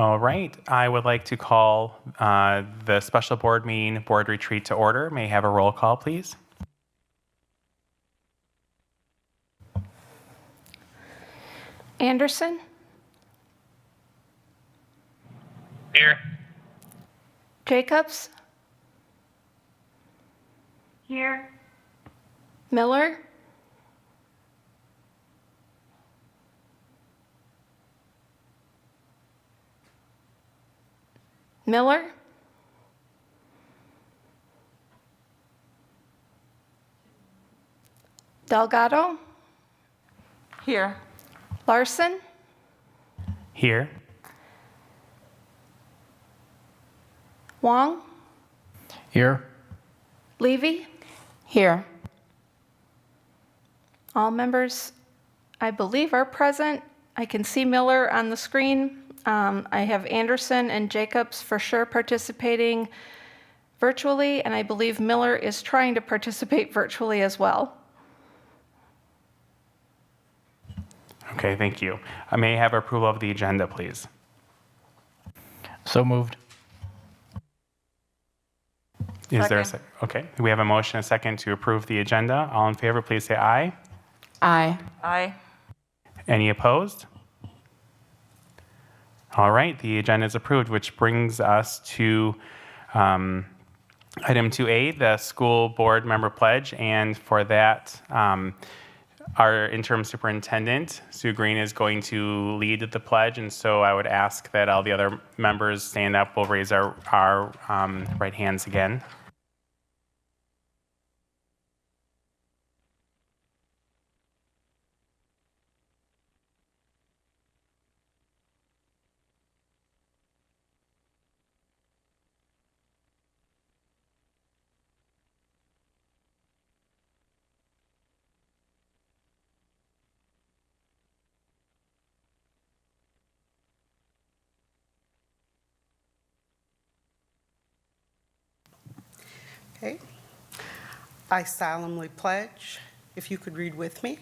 All right, I would like to call the special board meeting board retreat to order. May I have a roll call, please? Anderson, Here. Jacobs, Here. Miller, Miller, Delgado, Here. Larson, Here. Wong, Here. Levy. Here. All members, I believe, are present. I can see Miller on the screen. I have Anderson and Jacobs for sure participating virtually, and I believe Miller is trying to participate virtually as well. Okay, thank you. May I have approval of the agenda, please? So moved. Is there a second? Okay, we have a motion and a second to approve the agenda. All in favor, please say aye. Aye. Aye. Any opposed? All right, the agenda is approved, which brings us to item 2A, the school board member pledge. And for that, our interim superintendent, Sue Green, is going to lead the pledge. And so I would ask that all the other members stand up. We'll raise our right hands again. Okay. I solemnly pledge, if you could read with me,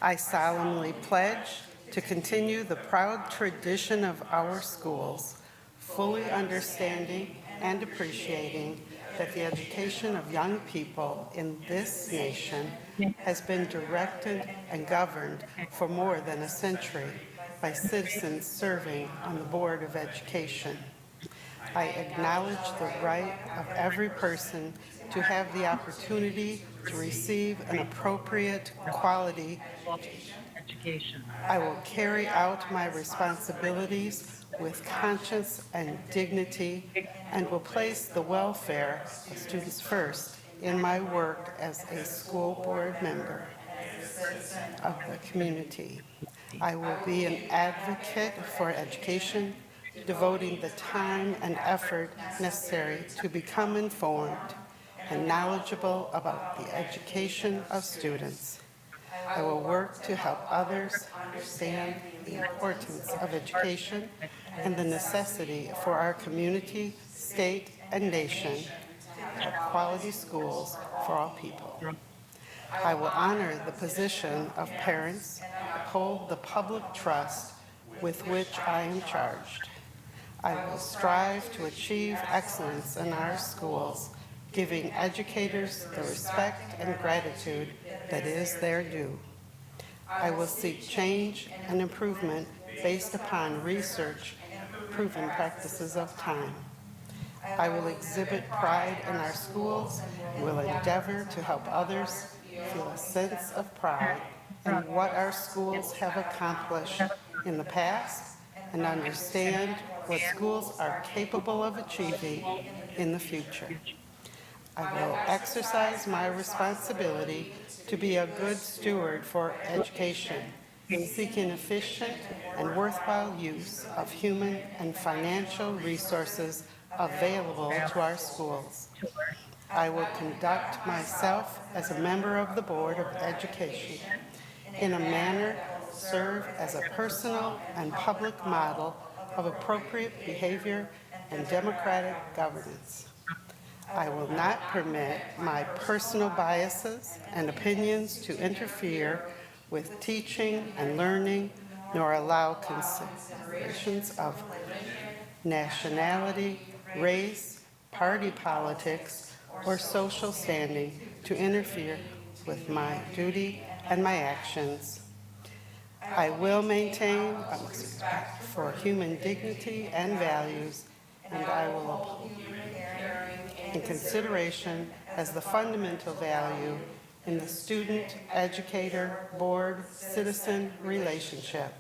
I solemnly pledge to continue the proud tradition of our schools, fully understanding and appreciating that the education of young people in this nation has been directed and governed for more than a century by citizens serving on the Board of Education. I acknowledge the right of every person to have the opportunity to receive an appropriate quality education. I will carry out my responsibilities with conscience and dignity and will place the welfare of students first in my work as a school board member of the community. I will be an advocate for education, devoting the time and effort necessary to become informed and knowledgeable about the education of students. I will work to help others understand the importance of education and the necessity for our community, state, and nation to have quality schools for all people. I will honor the position of parents, uphold the public trust with which I am charged. I will strive to achieve excellence in our schools, giving educators the respect and gratitude that is their due. I will seek change and improvement based upon research, proven practices of time. I will exhibit pride in our schools and will endeavor to help others feel a sense of pride in what our schools have accomplished in the past and understand what schools are capable of achieving in the future. I will exercise my responsibility to be a good steward for education, seeking efficient and worthwhile use of human and financial resources available to our schools. I will conduct myself as a member of the Board of Education in a manner that will serve as a personal and public model of appropriate behavior and democratic governance. I will not permit my personal biases and opinions to interfere with teaching and learning, nor allow considerations of nationality, race, party politics, or social standing to interfere with my duty and my actions. I will maintain utmost respect for human dignity and values, and I will uphold in consideration as the fundamental value in the student-educator-board-citizen relationship.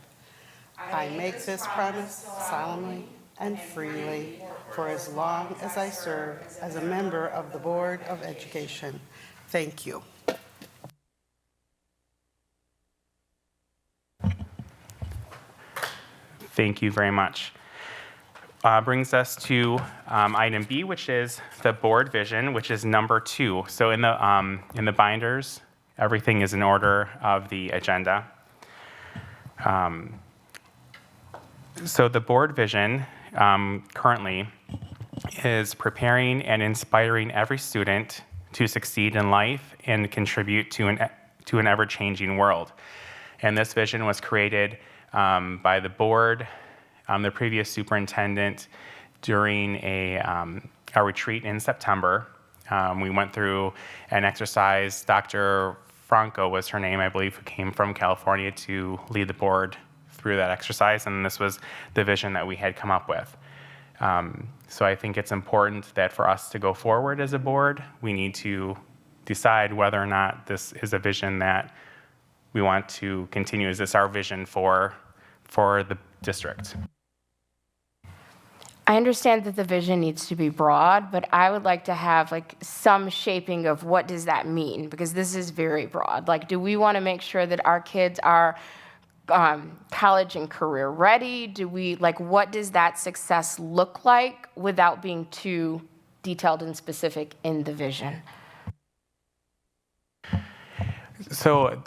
I make this promise solemnly and freely for as long as I serve as a member of the Board of Education. Thank you. Thank you very much. Brings us to item B, which is the board vision, which is number 2. So in the binders, everything is in order of the agenda. So the board vision currently is preparing and inspiring every student to succeed in life and contribute to an ever-changing world. And this vision was created by the board, the previous superintendent, during a retreat in September. We went through an exercise. Dr. Franco was her name, I believe, who came from California to lead the board through that exercise, and this was the vision that we had come up with. So I think it's important that for us to go forward as a board, we need to decide whether or not this is a vision that we want to continue. Is this our vision for the district? I understand that the vision needs to be broad, but I would like to have like some shaping of what does that mean, because this is very broad. Like, do we want to make sure that our kids are college and career ready? Do we, like, what does that success look like without being too detailed and specific in the vision? So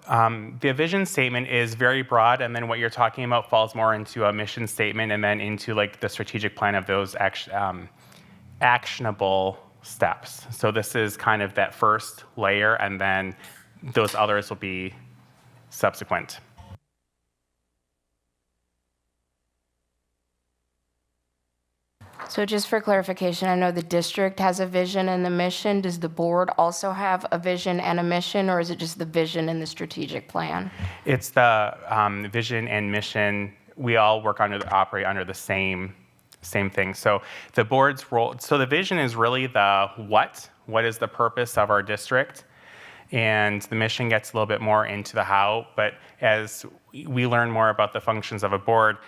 the vision statement is very broad, and then what you're talking about falls more into a mission statement and then into like the strategic plan of those actionable steps. So this is kind of that first layer, and then those others will be subsequent. So just for clarification, I know the district has a vision and the mission. Does the board also have a vision and a mission, or is it just the vision and the strategic plan? It's the vision and mission. We all operate under the same thing. So the board's role. So the vision is really the what. What is the purpose of our district? And the mission gets a little bit more into the how. But as we learn more about the functions of a board,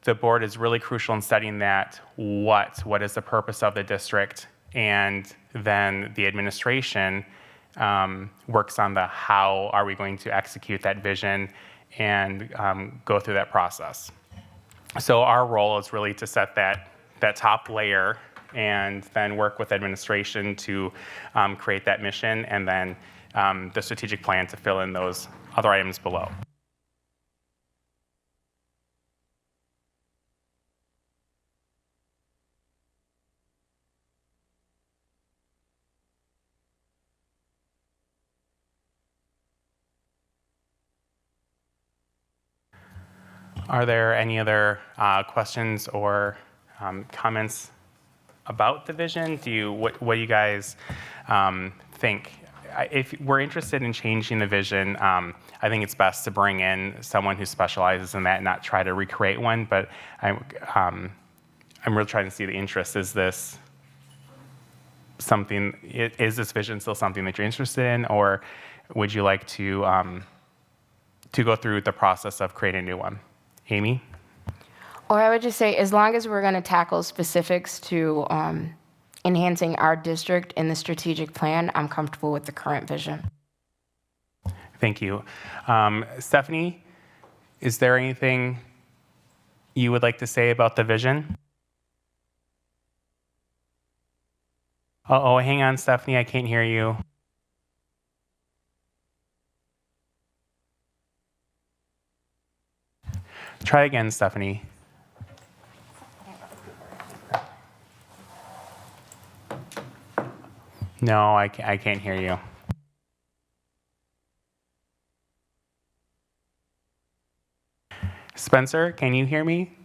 the board is really crucial in studying that what is the purpose of the district, and then the administration works on the how are we going to execute that vision and go through that process. So our role is really to set that top layer and then work with administration to create that mission, and then the strategic plan to fill in those other items below. Are there any other questions or comments about the vision? What do you guys think? If we're interested in changing the vision, I think it's best to bring in someone who specializes in that and not try to recreate one. But I'm really trying to see the interest. Is this vision still something that you're interested in, or would you like to go through the process of creating a new one? Amy? Or I would just say, as long as we're going to tackle specifics to enhancing our district in the strategic plan, I'm comfortable with the current vision. Thank you. Stephanie, is there anything you would like to say about the vision? Oh, hang on, Stephanie, I can't hear you. Try again, Stephanie. No, I can't hear you. Spencer, can you hear me?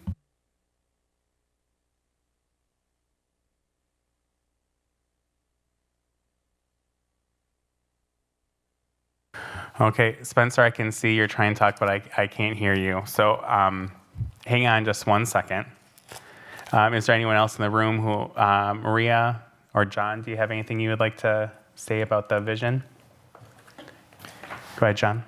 Okay, Spencer, I can see you're trying to talk, but I can't hear you. So hang on just one second. Is there anyone else in the room who, Maria or John, do you have anything you would like to say about the vision? Go ahead, John.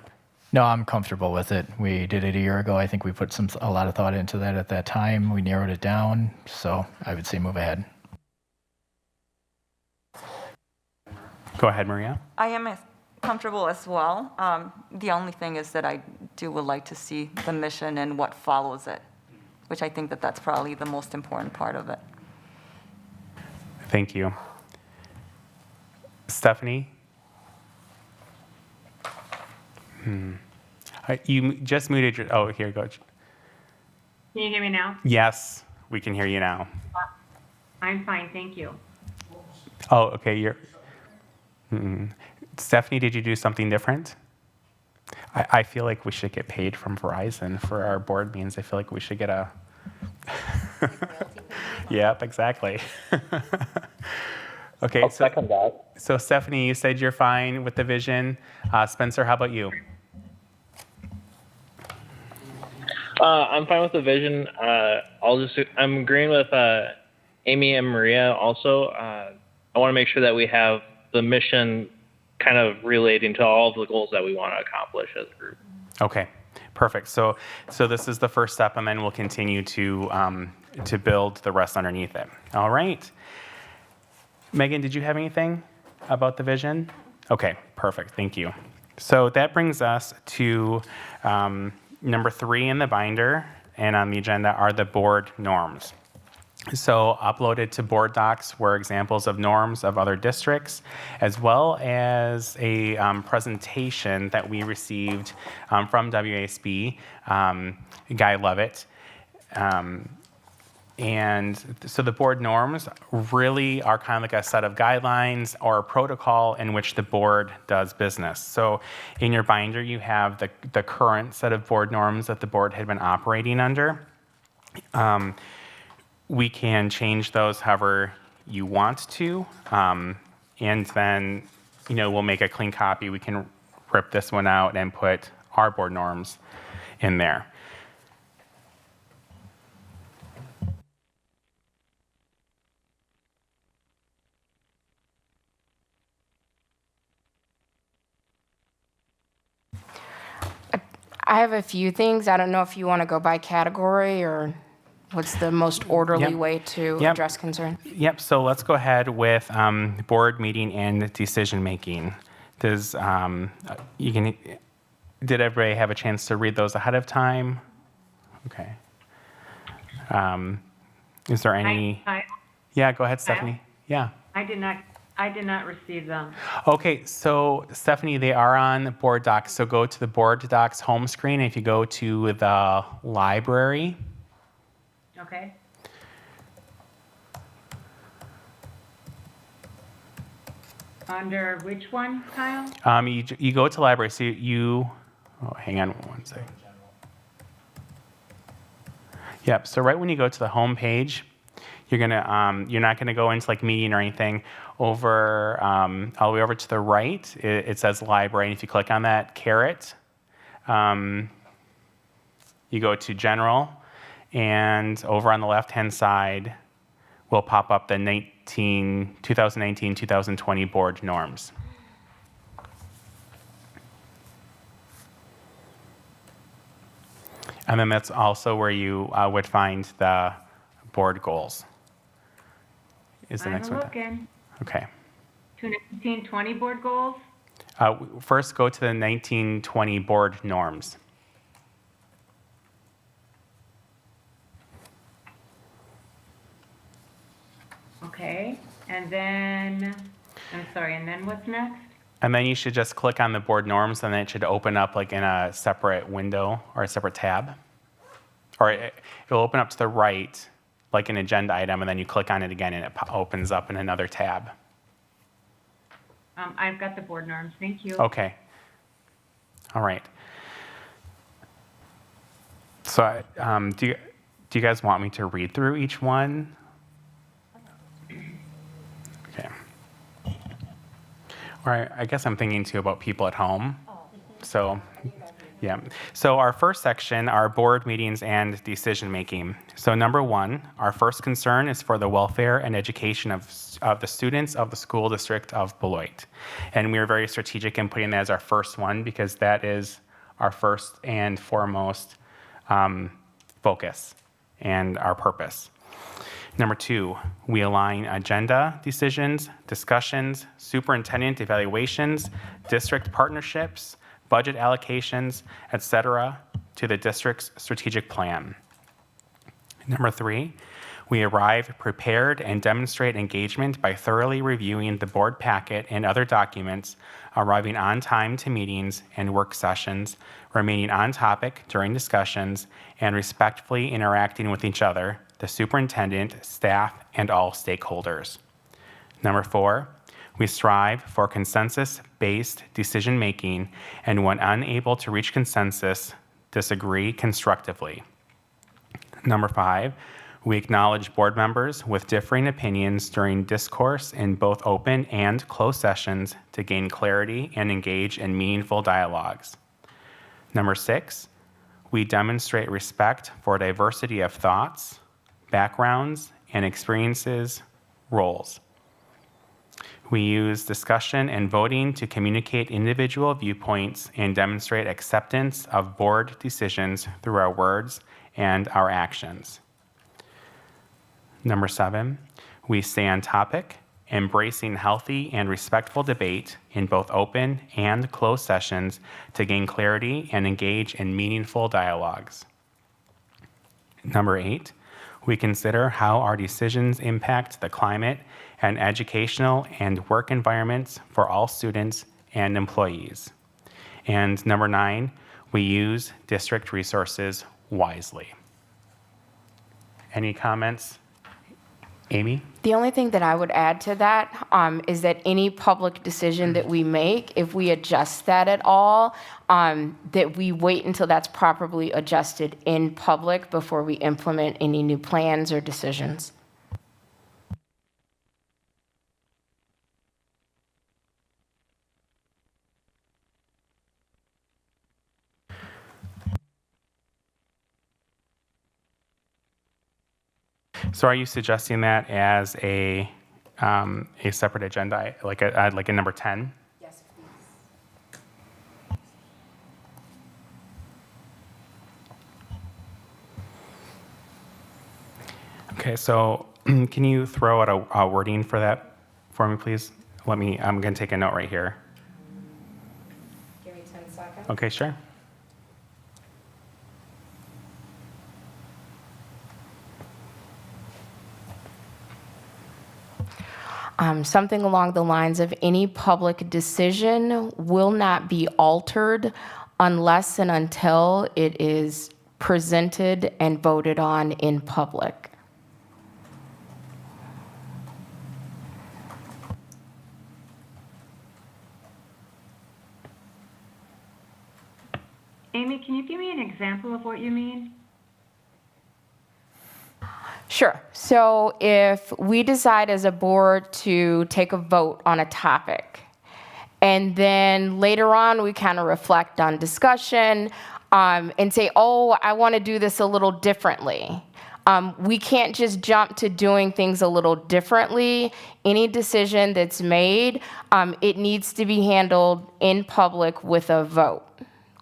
No, I'm comfortable with it. We did it a year ago. I think we put a lot of thought into that at that time. We narrowed it down, so I would say move ahead. Go ahead, Maria. I am comfortable as well. The only thing is that I would like to see the mission and what follows it, which I think that that's probably the most important part of it. Thank you. Stephanie? You just muted your, oh, here, go. Can you hear me now? Yes, we can hear you now. I'm fine, thank you. Oh, okay, Stephanie, did you do something different? I feel like we should get paid from Verizon for our board meetings. I feel like we should get a... Yep, exactly. Okay, I'll second that. So Stephanie, you said you're fine with the vision. Spencer, how about you? I'm fine with the vision. I'm agreeing with Amy and Maria also. I want to make sure that we have the mission kind of relating to all of the goals that we want to accomplish as a group. Okay, perfect. So this is the first step, and then we'll continue to build the rest underneath it. All right. Megan, did you have anything about the vision? Okay, perfect. Thank you. So that brings us to number 3 in the binder and on the agenda are the board norms. So uploaded to board docs were examples of norms of other districts, as well as a presentation that we received from WASB, Guy Levitt. And so the board norms really are kind of like a set of guidelines or a protocol in which the board does business. So in your binder, you have the current set of board norms that the board had been operating under. We can change those however you want to. And then, we'll make a clean copy. We can rip this one out and put our board norms in there. I have a few things. I don't know if you want to go by category or what's the most orderly Yep. way to Yep. address concern. Yep, so let's go ahead with board meeting and decision making. Did everybody have a chance to read those ahead of time? Okay. Is there any? Yeah, go ahead, Stephanie. Yeah. I did not receive them. Okay, so Stephanie, they are on board docs. So go to the board docs home screen. If you go to the library, Okay. Under which one, Kyle? you go to library. So hang on one second. Yep. So right when you go to the home page, you're not gonna go into like meeting or anything. Over all the way over to the right, it says library. And if you click on that caret, you go to general, and over on the left-hand side will pop up the 2019-2020 board norms. And then that's also where you would find the board goals. Is the next I'm one? looking. Okay. 2019-20 board goals? First, go to the 1920 board norms. Okay, and then what's next? And then you should just click on the board norms, and then it should open up like in a separate window or a separate tab. Or it'll open up to the right, like an agenda item, and then you click on it again, and it opens up in another tab. I've got the board norms, thank you. Okay. All right. So do you guys want me to read through each one? Okay. Or I guess I'm thinking too about people at home. So, yeah. So our first section are board meetings and decision making. So number one, our first concern is for the welfare and education of the students of the school district of Beloit. And we are very strategic in putting that as our first one because that is our first and foremost focus and our purpose. Number two, we align agenda decisions, discussions, superintendent evaluations, district partnerships, budget allocations, etc., to the district's strategic plan. Number three, we arrive prepared and demonstrate engagement by thoroughly reviewing the board packet and other documents, arriving on time to meetings and work sessions, remaining on topic during discussions, and respectfully interacting with each other, the superintendent, staff, and all stakeholders. Number four, we strive for consensus-based decision-making, and when unable to reach consensus, disagree constructively. Number five, we acknowledge board members with differing opinions during discourse in both open and closed sessions to gain clarity and engage in meaningful dialogues. Number six, we demonstrate respect for diversity of thoughts, backgrounds, and experiences, roles. We use discussion and voting to communicate individual viewpoints and demonstrate acceptance of board decisions through our words and our actions. Number seven, we stay on topic, embracing healthy and respectful debate in both open and closed sessions to gain clarity and engage in meaningful dialogues. Number eight, we consider how our decisions impact the climate and educational and work environments for all students and employees. And number nine, we use district resources wisely. Any comments? Amy? The only thing that I would add to that is that any public decision that we make, if we adjust that at all, that we wait until that's properly adjusted in public before we implement any new plans or decisions. So are you suggesting that as a separate agenda, like a number 10? Yes, please. Okay, so can you throw out a wording for that for me, please? I'm going to take a note right here. Give me 10 seconds. Okay, sure. Something along the lines of any public decision will not be altered unless and until it is presented and voted on in public. Amy, can you give me an example of what you mean? Sure. So if we decide as a board to take a vote on a topic, and then later on we kind of reflect on discussion and say, oh, I want to do this a little differently. We can't just jump to doing things a little differently. Any decision that's made, it needs to be handled in public with a vote.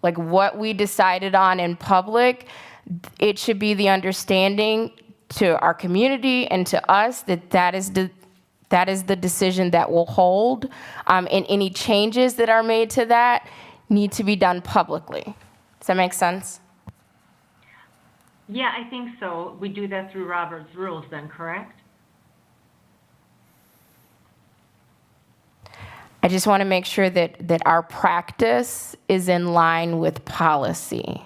Like what we decided on in public, it should be the understanding to our community and to us that is the decision that will hold, and any changes that are made to that need to be done publicly. Does that make sense? Yeah, I think so. We do that through Robert's rules then, correct? I just want to make sure that our practice is in line with policy.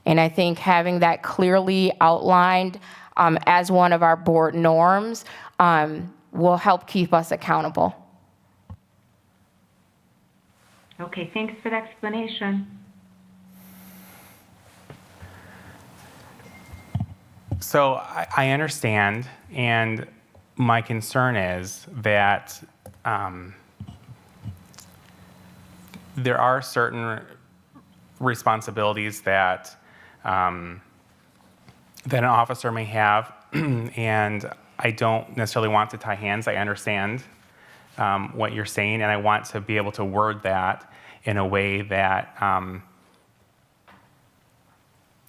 And I think having that clearly outlined as one of our board norms will help keep us accountable. Okay, thanks for the explanation. So I understand, and my concern is that there are certain responsibilities that that an officer may have, and I don't necessarily want to tie hands. I understand what you're saying, and I want to be able to word that in a way that,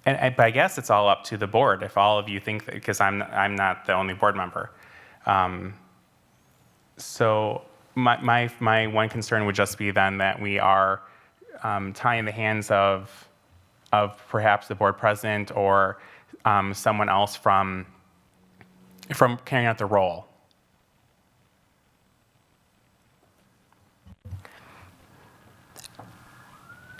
but I guess it's all up to the board if all of you think that, because I'm not the only board member. So my one concern would just be then that we are tying the hands of perhaps the board president or someone else from carrying out the role.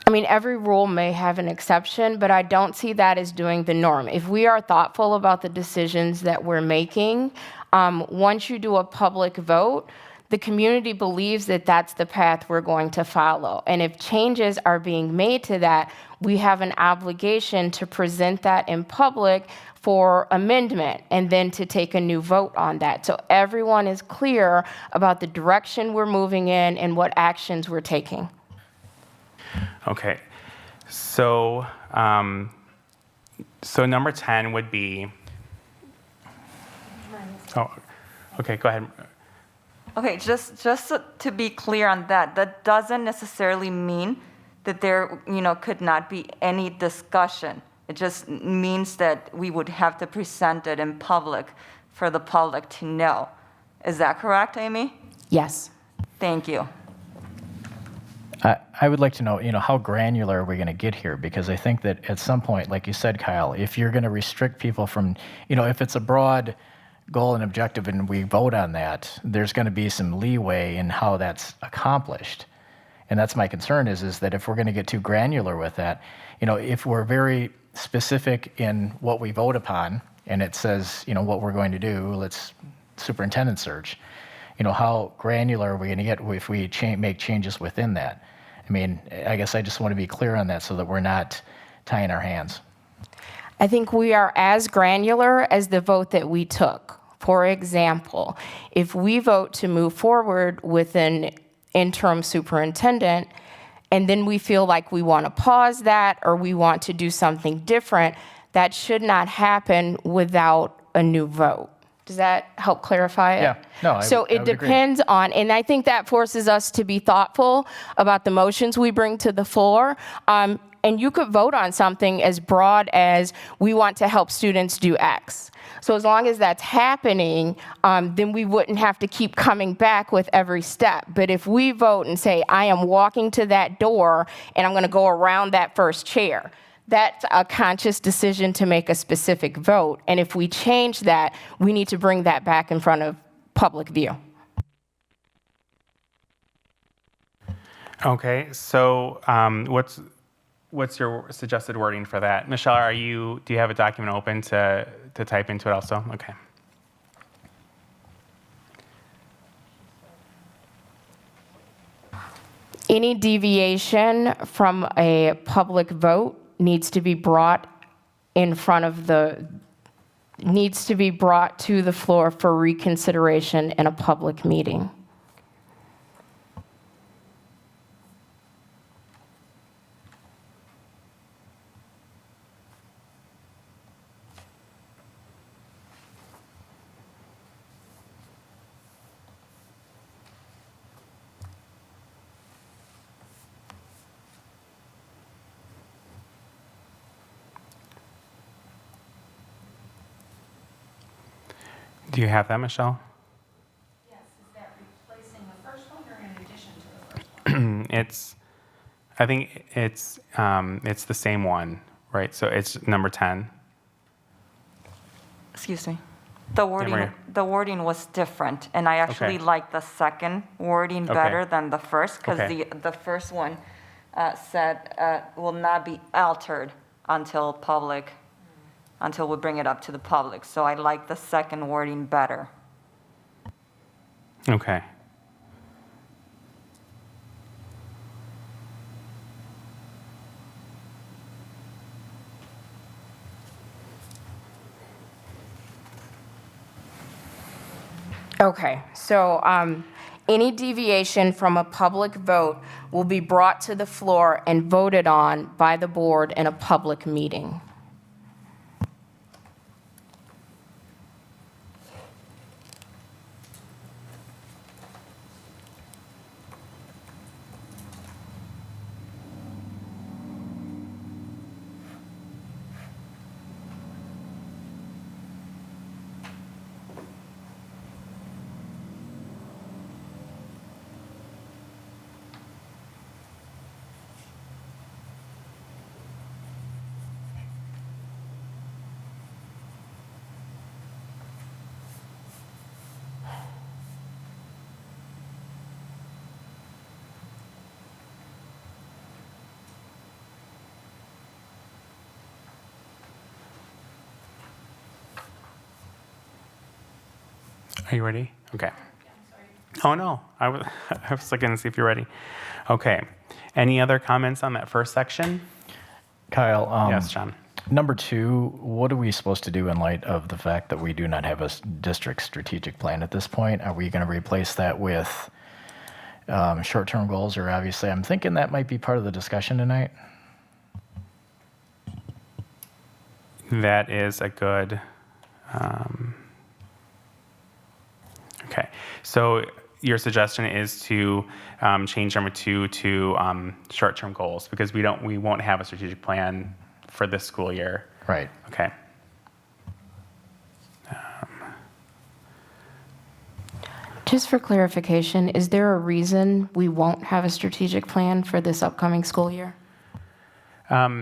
I mean, every rule may have an exception, but I don't see that as doing the norm. If we are thoughtful about the decisions that we're making, once you do a public vote, the community believes that that's the path we're going to follow. And if changes are being made to that, we have an obligation to present that in public for amendment and then to take a new vote on that. So everyone is clear about the direction we're moving in and what actions we're taking. Okay, so so number 10 would be. Oh, okay, go ahead. Okay, just to be clear on that, that doesn't necessarily mean that there, could not be any discussion. It just means that we would have to present it in public for the public to know. Is that correct, Amy? Yes. Thank you. I would like to know, how granular are we going to get here? Because I think that at some point, like you said, Kyle, if you're going to restrict people from, if it's a broad goal and objective and we vote on that, there's going to be some leeway in how that's accomplished. And that's my concern is that if we're going to get too granular with that, if we're very specific in what we vote upon and it says, what we're going to do, let's superintendent search, how granular are we going to get if we make changes within that? I mean, I guess I just want to be clear on that so that we're not tying our hands. I think we are as granular as the vote that we took. For example, if we vote to move forward with an interim superintendent, and then we feel like we want to pause that or we want to do something different, that should not happen without a new vote. Does that help clarify it? Yeah. No, So I it would agree. depends on, and I think that forces us to be thoughtful about the motions we bring to the floor. And you could vote on something as broad as we want to help students do X. So as long as that's happening, then we wouldn't have to keep coming back with every step. But if we vote and say, I am walking to that door and I'm going to go around that first chair, that's a conscious decision to make a specific vote. And if we change that, we need to bring that back in front of public view. Okay, so what's your suggested wording for that? Michelle, do you have a document open to type into it also? Okay. Any deviation from a public vote needs to be brought to the floor for reconsideration in a public meeting. Do you have that, Michelle? Yes, is that replacing the first one or in addition to the first one? I think it's the same one, right? So it's number 10. Excuse me. The Maria. wording was different, and I actually Okay. like the second wording Okay. better than the first, because Okay. the first one said will not be altered until we bring it up to the public. So I like the second wording better. Okay. Okay, so Any deviation from a public vote will be brought to the floor and voted on by the board in a public meeting. Are you ready? Okay. Oh, no. I was looking to see if you're ready. Okay. Any other comments on that first section? Kyle, Yes, John. number 2, what are we supposed to do in light of the fact that we do not have a district strategic plan at this point? Are we going to replace that with short-term goals? Or obviously, I'm thinking that might be part of the discussion tonight. That is a good. Okay, so your suggestion is to change number 2 to short-term goals because we won't have a strategic plan for this school year. Right. Okay. Just for clarification, is there a reason we won't have a strategic plan for this upcoming school year? Yeah,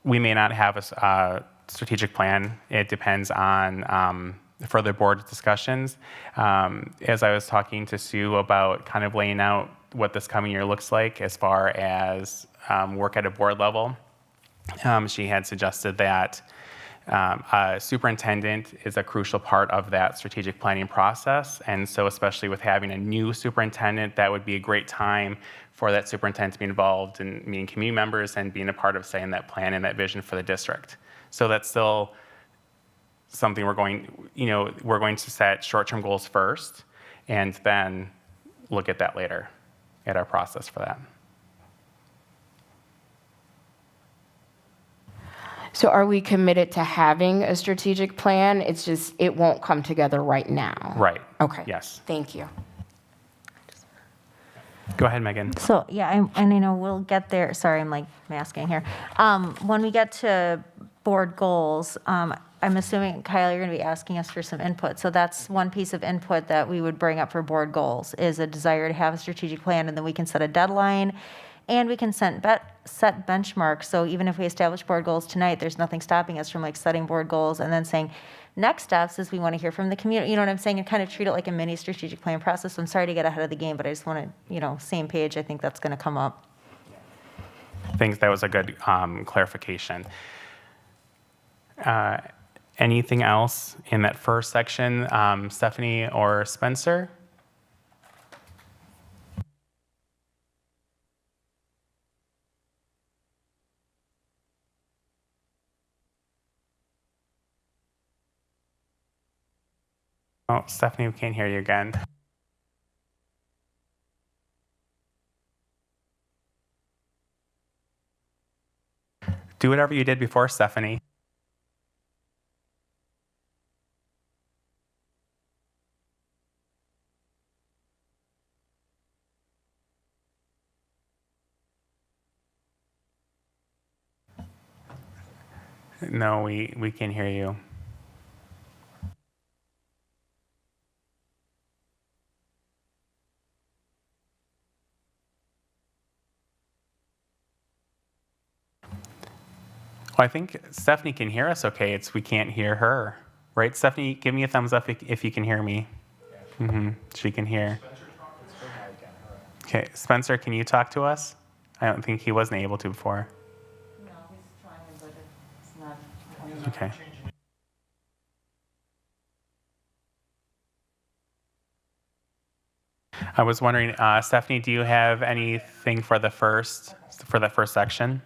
we may not have a strategic plan. It depends on further board discussions. As I was talking to Sue about kind of laying out what this coming year looks like as far as work at a board level, she had suggested that a superintendent is a crucial part of that strategic planning process. And so especially with having a new superintendent, that would be a great time for that superintendent to be involved in meeting community members and being a part of setting that plan and that vision for the district. So that's still something we're going to set short-term goals first and then look at that later at our process for that. So are we committed to having a strategic plan? It's just, it won't come together right now. Right. Okay. Yes. Thank you. Go ahead, Megan. So, yeah, and we'll get there. Sorry, I'm like masking here. When we get to board goals, I'm assuming, Kyle, you're going to be asking us for some input. So that's one piece of input that we would bring up for board goals is a desire to have a strategic plan, and then we can set a deadline, and we can set benchmarks. So even if we establish board goals tonight, there's nothing stopping us from like setting board goals and then saying, next steps is we want to hear from the community. You know what I'm saying? And kind of treat it like a mini strategic plan process. So I'm sorry to get ahead of the game, but I just want to, same page. I think that's going to come up. I think that was a good clarification. Anything else in that first section, Stephanie or Spencer? Oh, Stephanie, we can't hear you again. Do whatever you did before, Stephanie. No, we can hear you. Well, I think Stephanie can hear us okay. We can't hear her. Right, Stephanie? Give me a thumbs up if you can hear me. She can hear. Okay, Spencer, can you talk to us? I don't think he wasn't able to before. No, he's trying, but it's not. Okay. I was wondering, Stephanie, do you have anything for that first section?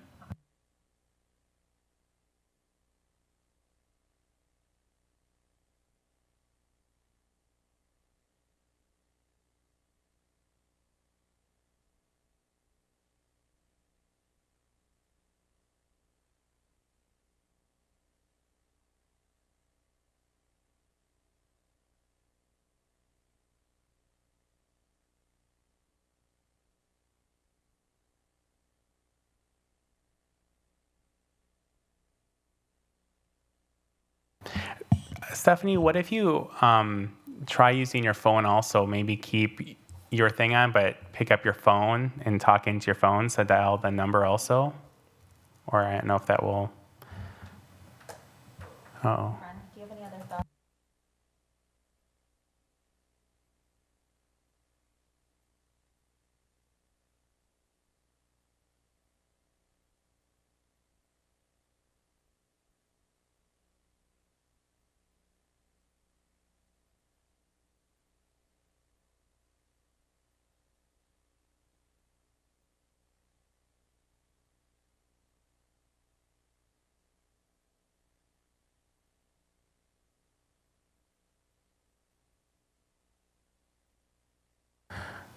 Stephanie, what if you try using your phone also? Maybe keep your thing on, but pick up your phone and talk into your phone, so dial the number also? Or I don't know if that will... Uh-oh. Do you have any other thoughts?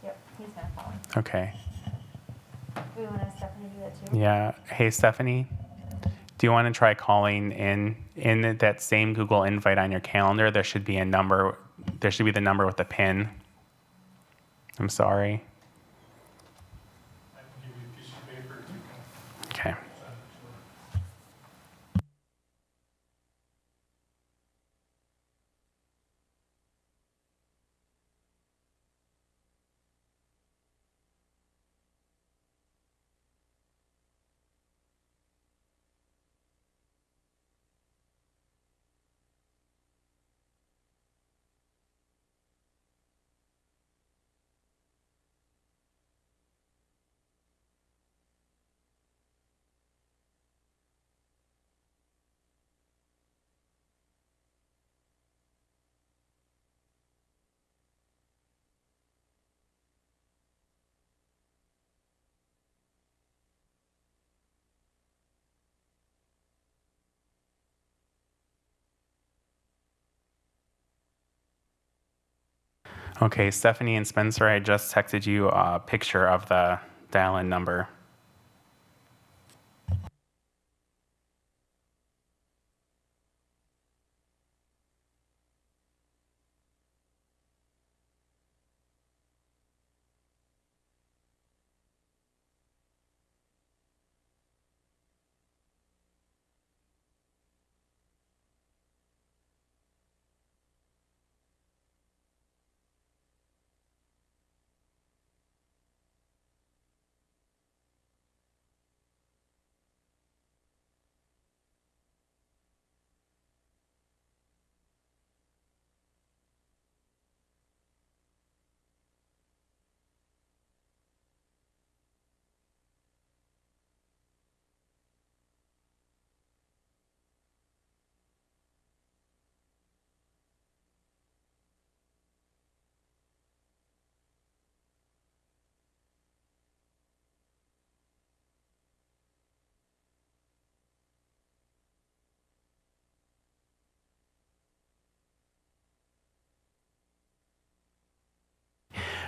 Yep, he's gonna call. Okay. We want Stephanie to do that too? Yeah. Hey, Stephanie, do you want to try calling in that same Google invite on your calendar? There should be a number. There should be the number with the pin. I'm sorry. Okay. Okay, Stephanie and Spencer, I just texted you a picture of the dial-in number.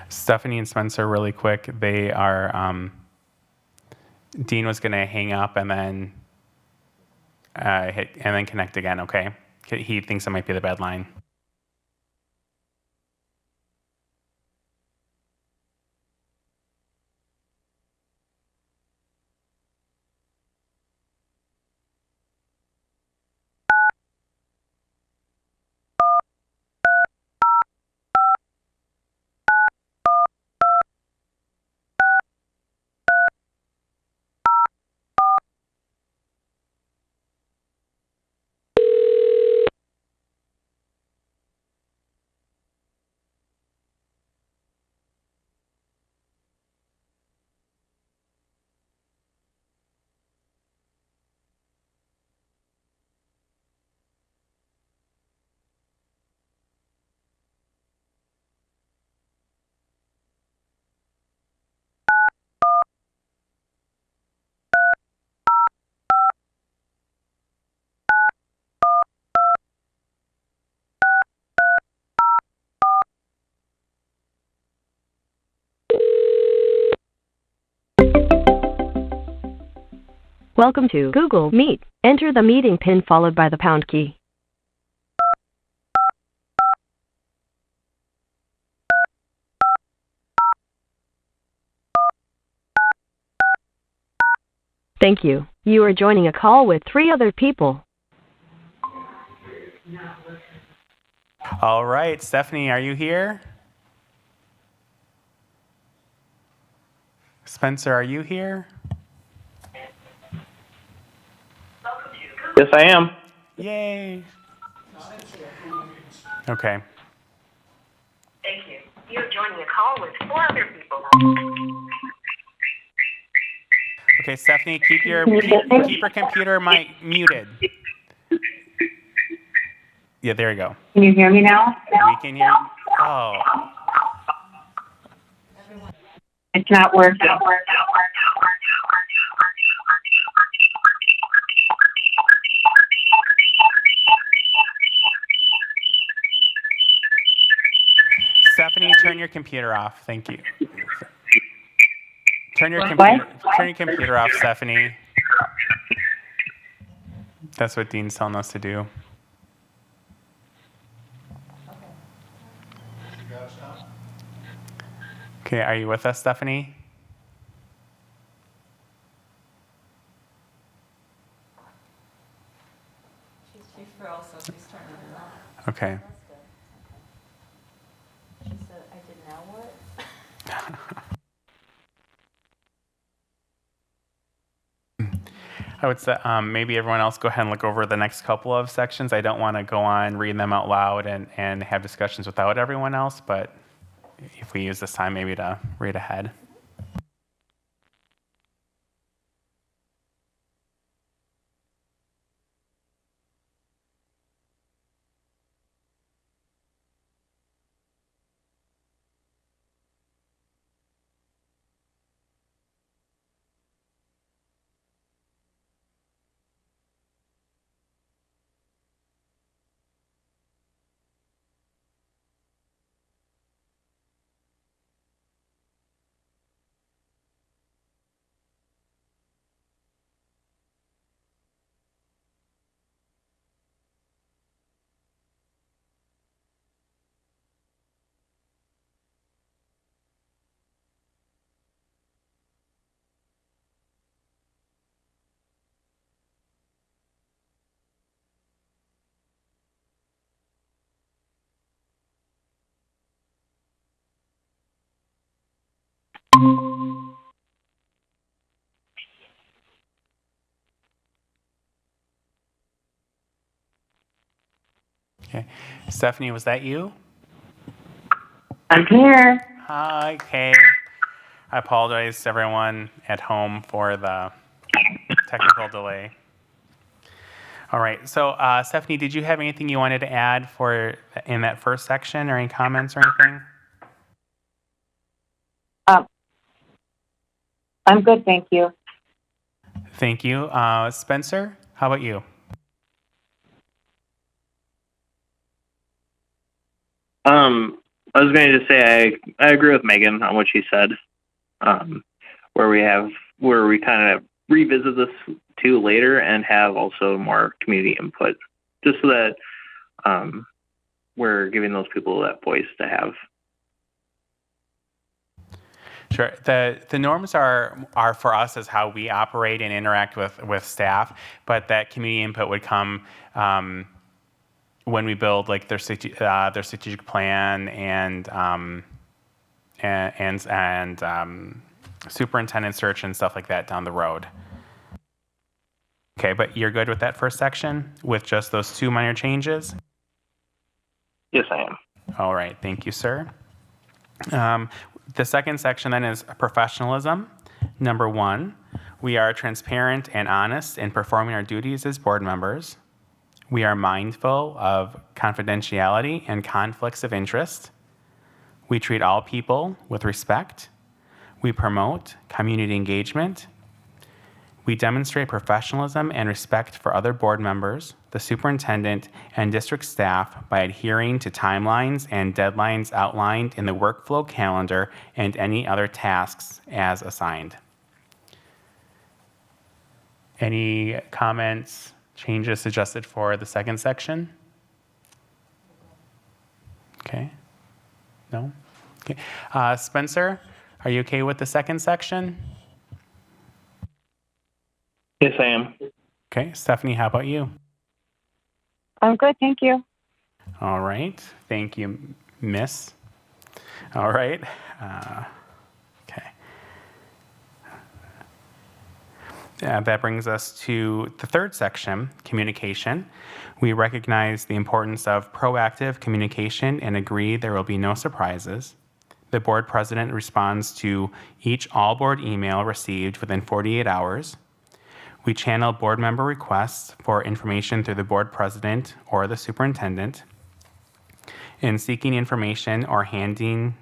Stephanie and Spencer, really quick, they are, Dean was gonna hang up and then hit, and then connect again, okay? He thinks it might be the bad line. Welcome to Google Meet. Enter the meeting pin followed by the pound key. Thank you. You are joining a call with 3 other people. All right, Stephanie, are you here? Spencer, are you here? Yes, I am. Yay. Okay. Thank you. You're joining a call with 4 other people. Okay, Stephanie, keep your computer muted. Yeah, there you go. Can you hear me now? We can hear you. Oh, It's not working. Stephanie, turn your computer off. Thank you. Turn your computer off, Stephanie. That's what Dean's telling us to do. Okay, are you with us, Stephanie? She froze, so she's turning it off. Okay. She said, I did now what? I would say maybe everyone else go ahead and look over the next couple of sections. I don't want to go on, read them out loud, and have discussions without everyone else, but if we use this time maybe to read ahead. Okay. Stephanie, was that you? I'm here. Hi, Kay. I apologize to everyone at home for the technical delay. All right, so Stephanie, did you have anything you wanted to add in that first section, or any comments or anything? I'm good, thank you. Thank you. Spencer, how about you? I was going to say I agree with Megan on what she said, where we kind of revisit this too later and have also more community input, just so that we're giving those people that voice to have. Sure. The norms are for us as how we operate and interact with staff, but that community input would come when we build like their strategic plan and superintendent search and stuff like that down the road. Okay, but you're good with that first section with just those 2 minor changes? Yes, I am. All right, thank you, sir. The second section then is professionalism. Number 1, we are transparent and honest in performing our duties as board members. We are mindful of confidentiality and conflicts of interest. We treat all people with respect. We promote community engagement. We demonstrate professionalism and respect for other board members, the superintendent, and district staff by adhering to timelines and deadlines outlined in the workflow calendar and any other tasks as assigned. Any comments, changes suggested for the second section? Okay. No? Okay. Spencer, are you okay with the second section? Yes, I am. Okay. Stephanie, how about you? I'm good, thank you. All right. Thank you, Miss. All right. Okay. That brings us to the third section, communication. We recognize the importance of proactive communication and agree there will be no surprises. The board president responds to each all board email received within 48 hours. We channel board member requests for information through the board president or the superintendent. In seeking information or handing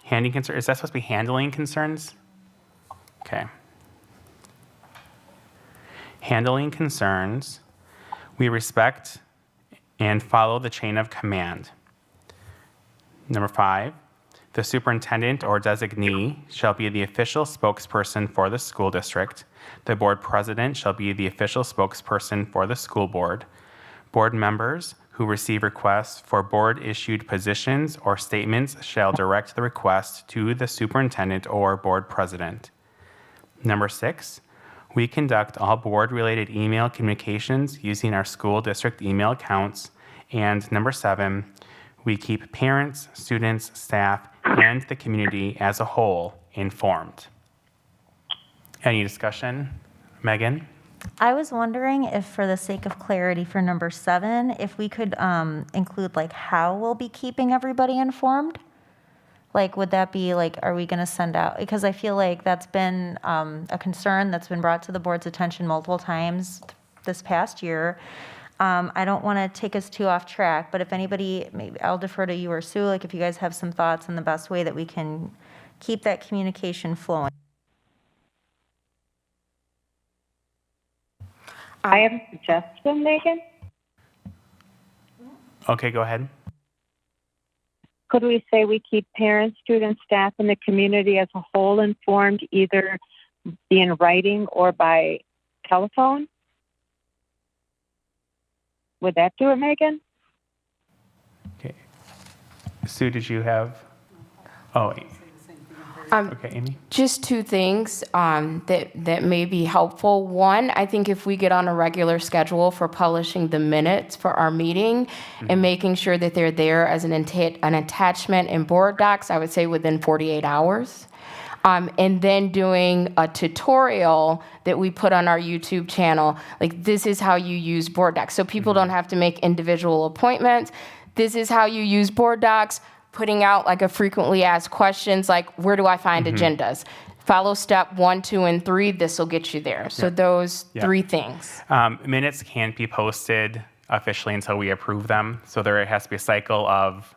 concerns, is that supposed to be handling concerns? Okay. Handling concerns, we respect and follow the chain of command. Number 5, the superintendent or designee shall be the official spokesperson for the school district. The board president shall be the official spokesperson for the school board. Board members who receive requests for board-issued positions or statements shall direct the request to the superintendent or board president. Number 6, we conduct all board-related email communications using our school district email accounts. And number 7, we keep parents, students, staff, and the community as a whole informed. Any discussion? Megan? I was wondering if, for the sake of clarity for number 7, if we could include like how we'll be keeping everybody informed? Like, would that be like, are we going to send out, because I feel like that's been a concern that's been brought to the board's attention multiple times this past year. I don't want to take us too off track, but if anybody, maybe I'll defer to you or Sue, like if you guys have some thoughts on the best way that we can keep that communication flowing. I have a suggestion, Megan. Okay, go ahead. Could we say we keep parents, students, staff, and the community as a whole informed, either in writing or by telephone? Would that do it, Megan? Okay. Sue, did you have? Oh, okay, Amy. Just 2 things that may be helpful. One, I think if we get on a regular schedule for publishing the minutes for our meeting and making sure that they're there as an attachment in board docs, I would say within 48 hours. And then doing a tutorial that we put on our YouTube channel, like this is how you use board docs. So people don't have to make individual appointments. This is how you use board docs, putting out like a frequently asked questions, like where do I find agendas? Follow step 1, 2, and 3, this will get you there. So those 3 things. Minutes can't be posted officially until we approve them. So there has to be a cycle of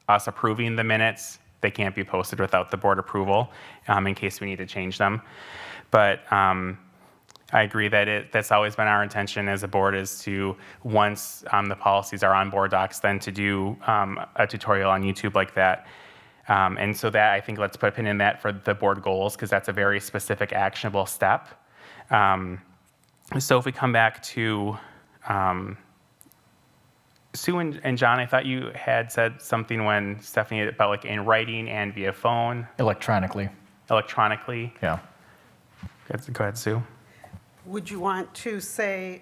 us approving the minutes. They can't be posted without the board approval in case we need to change them. But I agree that that's always been our intention as a board is to, once the policies are on board docs, then to do a tutorial on YouTube like that. And so that, I think, let's put a pin in that for the board goals, because that's a very specific actionable step. So if we come back to Sue and John, I thought you had said something when Stephanie about like in writing and via phone. Electronically. Electronically. Yeah. Go ahead, Sue. Would you want to say,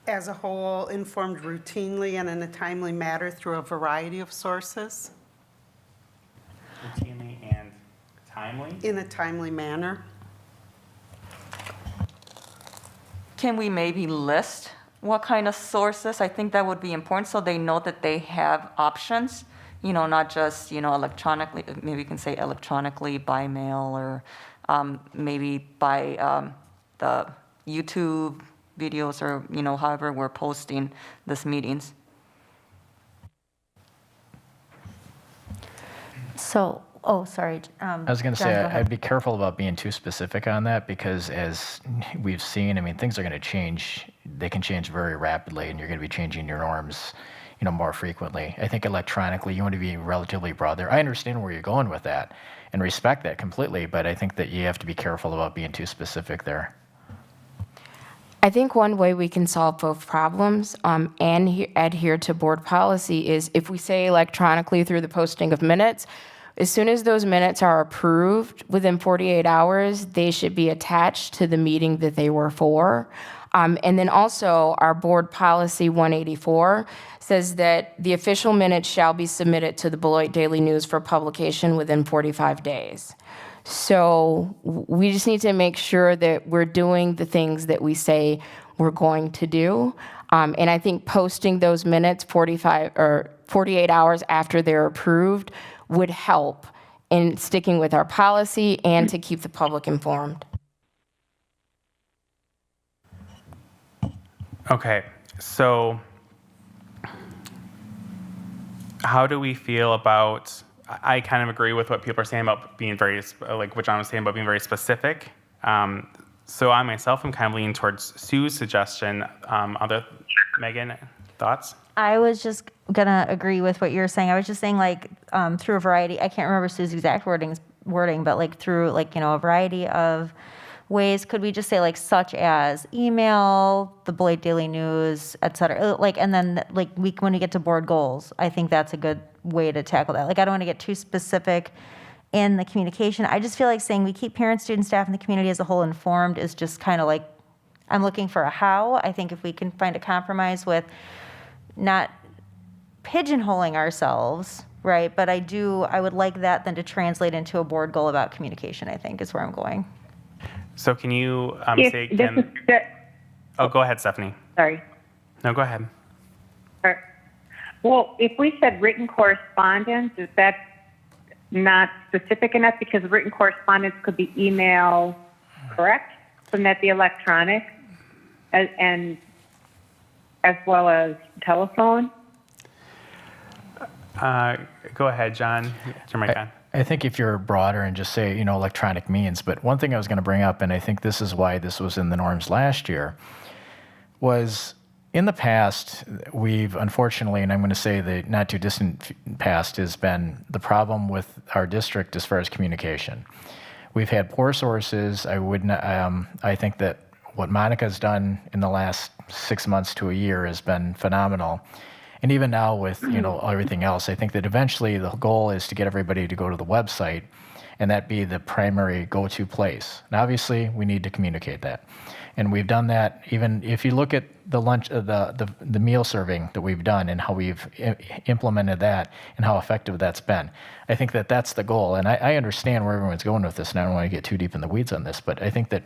as a whole, informed routinely and in a timely manner through a variety of sources? Routinely and timely? In a timely manner. Can we maybe list what kind of sources? I think that would be important so they know that they have options, not just, electronically. Maybe you can say electronically by mail or maybe by the YouTube videos or, however we're posting these meetings. So, sorry. I was going to say, I'd be careful about being too specific on that because as we've seen, things are going to change. They can change very rapidly and you're going to be changing your norms, more frequently. I think electronically, you want to be relatively broad there. I understand where you're going with that and respect that completely, but I think that you have to be careful about being too specific there. I think one way we can solve both problems and adhere to board policy is if we say electronically through the posting of minutes, as soon as those minutes are approved within 48 hours, they should be attached to the meeting that they were for. And then also, our board policy 184 says that the official minutes shall be submitted to the Beloit Daily News for publication within 45 days. So we just need to make sure that we're doing the things that we say we're going to do. And I think posting those minutes 48 hours after they're approved would help in sticking with our policy and to keep the public informed. Okay, so how do we feel about, I kind of agree with what people are saying about being very, like what John was saying about being very specific. So I myself am kind of leaning towards Sue's suggestion. Megan, thoughts? I was just gonna agree with what you're saying. I was just saying like through a variety, I can't remember Sue's exact wording, but like through like, a variety of ways, could we just say like such as email, the Beloit Daily News, et cetera, like, and then like when we get to board goals, I think that's a good way to tackle that. Like, I don't want to get too specific in the communication. I just feel like saying we keep parents, students, staff, and the community as a whole informed is just kind of like, I'm looking for a how. I think if we can find a compromise with not pigeonholing ourselves, right? But I would like that then to translate into a board goal about communication, I think is where I'm going. So can you say This again? is good. Oh, go ahead, Stephanie. Sorry. No, go ahead. Well, if we said written correspondence, is that not specific enough? Because written correspondence could be email, correct? Couldn't that be electronic? And as well as telephone? Go ahead, John. Turn my on. I think if you're broader and just say, electronic means, but one thing I was going to bring up, and I think this is why this was in the norms last year, was in the past, we've unfortunately, and I'm going to say the not too distant past, has been the problem with our district as far as communication. We've had poor sources. I think that what Monica's done in the last 6 months to a year has been phenomenal. And even now with, everything else, I think that eventually the goal is to get everybody to go to the website and that be the primary go-to place. And obviously we need to communicate that. And we've done that even if you look at the lunch, the meal serving that we've done and how we've implemented that and how effective that's been. I think that that's the goal. And I understand where everyone's going with this, and I don't want to get too deep in the weeds on this, but I think that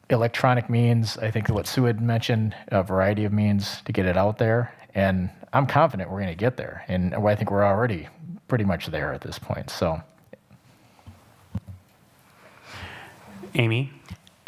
electronic means, I think what Sue had mentioned, a variety of means to get it out there. And I'm confident we're going to get there. And I think we're already pretty much there at this point. So, Amy?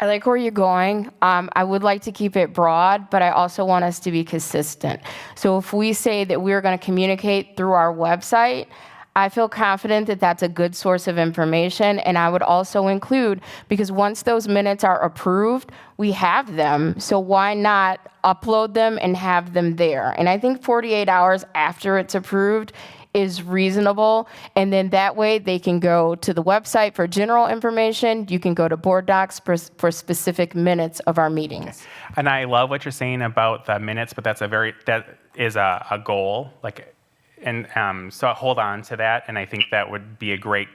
I like where you're going. I would like to keep it broad, but I also want us to be consistent. So if we say that we're going to communicate through our website, I feel confident that that's a good source of information. And I would also include, because once those minutes are approved, we have them. So why not upload them and have them there? And I think 48 hours after it's approved is reasonable. And then that way they can go to the website for general information. You can go to board docs for specific minutes of our meetings. And I love what you're saying about the minutes, but that is a goal. So hold on to that, and I think that would be a great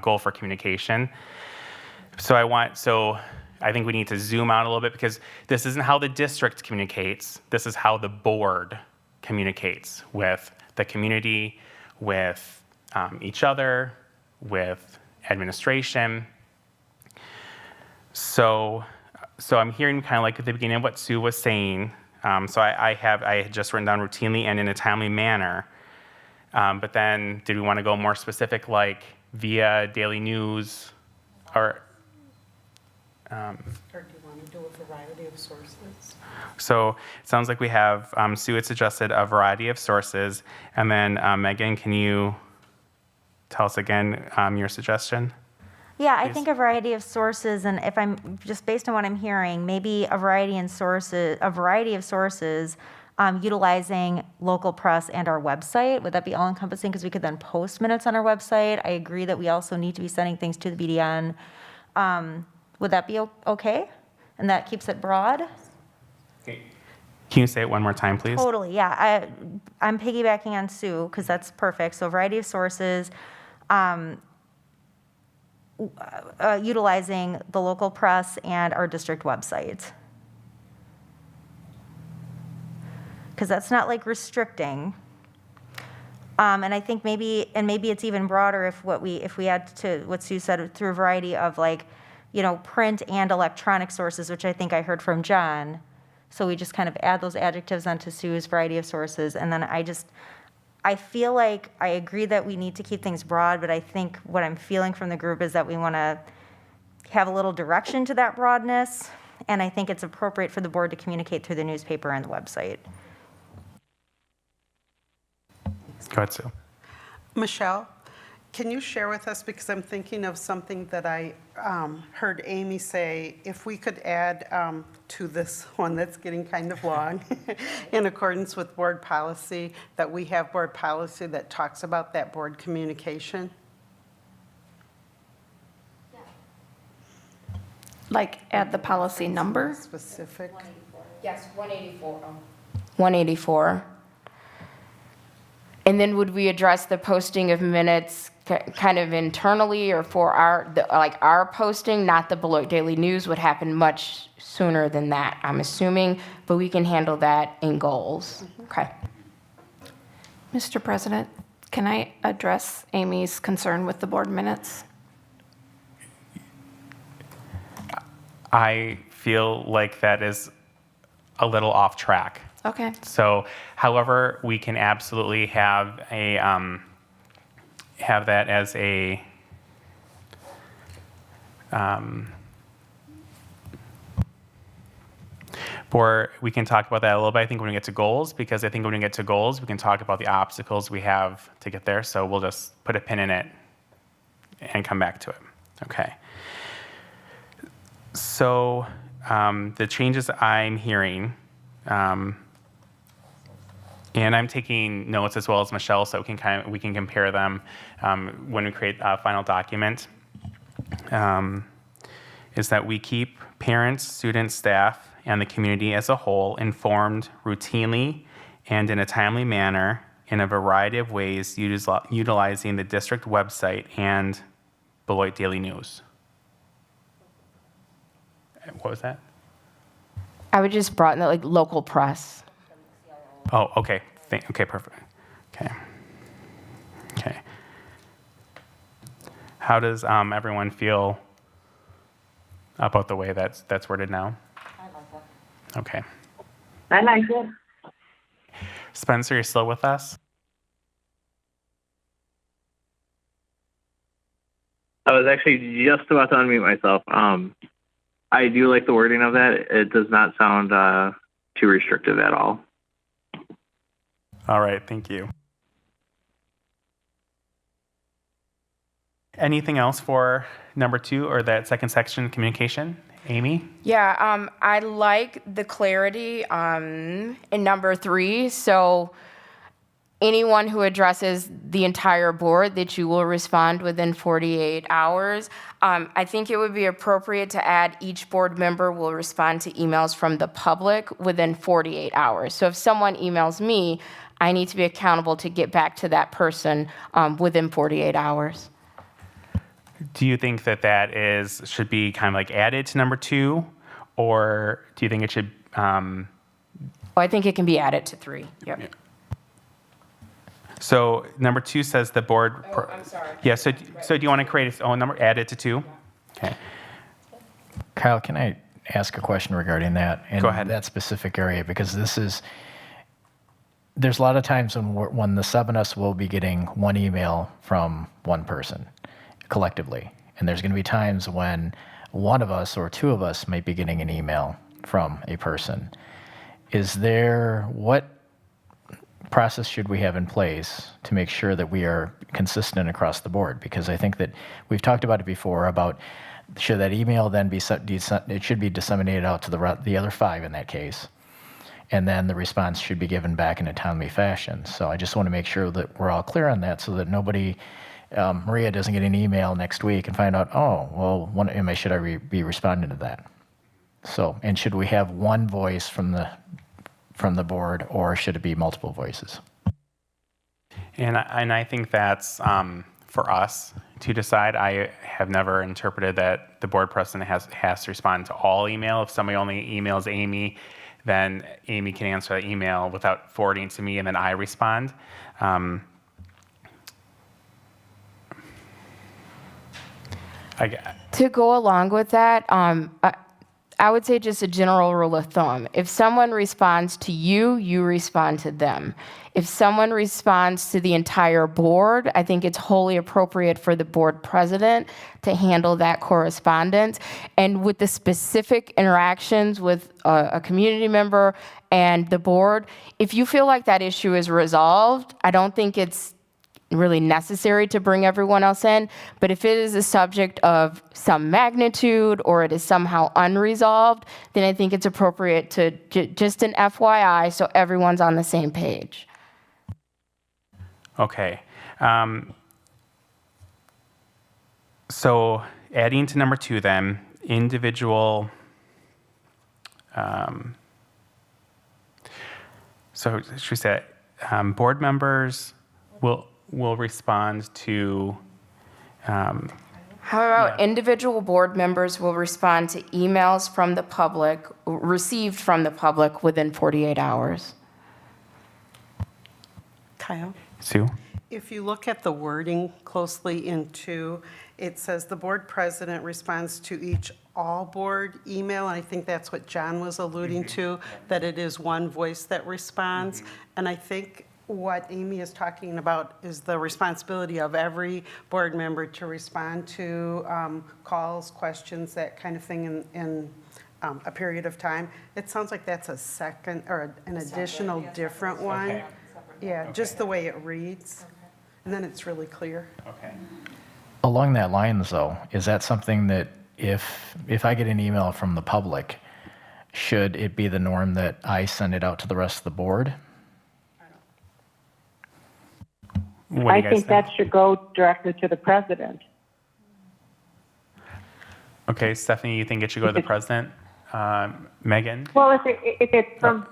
goal for communication. So I think we need to zoom out a little bit, because this isn't how the district communicates. This is how the board communicates with the community, with each other, with administration. So I'm hearing kind of like at the beginning of what Sue was saying. So I had just written down routinely and in a timely manner. But then did we want to go more specific, like via daily news or do you want to do a variety of sources? So it sounds like we have, Sue had suggested a variety of sources. And then Megan, can you tell us again your suggestion? Yeah, I Please. think a variety of sources, and if I'm just based on what I'm hearing, maybe a variety of sources utilizing local press and our website. Would that be all encompassing? Because we could then post minutes on our website. I agree that we also need to be sending things to the BDN. Would that be okay? And that keeps it broad? Can you say it one more time, please? Totally, yeah. I'm piggybacking on Sue because that's perfect. So variety of sources, utilizing the local press and our district website. because that's not like restricting. And I think maybe it's even broader if we add to what Sue said through a variety of like, print and electronic sources, which I think I heard from John. So we just kind of add those adjectives onto Sue's variety of sources. And then I feel like I agree that we need to keep things broad, but I think what I'm feeling from the group is that we want to have a little direction to that broadness. And I think it's appropriate for the board to communicate through the newspaper and the website. Go ahead, Sue. Michelle, can you share with us, because I'm thinking of something that I heard Amy say, if we could add to this one that's getting kind of long, in accordance with board policy, that we have board policy that talks about that board communication? Like add the policy number? Specific? Yes, 184. 184. And then would we address the posting of minutes kind of internally, or for our posting, not the Beloit Daily News would happen much sooner than that, I'm assuming, but we can handle that in goals. Okay. Mr. President, can I address Amy's concern with the board minutes? I feel like that is a little off track. Okay. So, however, we can absolutely have a have that as a we can talk about that a little bit, I think, when we get to goals, because I think when we get to goals, we can talk about the obstacles we have to get there. So we'll just put a pin in it and come back to it. Okay. So the changes I'm hearing, and I'm taking notes as well as Michelle, so we can compare them when we create a final document, is that we keep parents, students, staff, and the community as a whole informed routinely and in a timely manner in a variety of ways utilizing the district website and Beloit Daily News. What was that? I would just broaden that, like local press. Oh, okay. Okay, perfect. Okay. Okay. How does everyone feel about the way that's worded now? I like that. Okay. I like it. Spencer, you're still with us? I was actually just about to unmute myself. I do like the wording of that. It does not sound too restrictive at all. All right, thank you. Anything else for number 2 or that second section, communication? Amy? Yeah, I like the clarity in number 3. So anyone who addresses the entire board, that you will respond within 48 hours. I think it would be appropriate to add each board member will respond to emails from the public within 48 hours. So if someone emails me, I need to be accountable to get back to that person within 48 hours. Do you think that should be kind of like added to number 2, or do you think it should? Well, I think it can be added to 3. Yep. Yeah. So number 2 says the board. Oh, I'm sorry. Yeah. So do you want to create its own number? Add it to 2. Okay. Kyle, can I ask a question regarding that? Go ahead. That specific area, because there's a lot of times when the 7 of us will be getting one email from one person collectively. And there's going to be times when one of us or 2 of us might be getting an email from a person. What process should we have in place to make sure that we are consistent across the board? Because I think that we've talked about it before about should that email then it should be disseminated out to the other 5 in that case. And then the response should be given back in a timely fashion. So I just want to make sure that we're all clear on that so that nobody, Maria doesn't get an email next week and find out, oh, well, should I be responding to that? So, and should we have one voice from the board, or should it be multiple voices? And I think that's for us to decide. I have never interpreted that the board president has to respond to all email. If somebody only emails Amy, then Amy can answer that email without forwarding it to me, and then I respond. To go along with that, I would say just a general rule of thumb. If someone responds to you, you respond to them. If someone responds to the entire board, I think it's wholly appropriate for the board president to handle that correspondence. And with the specific interactions with a community member and the board, if you feel like that issue is resolved, I don't think it's really necessary to bring everyone else in. But if it is a subject of some magnitude or it is somehow unresolved, then I think it's appropriate to just an FYI so everyone's on the same page. Okay. So adding to number 2 then, individual, so should we say, board members will respond to. How about individual board members will respond to emails from the public, received from the public within 48 hours? Kyle? Sue? If you look at the wording closely in 2, it says the board president responds to each all board email. And I think that's what John was alluding to, that it is one voice that responds. And I think what Amy is talking about is the responsibility of every board member to respond to calls, questions, that kind of thing in a period of time. It sounds like that's a second or an additional different one. Okay. Yeah, just the way it reads. And then it's really clear. Okay. Along that lines, though, is that something that if I get an email from the public, should it be the norm that I send it out to the rest of the board? What do I you guys think that should go directly to the president. Okay, Stephanie, you think it should go to the president? Megan? Well, if it's from,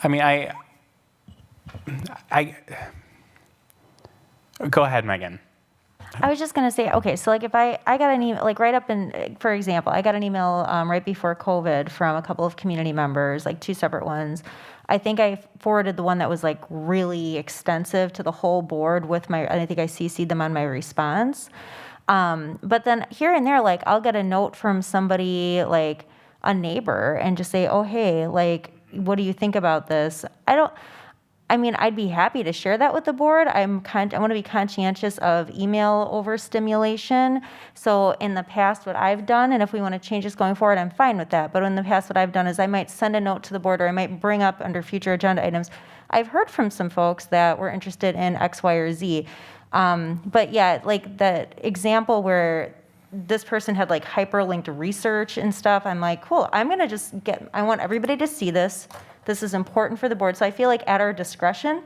I mean, go ahead, Megan. I was just going to say, okay, so like if I got an email, like right up in, for example, I got an email right before COVID from a couple of community members, like 2 separate ones. I think I forwarded the one that was like really extensive to the whole board with and I think I CC'd them on my response. But then here and there, like I'll get a note from somebody, like a neighbor, and just say, oh, hey, like, what do you think about this? I'd be happy to share that with the board. I want to be conscientious of email overstimulation. So in the past, what I've done, and if we want to change this going forward, I'm fine with that. But in the past, what I've done is I might send a note to the board, or I might bring up under future agenda items. I've heard from some folks that were interested in X, Y, or Z. But yeah, like the example where this person had like hyperlinked research and stuff, I'm like, cool, I want everybody to see this. This is important for the board. So I feel like at our discretion,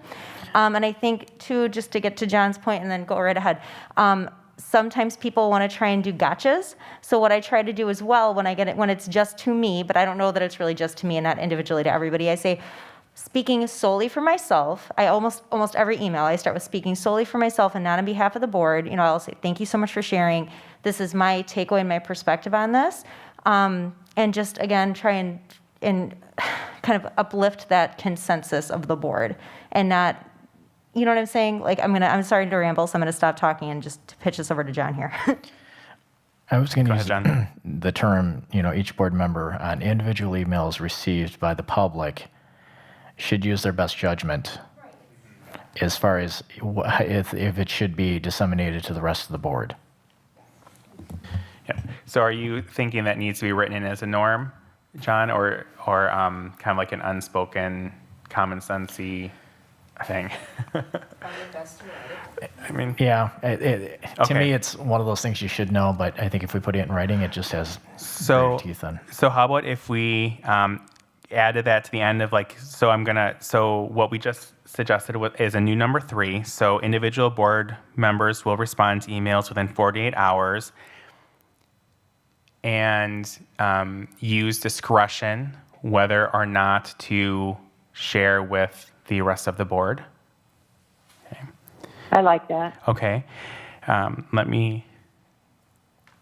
and I think too, just to get to John's point and then go right ahead, sometimes people want to try and do gotchas. So what I try to do as well when it's just to me, but I don't know that it's really just to me and not individually to everybody, I say, speaking solely for myself, I almost every email, I start with speaking solely for myself and not on behalf of the board. I'll say, thank you so much for sharing. This is my takeaway and my perspective on this. And just, again, try and kind of uplift that consensus of the board and not, you know what I'm saying? Like, I'm sorry to ramble, so I'm going to stop talking and just pitch this over to John here. I was going to use John. the term, each board member on individual emails received by the public should use their best judgment as far as if it should be disseminated to the rest of the board. Yeah. So are you thinking that needs to be written in as a norm, John, or kind of like an unspoken, common sensey thing? I mean, yeah. To me, Okay. it's one of those things you should know, but I think if we put it in writing, it just has so teeth on. so how about if we added that to the end of so what we just suggested is a new number 3. So individual board members will respond to emails within 48 hours and use discretion whether or not to share with the rest of the board. Okay. I like that. Okay. Let me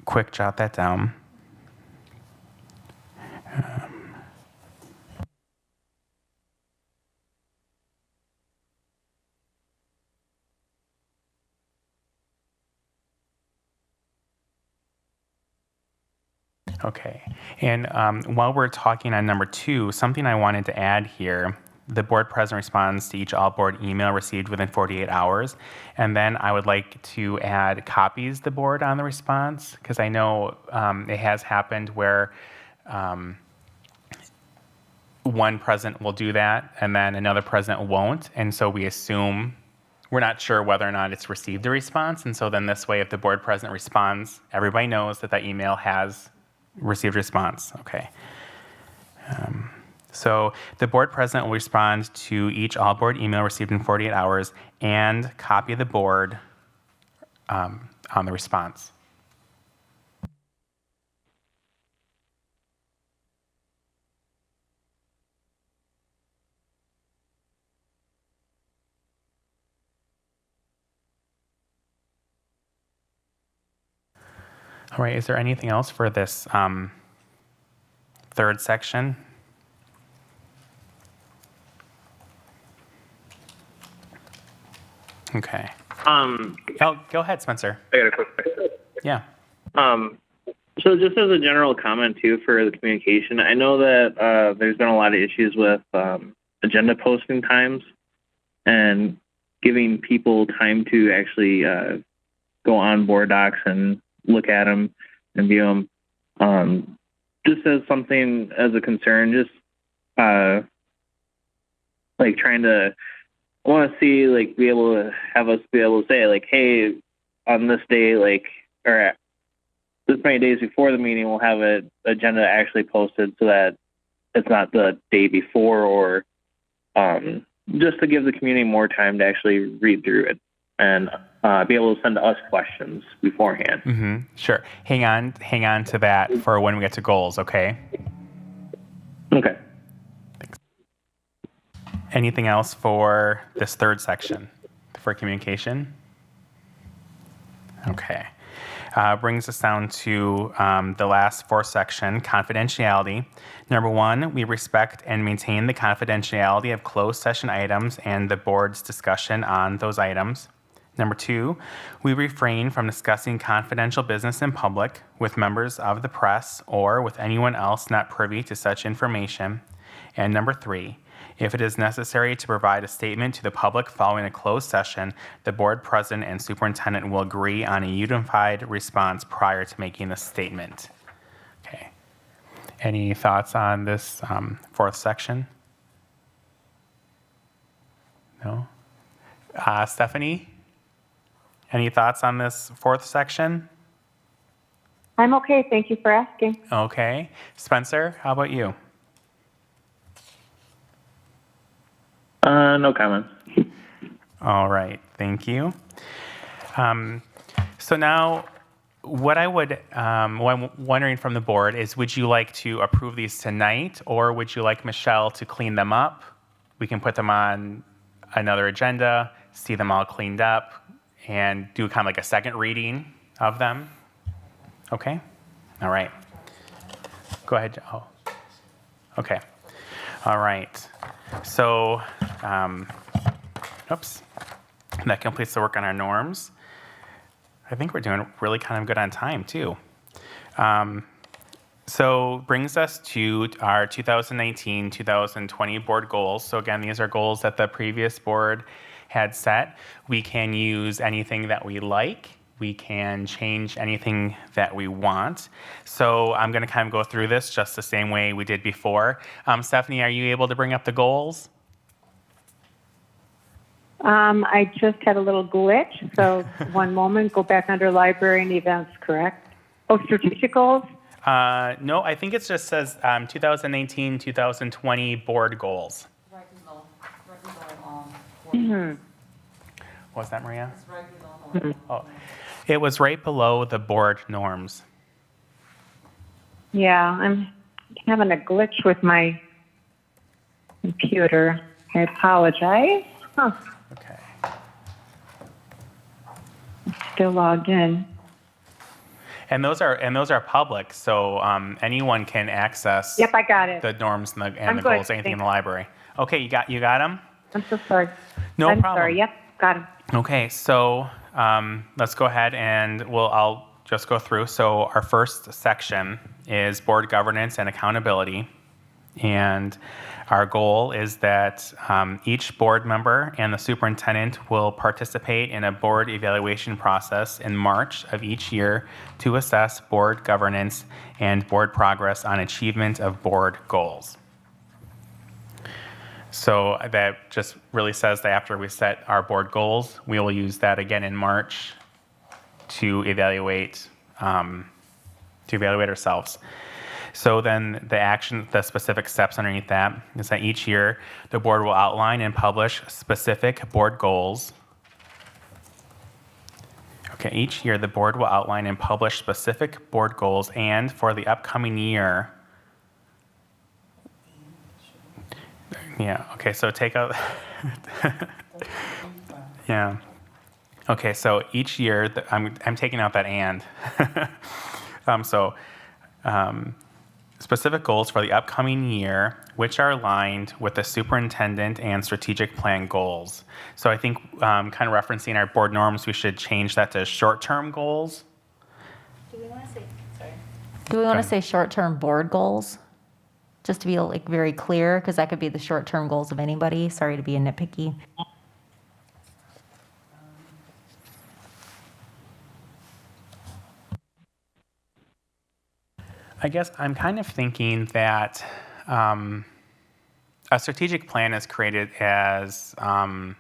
quick jot that down. Okay. And while we're talking on number 2, something I wanted to add here, the board president responds to each all board email received within 48 hours. And then I would like to add copies the board on the response, because I know it has happened where one president will do that and then another president won't. And so we assume we're not sure whether or not it's received a response. And so then this way, if the board president responds, everybody knows that that email has received a response. Okay. So the board president will respond to each all board email received in 48 hours and copy the board on the response. All right, is there anything else for this third section? Okay. Oh, go ahead, Spencer. I got a quick question. Yeah. So just as a general comment too for the communication, I know that there's been a lot of issues with agenda posting times and giving people time to actually go on board docs and look at them and view them. Just as something as a concern, just like trying to, I want to see like be able to have us be able to say like, hey, on this day, like, or this many days before the meeting, we'll have an agenda actually posted so that it's not the day before, or just to give the community more time to actually read through it and be able to send us questions beforehand. Mm-hmm. Sure. Hang on to that for when we get to goals, okay? Okay. Thanks. Anything else for this third section for communication? Okay. Brings us down to the last fourth section, confidentiality. Number 1, we respect and maintain the confidentiality of closed session items and the board's discussion on those items. Number 2, we refrain from discussing confidential business in public with members of the press or with anyone else not privy to such information. And number 3, if it is necessary to provide a statement to the public following a closed session, the board president and superintendent will agree on a unified response prior to making the statement. Okay. Any thoughts on this fourth section? No? Stephanie? Any thoughts on this fourth section? I'm okay. Thank you for asking. Okay. Spencer, how about you? No comments. All right, thank you. So now, what I'm wondering from the board is, would you like to approve these tonight, or would you like Michelle to clean them up? We can put them on another agenda, see them all cleaned up, and do kind of like a second reading of them. Okay? All right. Go ahead. Oh. Okay. All right. So, oops, that completes the work on our norms. I think we're doing really kind of good on time, too. So brings us to our 2019-2020 board goals. So again, these are goals that the previous board had set. We can use anything that we like. We can change anything that we want. So I'm going to kind of go through this just the same way we did before. Stephanie, are you able to bring up the goals? I just had a little glitch, so one moment. Go back under library and events, correct? Oh, strategic goals? No, I think it just says 2019-2020 board goals. Right below Mm-hmm. What was that, Maria? It's right below. Oh, it was right below the board norms. Yeah, I'm having a glitch with my computer. I apologize. Huh. Okay. Still logged in. And those are public, so anyone can access. Yep, I got it. The norms and I'm the good, goals, anything in thanks. the library. Okay, you got them? I'm so sorry. No I'm problem. sorry. Yep, got him. Okay, so let's go ahead and I'll just go through. So our first section is board governance and accountability. And our goal is that each board member and the superintendent will participate in a board evaluation process in March of each year to assess board governance and board progress on achievement of board goals. So that just really says that after we set our board goals, we will use that again in March to evaluate ourselves. So then the specific steps underneath that is that each year the board will outline and publish specific board goals. Okay, each year the board will outline and publish specific board goals, and for the upcoming year, yeah, okay, so take out, yeah. Okay, so each year, I'm taking out that and. Specific goals for the upcoming year, which are aligned with the superintendent and strategic plan goals. So I think kind of referencing our board norms, we should change that to short-term goals. Do we want to say short-term board goals? Just to be like very clear, because that could be the short-term goals of anybody. Sorry to be a nitpicky. I guess I'm kind of thinking that a strategic plan is created as a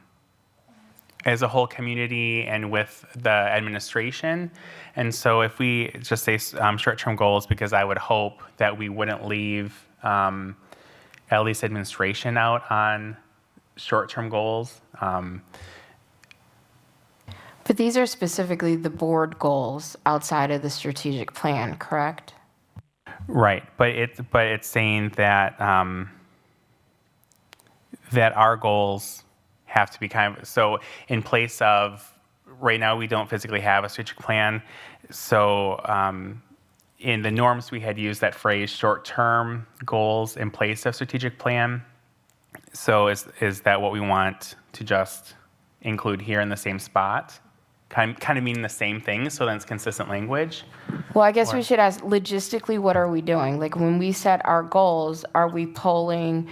whole community and with the administration. And so if we just say short-term goals, because I would hope that we wouldn't leave at least administration out on short-term goals. But these are specifically the board goals outside of the strategic plan, correct? Right, but it's saying that that our goals have to be kind of, so in place of, right now we don't physically have a strategic plan, so in the norms we had used that phrase short-term goals in place of strategic plan. So is that what we want to just include here in the same spot? Kind of meaning the same thing, so then it's consistent language? Well, I guess we should ask, logistically, what are we doing? Like, when we set our goals, are we polling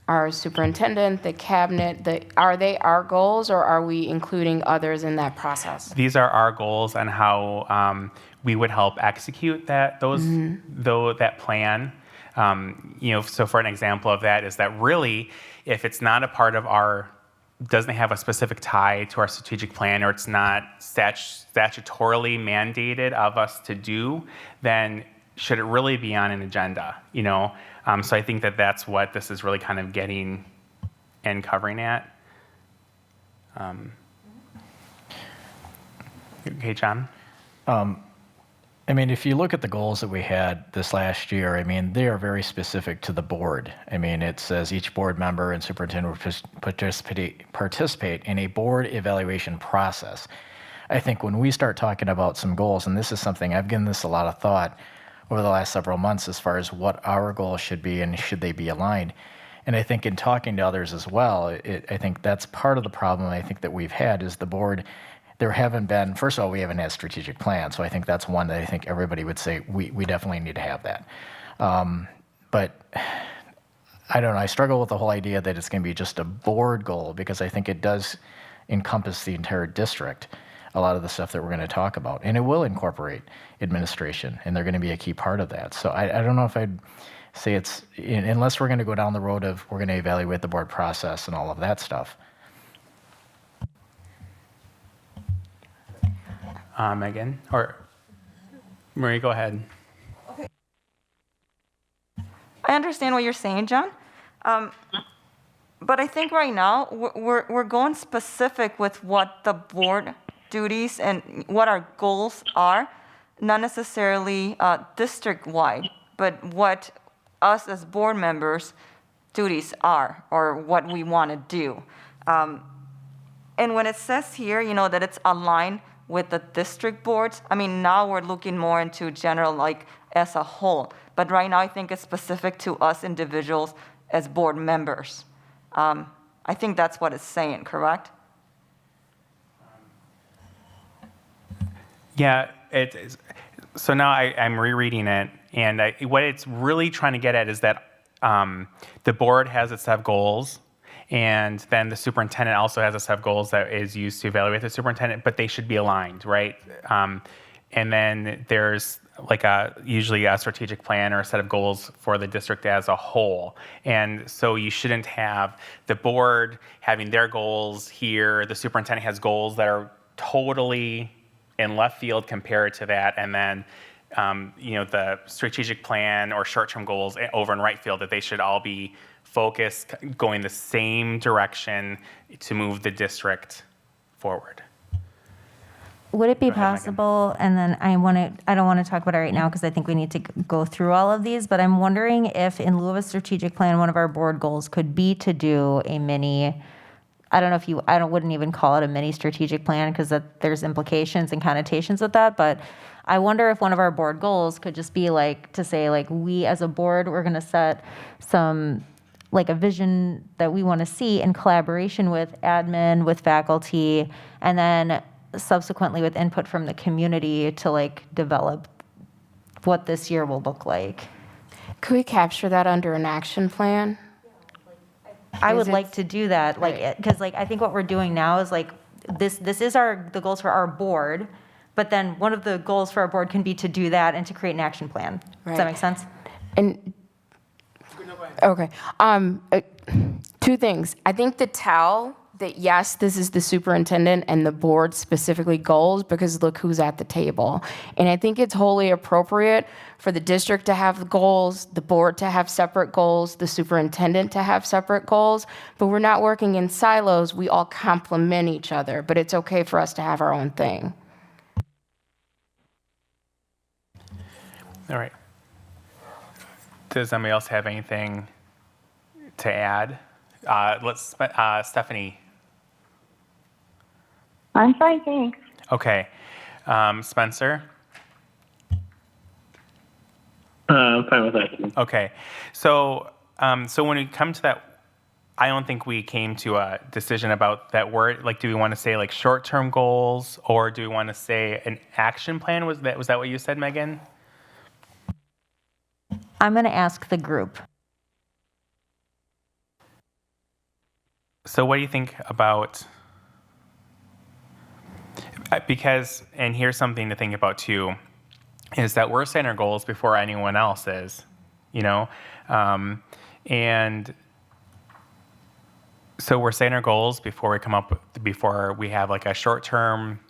our superintendent, the cabinet? Are they our goals, or are we including others in that process? These are our goals on how we would help execute that plan. So for an example of that is that really, if it's not a part of our, doesn't have a specific tie to our strategic plan, or it's not statutorily mandated of us to do, then should it really be on an agenda? So I think that that's what this is really kind of getting and covering at. Okay, John? I mean, if you look at the goals that we had this last year, I mean, they are very specific to the board. I mean, it says each board member and superintendent will participate in a board evaluation process. I think when we start talking about some goals, and this is something, I've given this a lot of thought over the last several months as far as what our goals should be and should they be aligned. And I think in talking to others as well, I think that's part of the problem I think that we've had is the board. There haven't been, first of all, we haven't had strategic plan. So I think that's one that I think everybody would say we definitely need to have that. But I don't know, I struggle with the whole idea that it's going to be just a board goal, because I think it does encompass the entire district, a lot of the stuff that we're going to talk about. And it will incorporate administration, and they're going to be a key part of that. So I don't know if I'd say it's, unless we're going to go down the road of we're going to evaluate the board process and all of that stuff. Megan, or Marie, go ahead. I understand what you're saying, John. But I think right now we're going specific with what the board duties and what our goals are, not necessarily district-wide, but what us as board members' duties are, or what we want to do. And when it says here, that it's aligned with the district boards, I mean, now we're looking more into general, like as a whole. But right now, I think it's specific to us individuals as board members. I think that's what it's saying, correct? Yeah, So now I'm rereading it, and what it's really trying to get at is that the board has its set of goals, and then the superintendent also has a set of goals that is used to evaluate the superintendent, but they should be aligned, right? And then there's like usually a strategic plan or a set of goals for the district as a whole. And so you shouldn't have the board having their goals here, the superintendent has goals that are totally in left field compared to that, and then the strategic plan or short-term goals over in right field, that they should all be focused, going the same direction to move the district forward. Would it be Go ahead, Megan. possible, and then I don't want to talk about it right now because I think we need to go through all of these, but I'm wondering if in lieu of a strategic plan, one of our board goals could be to do a mini, I wouldn't even call it a mini strategic plan because there's implications and connotations with that, but I wonder if one of our board goals could just be like, to say like, we as a board, we're going to set some, like a vision that we want to see in collaboration with admin, with faculty, and then subsequently with input from the community to like develop what this year will look like. Could we capture that under an action plan? I would like to do that, like, because like I think what we're doing now is like this is the goals for our board, but then one of the goals for our board can be to do that and to create an action plan. Does that make sense? And okay, two things. I think to tell that yes, this is the superintendent and the board specifically goals, because look who's at the table. And I think it's wholly appropriate for the district to have the goals, the board to have separate goals, the superintendent to have separate goals, but we're not working in silos. We all complement each other, but it's okay for us to have our own thing. All right. Does anybody else have anything to add? Stephanie. I'm fine, thanks. Okay. Spencer? I'm fine with that. Okay. So when we come to that, I don't think we came to a decision about that word. Like, do we want to say like short-term goals, or do we want to say an action plan? Was that what you said, Megan? I'm going to ask the group. So what do you think about, because, and here's something to think about too, is that we're setting our goals before anyone else is, and so we're setting our goals before we have like a short-term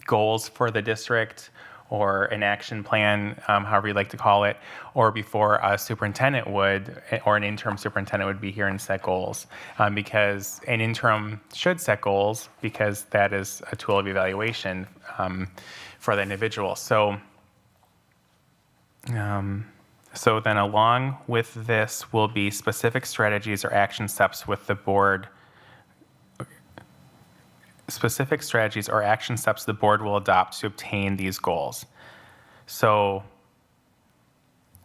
goals for the district, or an action plan, however you'd like to call it, or before a superintendent would, or an interim superintendent would be here and set goals. Because an interim should set goals, because that is a tool of evaluation for the individual. So then along with this will be specific strategies or action steps with the board. Specific strategies or action steps the board will adopt to obtain these goals. So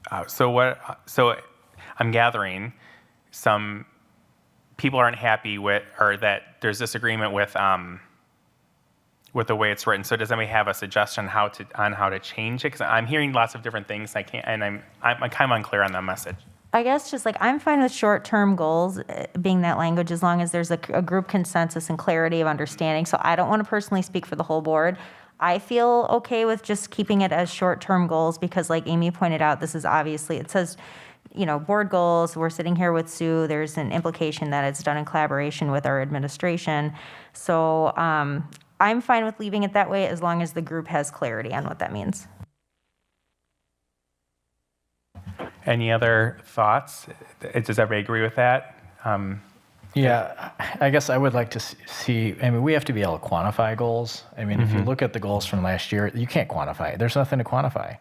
I'm gathering some people aren't happy with, or that there's disagreement with the way it's written. So does anybody have a suggestion on how to change it? Because I'm hearing lots of different things. I'm kind of unclear on the message. I guess just like I'm fine with short-term goals being that language as long as there's a group consensus and clarity of understanding. So I don't want to personally speak for the whole board. I feel okay with just keeping it as short-term goals because like Amy pointed out, this is obviously, it says, board goals. We're sitting here with Sue. There's an implication that it's done in collaboration with our administration. So I'm fine with leaving it that way as long as the group has clarity on what that means. Any other thoughts? Does everybody agree with that? Yeah, I guess I would like to see, we have to be able to quantify goals. If you look at the goals from last year, you can't quantify it. There's nothing to quantify.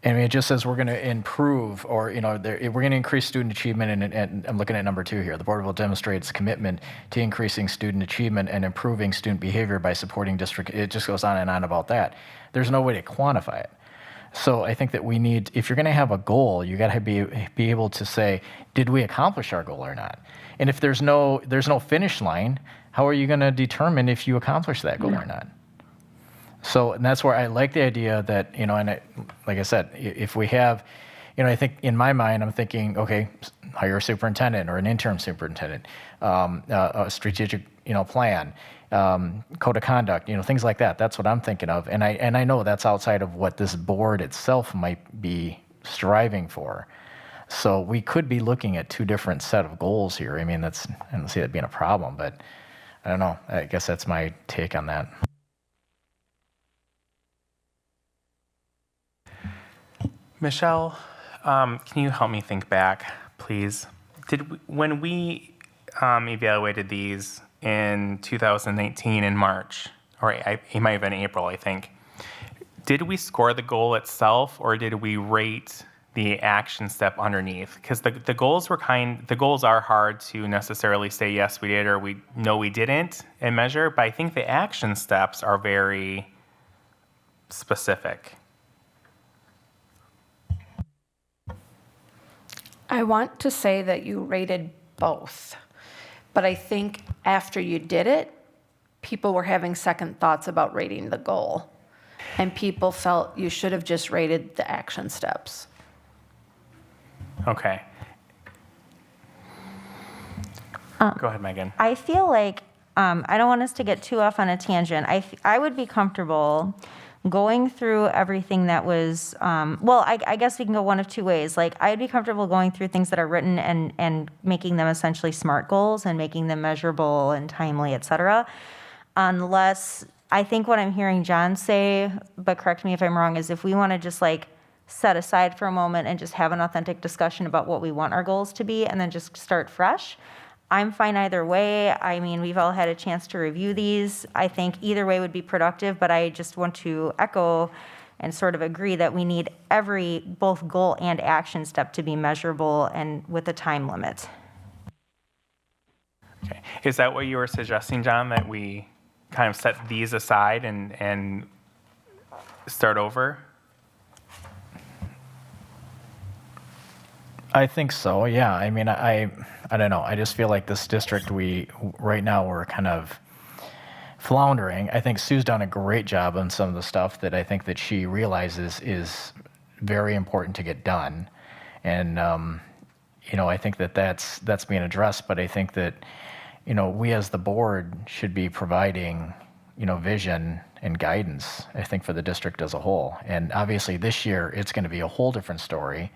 It just says we're going to improve, or, we're going to increase student achievement, and I'm looking at number 2 here. The board will demonstrate its commitment to increasing student achievement and improving student behavior by supporting district. It just goes on and on about that. There's no way to quantify it. So I think that we need, if you're going to have a goal, you got to be able to say, did we accomplish our goal or not? And if there's no finish line, how are you going to determine if you accomplished that goal or not? So, and that's where I like the idea that, you know, and like I said, if we have, you know, I think in my mind, I'm thinking, okay, hire a superintendent or an interim superintendent, a strategic, you know, plan, code of conduct, you know, things like that. That's what I'm thinking of. And I know that's outside of what this board itself might be striving for. So we could be looking at two different set of goals here. I mean, I don't see that being a problem, but I don't know. I guess that's my take on that. Michelle, can you help me think back, please? When we evaluated these in 2018 in March, or it might have been April, I think, did we score the goal itself, or did we rate the action step underneath? Because the goals are hard to necessarily say yes we did or we didn't and measure, but I think the action steps are very specific. I want to say that you rated both, but I think after you did it, people were having second thoughts about rating the goal, and people felt you should have just rated the action steps. Okay. Go ahead, Megan. I feel like, I don't want us to get too off on a tangent. I would be comfortable going through everything that was, I guess we can go one of two ways. Like, I'd be comfortable going through things that are written and making them essentially SMART goals and making them measurable and timely, et cetera. Unless, I think what I'm hearing John say, but correct me if I'm wrong, is if we want to just like set aside for a moment and just have an authentic discussion about what we want our goals to be and then just start fresh, I'm fine either way. I mean, we've all had a chance to review these. I think either way would be productive, but I just want to echo and sort of agree that we need both goal and action step to be measurable and with a time limit. Okay. Is that what you were suggesting, John, that we kind of set these aside and start over? I think so, yeah. I mean, I don't know. I just feel like this district, right now, we're kind of floundering. I think Sue's done a great job on some of the stuff that I think that she realizes is very important to get done. And, you know, I think that that's being addressed, but I think that, you know, we as the board should be providing, you know, vision and guidance, I think, for the district as a whole. And obviously this year, it's going to be a whole different story,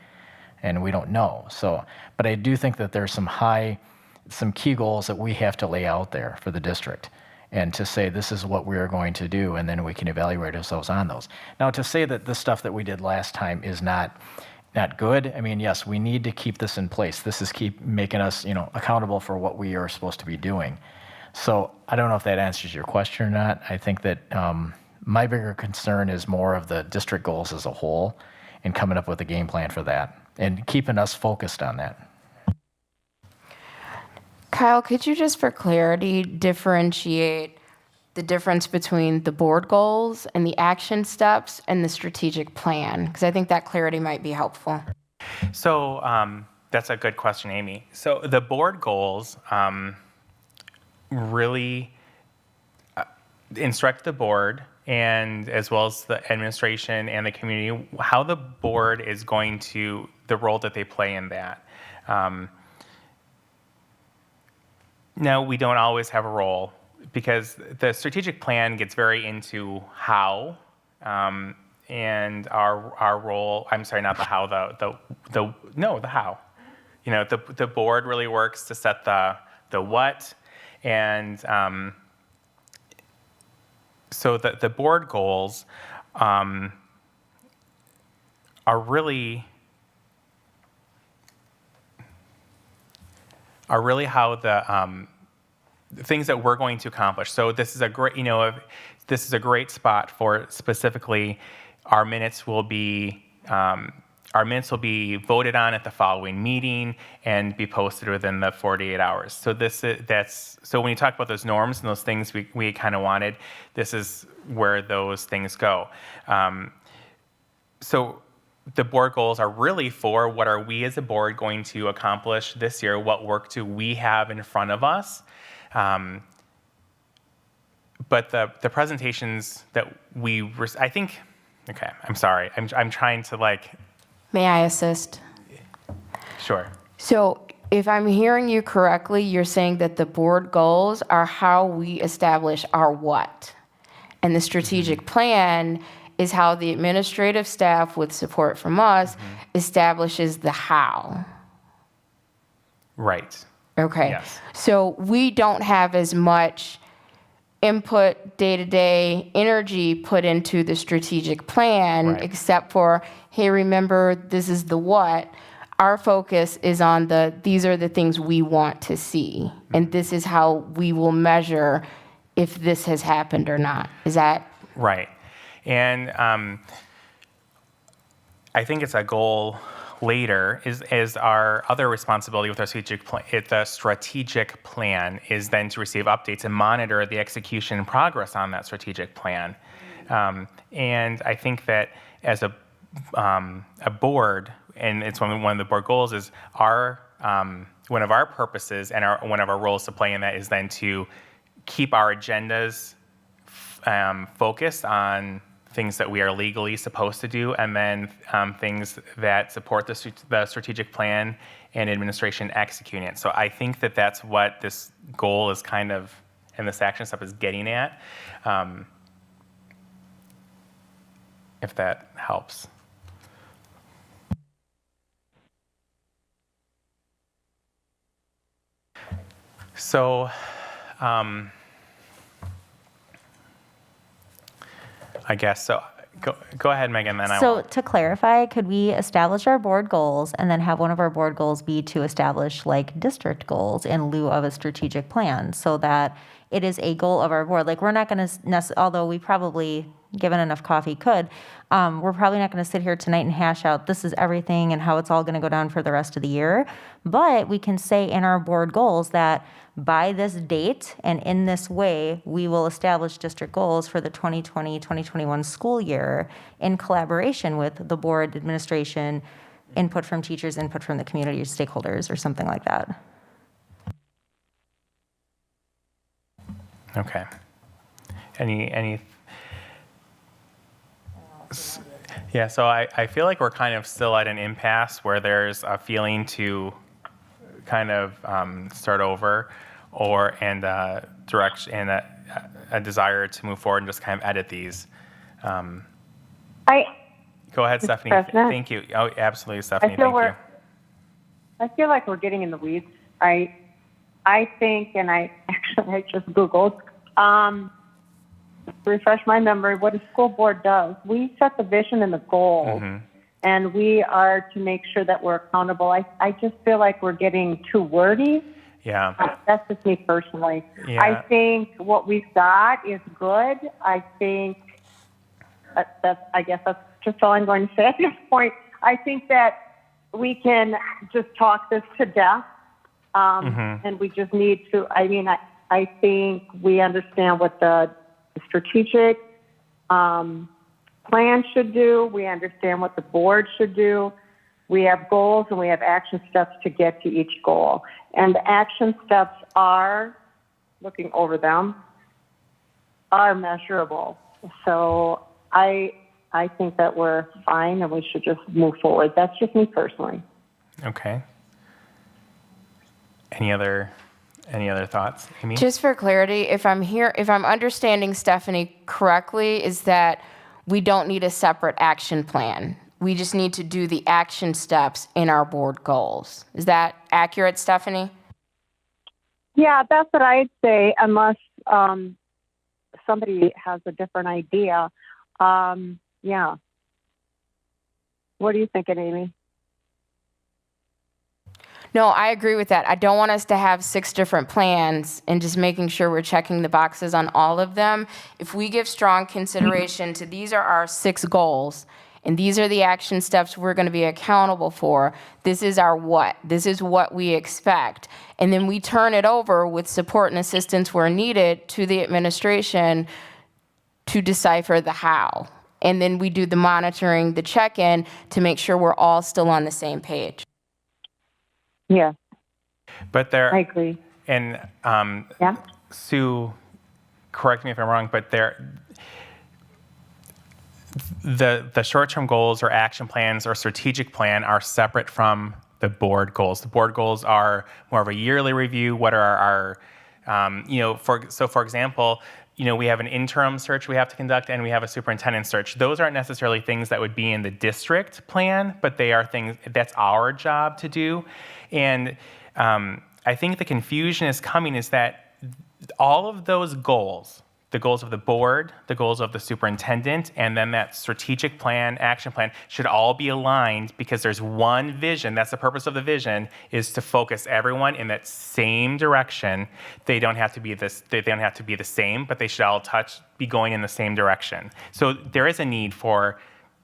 and we don't know. So, but I do think that there's some key goals that we have to lay out there for the district, and to say this is what we are going to do, and then we can evaluate ourselves on those. Now, to say that the stuff that we did last time is not good, I mean, yes, we need to keep this in place. This is keep making us, you know, accountable for what we are supposed to be doing. So I don't know if that answers your question or not. I think that my bigger concern is more of the district goals as a whole and coming up with a game plan for that and keeping us focused on that. Kyle, could you just for clarity differentiate the difference between the board goals and the action steps and the strategic plan? Because I think that clarity might be helpful. So that's a good question, Amy. So the board goals really instruct the board, and as well as the administration and the community, how the board is going to, the role that they play in that. Now, we don't always have a role, because the strategic plan gets very into how, and our role, I'm sorry, not the how, the how. You know, the board really works to set the what, and so the board goals are really how the things that we're going to accomplish. So this is a great, you know, this is a great spot for specifically our minutes will be voted on at the following meeting and be posted within the 48 hours. So so when you talk about those norms and those things we kind of wanted, this is where those things go. So the board goals are really for what are we as a board going to accomplish this year? What work do we have in front of us? but the presentations that I think, okay, I'm sorry. I'm trying to like, May I assist? sure. So if I'm hearing you correctly, you're saying that the board goals are how we establish our what. And the strategic plan is how the administrative staff, with support from us, establishes the how. Right. Okay. Yes. So we don't have as much input, day-to-day energy put into the strategic plan, Right. except for, hey, remember, this is the what. Our focus is on these are the things we want to see, and this is how we will measure if this has happened or not. Is that? Right. And I think it's a goal later is our other responsibility with our strategic plan is then to receive updates and monitor the execution and progress on that strategic plan. And I think that as a board, and it's one of the board goals is one of our purposes and one of our roles to play in that is then to keep our agendas focused on things that we are legally supposed to do, and then things that support the strategic plan and administration executing it. So I think that that's what this goal is kind of, and this action step is getting at, if that helps. So, I guess so. Go ahead, Megan. Then So to clarify, could we establish our board goals and then have one of our board goals be to establish like district goals in lieu of a strategic plan, so that it is a goal of our board? Like, we're not going to, although we probably, given enough coffee, could, we're probably not going to sit here tonight and hash out this is everything and how it's all going to go down for the rest of the year. But we can say in our board goals that by this date and in this way, we will establish district goals for the 2020-2021 school year in collaboration with the board, administration, input from teachers, input from the community stakeholders, or something like that. Okay. Any? Yeah. So I feel like we're kind of still at an impasse where there's a feeling to kind of start over, and direction and a desire to move forward and just kind of edit these. Go ahead, Stephanie. President? Thank you. Oh, absolutely, Stephanie. I feel Thank you. I feel like we're getting in the weeds. I think, and I just Googled, to refresh my memory, what a school board does. We set the vision and the goals, and we are to make sure that we're accountable. I just feel like we're getting too wordy. Yeah. That's just me personally. Yeah. I think what we've got is good. I think I guess that's just all I'm going to say at this point. I think that we can just talk this to death. And we just need to, I think we understand what the strategic plan should do. We understand what the board should do. We have goals and we have action steps to get to each goal. And the action steps are, looking over them, are measurable. So I think that we're fine and we should just move forward. That's just me personally. Okay. Any other thoughts, Amy? Just for clarity, if I'm understanding Stephanie correctly, is that we don't need a separate action plan. We just need to do the action steps in our board goals. Is that accurate, Stephanie? Yeah, that's what I'd say, unless somebody has a different idea. Yeah. What are you thinking, Amy? No, I agree with that. I don't want us to have 6 different plans and just making sure we're checking the boxes on all of them. If we give strong consideration to these are our 6 goals, and these are the action steps we're going to be accountable for, this is our what, this is what we expect, and then we turn it over with support and assistance where needed to the administration to decipher the how. And then we do the monitoring, the check-in to make sure we're all still on the same page. Yeah, But there, I agree. and Yeah. Sue, correct me if I'm wrong, but the short-term goals or action plans or strategic plan are separate from the board goals. The board goals are more of a yearly review. What are our, for example, we have an interim search we have to conduct and we have a superintendent search. Those aren't necessarily things that would be in the district plan, but they are things that's our job to do. And I think the confusion is coming is that all of those goals, the goals of the board, the goals of the superintendent, and then that strategic plan, action plan, should all be aligned because there's one vision. That's the purpose of the vision, is to focus everyone in that same direction. They don't have to be the same, but they should all be going in the same direction. So there is a need for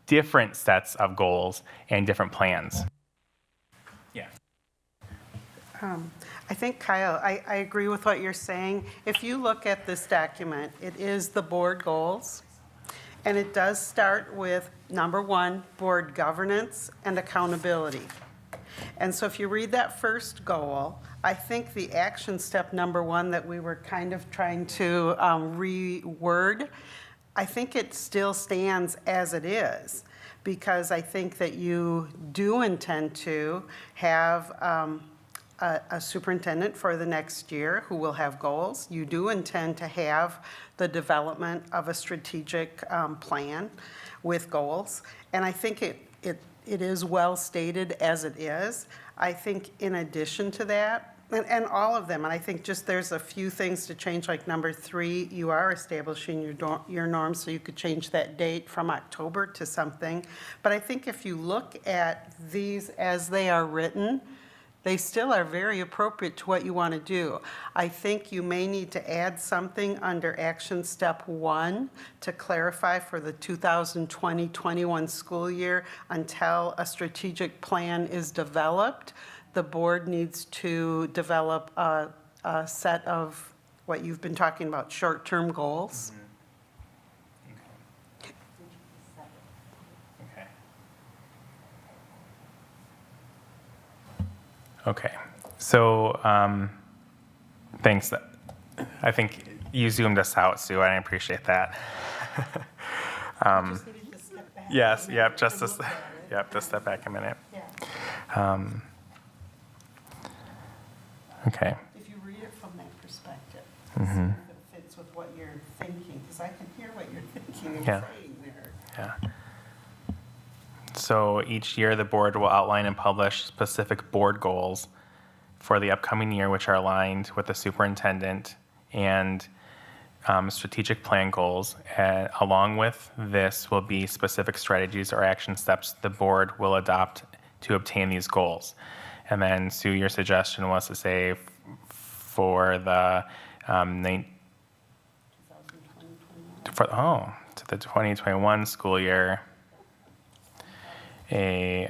different sets of goals and different plans. Yeah. I think, Kyle, I agree with what you're saying. If you look at this document, it is the board goals, and it does start with, number 1, board governance and accountability. And so if you read that first goal, I think the action step number 1 that we were kind of trying to reword, I think it still stands as it is, because I think that you do intend to have a superintendent for the next year who will have goals. You do intend to have the development of a strategic plan with goals. And I think it is well stated as it is. I think in addition to that, and all of them, and I think just there's a few things to change, like number 3, you are establishing your norms, so you could change that date from October to something. But I think if you look at these as they are written, they still are very appropriate to what you want to do. I think you may need to add something under action step 1 to clarify for the 2020-21 school year. Until a strategic plan is developed, the board needs to develop a set of what you've been talking about, short-term goals. Okay, so thanks. I think you zoomed us out, Sue, and I appreciate that. Yes, yep, just step back a minute. Okay. If you read it from that perspective, see if it fits with what you're thinking, because I can hear what you're thinking and saying there. Yeah. So each year, the board will outline and publish specific board goals for the upcoming year, which are aligned with the superintendent and strategic plan goals. And along with this will be specific strategies or action steps the board will adopt to obtain these goals. And then, Sue, your suggestion was to say for the to the 2021 school year, a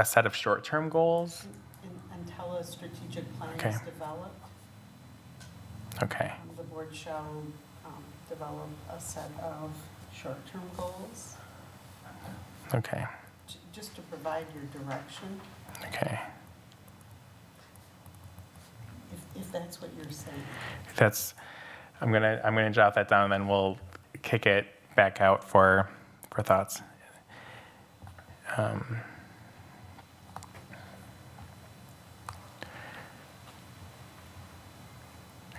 set of short-term goals. Until a strategic plan Okay. is developed, Okay. the board shall develop a set of short-term goals, Okay. just to provide your direction, Okay. if that's what you're saying. I'm gonna jot that down, and then we'll kick it back out for thoughts.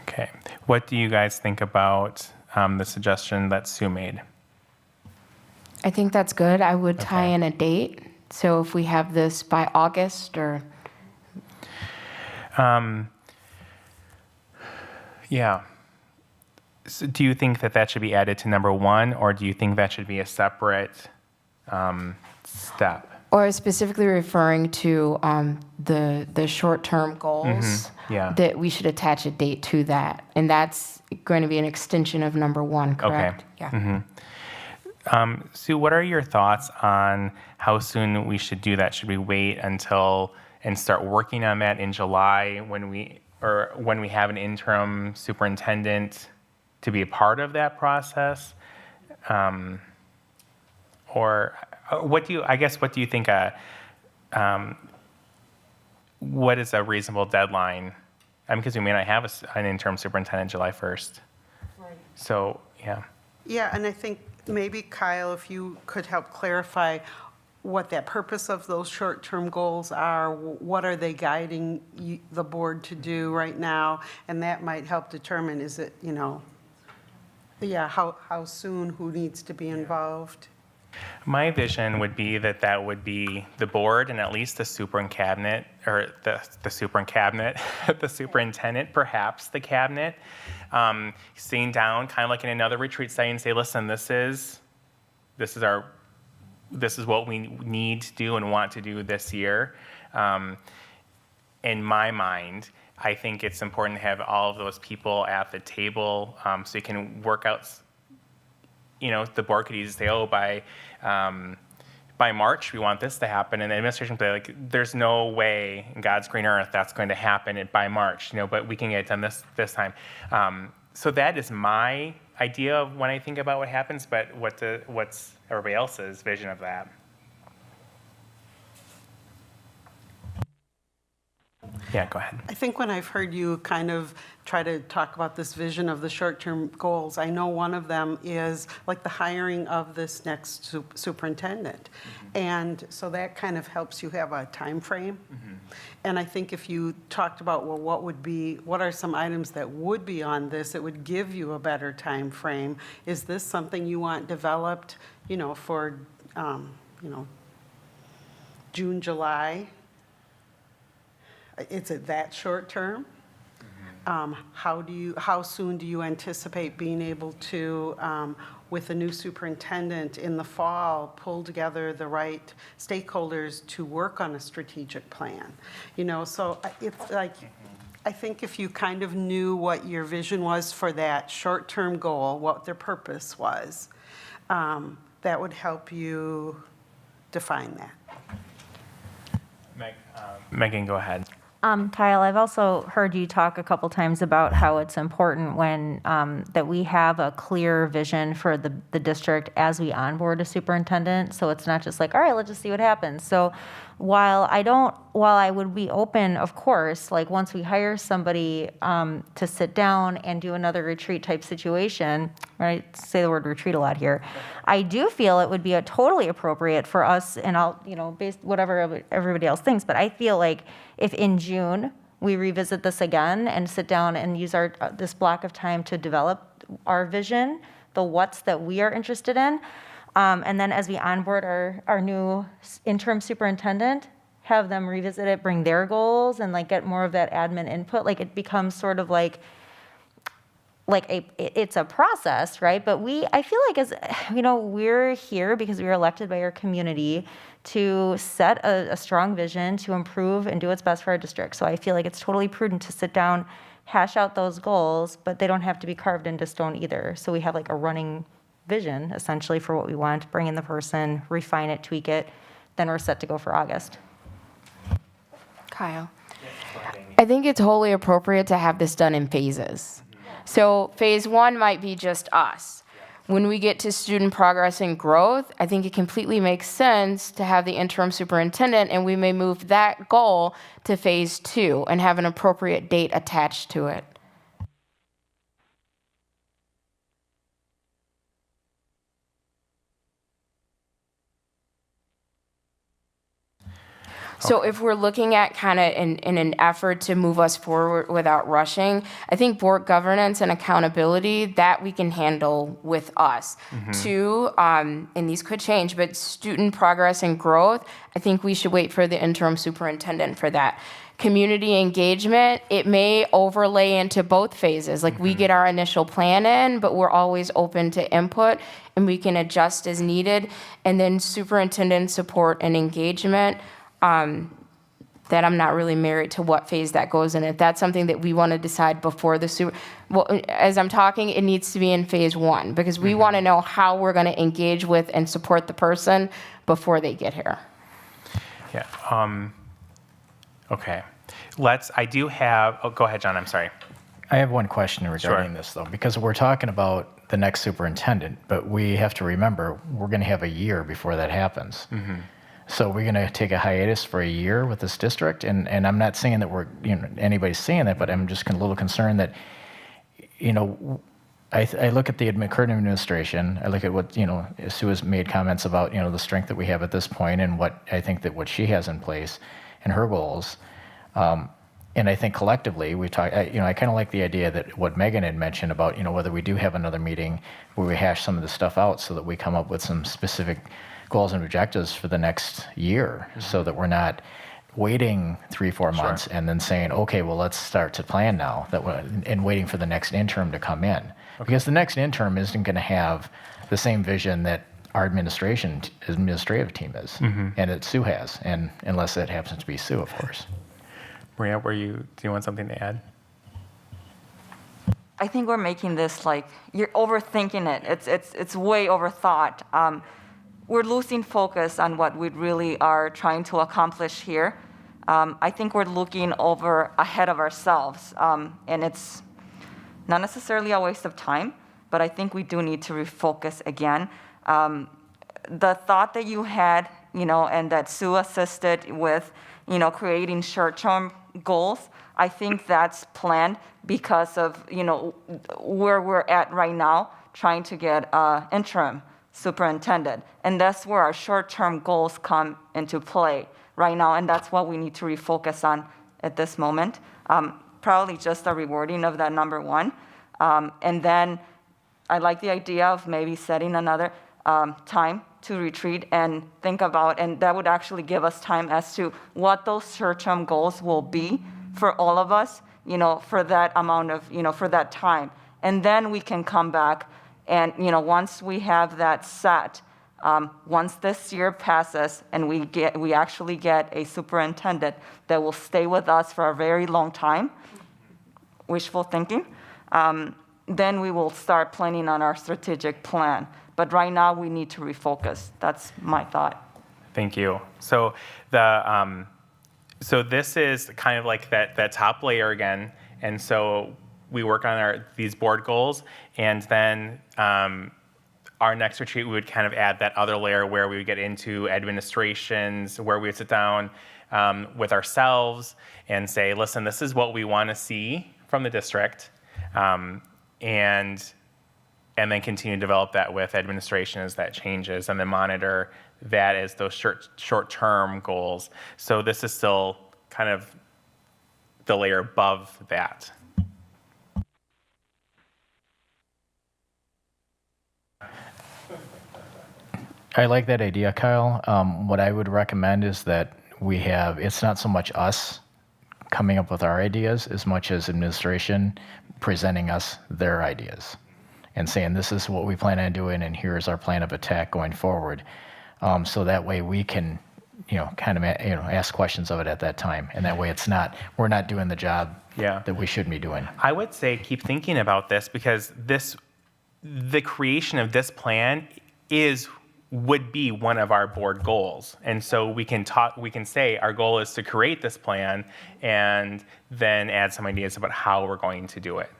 Okay. What do you guys think about the suggestion that Sue made? I think that's good. I would tie Okay. in a date. So if we have this by August or, Yeah. So do you think that should be added to number 1, or do you think that should be a separate step? or specifically referring to the short-term goals, Yeah. that we should attach a date to that. And that's going to be an extension of number 1, correct? Okay. Yeah. Sue, what are your thoughts on how soon we should do that? Should we wait until and start working on that in July when we have an interim superintendent to be a part of that process? Or what do you think what is a reasonable deadline? because we may not have an interim superintendent July 1st. So, yeah. Yeah, and I think maybe Kyle, if you could help clarify what that purpose of those short-term goals are, what are they guiding the board to do right now? And that might help determine, is it, how soon, who needs to be involved? My vision would be that would be the board and at least the superintendent, or the superintendent, perhaps the cabinet, sitting down kind of like in another retreat setting and say, listen, this is what we need to do and want to do this year. In my mind, I think it's important to have all of those people at the table so you can work out, the board could easily say, by March, we want this to happen. And the administration would be like, there's no way in God's green earth that's going to happen by March, but we can get it done this time. So that is my idea of when I think about what happens, but what's everybody else's vision of that? Yeah, go ahead. I think when I've heard you kind of try to talk about this vision of the short-term goals, I know one of them is like the hiring of this next superintendent. And so that kind of helps you have a time frame. And I think if you talked about, well, what are some items that would be on this, it would give you a better time frame. Is this something you want developed, for, June, July? Is it that short term? How soon do you anticipate being able to, with a new superintendent in the fall, pull together the right stakeholders to work on a strategic plan? So it's like, I think if you kind of knew what your vision was for that short-term goal, what their purpose was, that would help you define that. Megan, go ahead. Kyle, I've also heard you talk a couple times about how it's important when that we have a clear vision for the district as we onboard a superintendent. So it's not just like, all right, let's just see what happens. So while I would be open, of course, like once we hire somebody to sit down and do another retreat type situation, right? Say the word retreat a lot here. I do feel it would be totally appropriate for us, and I'll, based whatever everybody else thinks, but I feel like if in June we revisit this again and sit down and use this block of time to develop our vision, the what's that we are interested in, and then as we onboard our new interim superintendent, have them revisit it, bring their goals, and like get more of that admin input. Like it becomes sort of like it's a process, right? But I feel like as we're here because we were elected by our community to set a strong vision to improve and do what's best for our district. So I feel like it's totally prudent to sit down, hash out those goals, but they don't have to be carved into stone either. So we have like a running vision essentially for what we want, bring in the person, refine it, tweak it, then we're set to go for August. Kyle, I think it's wholly appropriate to have this done in phases. So phase one might be just us. When we get to student progress and growth, I think it completely makes sense to have the interim superintendent, and we may move that goal to phase two and have an appropriate date attached to it. So if we're looking at kind of in an effort to move us forward without rushing, I think board governance and accountability, that we can handle with us. Two, and these could change, but student progress and growth, I think we should wait for the interim superintendent for that. Community engagement, it may overlay into both phases. Like we get our initial plan in, but we're always open to input and we can adjust as needed. And then superintendent support and engagement, that I'm not really married to what phase that goes in. If that's something that we want to decide before as I'm talking, it needs to be in phase one because we want to know how we're going to engage with and support the person before they get here. Yeah. Okay. Go ahead, John, I'm sorry. I have one question regarding this, though, because we're talking about the next superintendent, but we have to remember we're going to have a year before that happens. So we're going to take a hiatus for a year with this district, and I'm not saying that anybody's saying that, but I'm just a little concerned that, I look at the current administration, I look at what, Sue has made comments about, the strength that we have at this point and what I think that what she has in place and her goals. And I think collectively, we talk. I kind of like the idea that what Megan had mentioned about, whether we do have another meeting where we hash some of this stuff out so that we come up with some specific goals and objectives for the next year, so that we're not waiting 3-4 months and then saying, okay, well, let's start to plan now, and waiting for the next interim to come in. Because the next interim isn't going to have the same vision that our administrative team is, and that Sue has, and unless it happens to be Sue, of course. Maria, do you want something to add? I think we're making this like, you're overthinking it. It's way overthought. We're losing focus on what we really are trying to accomplish here. I think we're looking ahead of ourselves, and it's not necessarily a waste of time, but I think we do need to refocus again. The thought that you had, and that Sue assisted with, creating short-term goals, I think that's planned because of, where we're at right now, trying to get interim superintendent. And that's where our short-term goals come into play right now, and that's what we need to refocus on at this moment. Probably just the rewarding of that number one. And then I like the idea of maybe setting another time to retreat and think about, and that would actually give us time as to what those short-term goals will be for all of us, for that amount of, for that time. And then we can come back and, once we have that set, once this year passes and we actually get a superintendent that will stay with us for a very long time, wishful thinking, then we will start planning on our strategic plan. But right now, we need to refocus. That's my thought. Thank you. So so this is kind of like that top layer again, and so we work on these board goals, and then our next retreat we would kind of add that other layer where we would get into administrations, where we would sit down with ourselves and say, listen, this is what we want to see from the district, and then continue to develop that with administration as that changes, and then monitor that as those short-term goals. So this is still kind of the layer above that. I like that idea, Kyle. What I would recommend is that it's not so much us coming up with our ideas as much as administration presenting us their ideas and saying, this is what we plan on doing, and here's our plan of attack going forward. So that way we can, kind of, ask questions of it at that time. And that way we're not doing the job that we should be doing. I would say keep thinking about this, because the creation of this plan would be one of our board goals. And so we can say our goal is to create this plan and then add some ideas about how we're going to do it.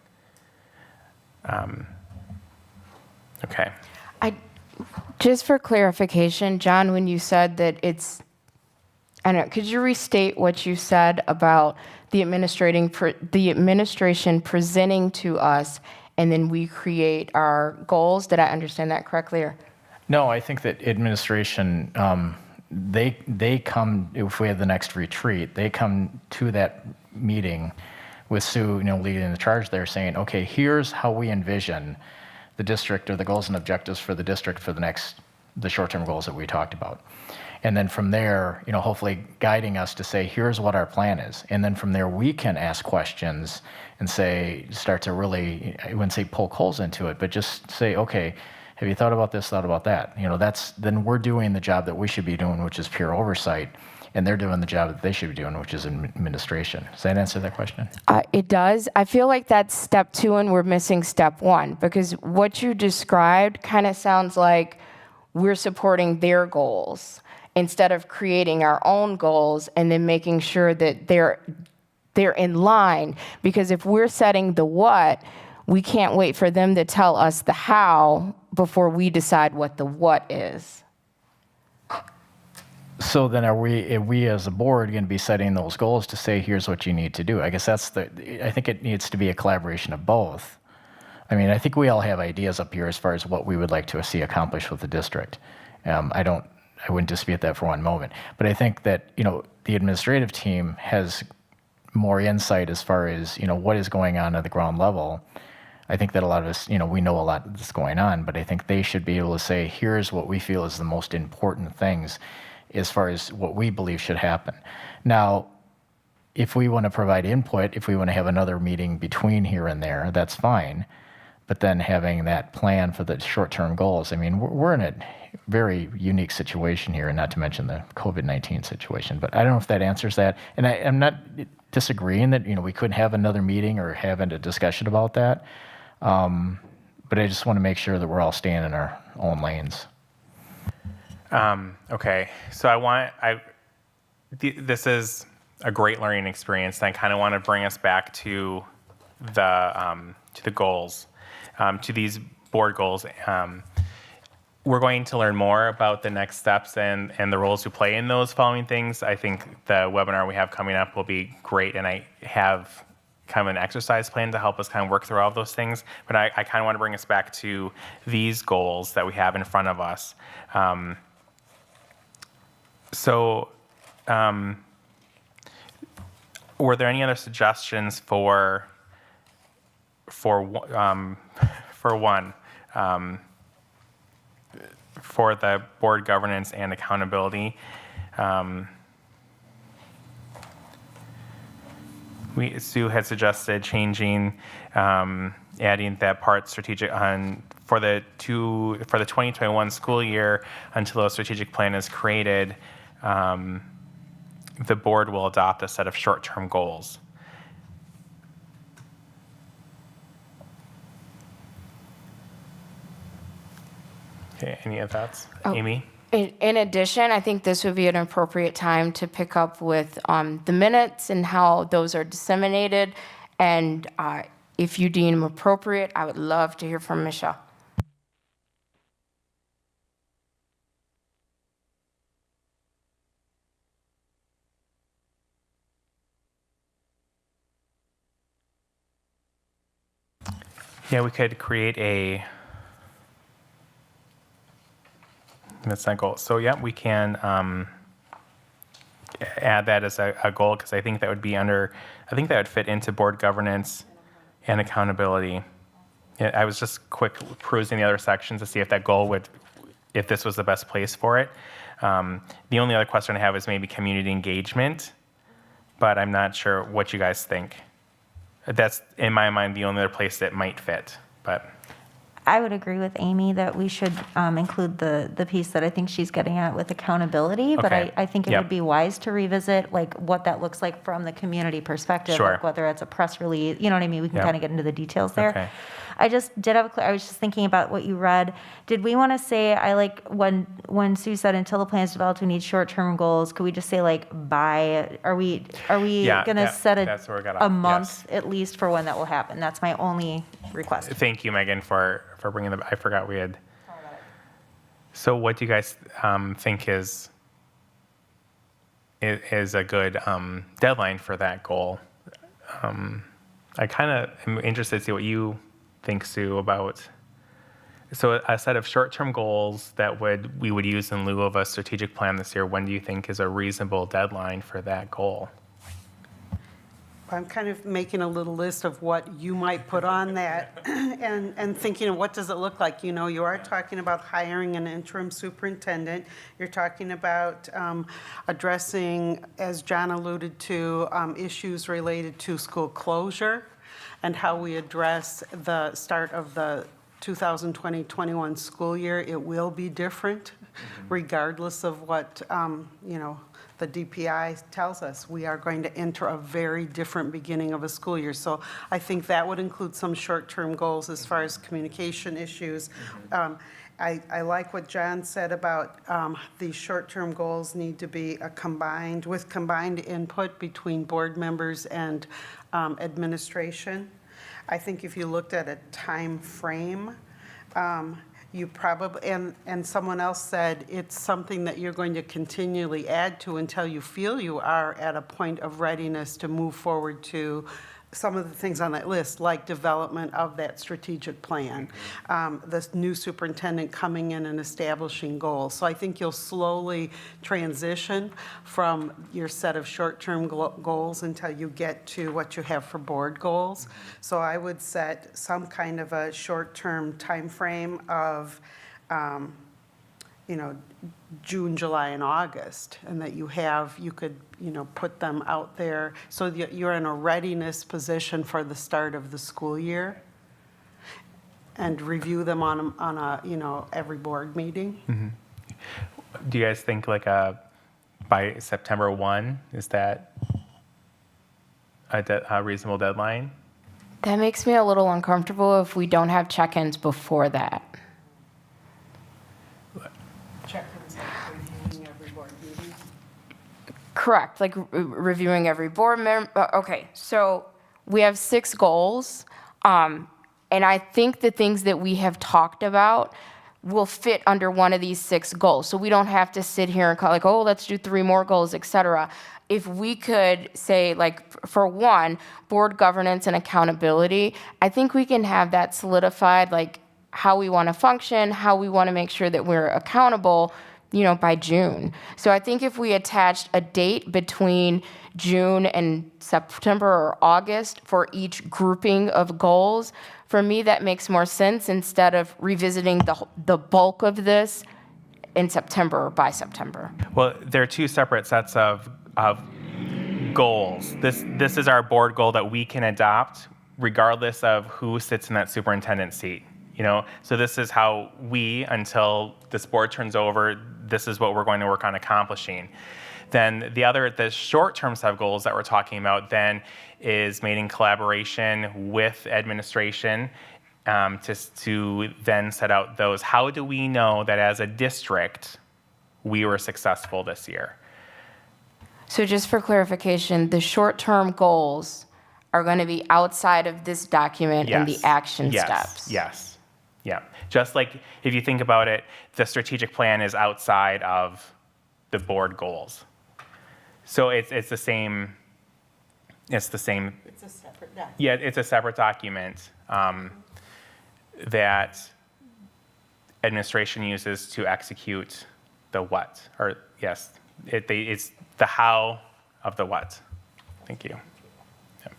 Okay. Just for clarification, John, when you said that I don't know, could you restate what you said about the administration presenting to us and then we create our goals? Did I understand that correctly? Or? No, I think that administration, they come, if we have the next retreat, they come to that meeting with Sue, leading the charge there, saying, okay, here's how we envision the district, or the goals and objectives for the district for the short-term goals that we talked about. And then from there, hopefully guiding us to say, here's what our plan is. And then from there, we can ask questions and start to really, I wouldn't say poke holes into it, but just say, okay, have you thought about this, thought about that? Then we're doing the job that we should be doing, which is peer oversight, and they're doing the job that they should be doing, which is administration. Does that answer that question? It does. I feel like that's step 2 and we're missing step 1, because what you described kind of sounds like we're supporting their goals instead of creating our own goals and then making sure that they're in line. Because if we're setting the what, we can't wait for them to tell us the how before we decide what the what is. So then are we as a board going to be setting those goals to say, here's what you need to do? I guess I think it needs to be a collaboration of both. I mean, I think we all have ideas up here as far as what we would like to see accomplished with the district. I wouldn't dispute that for one moment. But I think that, the administrative team has more insight as far as, what is going on at the ground level. I think that a lot of us, we know a lot that's going on, but I think they should be able to say, here's what we feel is the most important things as far as what we believe should happen. Now, if we want to provide input, if we want to have another meeting between here and there, that's fine. But then having that plan for the short-term goals, I mean, we're in a very unique situation here, and not to mention the COVID-19 situation. But I don't know if that answers that. And I'm not disagreeing that, we couldn't have another meeting or having a discussion about that. But I just want to make sure that we're all staying in our own lanes. Okay, so this is a great learning experience, and I kind of want to bring us back to the goals, to these board goals. We're going to learn more about the next steps and the roles to play in those following things. I think the webinar we have coming up will be great, and I have kind of an exercise plan to help us kind of work through all of those things. But I kind of want to bring us back to these goals that we have in front of us. Were there any other suggestions for the board governance and accountability? Sue had suggested changing, adding that part strategic for the 2021 school year until a strategic plan is created. The board will adopt a set of short-term goals. Okay, any other thoughts? Amy? In addition, I think this would be an appropriate time to pick up with the minutes and how those are disseminated. And if you deem appropriate, I would love to hear from Michelle. Yeah, we could create that's not goal. So yeah, we can add that as a goal, because I think that would fit into board governance and accountability. Yeah, I was just quick perusing the other sections to see if that goal if this was the best place for it. The only other question I have is maybe community engagement, but I'm not sure what you guys think. That's, in my mind, the only other place that might fit, but. I would agree with Amy that we should include the piece that I think she's getting at with accountability, but Okay. I think it would be wise to revisit like what that looks like from the community perspective, Sure. like whether it's a press release, you know what I mean? We can Yep. kind of get into the details there. Okay. I just did have I was just thinking about what you read. Did we want to say, I like when Sue said until the plan is developed, we need short-term goals. Could we just say like are we Yeah, going to set that's where we got a off, month yes. at least for when that will happen? That's my only request. Thank you, Megan, for bringing I forgot we had. So what do you guys think is a good deadline for that goal? I kind of am interested to see what you think, Sue, about. So a set of short-term goals that we would use in lieu of a strategic plan this year. When do you think is a reasonable deadline for that goal? I'm kind of making a little list of what you might put on that and thinking of what does it look like. You are talking about hiring an interim superintendent. You're talking about addressing, as John alluded to, issues related to school closure and how we address the start of the 2020-21 school year. It will be different regardless of what, the DPI tells us. We are going to enter a very different beginning of a school year. So I think that would include some short-term goals as far as communication issues. I like what John said about these short-term goals need to be combined input between board members and administration. I think if you looked at a time frame, you probably, and someone else said, it's something that you're going to continually add to until you feel you are at a point of readiness to move forward to some of the things on that list, like development of that strategic plan, the new superintendent coming in and establishing goals. So I think you'll slowly transition from your set of short-term goals until you get to what you have for board goals. So I would set some kind of a short-term timeframe of, June, July, and August, and that you could, put them out there so that you're in a readiness position for the start of the school year, and review them on a, every board meeting. Do you guys think like by September 1, is that a reasonable deadline? That makes me a little uncomfortable if we don't have check-ins before that. Check-ins, like reviewing every board meeting. Correct, like reviewing every board member. Okay, so we have 6 goals. And I think the things that we have talked about will fit under one of these 6 goals. So we don't have to sit here and call like, oh, let's do 3 more goals, et cetera. If we could say, like, for one, board governance and accountability, I think we can have that solidified, like how we want to function, how we want to make sure that we're accountable, by June. So I think if we attached a date between June and September or August for each grouping of goals, for me, that makes more sense instead of revisiting the bulk of this in September or by September. Well, there are 2 separate sets of goals. This is our board goal that we can adopt regardless of who sits in that superintendent seat. So this is how we, until this board turns over, this is what we're going to work on accomplishing. Then the short-term set of goals that we're talking about then is made in collaboration with administration to then set out those. How do we know that as a district we were successful this year? So just for clarification, the short-term goals are going to be outside of this document and the action steps. Yes. Yeah. Just like if you think about it, the strategic plan is outside of the board goals. So it's the same. It's the same. It's a separate document. Yeah, it's a separate document that administration uses to execute the what, or yes, it's the how of the what. Thank you. Yeah.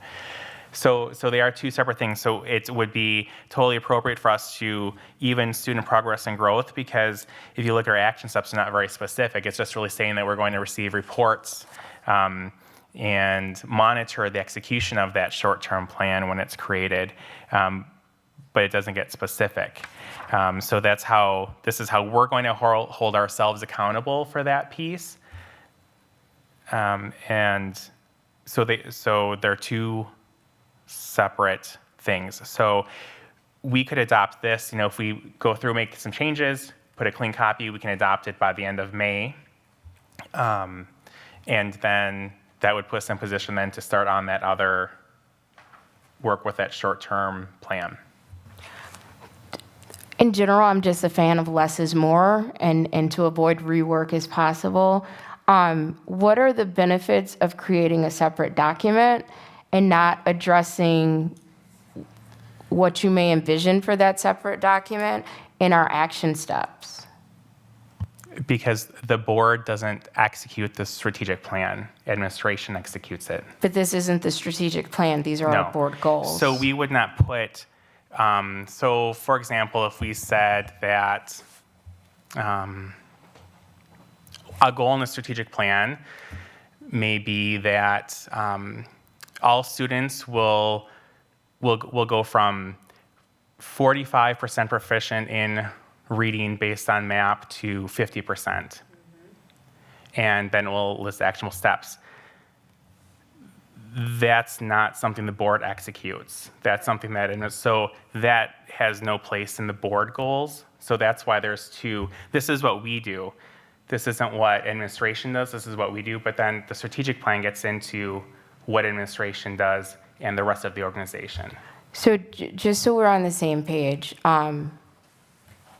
So they are 2 separate things. So it would be totally appropriate for us to even student progress and growth, because if you look at our action steps, they're not very specific. It's just really saying that we're going to receive reports and monitor the execution of that short-term plan when it's created, but it doesn't get specific. So this is how we're going to hold ourselves accountable for that piece. And so they're 2 separate things. So we could adopt this, if we go through, make some changes, put a clean copy, we can adopt it by the end of May. And then that would put us in position then to start on that other work with that short-term plan. In general, I'm just a fan of less is more, and to avoid rework as possible. What are the benefits of creating a separate document and not addressing what you may envision for that separate document in our action steps? Because the board doesn't execute the strategic plan. Administration executes it. But this isn't the strategic plan. These are our board goals. So we would not put, so for example, if we said that a goal in the strategic plan may be that all students will go from 45% proficient in reading based on MAP to 50%. And then we'll list actionable steps. That's not something the board executes. That's something so that has no place in the board goals. So that's why there's 2. This is what we do. This isn't what administration does. This is what we do. But then the strategic plan gets into what administration does and the rest of the organization. So just so we're on the same page,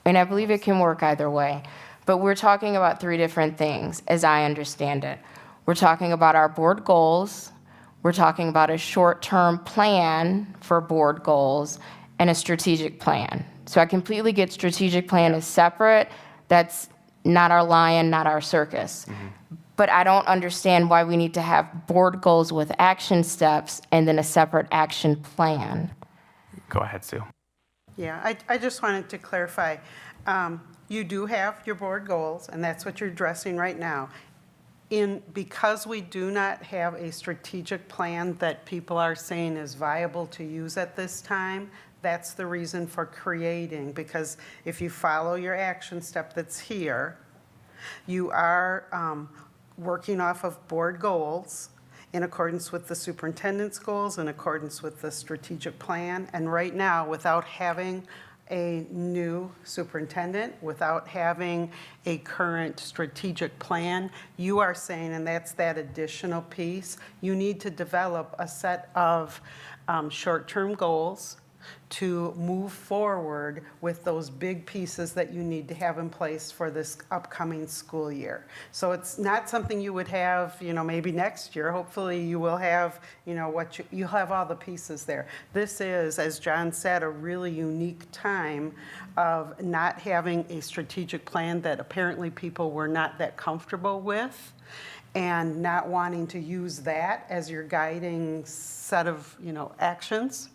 And I believe it can work either way. But we're talking about three different things, as I understand it. We're talking about our board goals, we're talking about a short-term plan for board goals, and a strategic plan. So I completely get strategic plan is separate. That's not our lion, not our circus. But I don't understand why we need to have board goals with action steps and then a separate action plan. Go ahead, Sue. Yeah, I just wanted to clarify. You do have your board goals, and that's what you're addressing right now. Because we do not have a strategic plan that people are saying is viable to use at this time, that's the reason for creating, because if you follow your action step that's here, you are working off of board goals in accordance with the superintendent's goals, in accordance with the strategic plan. And right now, without having a new superintendent, without having a current strategic plan, you are saying, and that's that additional piece, you need to develop a set of short-term goals to move forward with those big pieces that you need to have in place for this upcoming school year. So it's not something you would have, maybe next year. Hopefully you will have, you'll have all the pieces there. This is, as John said, a really unique time of not having a strategic plan that apparently people were not that comfortable with, and not wanting to use that as your guiding set of, actions.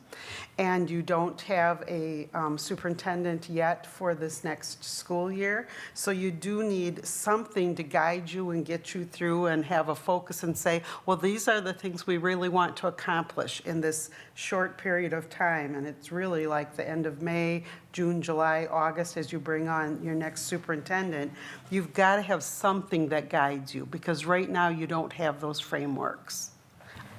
And you don't have a superintendent yet for this next school year. So you do need something to guide you and get you through and have a focus and say, well, these are the things we really want to accomplish in this short period of time. And it's really like the end of May, June, July, August, as you bring on your next superintendent. You've got to have something that guides you, because right now you don't have those frameworks.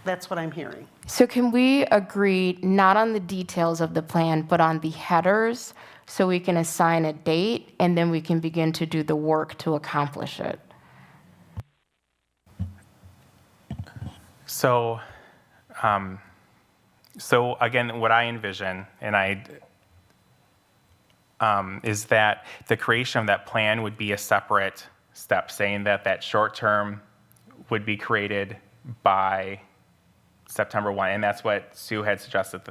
That's what I'm hearing. So can we agree not on the details of the plan, but on the headers, so we can assign a date and then we can begin to do the work to accomplish it? So, so again, what I envision, and is that the creation of that plan would be a separate step, saying that that short term would be created by September 1, and that's what Sue had suggested.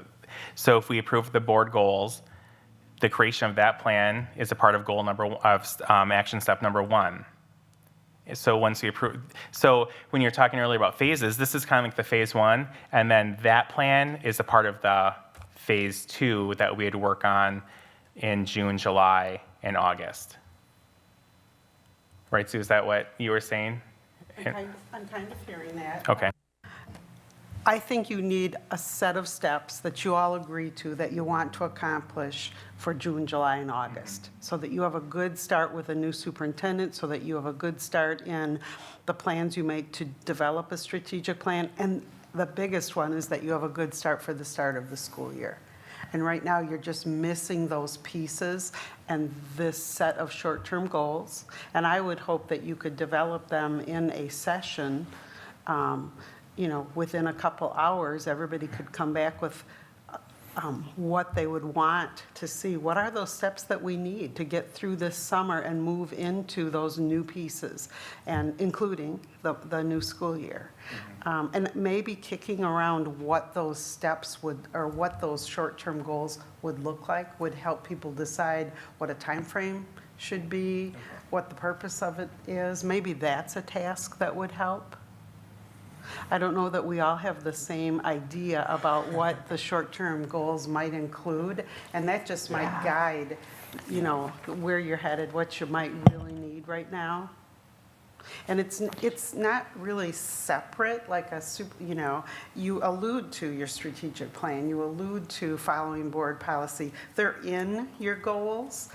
So if we approve the board goals, the creation of that plan is a part of action step number 1. So once we approve, so when you're talking earlier about phases, this is kind of like the phase 1, and then that plan is a part of the phase 2 that we had to work on in June, July, and August. Right, Sue, is that what you were saying? I'm kind of hearing that. Okay. I think you need a set of steps that you all agree to that you want to accomplish for June, July, and August, so that you have a good start with a new superintendent, so that you have a good start in the plans you make to develop a strategic plan. And the biggest one is that you have a good start for the start of the school year. And right now, you're just missing those pieces and this set of short-term goals. And I would hope that you could develop them in a session. Within a couple hours, everybody could come back with what they would want to see. What are those steps that we need to get through this summer and move into those new pieces, and including the new school year? And maybe kicking around what those steps would, or what those short-term goals would look like, would help people decide what a time frame should be, what the purpose of it is. Maybe that's a task that would help. I don't know that we all have the same idea about what the short-term goals might include, and that just might guide, where you're headed, what you might really need right now. And it's not really separate, like you allude to your strategic plan, you allude to following board policy. They're in your goals,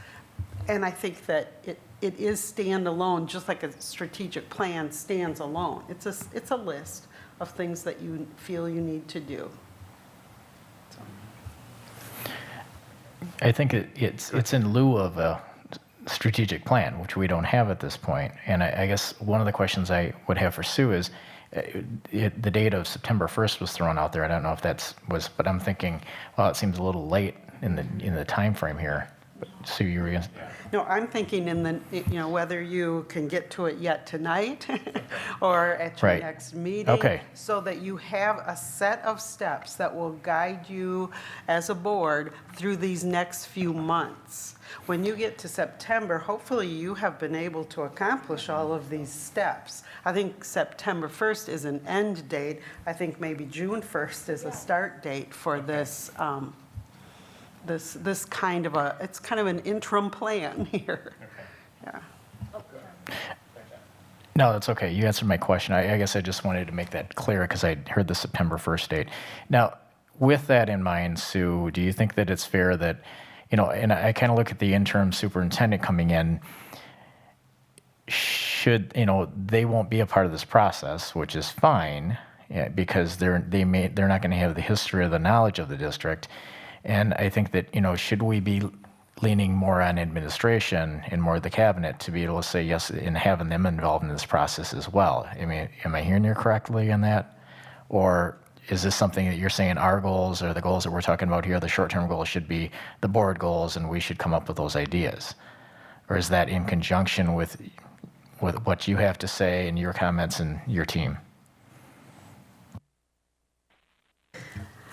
and I think that it is standalone, just like a strategic plan stands alone. It's a list of things that you feel you need to do. I think it's in lieu of a strategic plan, which we don't have at this point. And I guess one of the questions I would have for Sue is, the date of September 1st was thrown out there. I don't know if but I'm thinking, well, it seems a little late in the time frame here. Sue, you were gonna- No, I'm thinking whether you can get to it yet tonight or at your Right. next meeting. Okay. So that you have a set of steps that will guide you as a board through these next few months. When you get to September, hopefully you have been able to accomplish all of these steps. I think September 1st is an end date. I think maybe June 1st is a start date for this this kind of it's kind of an interim plan here. Yeah. No, that's okay. You answered my question. I guess I just wanted to make that clear because I heard the September 1st date. Now, with that in mind, Sue, do you think that it's fair that, and I kind of look at the interim superintendent coming in, they won't be a part of this process, which is fine, because they're not going to have the history or the knowledge of the district. And I think that, should we be leaning more on administration and more of the cabinet to be able to say yes and having them involved in this process as well? I mean, am I hearing you correctly on that? Or is this something that you're saying our goals or the goals that we're talking about here, the short-term goals should be the board goals and we should come up with those ideas? Or is that in conjunction with what you have to say and your comments and your team?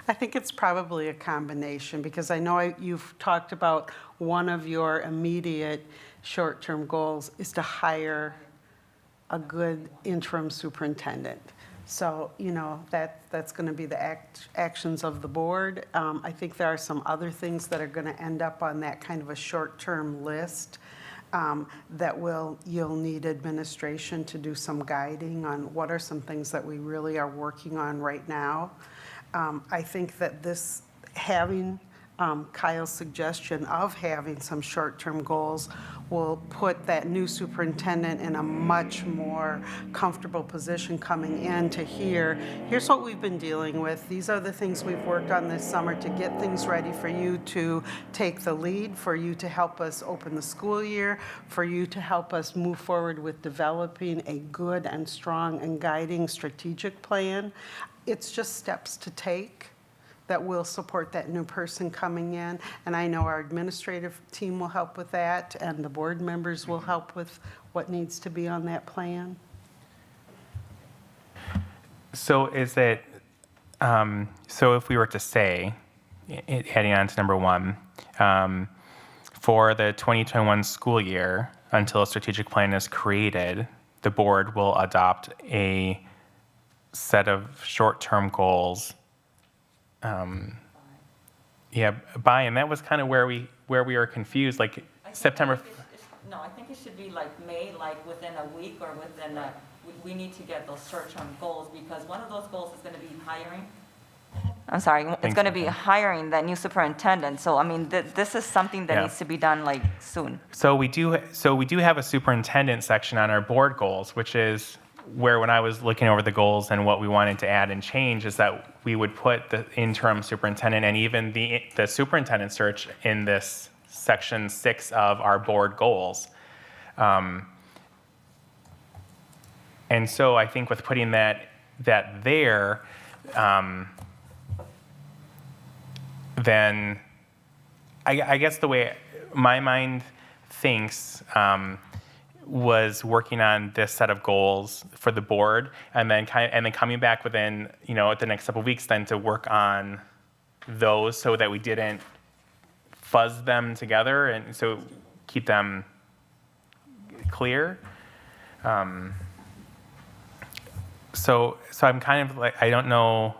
I think it's probably a combination because I know you've talked about one of your immediate short-term goals is to hire a good interim superintendent. So, that's going to be the actions of the board. I think there are some other things that are going to end up on that kind of a short-term list that you'll need administration to do some guiding on what are some things that we really are working on right now. I think that having Kyle's suggestion of having some short-term goals will put that new superintendent in a much more comfortable position coming in to here's what we've been dealing with. These are the things we've worked on this summer to get things ready for you to take the lead, for you to help us open the school year, for you to help us move forward with developing a good and strong and guiding strategic plan. It's just steps to take that will support that new person coming in. And I know our administrative team will help with that, and the board members will help with what needs to be on that plan. So is it, so if we were to say, heading on to number one, for the 2021 school year, until a strategic plan is created, the board will adopt a set of short-term goals. And that was kind of where we were confused, like September. No, I think it should be like May, like within a week or within we need to get those short-term goals because one of those goals is going to be hiring. I'm sorry, it's going to be hiring that new superintendent. So, I mean, this is something that needs to be done like soon. So we do have a superintendent section on our board goals, which is where when I was looking over the goals and what we wanted to add and change is that we would put the interim superintendent and even the superintendent search in this section 6 of our board goals. And so I think with putting that there, then I guess the way my mind thinks was working on this set of goals for the board, and then coming back within the next couple of weeks, then to work on those so that we didn't fuzz them together, and so keep them clear. So I'm kind of like, I don't know.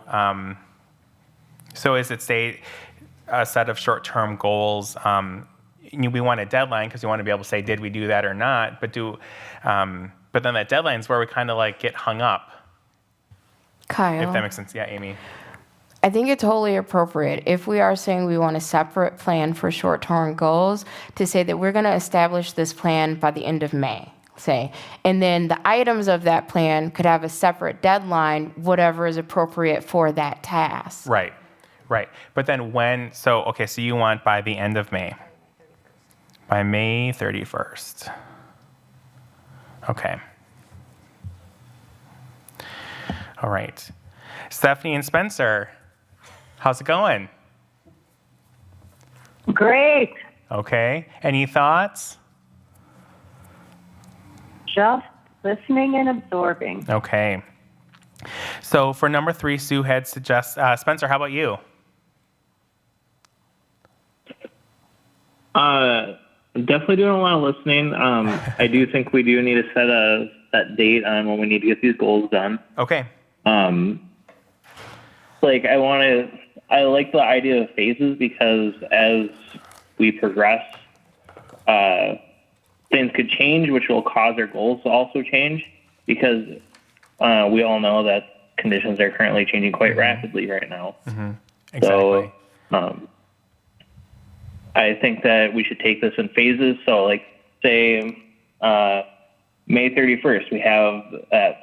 So is it say a set of short-term goals? We want a deadline because we want to be able to say, did we do that or not? But then that deadline is where we kind of like get hung up. Kyle. If that makes sense. Yeah, Amy. I think it's totally appropriate if we are saying we want a separate plan for short-term goals to say that we're going to establish this plan by the end of May, say. And then the items of that plan could have a separate deadline, whatever is appropriate for that task. Right. But then so you want by the end of May. By May 31st. Okay. All right. Stephanie and Spencer, how's it going? Great. Okay. Any thoughts? Just listening and absorbing. Okay. So for number 3, Sue had Spencer, how about you? Definitely doing a lot of listening. I do think we do need to set a set date on when we need to get these goals done. Okay. Like I like the idea of phases because as we progress, things could change, which will cause our goals to also change because we all know that conditions are currently changing quite rapidly right now. Exactly. So I think that we should take this in phases. So like say May 31st, we have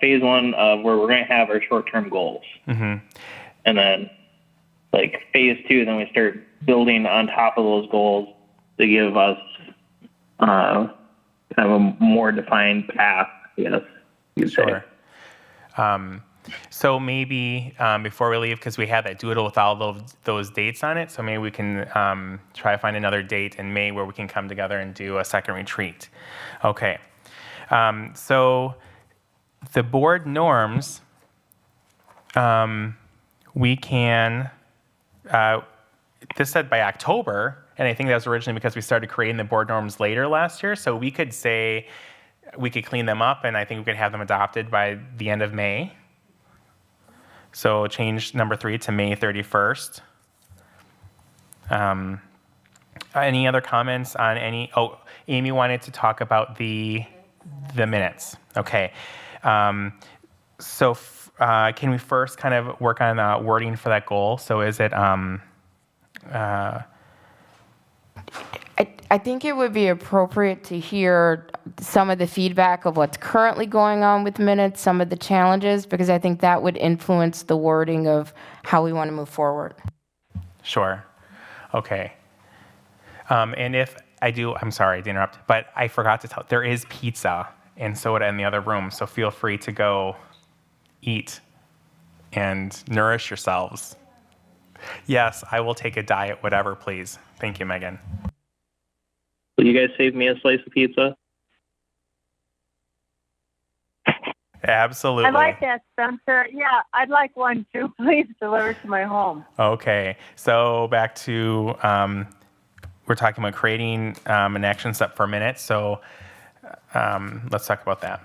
phase 1 of where we're going to have our short-term goals. And then like phase 2, then we start building on top of those goals to give us kind of a more defined path, I guess you'd say. So maybe before we leave, because we had that doodle with all those dates on it, so maybe we can try to find another date in May where we can come together and do a second retreat. Okay. So the board norms, we can, this said by October, and I think that was originally because we started creating the board norms later last year, so we could say, we could clean them up, and I think we could have them adopted by the end of May. So change number 3 to May 31st. Any other comments on any? Oh, Amy wanted to talk about the minutes. Okay. So can we first kind of work on wording for that goal? So is it? I think it would be appropriate to hear some of the feedback of what's currently going on with minutes, some of the challenges, because I think that would influence the wording of how we want to move forward. Sure. Okay. And if I do, I'm sorry to interrupt, but I forgot to tell, there is pizza and soda in the other room, so feel free to go eat and nourish yourselves. Yes, I will take a diet, whatever, please. Thank you, Megan. Will you guys save me a slice of pizza? Absolutely. I like that, Spencer. Yeah, I'd like one too. Please deliver to my home. Okay, so back to, we're talking about creating an action step for minutes, so let's talk about that.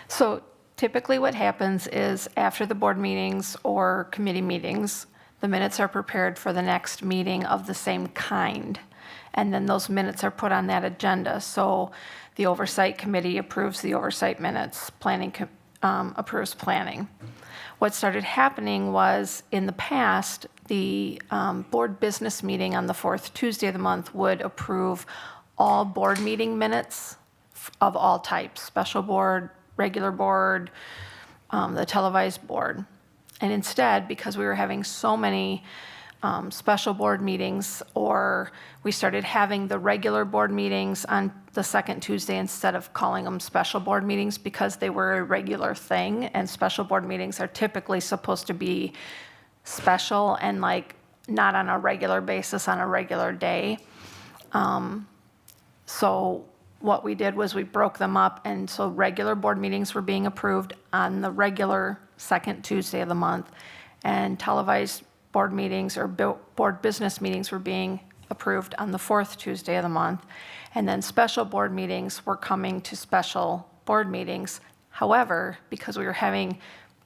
So typically what happens is after the board meetings or committee meetings, the minutes are prepared for the next meeting of the same kind. And then those minutes are put on that agenda. So the oversight committee approves the oversight minutes, planning approves planning. What started happening was in the past, the board business meeting on the 4th Tuesday of the month would approve all board meeting minutes of all types, special board, regular board, the televised board. And instead, because we were having so many special board meetings, or we started having the regular board meetings on the second Tuesday instead of calling them special board meetings because they were a regular thing, and special board meetings are typically supposed to be special and like not on a regular basis on a regular day. So what we did was we broke them up, and so regular board meetings were being approved on the regular second Tuesday of the month, and televised board meetings or board business meetings were being approved on the 4th Tuesday of the month, and then special board meetings were coming to special board meetings. However, because we were having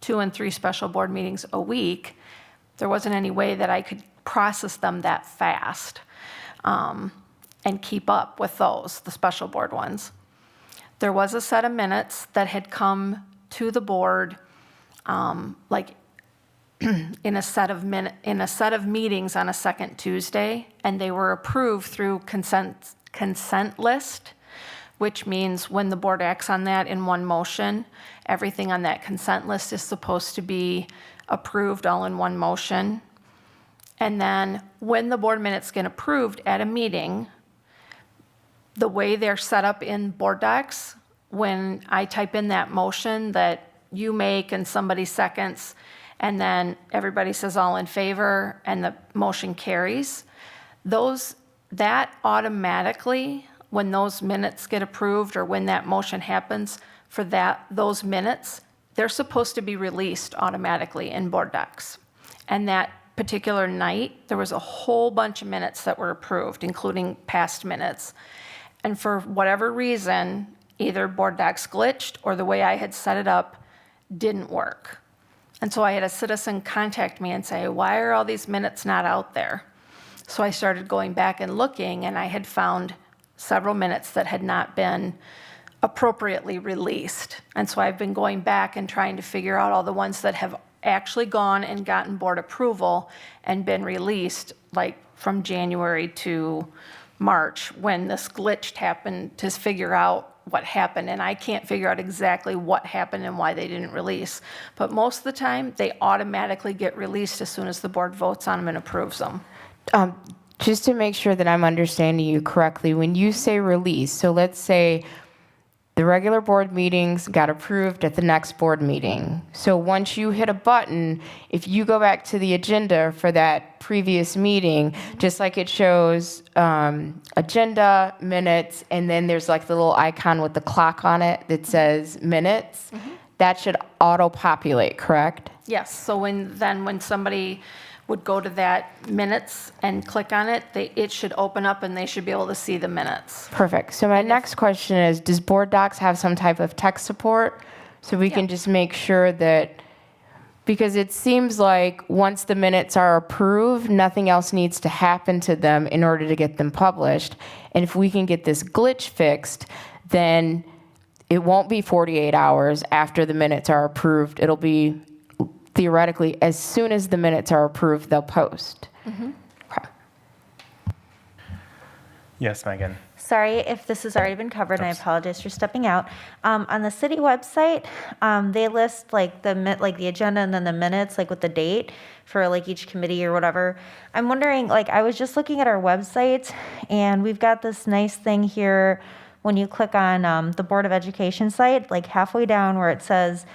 2 and 3 special board meetings a week, there wasn't any way that I could process them that fast. And keep up with those, the special board ones. There was a set of minutes that had come to the board, like in a set of meetings on a second Tuesday, and they were approved through consent list, which means when the board acts on that in one motion, everything on that consent list is supposed to be approved all in one motion. And then when the board minutes get approved at a meeting, the way they're set up in board docs, when I type in that motion that you make and somebody seconds, and then everybody says all in favor, and the motion carries, that automatically, when those minutes get approved or when that motion happens for those minutes, they're supposed to be released automatically in board docs. And that particular night, there was a whole bunch of minutes that were approved, including past minutes. And for whatever reason, either board docs glitched or the way I had set it up didn't work. And so I had a citizen contact me and say, why are all these minutes not out there? So I started going back and looking, and I had found several minutes that had not been appropriately released. And so I've been going back and trying to figure out all the ones that have actually gone and gotten board approval and been released, like from January to March, when this glitch happened, to figure out what happened. And I can't figure out exactly what happened and why they didn't release. But most of the time, they automatically get released as soon as the board votes on them and approves them. Just to make sure that I'm understanding you correctly, when you say release, so let's say the regular board meetings got approved at the next board meeting. So once you hit a button, if you go back to the agenda for that previous meeting, just like it shows agenda, minutes, and then there's like the little icon with the clock on it that says minutes, that should auto-populate, correct? Yes, so when somebody would go to that minutes and click on it, it should open up and they should be able to see the minutes. Perfect. So my next question is, does Board Docs have some type of tech support? So we can just make sure that, because it seems like once the minutes are approved, nothing else needs to happen to them in order to get them published. And if we can get this glitch fixed, then it won't be 48 hours after the minutes are approved. It'll be theoretically, as soon as the minutes are approved, they'll post. Okay. Yes, Megan. Sorry if this has already been covered, and I apologize for stepping out. On the city website, they list like the agenda and then the minutes, like with the date for like each committee or whatever. I'm wondering, like, I was just looking at our website, and we've got this nice thing here when you click on the Board of Education site, like halfway down where it says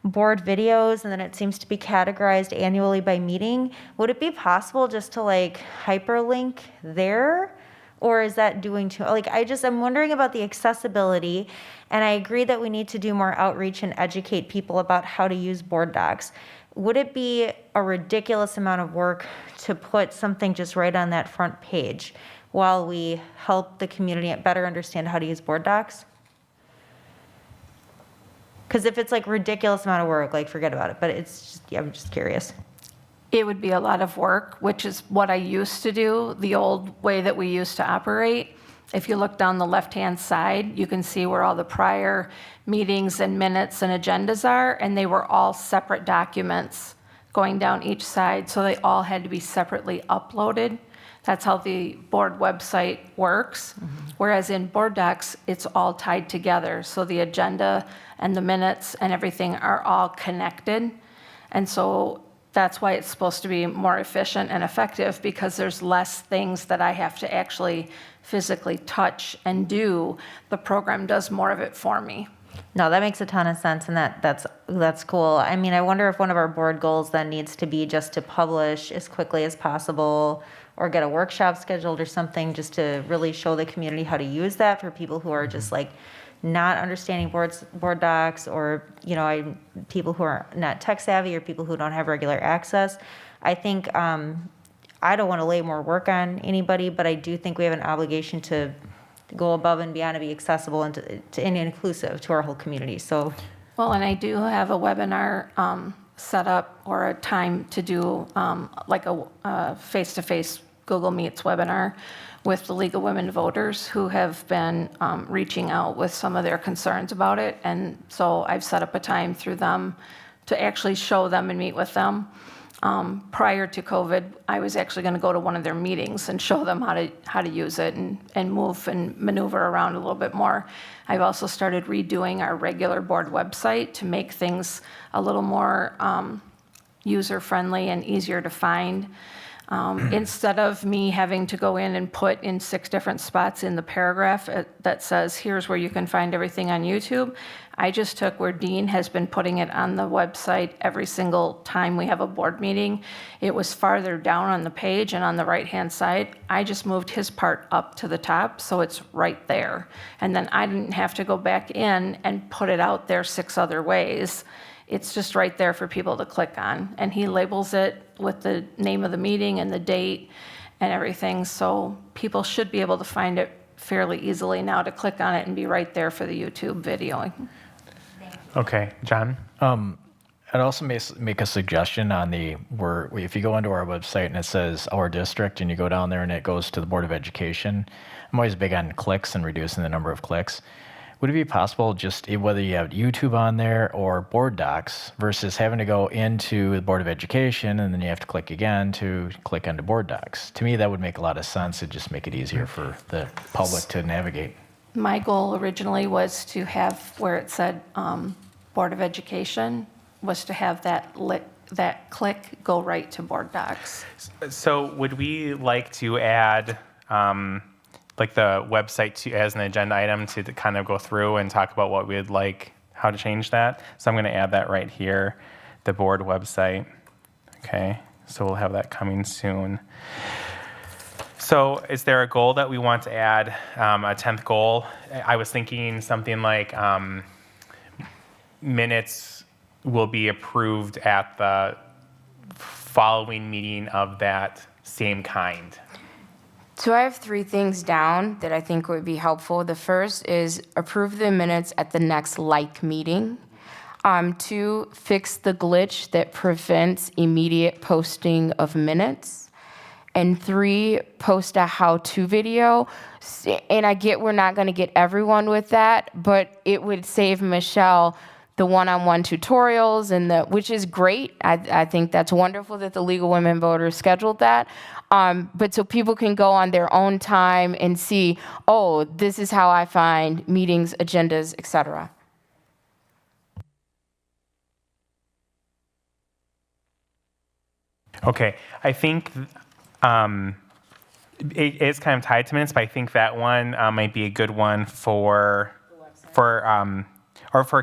board videos, and then it seems to be categorized annually by meeting. Would it be possible just to like hyperlink there? Or is that doing too, like, I'm wondering about the accessibility, and I agree that we need to do more outreach and educate people about how to use board docs. Would it be a ridiculous amount of work to put something just right on that front page while we help the community better understand how to use board docs? Because if it's like ridiculous amount of work, like forget about it. But it's just, yeah, I'm just curious. It would be a lot of work, which is what I used to do, the old way that we used to operate. If you look down the left-hand side, you can see where all the prior meetings and minutes and agendas are, and they were all separate documents going down each side, so they all had to be separately uploaded. That's how the board website works. Whereas in board docs, it's all tied together. So the agenda and the minutes and everything are all connected. And so that's why it's supposed to be more efficient and effective, because there's less things that I have to actually physically touch and do. The program does more of it for me. No, that makes a ton of sense, and that's cool. I mean, I wonder if one of our board goals then needs to be just to publish as quickly as possible, or get a workshop scheduled or something, just to really show the community how to use that for people who are just like not understanding board docs, or people who are not tech savvy, or people who don't have regular access. I think I don't want to lay more work on anybody, but I do think we have an obligation to go above and beyond to be accessible and and inclusive to our whole community. So, well, and I do have a webinar set up, or a time to do like a face-to-face Google Meets webinar with the League of Women Voters, who have been reaching out with some of their concerns about it. And so I've set up a time through them to actually show them and meet with them. Prior to COVID, I was actually going to go to one of their meetings and show them how to use it and move and maneuver around a little bit more. I've also started redoing our regular board website to make things a little more user-friendly and easier to find. Instead of me having to go in and put in 6 different spots in the paragraph that says, here's where you can find everything on YouTube, I just took where Dean has been putting it on the website every single time we have a board meeting. It was farther down on the page and on the right-hand side. I just moved his part up to the top, so it's right there. And then I didn't have to go back in and put it out there 6 other ways. It's just right there for people to click on. And he labels it with the name of the meeting and the date and everything, so people should be able to find it fairly easily now to click on it and be right there for the YouTube video. Okay, John? I'd also make a suggestion on where if you go into our website and it says our district and you go down there and it goes to the Board of Education, I'm always big on clicks and reducing the number of clicks. Would it be possible just whether you have YouTube on there or board docs versus having to go into the Board of Education and then you have to click again to click onto board docs? To me, that would make a lot of sense. It'd just make it easier for the public to navigate. My goal originally was to have where it said Board of Education, was to have that click go right to board docs. So would we like to add like the website as an agenda item to kind of go through and talk about what we'd like, how to change that? So I'm going to add that right here, the board website. Okay, so we'll have that coming soon. So is there a goal that we want to add, a 10th goal? I was thinking something like minutes will be approved at the following meeting of that same kind. So I have 3 things down that I think would be helpful. The first is approve the minutes at the next meeting. 2, fix the glitch that prevents immediate posting of minutes. And 3, post a how-to video. And I get we're not going to get everyone with that, but it would save Michelle the one-on-one tutorials, which is great. I think that's wonderful that the League of Women Voters scheduled that. But so people can go on their own time and see, oh, this is how I find meetings, agendas, et cetera. Okay, I think it is kind of tied to minutes, but I think that one might be a good one for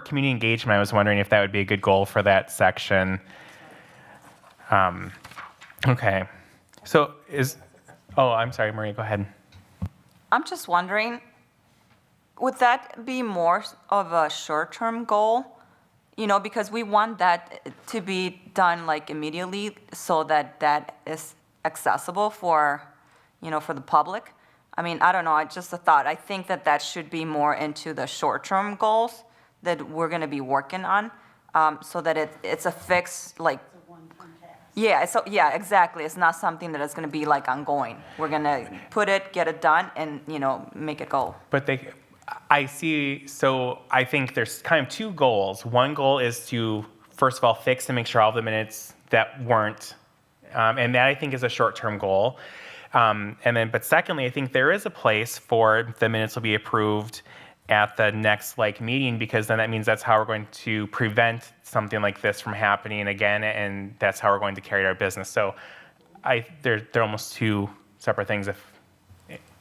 community engagement. I was wondering if that would be a good goal for that section. Okay, so I'm sorry, Maria, go ahead. I'm just wondering, would that be more of a short-term goal? You know, because we want that to be done like immediately so that is accessible for the public. I mean, I don't know, just a thought. I think that should be more into the short-term goals that we're going to be working on, so that it's a fix, like, yeah, exactly. It's not something that is going to be like ongoing. We're going to put it, get it done, and make it go. But I see, so I think there's kind of 2 goals. One goal is to, first of all, fix and make sure all the minutes that weren't, and that I think is a short-term goal. But secondly, I think there is a place for the minutes will be approved at the next meeting, because then that means that's how we're going to prevent something like this from happening again, and that's how we're going to carry our business. So they're almost 2 separate things if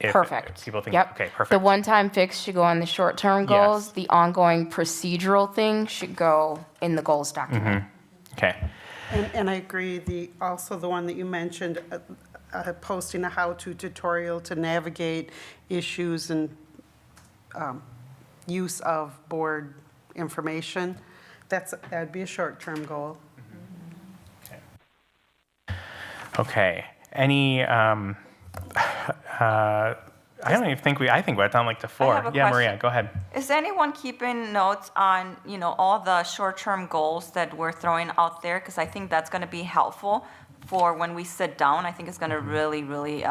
Perfect. people think, Yep. okay, perfect. The one-time fix should go on the short-term goals. Yes. The ongoing procedural thing should go in the goals document. Okay. And I agree, also the one that you mentioned, posting a how-to tutorial to navigate issues and use of board information, that'd be a short-term goal. Okay. Any, I don't even think I think we're down to 4. I have a Yeah, question. Maria, go ahead. Is anyone keeping notes on, all the short-term goals that we're throwing out there? Because I think that's going to be helpful for when we sit down. I think it's going to really, really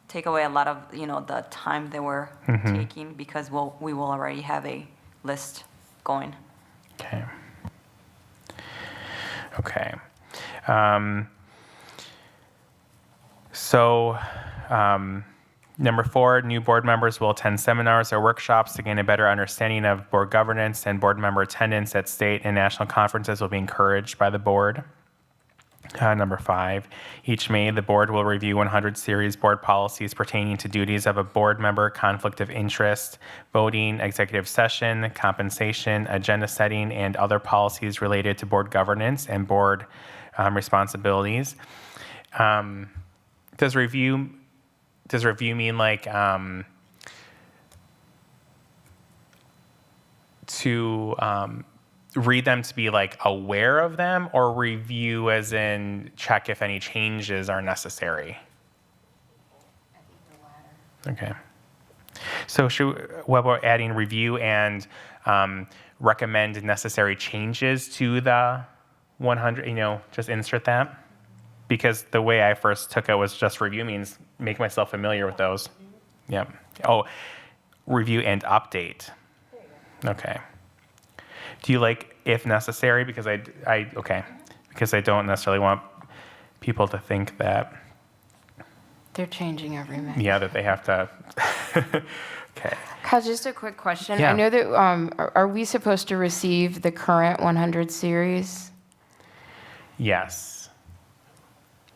take away a lot of, the time that we're taking, because we will already have a list going. Okay. Okay. Number 4, new board members will attend seminars or workshops to gain a better understanding of board governance, and board member attendance at state and national conferences will be encouraged by the board. Number 5, each May, the board will review 100 series board policies pertaining to duties of a board member, conflict of interest, voting, executive session, compensation, agenda setting, and other policies related to board governance and board responsibilities. Does review mean like to read them to be like aware of them, or review as in check if any changes are necessary? Okay. So what about adding review and recommend necessary changes to the 100, just insert that? Because the way I first took it was just review means make myself familiar with those. Yep. Oh, review and update. Okay. Do you like if necessary? Because because I don't necessarily want people to think that. They're changing every minute. Yeah, that they have to. Okay. Kyle, just a quick question. Yeah. I know that, are we supposed to receive the current 100 series? Yes.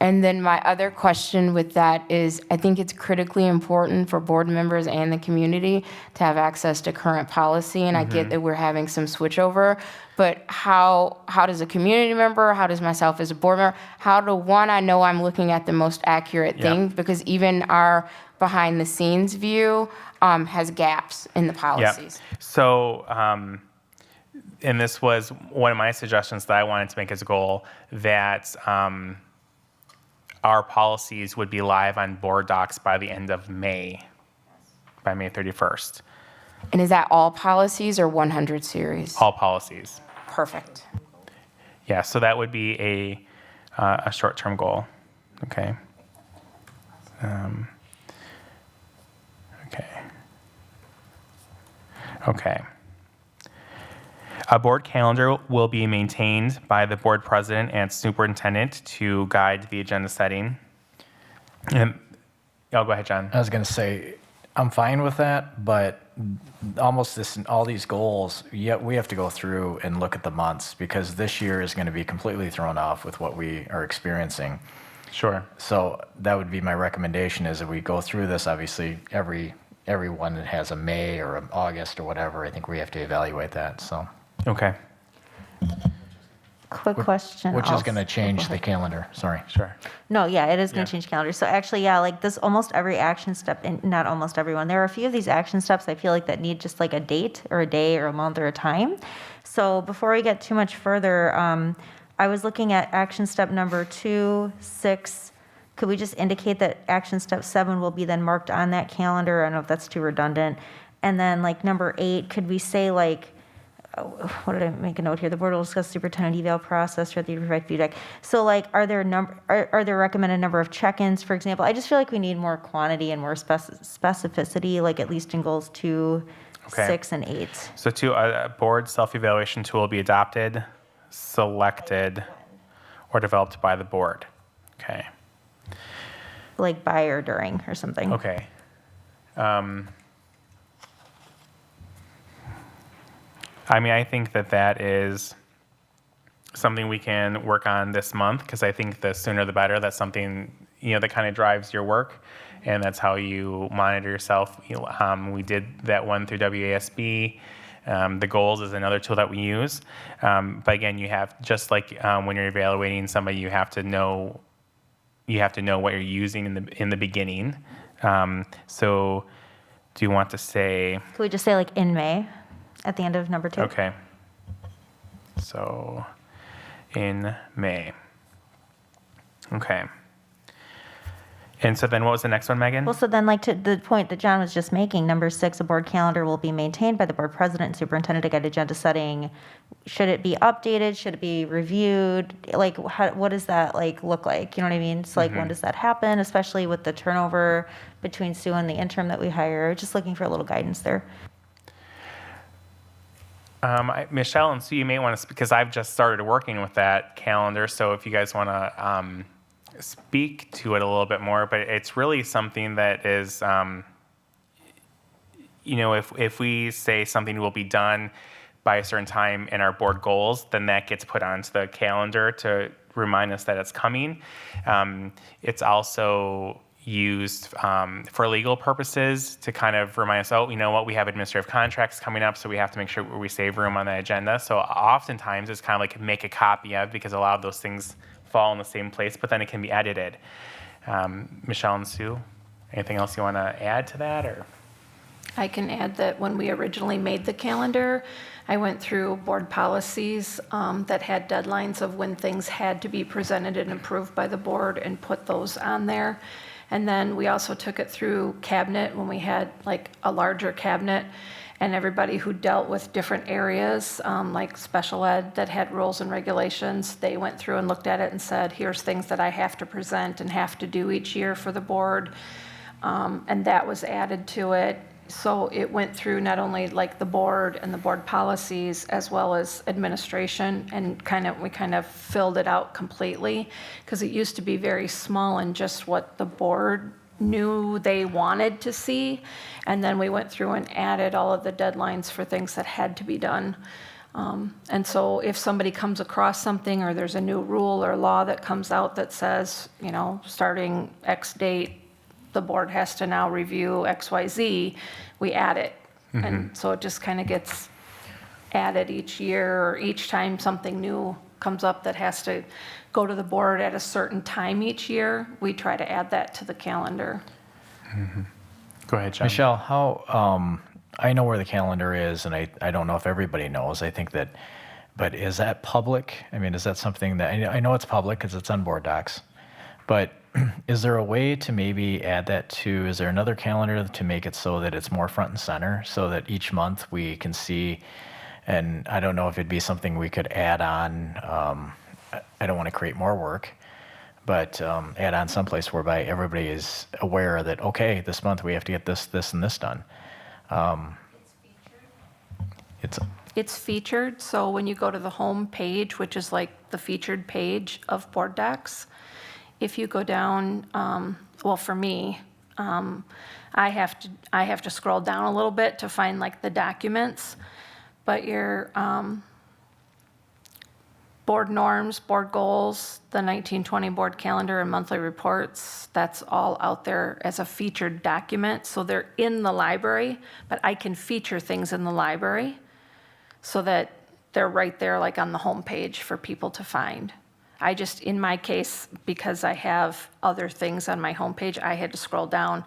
And then my other question with that is, I think it's critically important for board members and the community to have access to current policy, and I get that we're having some switchover, but how does a community member, how does myself as a board member, I know I'm looking at the most accurate thing, because even our behind-the-scenes view has gaps in the policies. Yeah. So, and this was one of my suggestions that I wanted to make as a goal, that our policies would be live on board docs by the end of May, by May 31st. And is that all policies or 100 series? All policies. Perfect. Yeah, so that would be a short-term goal. Okay. Okay. A board calendar will be maintained by the board president and superintendent to guide the agenda setting. And go ahead, John. I was going to say, I'm fine with that, but almost all these goals, yet we have to go through and look at the months, because this year is going to be completely thrown off with what we are experiencing. Sure. So that would be my recommendation, is that we go through this. Obviously, everyone that has a May or an August or whatever, I think we have to evaluate that. So. Okay. Quick question. Which is also- going to change the calendar. Sorry. Sure. No, yeah, it is going Yeah. to change calendar. So actually, yeah, like this, almost every action step, and not almost everyone, there are a few of these action steps I feel like that need just like a date or a day or a month or a time. So before we get too much further, I was looking at action step number 2, 6. Could we just indicate that action step 7 will be then marked on that calendar? I don't know if that's too redundant. And then like number 8, could we say like, what did I make a note here? The board will discuss superintendent eval process or the provide feedback. So like, are there recommended number of check-ins, for example? I just feel like we need more quantity and more specificity, like at least in goals 2, Okay. 6, and 8. So a board self-evaluation tool will be adopted, selected, or developed by the board. Okay. Like by or during or something. Okay. I think that is something we can work on this month, because I think the sooner the better. That's something, that kind of drives your work, and that's how you monitor yourself. We did that one through WASB. The goals is another tool that we use. But again, you have, just like when you're evaluating somebody, you have to know what you're using in the beginning. So do you want to say? Could we just say like in May at the end of number 2? Okay. So in May. Okay. And so then what was the next one, Megan? Well, so then like to the point that John was just making, number 6, a board calendar will be maintained by the board president and superintendent to guide agenda setting. Should it be updated? Should it be reviewed? Like, what does that like look like? You know what I mean? It's like, when does that happen? Especially with the turnover between Sue and the interim that we hire. Just looking for a little guidance there. Michelle and Sue, you may want to, because I've just started working with that calendar. So if you guys want to speak to it a little bit more, but it's really something that is, if we say something will be done by a certain time in our board goals, then that gets put onto the calendar remind us that it's coming. It's also used for legal purposes to kind of remind us, oh, you know what, we have administrative contracts coming up, so we have to make sure we save room on the agenda. So oftentimes it's kind of like make a copy of, because a lot of those things fall in the same place, but then it can be edited. Michelle and Sue, anything else you want to add to that? Or I can add that when we originally made the calendar, I went through board policies that had deadlines of when things had to be presented and approved by the board and put those on there. And then we also took it through cabinet when we had like a larger cabinet, and everybody who dealt with different areas, like special ed that had rules and regulations, they went through and looked at it and said, here's things that I have to present and have to do each year for the board. And that was added to it. So it went through not only like the board and the board policies as well as administration, and we kind of filled it out completely, because it used to be very small in just what the board knew they wanted to see. And then we went through and added all of the deadlines for things that had to be done. And so if somebody comes across something, or there's a new rule or law that comes out that says, you know, starting X date, the board has to now review XYZ, we add it. And so it just kind of gets added each year, or each time something new comes up that has to go to the board at a certain time each year, we try to add that to the calendar. go ahead, John. Michelle, how, I know where the calendar is, and I don't know if everybody knows. I think that, but is that public? I mean, is that something that, I know it's public because it's on board docs, but is there a way to maybe add that to, is there another calendar to make it so that it's more front and center, so that each month we can see, and I don't know if it'd be something we could add on, I don't want to create more work, but add on someplace whereby everybody is aware that, okay, this month we have to get this, this, and this done. It's featured, so when you go to the home page, which is like the featured page of board docs, if you go down, well, for me, I have to scroll down a little bit to find like the documents, but your board norms, board goals, the 1920 board calendar and monthly reports, that's all out there as a featured document. So they're in the library, but I can feature things in the library so that they're right there like on the home page for people to find. I just, in my case, because I have other things on my homepage, I had to scroll down.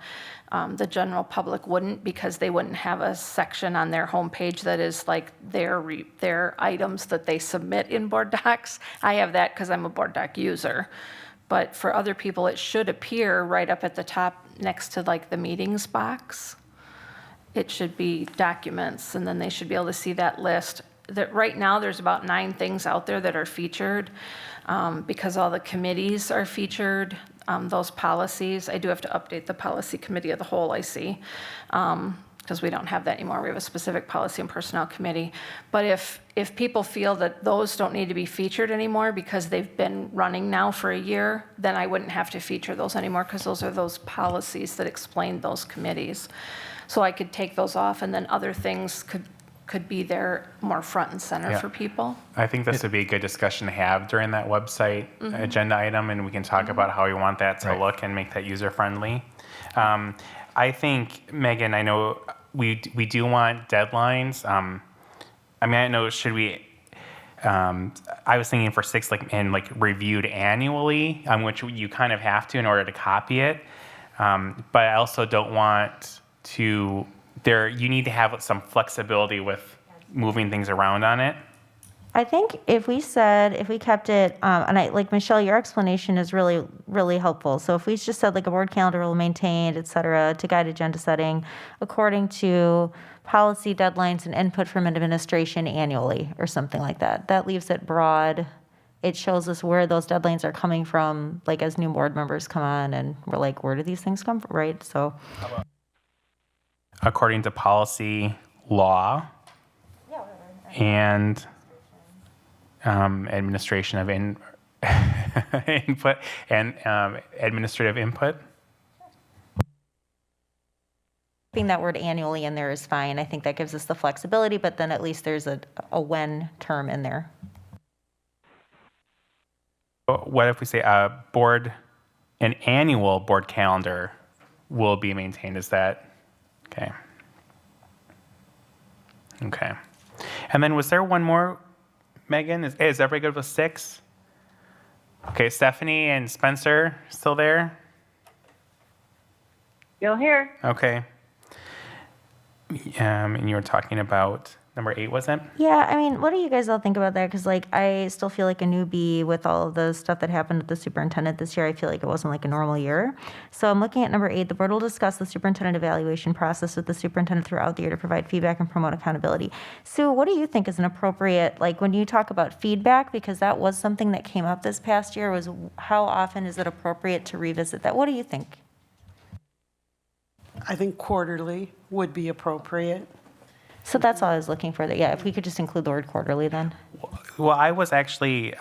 The general public wouldn't, because they wouldn't have a section on their homepage that is like their items that they submit in board docs. I have that because I'm a board doc user. But for other people, it should appear right up at the top next to like the meetings box. It should be documents, and then they should be able to see that list. That right now there's about 9 things out there that are featured. Because all the committees are featured, those policies. I do have to update the policy committee of the whole, I see, because we don't have that anymore. We have a specific policy and personnel committee. But if people feel that those don't need to be featured anymore because they've been running now for a year, then I wouldn't have to feature those anymore, because those are those policies that explain those committees. So I could take those off, and then other things could be there more front and center for people. I think this would be a good discussion to have during that website agenda item, and we can talk about how we want that to look and make that user-friendly. I think, Megan, I know we do want deadlines. I mean, I know, should we, I was thinking for 6, like reviewed annually, which you kind of have to in order to copy it. But I also don't want to, you need to have some flexibility with moving things around on it. I think if we kept it, and like Michelle, your explanation is really, really helpful. So if we just said like a board calendar will maintained, et cetera, to guide agenda setting according to policy deadlines and input from administration annually or something like that, that leaves it broad. It shows us where those deadlines are coming from, like as new board members come on and we're like, where do these things come from, right? So. According to policy, law, and administration of input and administrative input. Keeping that word annually in there is fine. I think that gives us the flexibility, but then at least there's a when term in there. What if we say an annual board calendar will be maintained? Is that okay? Okay. And then was there one more, Megan? Is everybody good with 6? Okay, Stephanie and Spencer still there? Still here. Okay. And you were talking about number 8, was it? Yeah, I mean, what do you guys all think about that? Because, like, I still feel like a newbie with all of the stuff that happened with the superintendent this year. I feel like it wasn't like a normal year. So I'm looking at number 8. The board will discuss the superintendent evaluation process with the superintendent throughout the year to provide feedback and promote accountability. Sue, what do you think is an appropriate, like, when you talk about feedback, because that was something that came up this past year, was how often is it appropriate to revisit that? What do you think? I think quarterly would be appropriate. So that's all I was looking for. That yeah, if we could just include the word quarterly then. Well, I was actually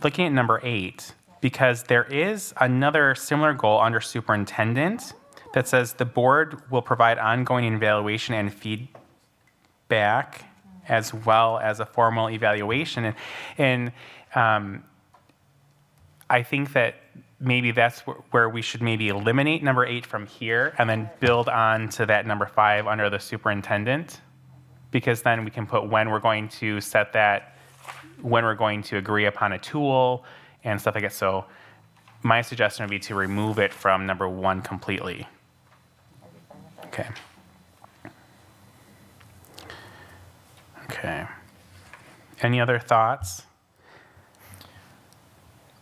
looking at number 8 because there is another similar goal under superintendent that says the board will provide ongoing evaluation and feedback as well as a formal evaluation. And I think that maybe that's where we should maybe eliminate number 8 from here and then build on to that number 5 under the superintendent. Because then we can put when we're going to set that, when we're going to agree upon a tool and stuff like that. So my suggestion would be to remove it from number 1 completely. Okay. Okay. Any other thoughts?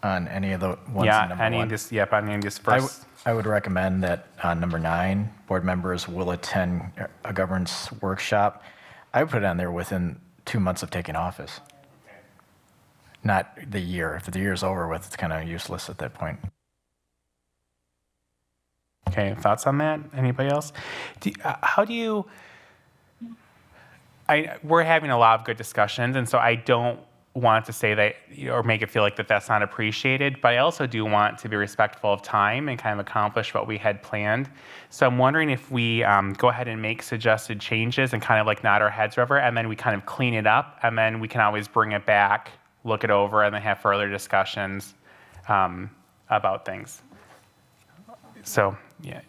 On any of the ones Yeah, in number any 1? of this, yep, on any of this first. I would recommend that on number 9, board members will attend a governance workshop. I would put it on there within 2 months of taking office. Not the year. If the year's over with, it's kind of useless at that point. Okay, thoughts on that? Anybody else? How do you, we're having a lot of good discussions, and so I don't want to say that or make it feel like that's not appreciated, but I also do want to be respectful of time and kind of accomplish what we had planned. So I'm wondering if we go ahead and make suggested changes and kind of like nod our heads over, and then we kind of clean it up, and then we can always bring it back, look it over, and then have further discussions about things. So, yeah.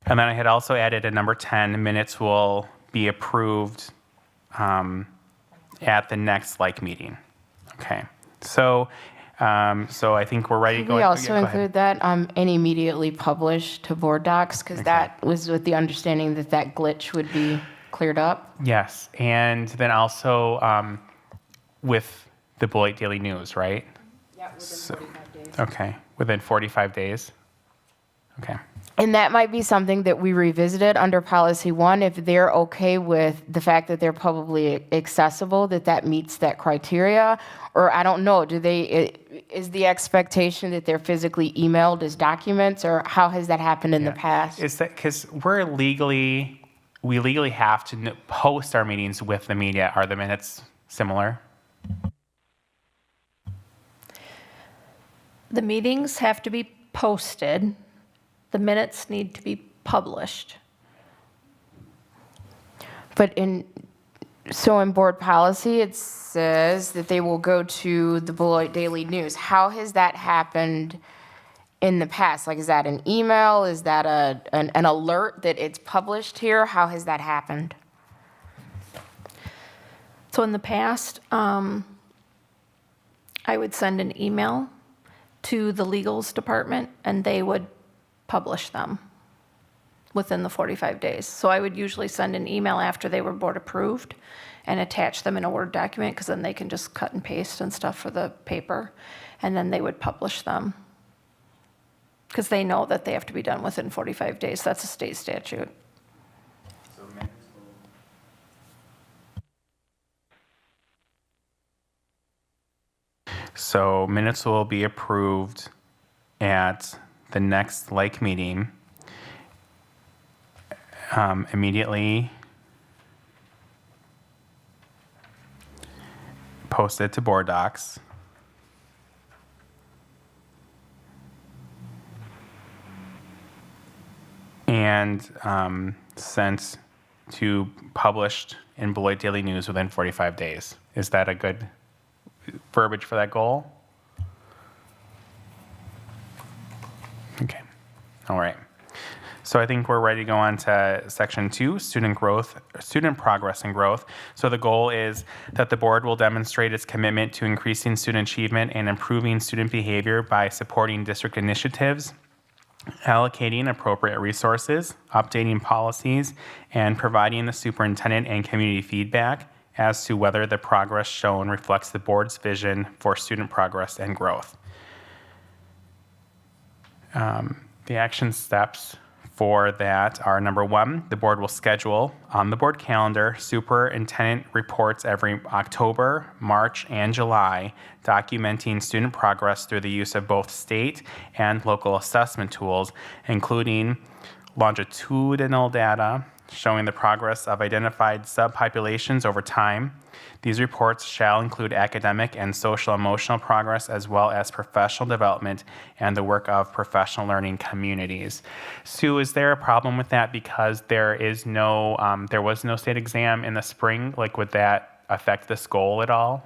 And then I had also added a number 10, minutes will be approved at the next meeting. Okay, so I think we're ready to go. We also go ahead. include that and immediately publish to board docs, because that was with the understanding that that glitch would be cleared up. Yes, and then also with the Beloit Daily News, right? Yeah, within 45 days. Okay, within 45 days. Okay. And that might be something that we revisited under policy 1, if they're okay with the fact that they're publicly accessible, that meets that criteria. Or I don't know, is the expectation that they're physically emailed as documents, or how has that happened in the past? Is that because we legally have to post our meetings with the media? Are the minutes similar? The meetings have to be posted. The minutes need to be published. But in board policy, it says that they will go to the Beloit Daily News. How has that happened in the past? Like, is that an email? Is that an alert that it's published here? How has that happened? So in the past, I would send an email to the legals department, and they would publish them within the 45 days. So I would usually send an email after they were board approved and attach them in a Word document, because then they can just cut and paste and stuff for the paper, and then they would publish them. Because they know that they have to be done within 45 days. That's a state statute. So minutes will be approved at the next meeting immediately posted to board docs. And and sent to published in Beloit Daily News within 45 days. Is that a good verbiage for that goal? Okay, all right. So I think we're ready to go on to section 2, student progress and growth. So the goal is that the board will demonstrate its commitment to increasing student achievement and improving student behavior by supporting district initiatives, allocating appropriate resources, updating policies, and providing the superintendent and community feedback as to whether the progress shown reflects the board's vision for student progress and growth. The action steps for that are: number 1, the board will schedule on the board calendar superintendent reports every October, March, and July, documenting student progress through the use of both state and local assessment tools, including longitudinal data showing the progress of identified subpopulations over time. These reports shall include academic and social emotional progress, as well as professional development and the work of professional learning communities. Sue, is there a problem with that because there was no state exam in the spring? Like, would that affect this goal at all?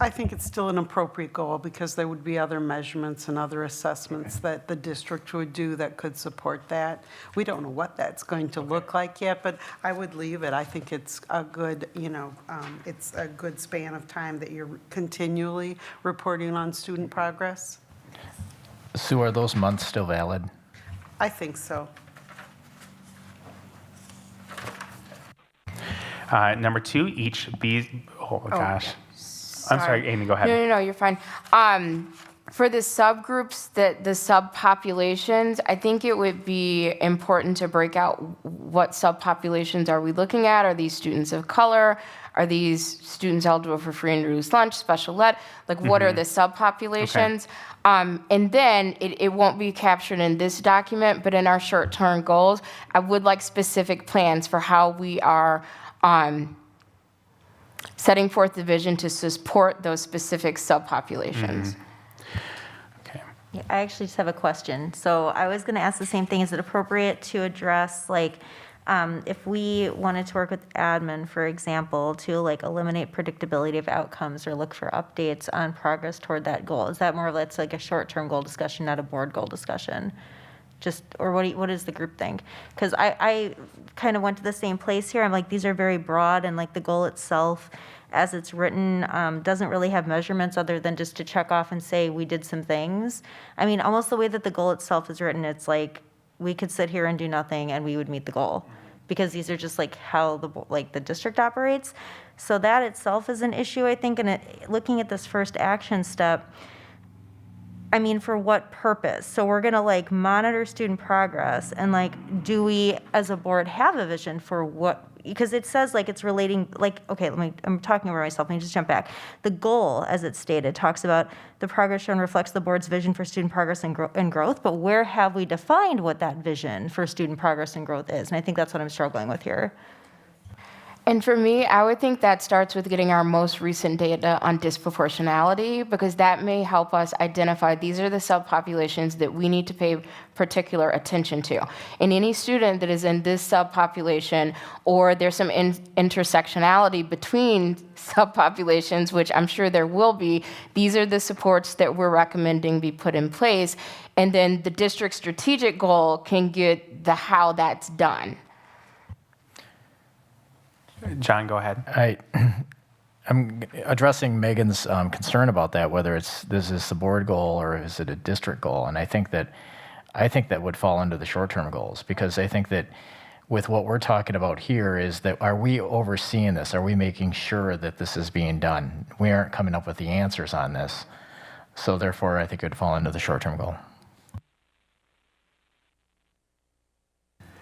I think it's still an appropriate goal because there would be other measurements and other assessments that the district would do that could support that. We don't know what that's going to look like yet, but I would leave it. I think it's a good, it's a good span of time that you're continually reporting on student progress. Sue, are those months still valid? I think so. Number 2, gosh. I'm sorry, Amy, go ahead. No, you're fine. For the subgroups, the subpopulations, I think it would be important to break out what subpopulations are we looking at. Are these students of color? Are these students eligible for free and reduced lunch, special ed? Like, what are the subpopulations? And then it won't be captured in this document, but in our short-term goals, I would like specific plans for how we are setting forth the vision to support those specific subpopulations. Okay. Yeah, I actually just have a question. So I was going to ask the same thing. Is it appropriate to address, like, if we wanted to work with admin, for example, to like eliminate predictability of outcomes or look for updates on progress toward that goal? Is that more of like a short-term goal discussion, not a board goal discussion? Or what does the group think? Because I kind of went to the same place here. I'm like, these are very broad, and like the goal itself, as it's written, doesn't really have measurements other than just to check off and say we did some things. I mean, almost the way that the goal itself is written, it's like we could sit here and do nothing and we would meet the goal, because these are just like how the district operates. So that itself is an issue, I think. And looking at this first action step, I mean, for what purpose? So we're going to like monitor student progress, and like, do we as a board have a vision for what? Because it says like it's relating, like, okay, I'm talking over myself. Let me just jump back. The goal, as it's stated, talks about the progress shown reflects the board's vision for student progress and growth, but where have we defined what that vision for student progress and growth is? And I think that's what I'm struggling with here. And for me, I would think that starts with getting our most recent data on disproportionality, because that may help us identify these are the subpopulations that we need to pay particular attention to. And any student that is in this subpopulation, or there's some intersectionality between subpopulations, which I'm sure there will be, these are the supports that we're recommending be put in place. And then the district strategic goal can get the how that's done. John, go ahead. I'm addressing Megan's concern about that, whether this is a board goal or is it a district goal, and I think that would fall into the short-term goals, because I think that with what we're talking about here is that, are we overseeing this? Are we making sure that this is being done? We aren't coming up with the answers on this, so therefore I think it would fall into the short-term goal.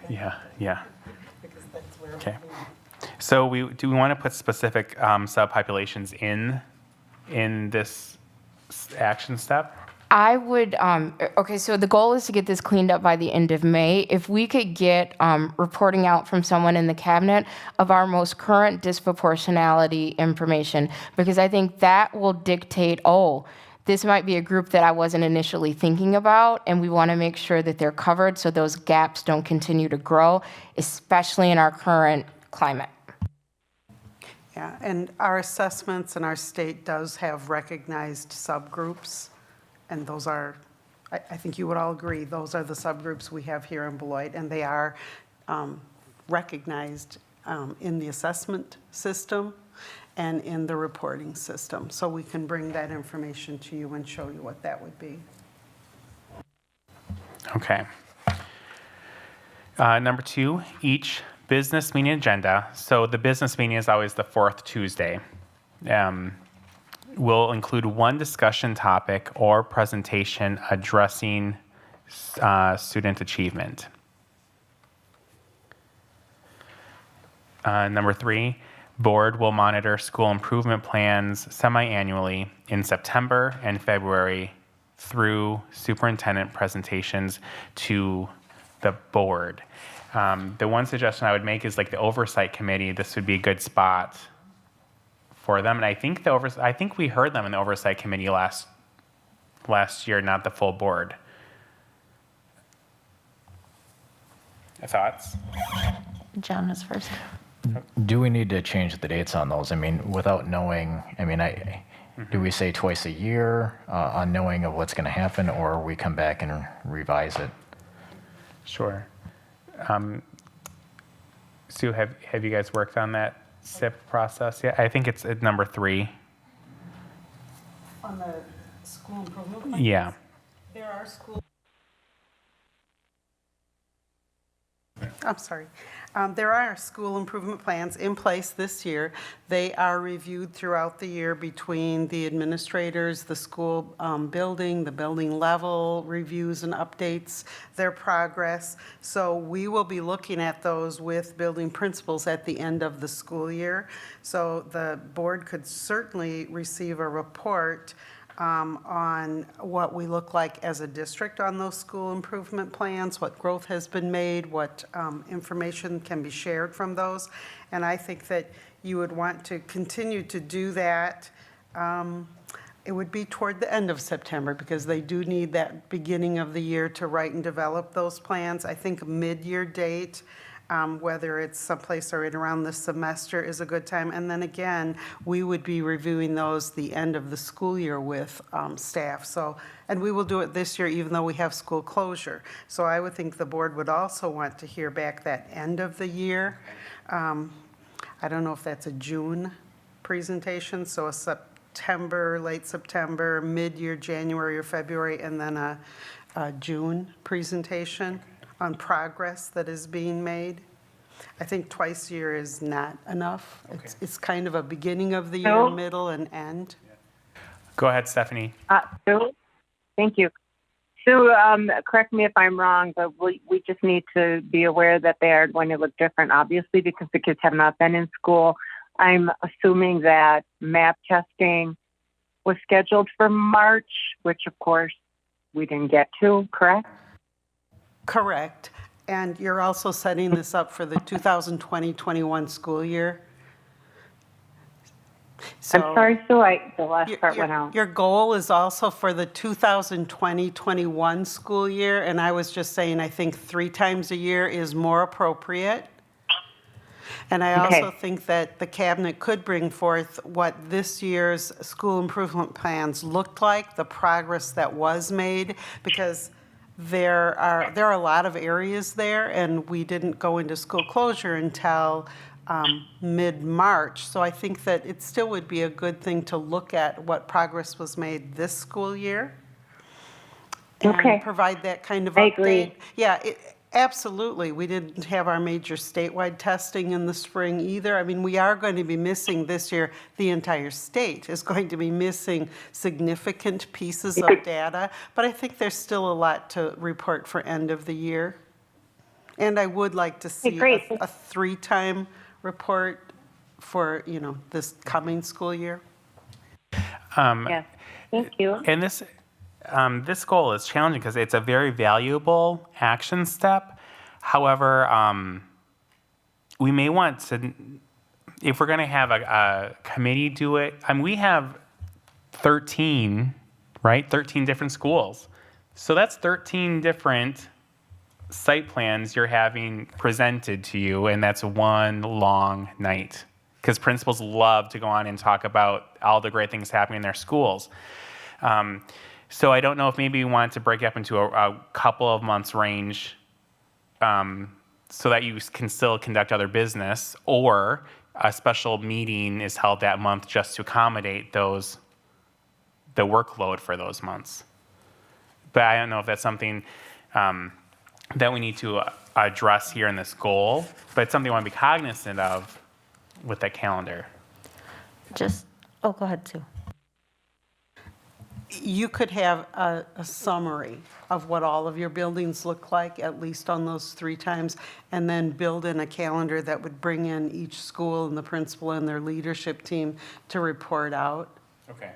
Yeah. Okay. So do we want to put specific subpopulations in this action step? I would, okay, so the goal is to get this cleaned up by the end of May. If we could get reporting out from someone in the cabinet of our most current disproportionality information, because I think that will dictate, this might be a group that I wasn't initially thinking about, and we want to make sure that they're covered so those gaps don't continue to grow, especially in our current climate. Yeah, and our assessments and our state does have recognized subgroups, and those are, I think you would all agree, those are the subgroups we have here in Beloit, and they are recognized in the assessment system and in the reporting system. So we can bring that information to you and show you what that would be. Okay. Number 2, each business meeting agenda. So the business meeting is always the 4th Tuesday. Will include one discussion topic or presentation addressing student achievement. Number 3, board will monitor school improvement plans semi-annually in September and February through superintendent presentations to the board. The one suggestion I would make is like the oversight committee. This would be a good spot for them, and I think I think we heard them in the oversight committee last year, not the full board. Thoughts? John is first. Do we need to change the dates on those? I mean, without knowing, I mean, do we say twice a year on knowing of what's going to happen, or we come back and revise it? Sure. Sue, have you guys worked on that SIP process yet? I think it's at number 3. On the school improvement plans? Yeah. There are school. I'm sorry. There are school improvement plans in place this year. They are reviewed throughout the year between the administrators, the school building, the building level reviews and updates their progress. So we will be looking at those with building principals at the end of the school year. So the board could certainly receive a report on what we look like as a district on those school improvement plans, what growth has been made, what information can be shared from those. And I think that you would want to continue to do that. It would be toward the end of September because they do need that beginning of the year to write and develop those plans. I think a mid-year date, whether it's someplace or in around the semester, is a good time. And then again, we would be reviewing those the end of the school year with staff. So, and we will do it this year even though we have school closure. So I would think the board would also want to hear back that end of the year. I don't know if that's a June presentation, so a September, late September, mid-year, January or February, and then a June presentation on progress that is being made. I think twice a year is not enough. Okay. It's kind of a beginning of the year, No. middle, and end. Go ahead, Stephanie. Sue? Thank you. Sue, correct me if I'm wrong, but we just need to be aware that they are going to look different, obviously, because the kids have not been in school. I'm assuming that MAP testing was scheduled for March, which of course we didn't get to, correct? Correct. And you're also setting this up for the 2020-21 school year. So I'm sorry, Sue, the last part went out. Your goal is also for the 2020-21 school year, and I was just saying, I think 3 times a year is more appropriate. And I also think that the cabinet could bring forth what this year's school improvement plans looked like, the progress that was made, because there are a lot of areas there, and we didn't go into school closure until mid-March. So I think that it still would be a good thing to look at what progress was made this school year and provide that kind of update. I agree. Yeah, absolutely. We didn't have our major statewide testing in the spring either. I mean, we are going to be missing this year, the entire state is going to be missing significant pieces of data, but I think there's still a lot to report for end of the year. And I would like to see a 3-time report for, this coming school year. Yes, thank you. And this goal is challenging because it's a very valuable action step. However, we may want to, if we're going to have a committee do it, we have 13 right? 13 different schools. So that's 13 different site plans you're having presented to you, and that's one long night. Because principals love to go on and talk about all the great things happening in their schools. So I don't know if maybe you want to break up into a couple of months range so that you can still conduct other business, or a special meeting is held that month just to accommodate the workload for those months. But I don't know if that's something that we need to address here in this goal, but it's something we want to be cognizant of with that calendar. Go ahead, Sue. You could have a summary of what all of your buildings look like, at least on those 3 times, and then build in a calendar that would bring in each school and the principal and their leadership team to report out. Okay.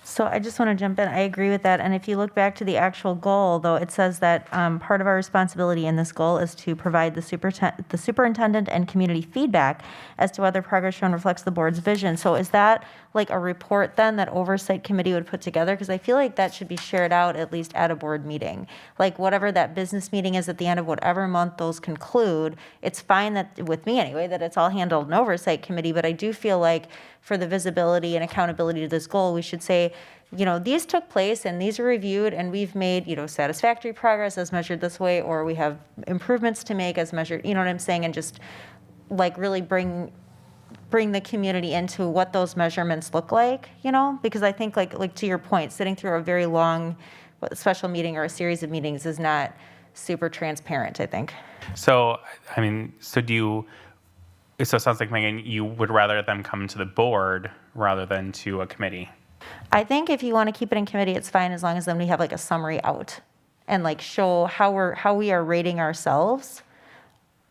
So I just want to jump in. I agree with that. And if you look back to the actual goal, though, it says that part of our responsibility in this goal is to provide the superintendent and community feedback as to whether progress shown reflects the board's vision. So is that like a report then that oversight committee would put together? Because I feel like that should be shared out at least at a board meeting. Like whatever that business meeting is at the end of whatever month those conclude, it's fine that, with me anyway, that it's all handled in oversight committee. But I do feel like for the visibility and accountability to this goal, we should say, these took place and these are reviewed and we've made, satisfactory progress as measured this way, or we have improvements to make as measured, you know what I'm saying? And just like really bring the community into what those measurements look like, because I think like to your point, sitting through a very long special meeting or a series of meetings is not super transparent, I think. So, so it sounds like, Megan, you would rather them come to the board rather than to a committee. I think if you want to keep it in committee, it's fine as long as then we have like a summary out and like show how we are rating ourselves.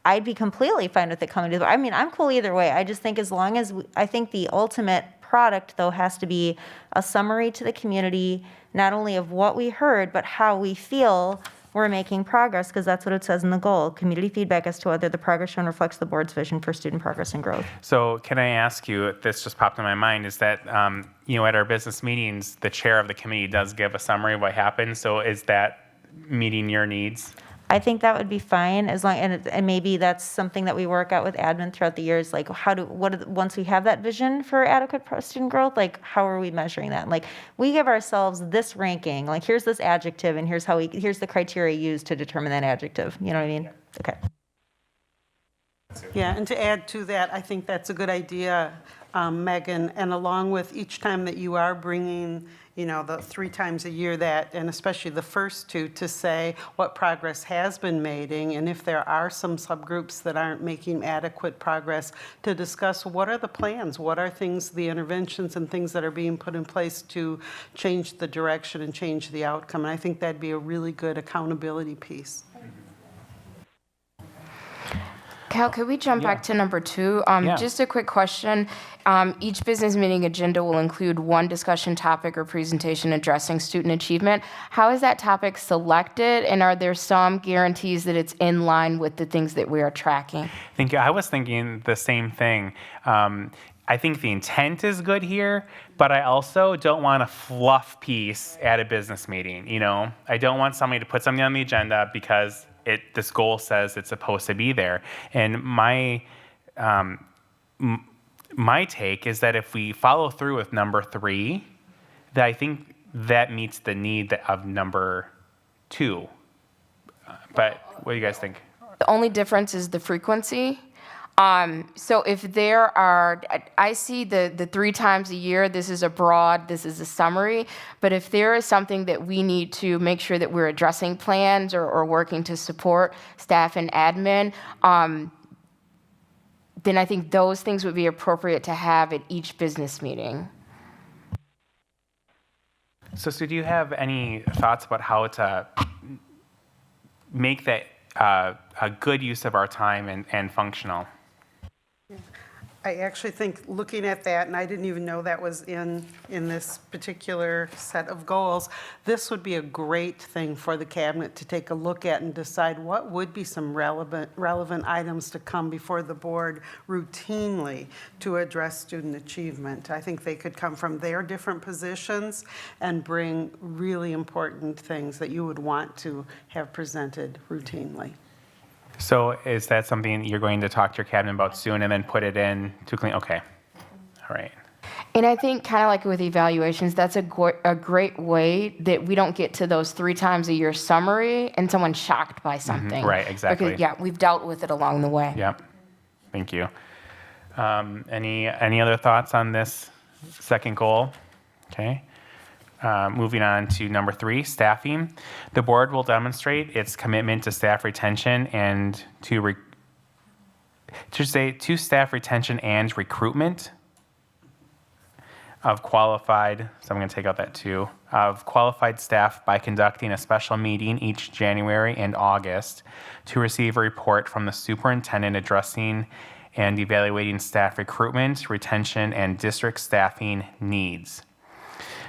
I'd be completely fine with it coming to the, I'm cool either way. I just think as long as, I think the ultimate product though has to be a summary to the community, not only of what we heard, but how we feel we're making progress, because that's what it says in the goal. Community feedback as to whether the progress shown reflects the board's vision for student progress and growth. So can I ask you, this just popped in my mind, is that, at our business meetings, the chair of the committee does give a summary of what happened. So is that meeting your needs? I think that would be fine as long, and maybe that's something that we work out with admin throughout the years. Like once we have that vision for adequate student growth, like how are we measuring that? Like we give ourselves this ranking, like here's this adjective and here's the criteria used to determine that adjective. You know what I mean? Okay. Yeah, and to add to that, I think that's a good idea, Megan, and along with each time that you are bringing, the 3 times a year and especially the first 2, to say what progress has been made, and if there are some subgroups that aren't making adequate progress, to discuss what are the plans, what are the interventions and things that are being put in place to change the direction and change the outcome. And I think that'd be a really good accountability piece. Cal, could we jump back to number 2? Just a quick question. Each business meeting agenda will include one discussion topic or presentation addressing student achievement. How is that topic selected, and are there some guarantees that it's in line with the things that we are tracking? I was thinking the same thing. I think the intent is good here, but I also don't want a fluff piece at a business meeting. I don't want somebody to put something on the agenda because this goal says it's supposed to be there. And my take is that if we follow through with number 3, that I think that meets the need of number 2. But what do you guys think? The only difference is the frequency. So if there are, I see the 3 times a year, this is a summary, but if there is something that we need to make sure that we're addressing plans or working to support staff and admin, then I think those things would be appropriate to have at each business meeting. So do you have any thoughts about how to make that a good use of our time and functional? I actually think, looking at that, and I didn't even know that was in this particular set of goals, this would be a great thing for the cabinet to take a look at and decide what would be some relevant items to come before the board routinely to address student achievement. I think they could come from their different positions and bring really important things that you would want to have presented routinely. So is that something you're going to talk to your cabinet about soon and then put it in to clean? Okay. All right. And I think kind of like with evaluations, that's a great way that we don't get to those 3 times a year summary and someone's shocked by something. Right, exactly. Because, yeah, we've dealt with it along the way. Yep. Thank you. Any other thoughts on this second goal? Okay. Moving on to number 3, staffing. The board will demonstrate its commitment to staff retention and to staff retention and recruitment of qualified, so I'm going to take out that 2, of qualified staff by conducting a special meeting each January and August to receive a report from the superintendent addressing and evaluating staff recruitment, retention, and district staffing needs.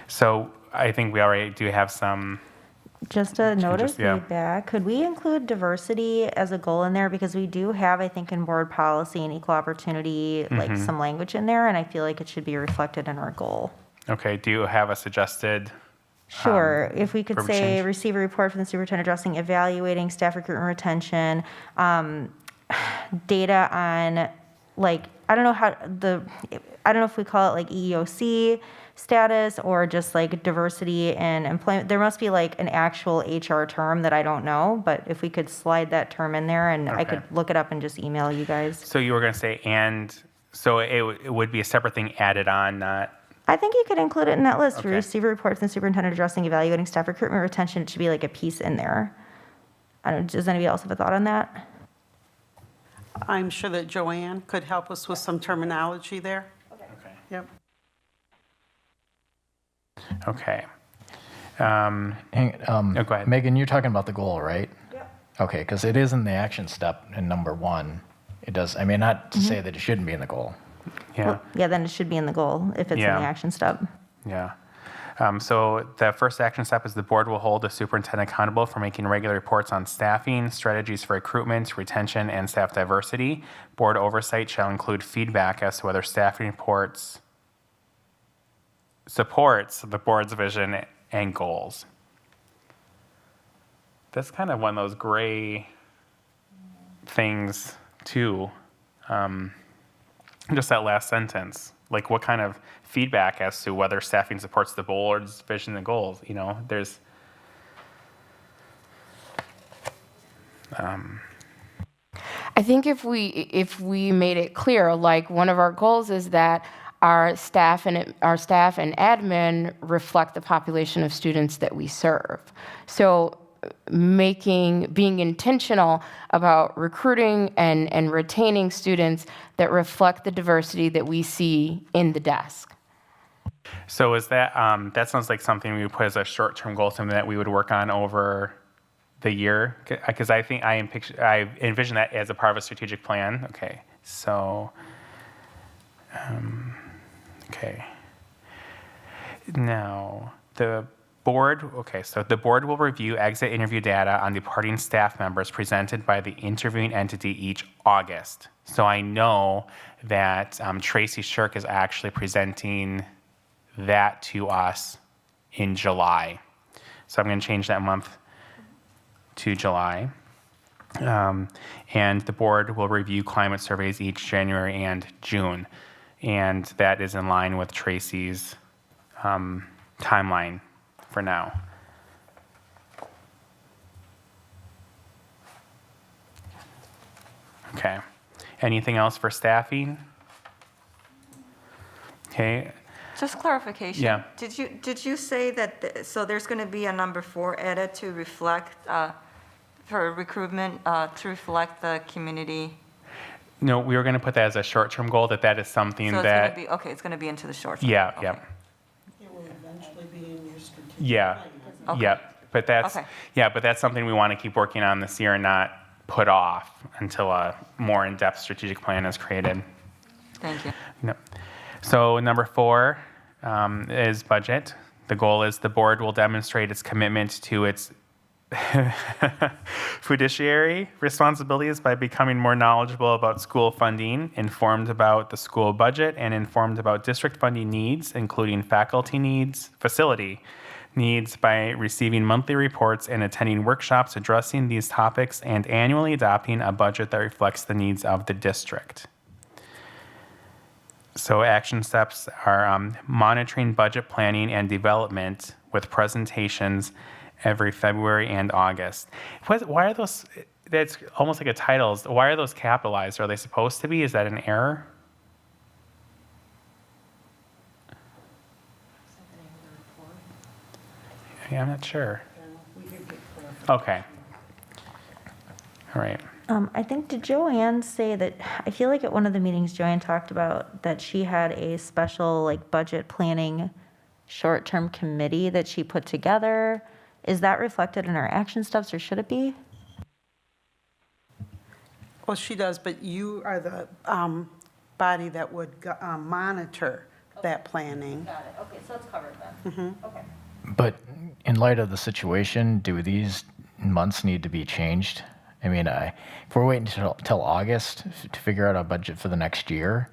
So I think we already do have some. Just a note of Changes, yeah. feedback, could we include diversity as a goal in there? Because we do have, I think, in board policy and equal opportunity, like some language in there, and I feel like it should be reflected in our goal. Okay, do you have a suggested? Sure, if we could verbiage say, change? receive a report from the superintendent addressing evaluating staff recruitment retention, data on, like, I don't know if we call it like EEOC status or just like diversity and employment. There must be like an actual HR term that I don't know, but if we could slide that term in there and I Okay. could look it up and just email you guys. So you were going to say, and so it would be a separate thing added on, not. I think you could include it in that list. Okay. Receive a report from the superintendent addressing evaluating staff recruitment retention. It should be like a piece in there. I don't, does anybody else have a thought on that? I'm sure that Joanne could help us with some terminology there. Okay. Yep. Okay. Go ahead. Megan, you're talking about the goal, right? Yep. Okay, because it is in the action step in number 1. It does, I mean, not to say that it shouldn't be in the goal. Yeah. Well, yeah, then it should be in the goal if it's Yeah. in the action step. Yeah. So the first action step is the board will hold the superintendent accountable for making regular reports on staffing, strategies for recruitment, retention, and staff diversity. Board oversight shall include feedback as to whether staffing reports supports the board's vision and goals. That's kind of one of those gray things too. Just that last sentence, like what kind of feedback as to whether staffing supports the board's vision and goals, you know, there's. I think if we made it clear, like one of our goals is that our staff and admin reflect the population of students that we serve. So being intentional about recruiting and retaining students that reflect the diversity that we see in the desk. So is that, that sounds like something we would put as a short-term goal, something that we would work on over the year? Because I think I envision that as a part of a strategic plan. Okay, so, okay. Now, the board will review exit interview data on departing staff members presented by the interviewing entity each August. So I know that Tracy Shirk is actually presenting that to us in July. So I'm going to change that month to July. And the board will review climate surveys each January and June. And that is in line with Tracy's timeline for now. Okay. Anything else for staffing? Okay. Just clarification. Yeah. Did you say that, so there's going to be a number 4 added to reflect, for recruitment, to reflect the community? No, we were going to put that as a short-term goal, that is something So it's that. going to be, okay, it's going to be into the short term. Yeah, Okay. yeah. It will eventually be in your strategic Yeah, plan. Okay. yeah, but that's, Okay. yeah, but that's something we want to keep working on this year and not put off until a more in-depth strategic plan is created. Thank you. No. So number 4 is budget. The goal is the board will demonstrate its commitment to its fiduciary responsibilities by becoming more knowledgeable about school funding, informed about the school budget, and informed about district funding needs, including faculty needs, facility needs, by receiving monthly reports and attending workshops addressing these topics, and annually adopting a budget that reflects the needs of the district. So action steps are monitoring budget planning and development with presentations every February and August. Why are those, that's almost like a title, why are those capitalized? Are they supposed to be? Is that an error? Yeah, I'm not sure. Okay. All right. I think, did Joanne say that, I feel like at one of the meetings, Joanne talked about that she had a special like budget planning short-term committee that she put together. Is that reflected in our action steps, or should it be? Well, she does, but you are the body that would monitor that planning. Got it. Okay, so it's covered then. Okay. But in light of the situation, do these months need to be changed? I mean, if we're waiting till August to figure out a budget for the next year,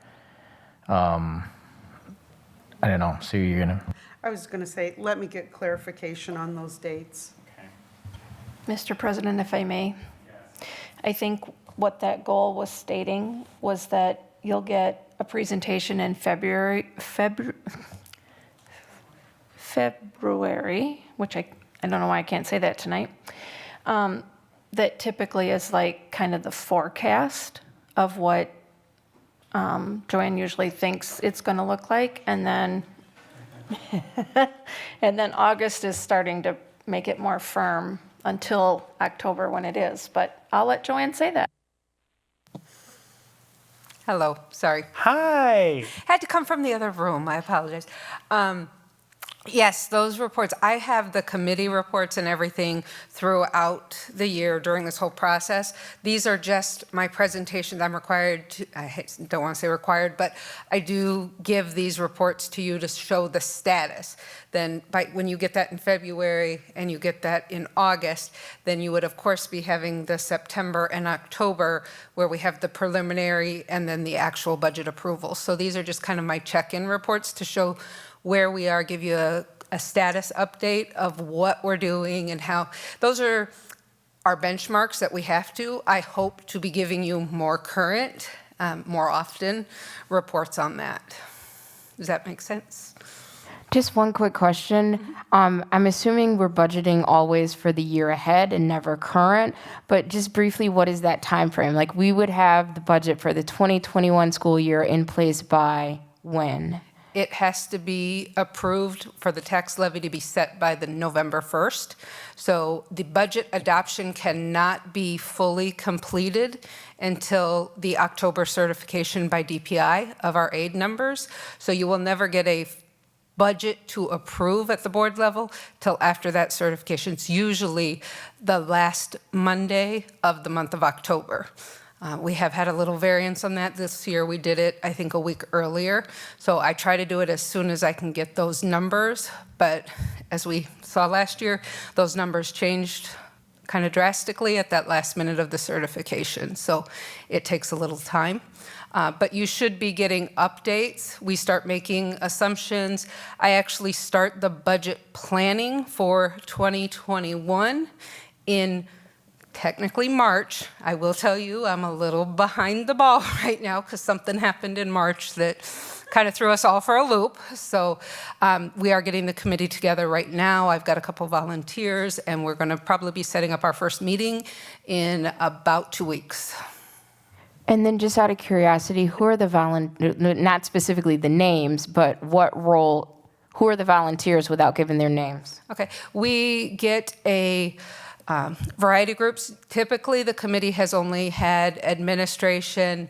I don't know. So you're gonna. I was going to say, let me get clarification on those dates. Mr. President, if I may, I think what that goal was stating was that you'll get a presentation in February, which I don't know why I can't say that tonight, that typically is like kind of the forecast of what Joanne usually thinks it's going to look like, and then August is starting to make it more firm until October when it is. But I'll let Joanne say that. Hello, sorry. Hi. Had to come from the other room, I apologize. Yes, those reports, I have the committee reports and everything throughout the year during this whole process. These are just my presentations. I'm required to, don't want to say required, but I do give these reports to you to show the status. Then when you get that in February and you get that in August, then you would of course be having the September and October where we have the preliminary and then the actual budget approval. So these are just kind of my check-in reports to show where we are, give you a status update of what we're doing and how. Those are our benchmarks that we have to. I hope to be giving you more current, more often, reports on that. Does that make sense? Just one quick question. I'm assuming we're budgeting always for the year ahead and never current, but just briefly, what is that time frame? Like, we would have the budget for the 2021 school year in place by when? It has to be approved for the tax levy to be set by the November 1st. So the budget adoption cannot be fully completed until the October certification by DPI of our aid numbers. So you will never get a budget to approve at the board level till after that certification. It's usually the last Monday of the month of October. We have had a little variance on that this year. We did it, I think, a week earlier. So I try to do it as soon as I can get those numbers. But as we saw last year, those numbers changed kind of drastically at that last minute of the certification. So it takes a little time. But you should be getting updates. We start making assumptions. I actually start the budget planning for 2021 in technically March. I will tell you, I'm a little behind the ball right now because something happened in March that kind of threw us all for a loop. So we are getting the committee together right now. I've got a couple volunteers, and we're going to probably be setting up our first meeting in about 2 weeks. And then just out of curiosity, who are the not specifically the names, but what role, who are the volunteers without giving their names? Okay, we get a variety of groups. Typically, the committee has only had administration.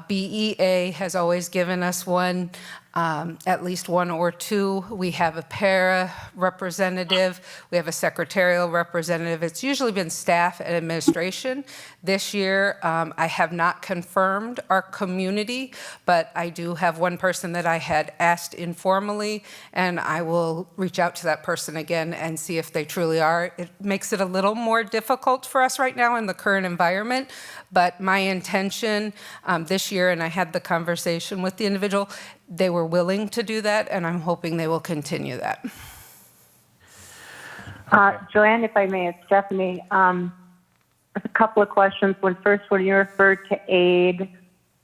BEA has always given us one. at least one or two. We have a para representative, we have a secretarial representative. It's usually been staff and administration. This year, I have not confirmed our community, but I do have one person that I had asked informally, and I will reach out to that person again and see if they truly are. It makes it a little more difficult for us right now in the current environment, but my intention this year, and I had the conversation with the individual, they were willing to do that, and I'm hoping they will continue that. Joanne, if I may, it's Stephanie. A couple of questions. When you refer to aid,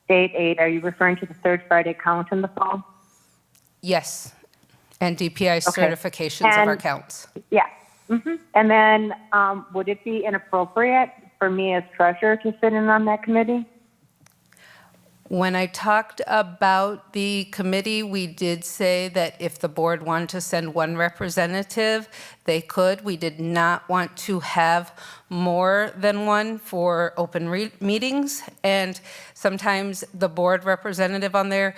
state aid, are you referring to the third Friday count in the fall? Yes, and DPI Okay. certifications of our counts. Yeah. And then would it be inappropriate for me as treasurer to sit in on that committee? When I talked about the committee, we did say that if the board wanted to send one representative, they could. We did not want to have more than one for open meetings. And sometimes the board representative on there,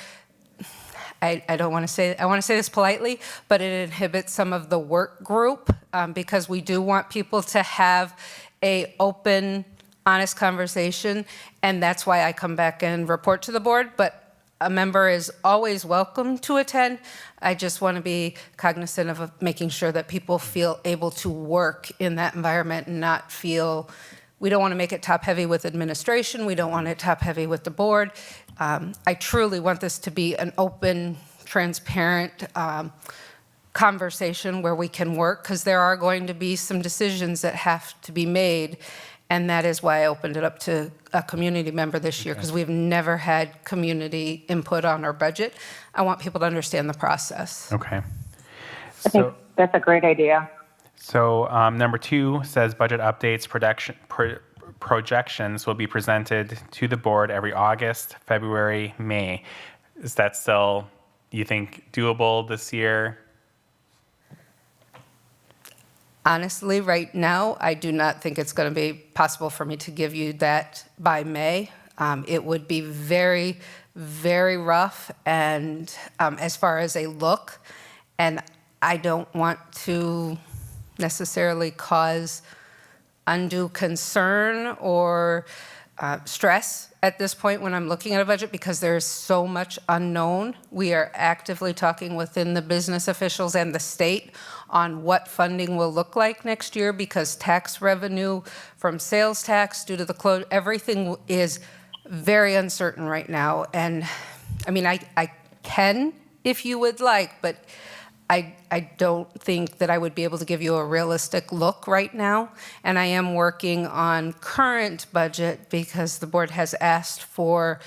I don't want to say, I want to say this politely, but it inhibits some of the work group because we do want people to have a open, honest conversation, and that's why I come back and report to the board, but a member is always welcome to attend. I just want to be cognizant of making sure that people feel able to work in that environment and not feel, we don't want to make it top-heavy with administration, we don't want it top-heavy with the board. I truly want this to be an open, transparent conversation where we can work, because there are going to be some decisions that have to be made. And that is why I opened it up to a community member this year, because we've never had community input on our budget. I want people to understand the process. Okay. I think that's a great idea. So number 2 says budget updates projections will be presented to the board every August, February, May. Is that still, you think, doable this year? Honestly, right now, I do not think it's going to be possible for me to give you that by May. It would be very, very rough, and as far as a look, and I don't want to necessarily cause undue concern or stress at this point when I'm looking at a budget, because there's so much unknown. We are actively talking within the business officials and the state on what funding will look like next year, because tax revenue from sales tax due to the close, everything is very uncertain right now. And I mean, I can, if you would like, but I don't think that I would be able to give you a realistic look right now. And I am working on current budget because the board has asked for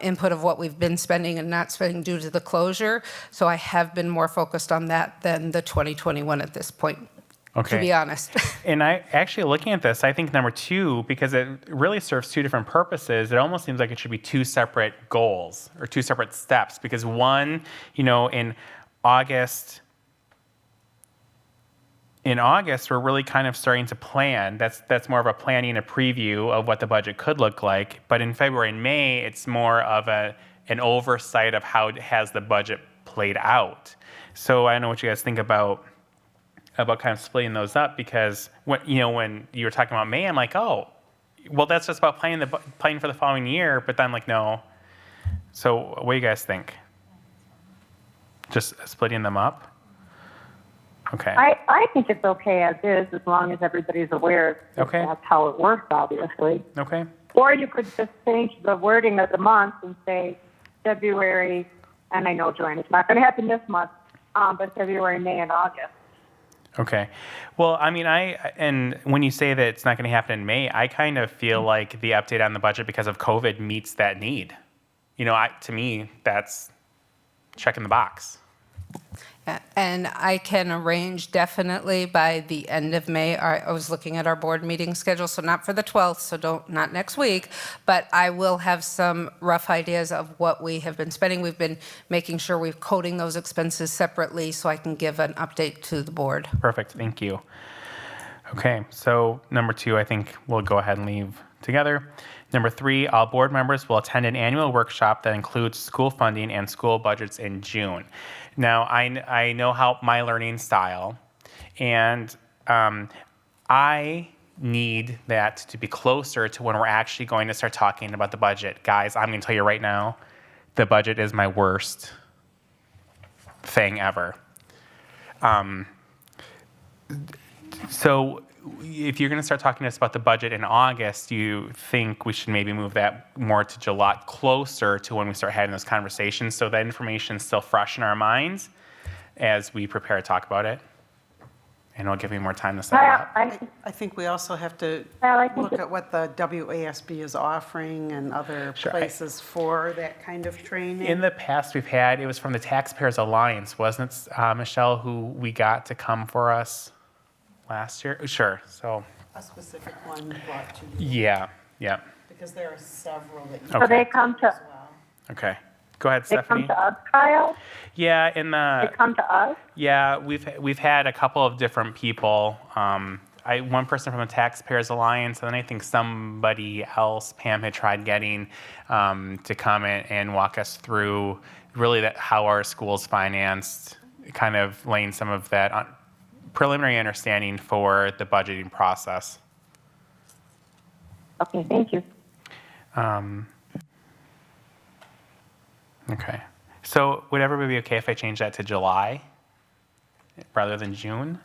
input of what we've been spending and not spending due to the closure. So I have been more focused on that than the 2021 at this point, to be honest. And I actually, looking at this, I think number 2, because it really serves 2 different purposes, it almost seems like it should be 2 separate goals or 2 separate steps. Because one, in August, we're really kind of starting to plan. That's more of a planning, a preview of what the budget could look like. But in February and May, it's more of an oversight of how has the budget played out. So I don't know what you guys think about kind of splitting those up, because when you were talking about May, I'm like, oh, well, that's just about planning for the following year. But then I'm like, no. So what do you guys think? Just splitting them up? Okay. I think it's okay as is, as long as everybody's aware that that's how it works, obviously. Okay. Or you could just change the wording of the month and say February, and I know, Joanne, it's not going to happen this month, but February, May, and August. Okay. Well, I mean, and when you say that it's not going to happen in May, I kind of feel like the update on the budget because of COVID meets that need. To me, that's checking the box. And I can arrange definitely by the end of May. I was looking at our board meeting schedule, so not for the 12th, so not next week, but I will have some rough ideas of what we have been spending. We've been making sure we're coding those expenses separately so I can give an update to the board. Perfect, thank you. Okay, so number 2, I think we'll go ahead and leave together. Number 3, all board members will attend an annual workshop that includes school funding and school budgets in June. Now, I know how my learning style, and I need that to be closer to when we're actually going to start talking about the budget. Guys, I'm going to tell you right now, the budget is my worst thing ever. So if you're going to start talking to us about the budget in August, do you think we should maybe move that more to July, closer to when we start having those conversations, so that information is still fresh in our minds as we prepare to talk about it? And it'll give me more time to set it up. I think we also have to look at what the WASB is offering and other Sure. places for that kind of training. In the past, we've had, it was from the Taxpayers Alliance, wasn't it, Michelle, who we got to come for us last year? Sure, so, A specific one brought to you, yeah, because there are several that you. So Okay. they come to, okay. Go ahead, they Stephanie. come to us, Kyle? Yeah, They come to us? yeah, we've had a couple of different people. One person from the Taxpayers Alliance, and then I think somebody else, Pam, had tried getting to come in and walk us through really how our school's financed, kind of laying some of that preliminary understanding for the budgeting process. Okay, thank you. Okay. So would everybody be okay if I change that to July rather than June?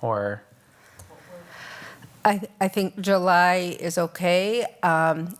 Or, I think July is okay.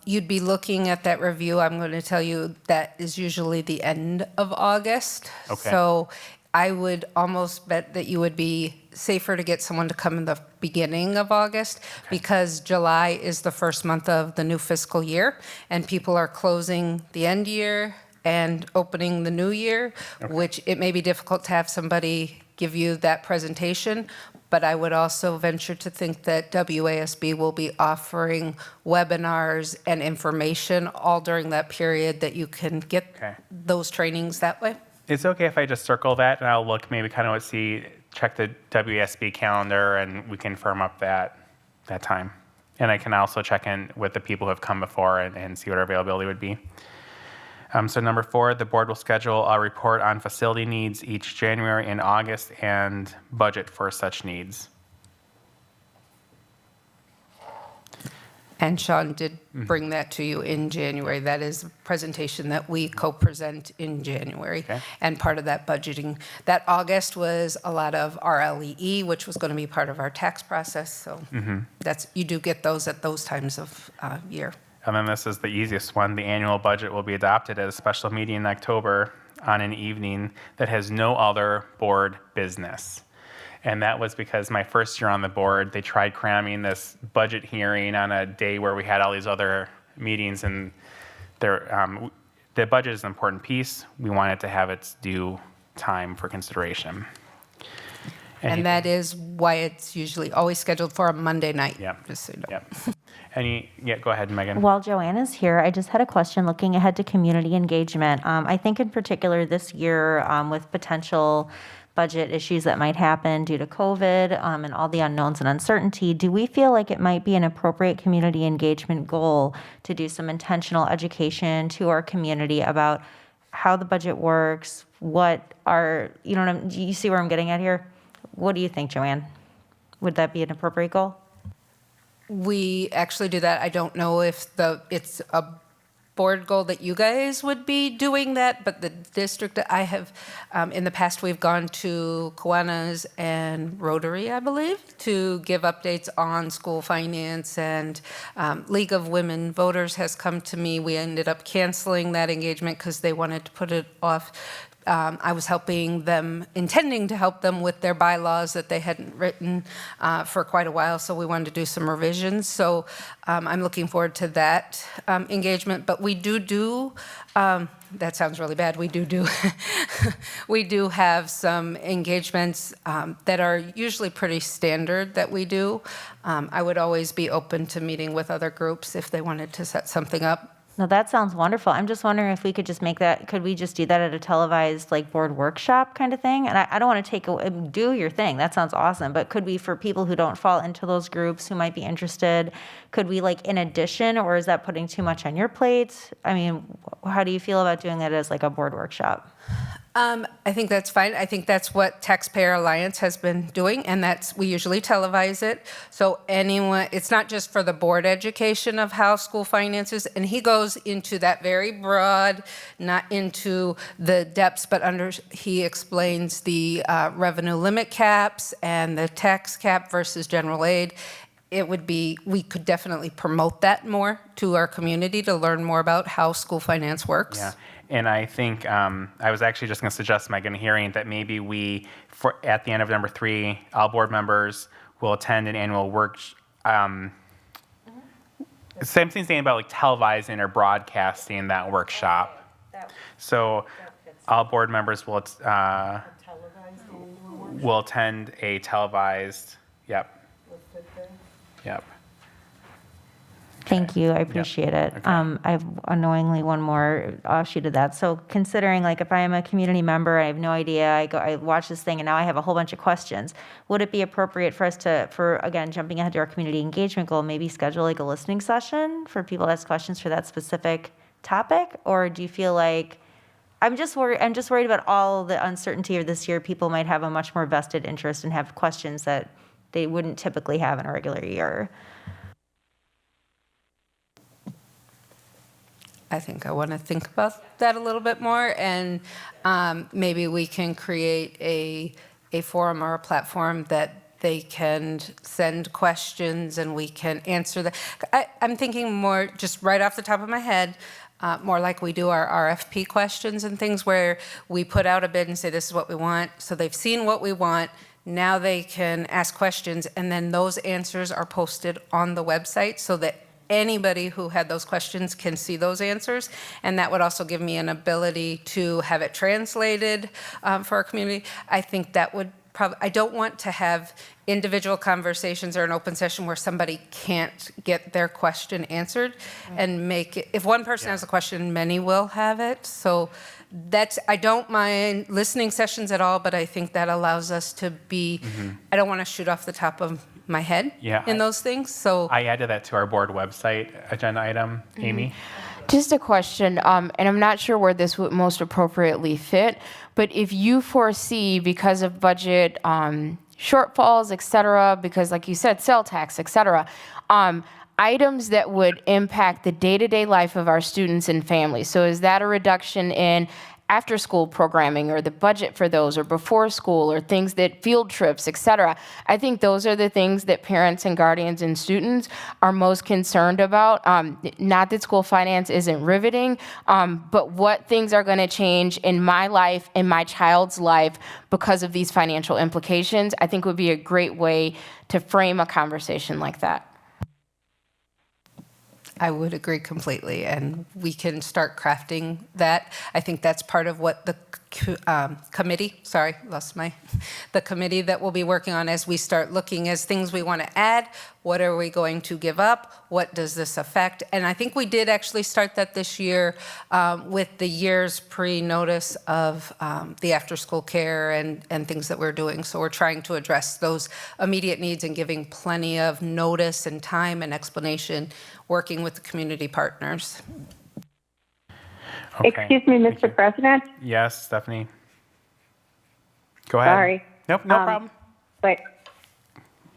You'd be looking at that review, I'm going to tell you, that is usually the end of August. Okay. So I would almost bet that you would be safer to get someone to come in the beginning of August, because July is the first month of the new fiscal year, and people are closing the end year and opening the new year, which it may be difficult to have somebody give you that presentation. But I would also venture to think that WASB will be offering webinars and information all during that period, that you can get Okay. those trainings that way. it's okay if I just circle that and I'll look maybe kind of check the WSB calendar and we can firm up that time. And I can also check in with the people who have come before and see what our availability would be. So number 4, the board will schedule a report on facility needs each January and August and budget for such needs. And Sean did bring that to you in January. That is a presentation that we co-present in January. Okay. And part of that budgeting. That August was a lot of RLEE, which was going to be part of our tax process. So you do get those at those times of year. And then this is the easiest one. The annual budget will be adopted at a special meeting in October on an evening that has no other board business. And that was because my first year on the board, they tried cramming this budget hearing on a day where we had all these other meetings, and the budget is an important piece. We wanted to have its due time for consideration. And that is why it's usually always scheduled for a Monday night. Yep. Just so you know. Yep. Go ahead, Megan. While Joanne is here, I just had a question looking ahead to community engagement. I think in particular this year, with potential budget issues that might happen due to COVID and all the unknowns and uncertainty, do we feel like it might be an appropriate community engagement goal to do some intentional education to our community about how the budget works, do you see where I'm getting at here? What do you think, Joanne? Would that be an appropriate goal? We actually do that. I don't know if it's a board goal that you guys would be doing that, but the district, I have, in the past, we've gone to Kiwanis and Rotary, I believe, to give updates on school finance, and League of Women Voters has come to me. We ended up canceling that engagement because they wanted to put it off. I was intending to help them with their bylaws that they hadn't written for quite a while, so we wanted to do some revisions. So I'm looking forward to that engagement. But we do, that sounds really bad, we do we do have some engagements that are usually pretty standard that we do. I would always be open to meeting with other groups if they wanted to set something up. No, that sounds wonderful. I'm just wondering if we could just make that, could we just do that at a televised like board workshop kind of thing? And I don't want to take away, do your thing. That sounds awesome. But could we, for people who don't fall into those groups who might be interested, could we like in addition, or is that putting too much on your plate? I mean, how do you feel about doing that as like a board workshop? I think that's fine. I think that's what Taxpayer Alliance has been doing, and we usually televise it. So anyone, it's not just for the board education of how school finances, and he goes into that very broad, not into the depths, but he explains the revenue limit caps and the tax cap versus general aid. We could definitely promote that more to our community to learn more about how school finance works. Yeah. And I think I was actually just going to suggest, Megan, hearing that maybe we, at the end of number 3, all board members will attend an annual same thing saying about like televising or broadcasting that workshop. So all board members will attend a televised. Yep. Thank you. I appreciate it. Okay. I have annoyingly one more offshoot of that. So considering like if I am a community member, I have no idea, I watch this thing and now I have a whole bunch of questions. Would it be appropriate for us again, jumping ahead to our community engagement goal, maybe schedule like a listening session for people to ask questions for that specific topic? Or do you feel like, I'm just worried about all the uncertainty of this year. People might have a much more vested interest and have questions that they wouldn't typically have in a regular year. I think I want to think about that a little bit more, and maybe we can create a forum or a platform that they can send questions and we can answer that. I'm thinking more just right off the top of my head, more like we do our RFP questions and things where we put out a bid and say this is what we want. So they've seen what we want. Now they can ask questions, and then those answers are posted on the website so that anybody who had those questions can see those answers. And that would also give me an ability to have it translated for our community. I think that would probably, I don't want to have individual conversations or an open session where somebody can't get their question answered and make it, if one person has a question, many will have it. So I don't mind listening sessions at all, but I think that allows us to be, I don't want to shoot off the top of my head in those things. So I added that to our board website agenda item. Amy? Just a question, and I'm not sure where this would most appropriately fit, but if you foresee, because of budget shortfalls, et cetera, because like you said, sales tax, et cetera, items that would impact the day-to-day life of our students and families. So is that a reduction in after-school programming or the budget for those, or before school, or things that field trips, et cetera? I think those are the things that parents and guardians and students are most concerned about. Not that school finance isn't riveting, but what things are going to change in my life, in my child's life, because of these financial implications, I think would be a great way to frame a conversation like that. I would agree completely, and we can start crafting that. I think that's part of what the committee, the committee that we'll be working on as we start looking as things we want to add, what are we going to give up, what does this affect? And I think we did actually start that this year with the year's pre-notice of the after-school care and things that we're doing. So we're trying to address those immediate needs and giving plenty of notice and time and explanation, working with the community partners. Okay. Excuse me, Mr. President? Yes, Stephanie. Go ahead. Sorry. Nope, no problem. But,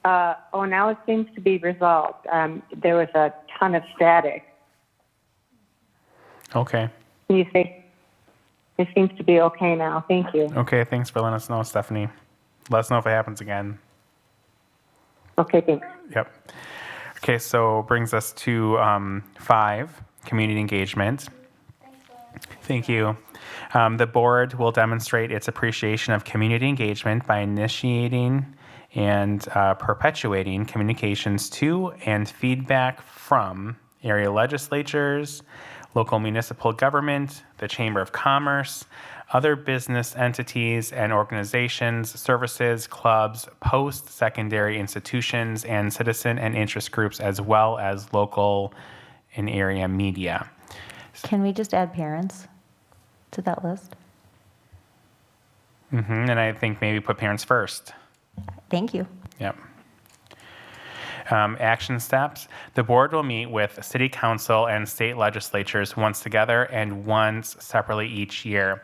now it seems to be resolved. There was a ton of static. Okay. Can you say it seems to be okay now? Thank you. Okay, thanks for letting us know, Stephanie. Let us know if it happens again. Okay, thanks. Yep. Okay, so brings us to 5, community engagement. Thank you. The board will demonstrate its appreciation of community engagement by initiating and perpetuating communications to and feedback from area legislatures, local municipal government, the Chamber of Commerce, other business entities and organizations, services, clubs, post-secondary institutions, and citizen and interest groups, as well as local and area media. Can we just add parents to that list? And I think maybe put parents first. Thank you. Yep. Action steps. The board will meet with city council and state legislatures once together and once separately each year.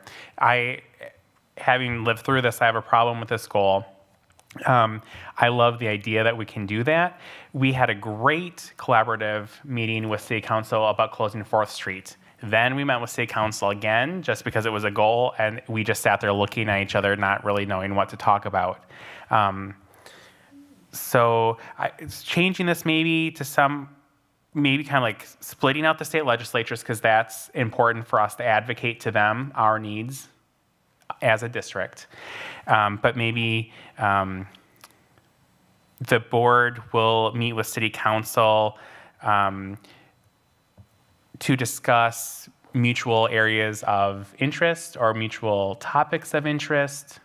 Having lived through this, I have a problem with this goal. I love the idea that we can do that. We had a great collaborative meeting with city council about closing 4th Street. Then we met with city council again, just because it was a goal, and we just sat there looking at each other, not really knowing what to talk about. So it's changing this maybe to maybe kind of like splitting out the state legislatures, because that's important for us to advocate to them our needs as a district. But maybe the board will meet with city council to discuss mutual areas of interest or mutual topics of interest.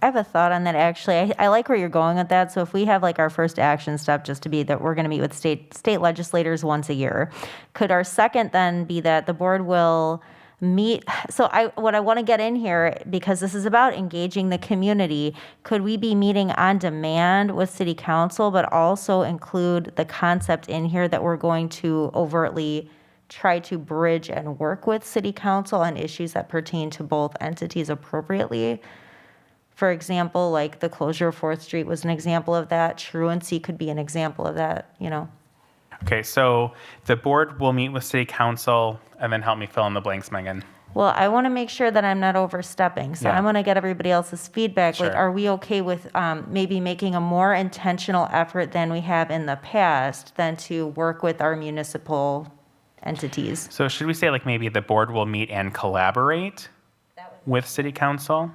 I have a thought on that, actually. I like where you're going with that. So if we have like our first action step just to be that we're going to meet with state legislators once a year, could our second then be that the board will meet? So what I want to get in here, because this is about engaging the community, could we be meeting on demand with city council, but also include the concept in here that we're going to overtly try to bridge and work with city council on issues that pertain to both entities appropriately? For example, like the closure of 4th Street was an example of that. Truancy could be an example of that, Okay, so the board will meet with city council, and then help me fill in the blanks, Megan. Well, I want to make sure that I'm not overstepping, so Yeah. I'm going to get everybody else's feedback. Like, Sure. are we okay with maybe making a more intentional effort than we have in the past than to work with our municipal entities? So should we say like maybe the board will meet and collaborate with city council?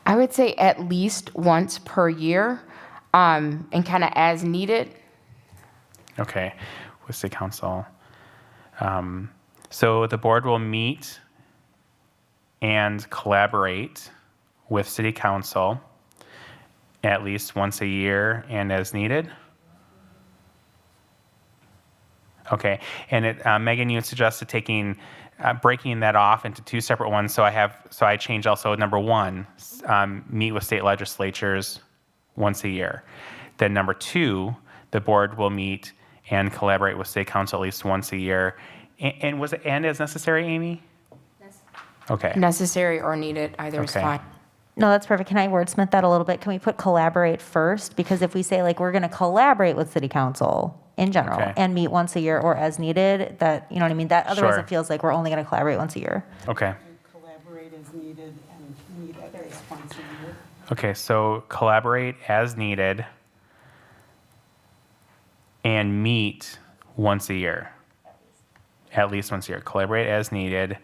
I would say at least once per year, and kind of as needed. Okay, with city council. So the board will meet and collaborate with city council at least once a year and as needed. Okay, and Megan, you had suggested breaking that off into 2 separate ones. So I changed also number 1, meet with state legislatures once a year. Then number 2, the board will meet and collaborate with state council at least once a year. And was it and as necessary, Amy? Okay. Necessary or needed, either is Okay. fine. No, that's perfect. Can I wordsmith that a little bit? Can we put collaborate first? Because if we say like we're going to collaborate with city council in general Okay. and meet once a year or as needed, that, you know what I mean? That otherwise Sure. it feels like we're only going to collaborate once a year. Okay. Collaborate as needed and meet at least once a year. Okay, so collaborate as needed and meet once a year. At least once a year. Collaborate as needed,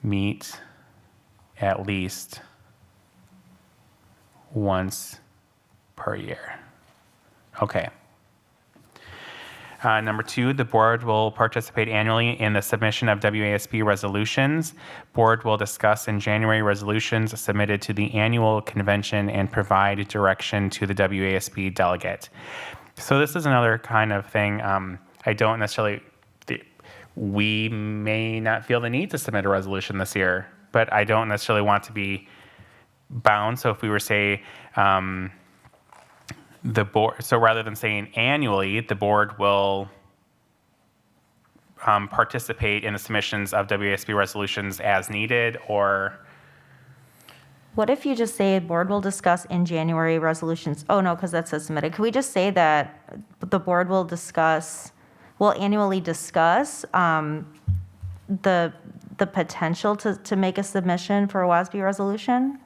meet at least once per year. Okay. Number 2, the board will participate annually in the submission of WASB resolutions. Board will discuss in January resolutions submitted to the annual convention and provide direction to the WASB delegate. So this is another kind of thing. I don't necessarily, we may not feel the need to submit a resolution this year, but I don't necessarily want to be bound. So if we were say, the board, so rather than saying annually, the board will participate in the submissions of WASB resolutions as needed, or What if you just say board will discuss in January resolutions? Oh, no, because that says submitted. Could we just say that the board will annually discuss the potential to make a submission for a WASB resolution?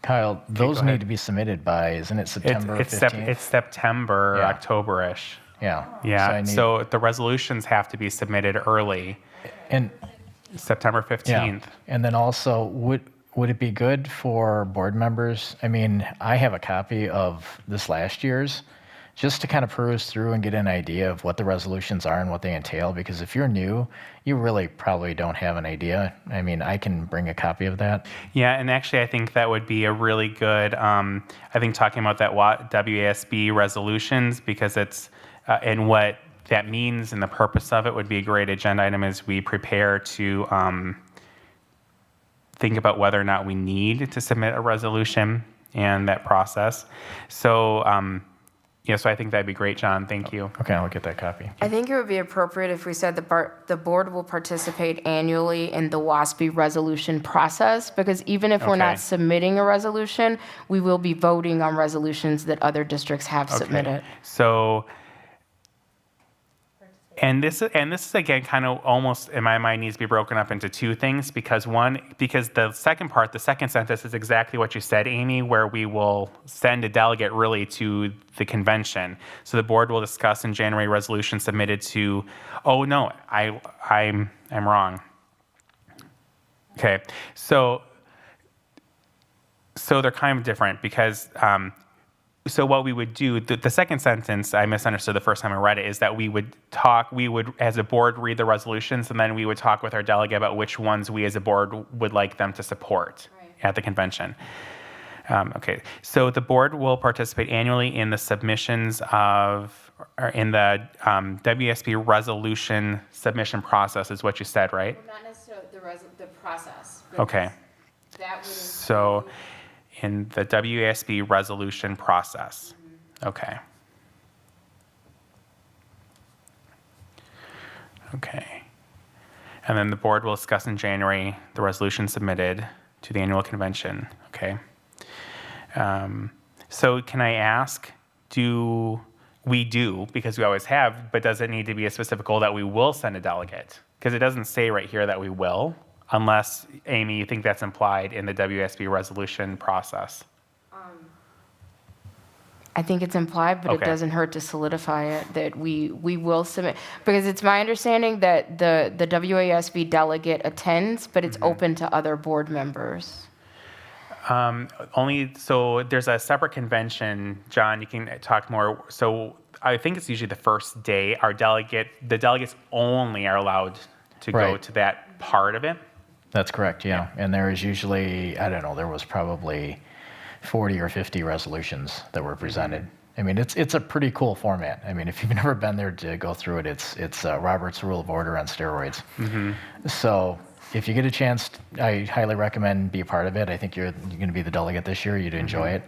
Kyle, those go ahead. need to be submitted by, isn't it September 15th? it's September, Yeah. October-ish. Yeah. Yeah, so the resolutions have to be submitted early, And, September yeah, 15th. and then also, would it be good for board members? I mean, I have a copy of this last year's, just to kind of peruse through and get an idea of what the resolutions are and what they entail, because if you're new, you really probably don't have an idea. I mean, I can bring a copy of that. Yeah, and actually I think that would be a really good, I think talking about that WASB resolutions, because it's and what that means and the purpose of it would be a great agenda item as we prepare to think about whether or not we need to submit a resolution and that process. So, so I think that'd be great, John. Thank you. Okay, I'll get that copy. I think it would be appropriate if we said the board will participate annually in the WASB resolution process, because even if we're Okay. not submitting a resolution, we will be voting on resolutions that other districts have submitted. So, and this is again kind of almost in my mind needs to be broken up into two things, because the second part, the second sentence is exactly what you said, Amy, where we will send a delegate really to the convention. So the board will discuss in January resolution submitted to, oh no, I'm wrong. Okay, so they're kind of different because so what we would do, the second sentence, I misunderstood the first time I read it, is that we would as a board read the resolutions, and then we would talk with our delegate about which ones we as a board would like them to support at the convention. Okay, so the board will participate annually in the submissions in the WSB resolution submission process is what you said, right? Not necessarily the process. Okay. That would So in the WASB resolution process. Okay. Okay. And then the board will discuss in January the resolution submitted to the annual convention. Okay. So can I ask, because we always have, but does it need to be a specific goal that we will send a delegate? Because it doesn't say right here that we will. Unless, Amy, you think that's implied in the WSB resolution process. I think it's implied, but it Okay. doesn't hurt to solidify it that we will submit, because it's my understanding that the WASB delegate attends, but it's open to other board members. So there's a separate convention, John, you can talk more. So I think it's usually the first day. The delegates only are allowed to go Right. to that part of it. That's correct, yeah. And there is usually, I don't know, there was probably 40 or 50 resolutions that were presented. I mean, it's a pretty cool format. I mean, if you've never been there to go through it, it's Robert's Rule of Order on steroids. So if you get a chance, I highly recommend be a part of it. I think you're going to be the delegate this year. You'd enjoy it.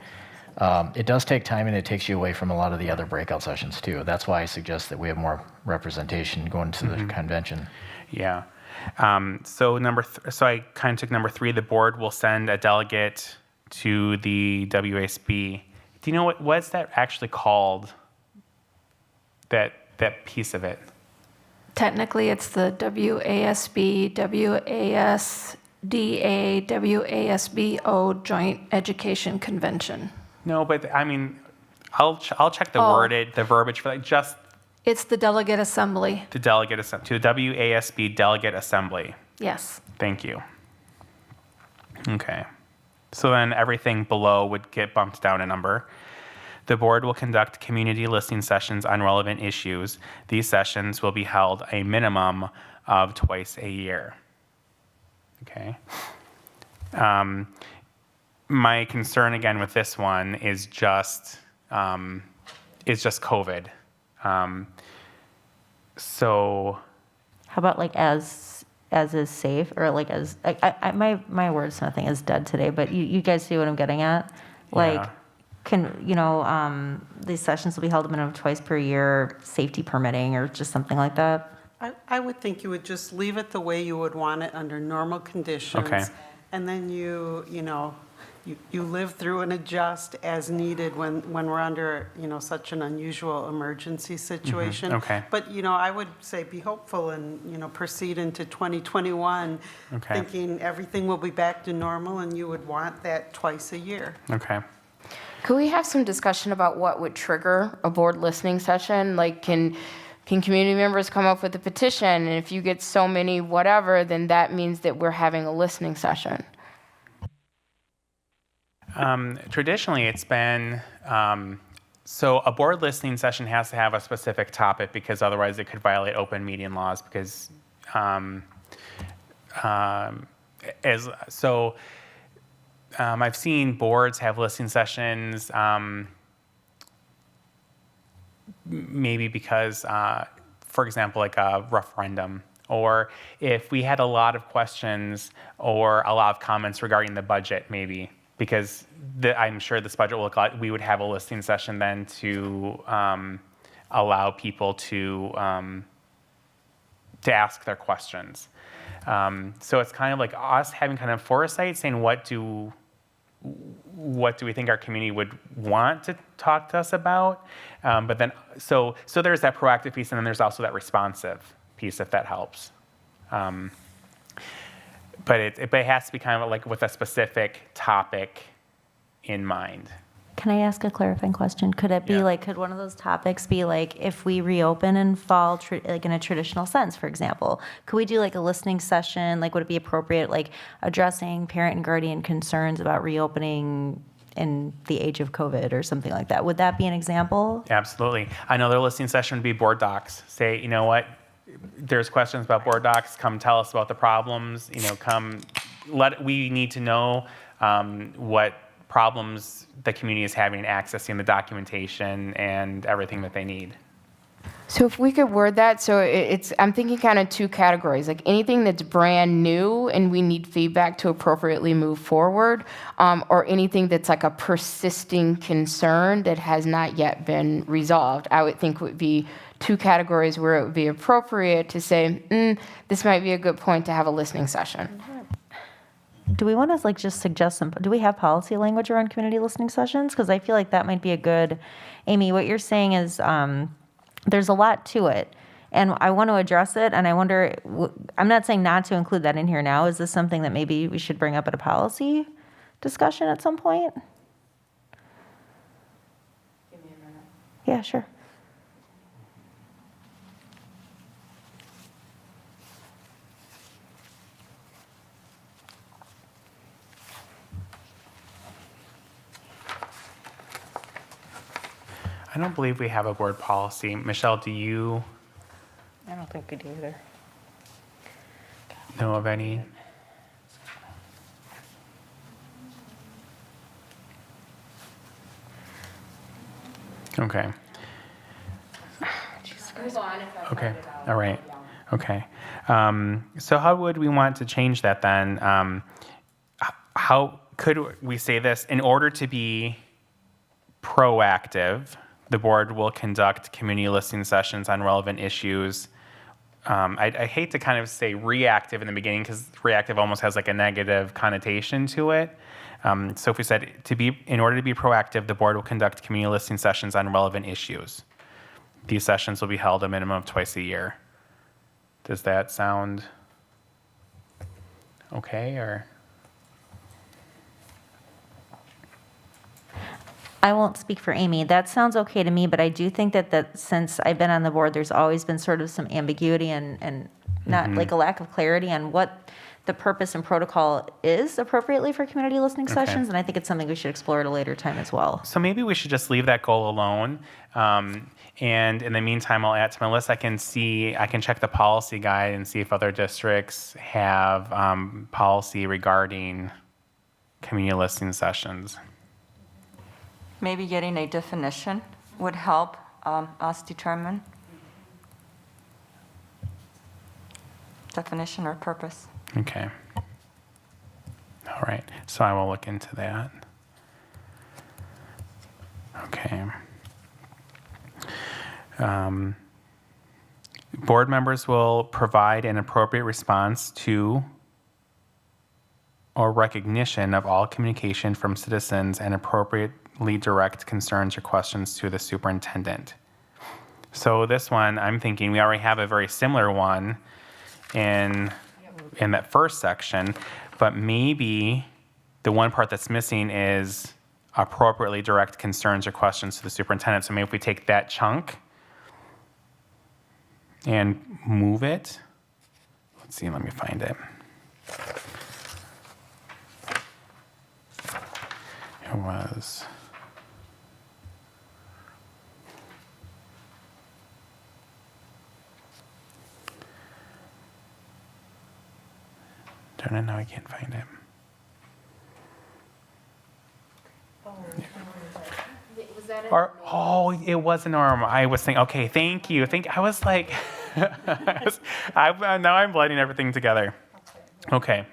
It does take time, and it takes you away from a lot of the other breakout sessions too. That's why I suggest that we have more representation going to the convention. Yeah. So I kind of took number 3. The board will send a delegate to the WASB. Do you know what's that actually called? That piece of it. Technically, it's the WASB, WASDA, WASBO Joint Education Convention. No, but I mean, I'll check the verbiage for that. Just It's the Delegate Assembly. to the WASB Delegate Assembly. Yes. Thank you. Okay. So then everything below would get bumped down a number. The board will conduct community listening sessions on relevant issues. These sessions will be held a minimum of twice a year. Okay. My concern again with this one is just COVID. So How about like as is safe, or like as, my wordsmithing is dead today, but you guys see what I'm getting at? Like, Yeah. these sessions will be held a minimum of twice per year, safety permitting, or just something like that? I would think you would just leave it the way you would want it under normal conditions. Okay. And then you live through and adjust as needed when we're under, such an unusual emergency situation. Okay. But, I would say be hopeful and, proceed into 2021 Okay. thinking everything will be back to normal, and you would want that twice a year. Okay. Could we have some discussion about what would trigger a board listening session? Like, can community members come up with a petition, and if you get so many whatever, then that means that we're having a listening session? Traditionally, it's been so a board listening session has to have a specific topic, because otherwise it could violate open meeting laws. Because I've seen boards have listening sessions maybe because, for example, like a referendum, or if we had a lot of questions or a lot of comments regarding the budget, maybe, because I'm sure this budget will look like, we would have a listening session then to allow people to ask their questions. So it's kind of like us having kind of foresight, saying what do we think our community would want to talk to us about? But then, so there's that proactive piece, and then there's also that responsive piece, if that helps. But it has to be kind of like with a specific topic in mind. Can I ask a clarifying question? Could it be like, could one of those topics be like, if we reopen in fall, like in a traditional sense, for example, could we do like a listening session? Like, would it be appropriate, like addressing parent and guardian concerns about reopening in the age of COVID or something like that? Would that be an example? Absolutely. Another listening session would be board docs. Say, you know what, there's questions about board docs, come tell us about the problems, we need to know what problems the community is having in accessing the documentation and everything that they need. So if we could word that, so I'm thinking kind of two categories, like anything that's brand new and we need feedback to appropriately move forward, or anything that's like a persisting concern that has not yet been resolved. I would think would be two categories where it would be appropriate to say, this might be a good point to have a listening session. Do we want to like just suggest some, do we have policy language around community listening sessions? Because I feel like that might be a good, Amy, what you're saying is there's a lot to it. And I want to address it. And I wonder, I'm not saying not to include that in here now. Is this something that maybe we should bring up at a policy discussion at some point? Give me a minute. Yeah, sure. I don't believe we have a board policy. Michelle, do you I don't think we do either. know of any? Okay. Okay. All right. Okay. So how would we want to change that then? How could we say this? In order to be proactive, the board will conduct community listening sessions on relevant issues. I hate to kind of say reactive in the beginning because reactive almost has like a negative connotation to it. So if we said in order to be proactive, the board will conduct community listening sessions on relevant issues. These sessions will be held a minimum of twice a year. Does that sound okay, or? I won't speak for Amy. That sounds okay to me, but I do think that since I've been on the board, there's always been sort of some ambiguity and not like a lack of clarity on what the purpose and protocol is appropriately for community listening sessions, and I think it's something we should explore at a later time as well. So maybe we should just leave that goal alone. And in the meantime, I'll add to my list. I can check the policy guide and see if other districts have policy regarding community listening sessions. Maybe getting a definition would help us determine definition or purpose. Okay. All right. So I will look into that. Okay. Board members will provide an appropriate response to or recognition of all communication from citizens and appropriately direct concerns or questions to the superintendent. So this one, I'm thinking we already have a very similar one in that first section, but maybe the one part that's missing is appropriately direct concerns or questions to the superintendent. So maybe if we take that chunk and move it, let's see, let me find it. It was, darn it, now I can't find it. Or, oh, it was a norm. I was thinking, okay, thank you. I was like, now I'm blending everything together. Okay.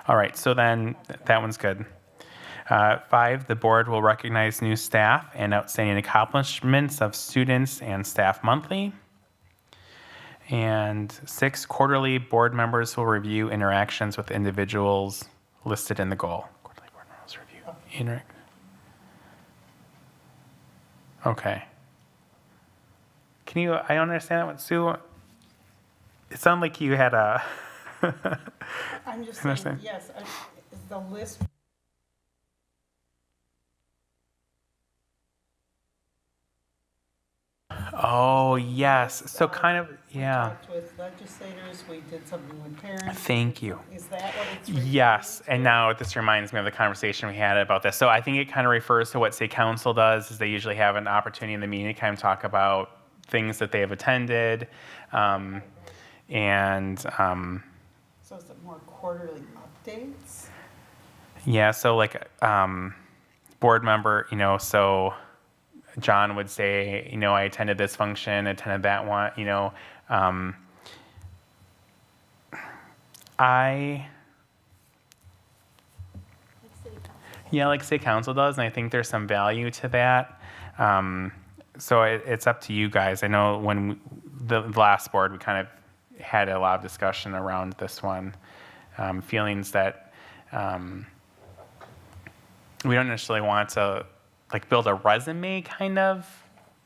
All right, so then that one's good. 5, the board will recognize new staff and outstanding accomplishments of students and staff monthly. And 6, quarterly board members will review interactions with individuals listed in the goal. Quarterly board members review. Okay. I don't understand that one, Sue. It sounded like you had a. I'm just Understand? saying, yes, is the list. Oh, yes. So kind of, yeah. Talked with legislators, we did something with parents. Thank you. Is that what it's? Yes, and now this reminds me of the conversation we had about this. So I think it kind of refers to what State Council does, is they usually have an opportunity in the meeting to kind of talk about things that they have attended, So is it more quarterly updates? yeah, so like board member, so John would say, I attended this function, attended that one, like State Council does, and I think there's some value to that. So it's up to you guys. I know when the last board, we kind of had a lot of discussion around this one, feelings that we don't necessarily want to like build a resume kind of,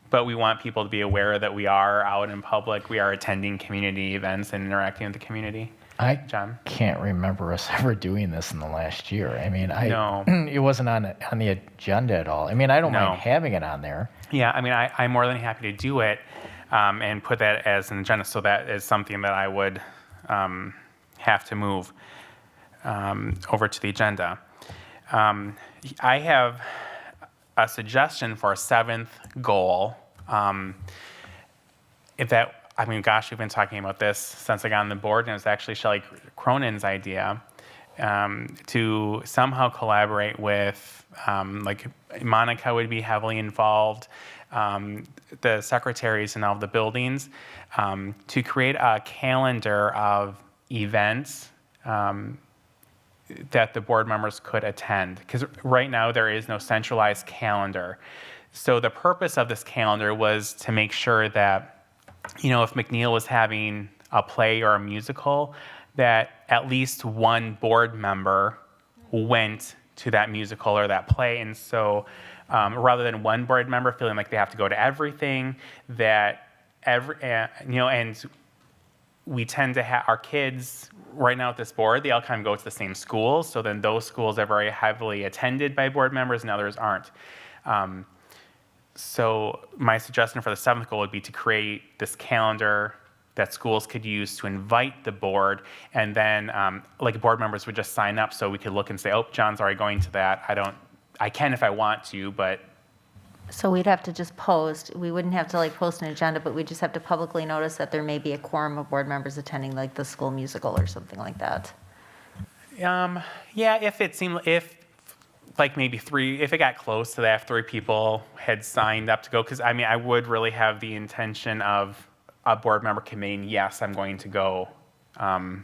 but we want people to be aware that we are out in public, we are attending community events and interacting with the community. I John? can't remember us ever doing this in the last year. I mean, No. it wasn't on the agenda at all. I mean, I don't No. mind having it on there. Yeah, I mean, I'm more than happy to do it and put that as an agenda. So that is something that I would have to move over to the agenda. I have a suggestion for a 7th goal. We've been talking about this since I got on the board, and it was actually Shelley Cronin's idea to somehow collaborate with, like Monica would be heavily involved, the secretaries in all of the buildings, to create a calendar of events that the board members could attend. Because right now there is no centralized calendar. So the purpose of this calendar was to make sure that, if McNeil was having a play or a musical, that at least one board member went to that musical or that play. And so rather than one board member feeling like they have to go to everything, that and we tend to have our kids right now at this board, they all kind of go to the same schools. So then those schools are very heavily attended by board members and others aren't. So my suggestion for the 7th goal would be to create this calendar that schools could use to invite the board, and then board members would just sign up so we could look and say, oh, John's already going to that. I can if I want to, but. So we'd have to just post, we wouldn't have to post an agenda, but we just have to publicly notice that there may be a quorum of board members attending the school musical or something like that. Yeah, if maybe 3, if it got close to that, if 3 people had signed up to go, because I would really have the intention of a board member committing, yes, I'm going to go to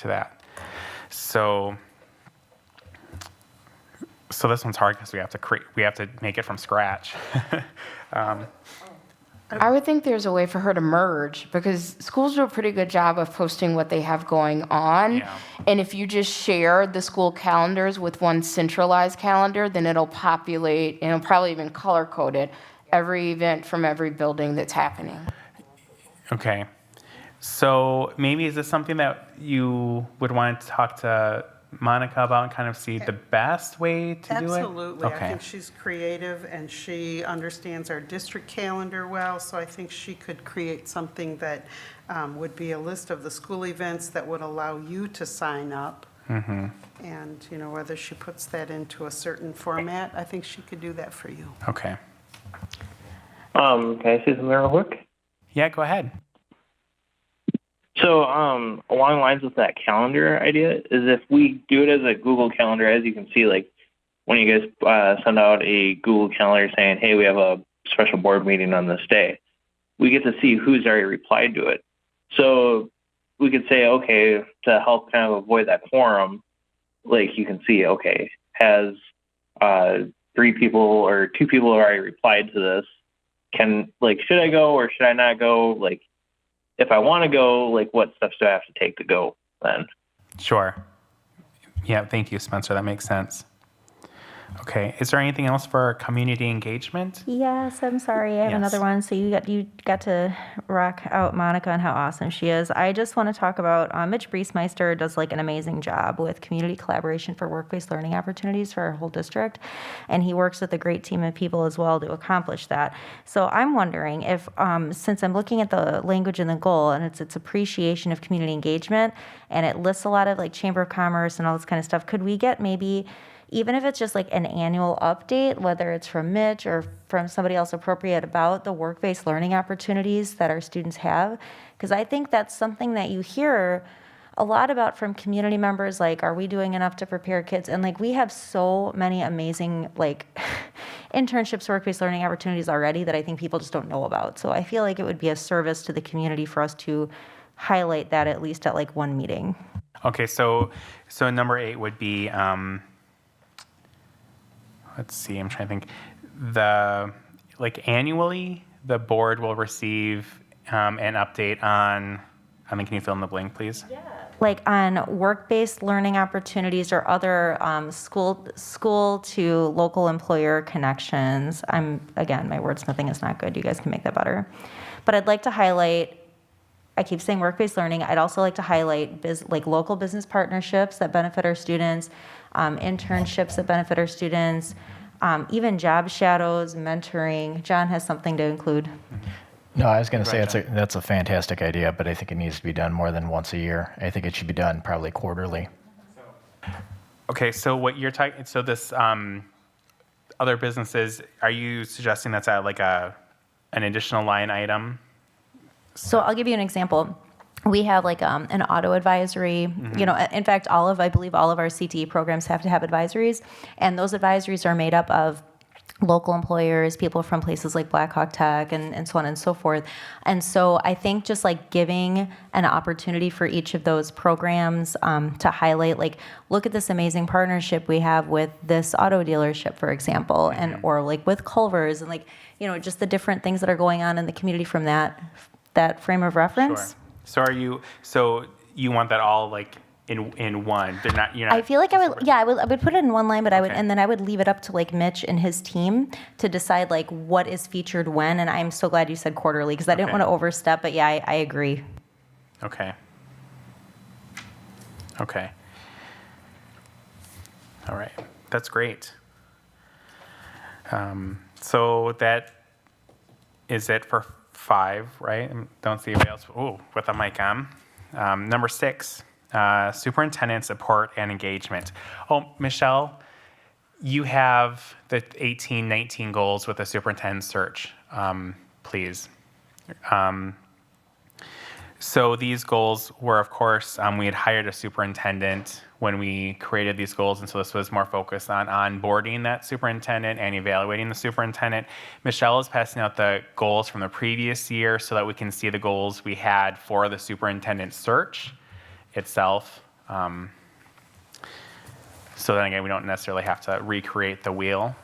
that. So this one's hard because we have to make it from scratch. I would think there's a way for her to merge, because schools do a pretty good job of posting what they have going on. Yeah. And if you just share the school calendars with one centralized calendar, then it'll populate, and it'll probably even color code it, every event from every building that's happening. Okay. So maybe is this something that you would want to talk to Monica about and kind of see the best way to do it? Absolutely. Okay. I think she's creative and she understands our district calendar well, so I think she could create something that would be a list of the school events that would allow you to sign up. Mm-hmm. And, whether she puts that into a certain format, I think she could do that for you. Okay. Can I say something real quick? Yeah, go ahead. So along the lines with that calendar idea is if we do it as a Google Calendar, as you can see, when you guys send out a Google Calendar saying, hey, we have a special board meeting on this day, we get to see who's already replied to it. So we could say, okay, to help kind of avoid that quorum, like you can see, okay, has 3 people or 2 people already replied to this? Should I go or should I not go? Like, if I want to go, like, what steps do I have to take to go then? Sure. Yeah, thank you, Spencer. That makes sense. Okay, is there anything else for community engagement? Yes, I'm sorry. I have Yes. another one. So you got to rock out Monica and how awesome she is. I just want to talk about Mitch Briesmeister does like an amazing job with community collaboration for work-based learning opportunities for our whole district, and he works with a great team of people as well to accomplish that. So I'm wondering if, since I'm looking at the language in the goal and it's appreciation of community engagement, and it lists a lot of like Chamber of Commerce and all this kind of stuff, could we get maybe, even if it's just like an annual update, whether it's from Mitch or from somebody else appropriate, about the work-based learning opportunities that our students have? Because I think that's something that you hear a lot about from community members, like, are we doing enough to prepare kids? And like, we have so many amazing like internships, work-based learning opportunities already that I think people just don't know about. So I feel like it would be a service to the community for us to highlight that at least at like one meeting. Okay, so number 8 would be, let's see, I'm trying to think. Annually, the board will receive an update on, can you fill in the blank, please? Yeah. Like on work-based learning opportunities or other school to local employer connections. Again, my wordsmithing is not good. You guys can make that better. But I'd like to highlight, I keep saying work-based learning. I'd also like to highlight local business partnerships that benefit our students, internships that benefit our students, even job shadows, mentoring. John has something to include. No, I was going to say that's a fantastic idea, but I think it needs to be done more than once a year. I think it should be done probably quarterly. Okay, so what you're talking, so this other businesses, are you suggesting that's like an additional line item? So I'll give you an example. We have like an auto advisory, in fact, I believe all of our CTE programs have to have advisories, and those advisories are made up of local employers, people from places like Black Hawk Tech and so on and so forth. And so I think just like giving an opportunity for each of those programs to highlight, like, look at this amazing partnership we have with this auto dealership, for example, or like with Culver's, and like, just the different things that are going on in the community from that frame of reference. Sure. So you want that all like in one? You're not. I feel like I would put it in one line, but and then I would leave it up to like Mitch and his team to decide like what is featured when. And I'm so glad you said quarterly, because I didn't want to overstep. But yeah, I agree. Okay. All right. That's great. So that is it for 5, right? Don't see anybody else. Ooh, with a mic on. Number 6, superintendent support and engagement. Oh, Michelle, you have the 18-19 goals with the superintendent search, please. So these goals were, of course, we had hired a superintendent when we created these goals, and so this was more focused on onboarding that superintendent and evaluating the superintendent. Michelle is passing out the goals from the previous year so that we can see the goals we had for the superintendent search itself. So then again, we don't necessarily have to recreate the wheel.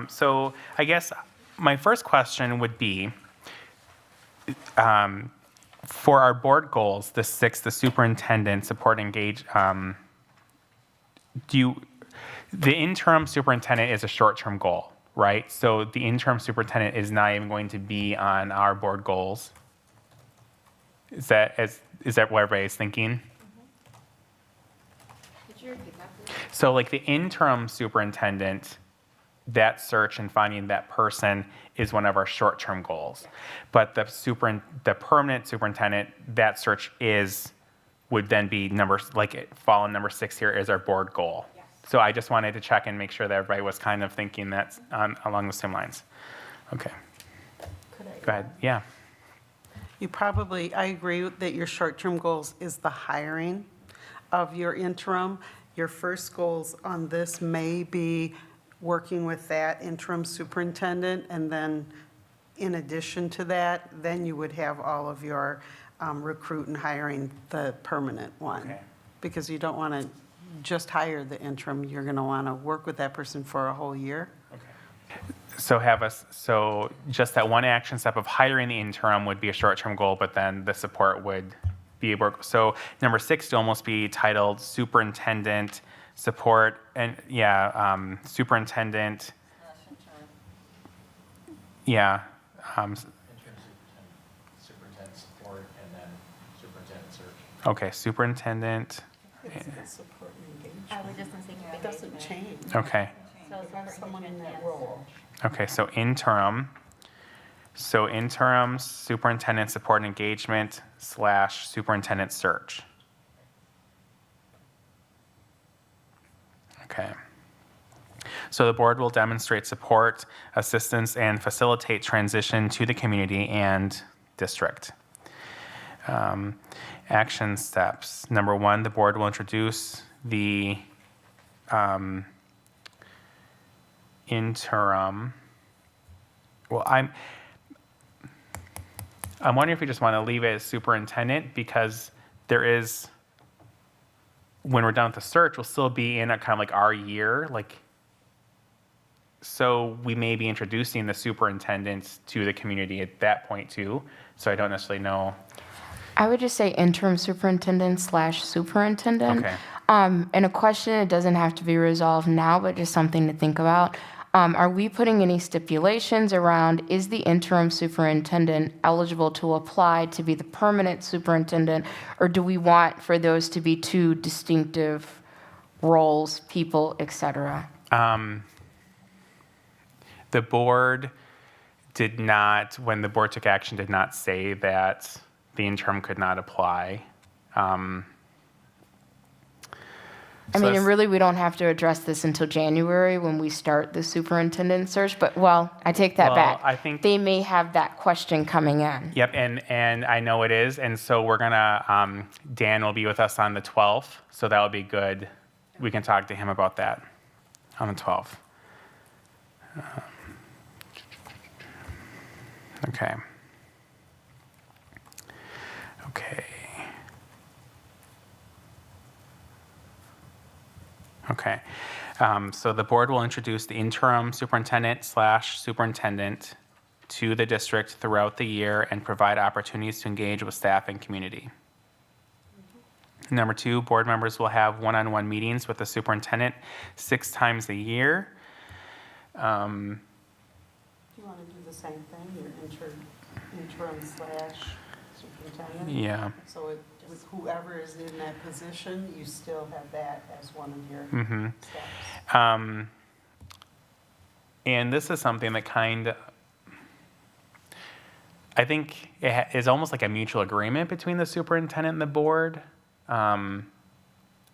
So I guess my first question would be, for our board goals, the 6, the superintendent support engage, the interim superintendent is a short-term goal, right? So the interim superintendent is not even going to be on our board goals. Is that what everybody's thinking? Could you repeat that, please? So like the interim superintendent, that search and finding that person is one of our short-term goals. But the permanent superintendent, that search would then be fall in number 6 here is our board goal. Yes. So I just wanted to check and make sure that everybody was kind of thinking along the same lines. Okay. Go ahead. Yeah. I agree that your short-term goals is the hiring of your interim. Your first goals on this may be working with that interim superintendent, and then in addition to that, then you would have all of your recruit and hiring the permanent one. Okay. Because you don't want to just hire the interim, you're going to want to work with that person for a whole year. So just that one action step of hiring the interim would be a short-term goal, but then the support would be able, so number 6 to almost be titled superintendent support, and superintendent. Yeah. Superintendent support and then superintendent search. Okay, superintendent. It's support and engagement. I was just thinking It doesn't change. Okay. Someone in that role. Okay, so interim. So interim superintendent support and engagement / superintendent search. Okay. So the board will demonstrate support, assistance, and facilitate transition to the community and district. Action steps. Number 1, the board will introduce the interim. Well, I'm wondering if we just want to leave it as superintendent, because there is, when we're done with the search, we'll still be in a kind of like our year, like, so we may be introducing the superintendent to the community at that point too. So I don't necessarily know. I would just say interim superintendent / superintendent. Okay. And a question, it doesn't have to be resolved now, but just something to think about. Are we putting any stipulations around, is the interim superintendent eligible to apply to be the permanent superintendent? Or do we want for those to be 2 distinctive roles, people, et cetera? The board did not, when the board took action, did not say that the interim could not apply. I mean, and really, we don't have to address this until January when we start the superintendent search, but, well, I take that back. I think They may have that question coming in. Yep, and I know it is, and so we're gonna, Dan will be with us on the 12th, so that would be good. We can talk to him about that on the 12th. Okay. Okay. Okay. So the board will introduce the interim superintendent / superintendent to the district throughout the year and provide opportunities to engage with staff and community. Number 2, board members will have one-on-one meetings with the superintendent 6 times a year. Do you want to do the same thing, your interim / superintendent? Yeah. So with whoever is in that position, you still have that as one of your steps. And this is something that I think it is almost like a mutual agreement between the superintendent and the board. I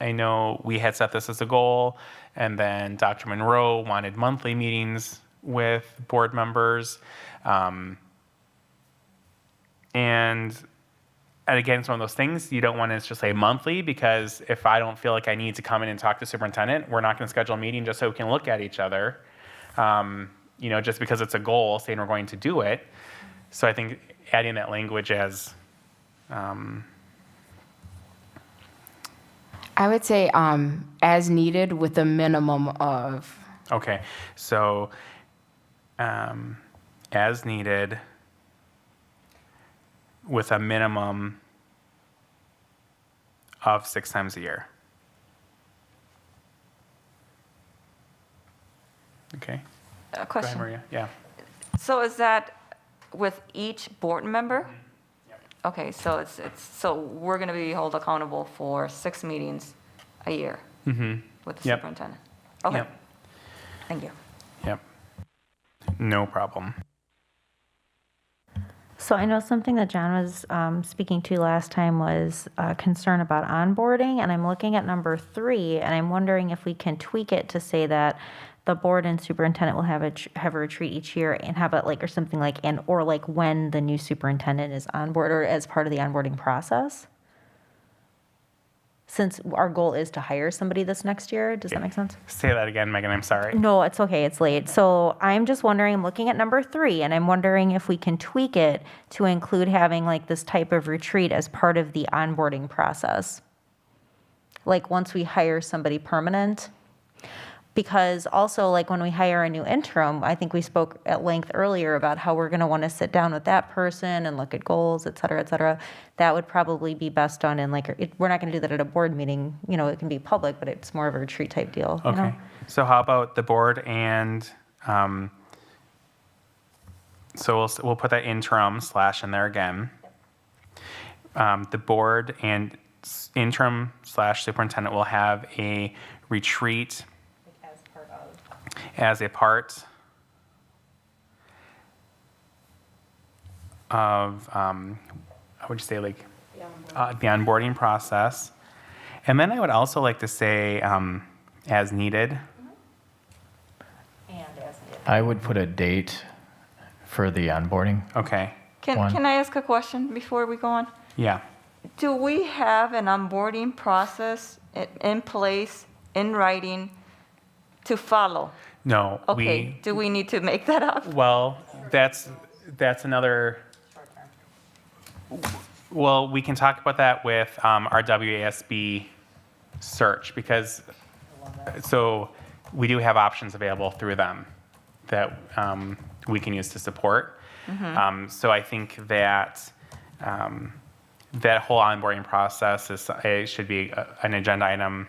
know we had set this as a goal, and then Dr. Monroe wanted monthly meetings with board members. And again, it's one of those things, you don't want to just say monthly, because if I don't feel like I need to come in and talk to the superintendent, we're not going to schedule a meeting just so we can look at each other, just because it's a goal, saying we're going to do it. So I think adding that language as... I would say as needed with a minimum of. Okay, so as needed with a minimum of 6 times a year. Okay. A Go ahead, question. Maria. Yeah. So is that with each board member? Yep. Okay, so so we're going to be held accountable for 6 meetings a year with the Yep. superintendent? Okay. Yep. Thank you. Yep. No problem. So I know something that John was speaking to last time was concern about onboarding, and I'm looking at number 3, and I'm wondering if we can tweak it to say that the board and superintendent will have a retreat each year, and how about like, or something like, and, or like when the new superintendent is on board or as part of the onboarding process? Since our goal is to hire somebody this next year, does that make sense? Say that again, Megan, I'm sorry. No, it's okay, it's late. So I'm just wondering, I'm looking at number 3, and I'm wondering if we can tweak it to include having like this type of retreat as part of the onboarding process. Like once we hire somebody permanent. Because also like when we hire a new interim, I think we spoke at length earlier about how we're gonna wanna sit down with that person and look at goals, et cetera, et cetera. That would probably be best done in like, we're not gonna do that at a board meeting, you know, it can be public, but it's more of a retreat type deal. You Okay. know? So how about the board and, so we'll put that interim / in there again. The board and interim / superintendent will have a retreat as a part of, how would you say, like, the onboarding process. And then I would also like to say, as needed. I would put a date for the onboarding. Okay, Can I ask a question before we go on? yeah. Do we have an onboarding process in place, in writing, to follow? No, Okay, do we need to make that up? well, that's another, well, we can talk about that with our WASB search, because, so we do have options available through them that we can use to support. So I think that that whole onboarding process it should be an agenda item.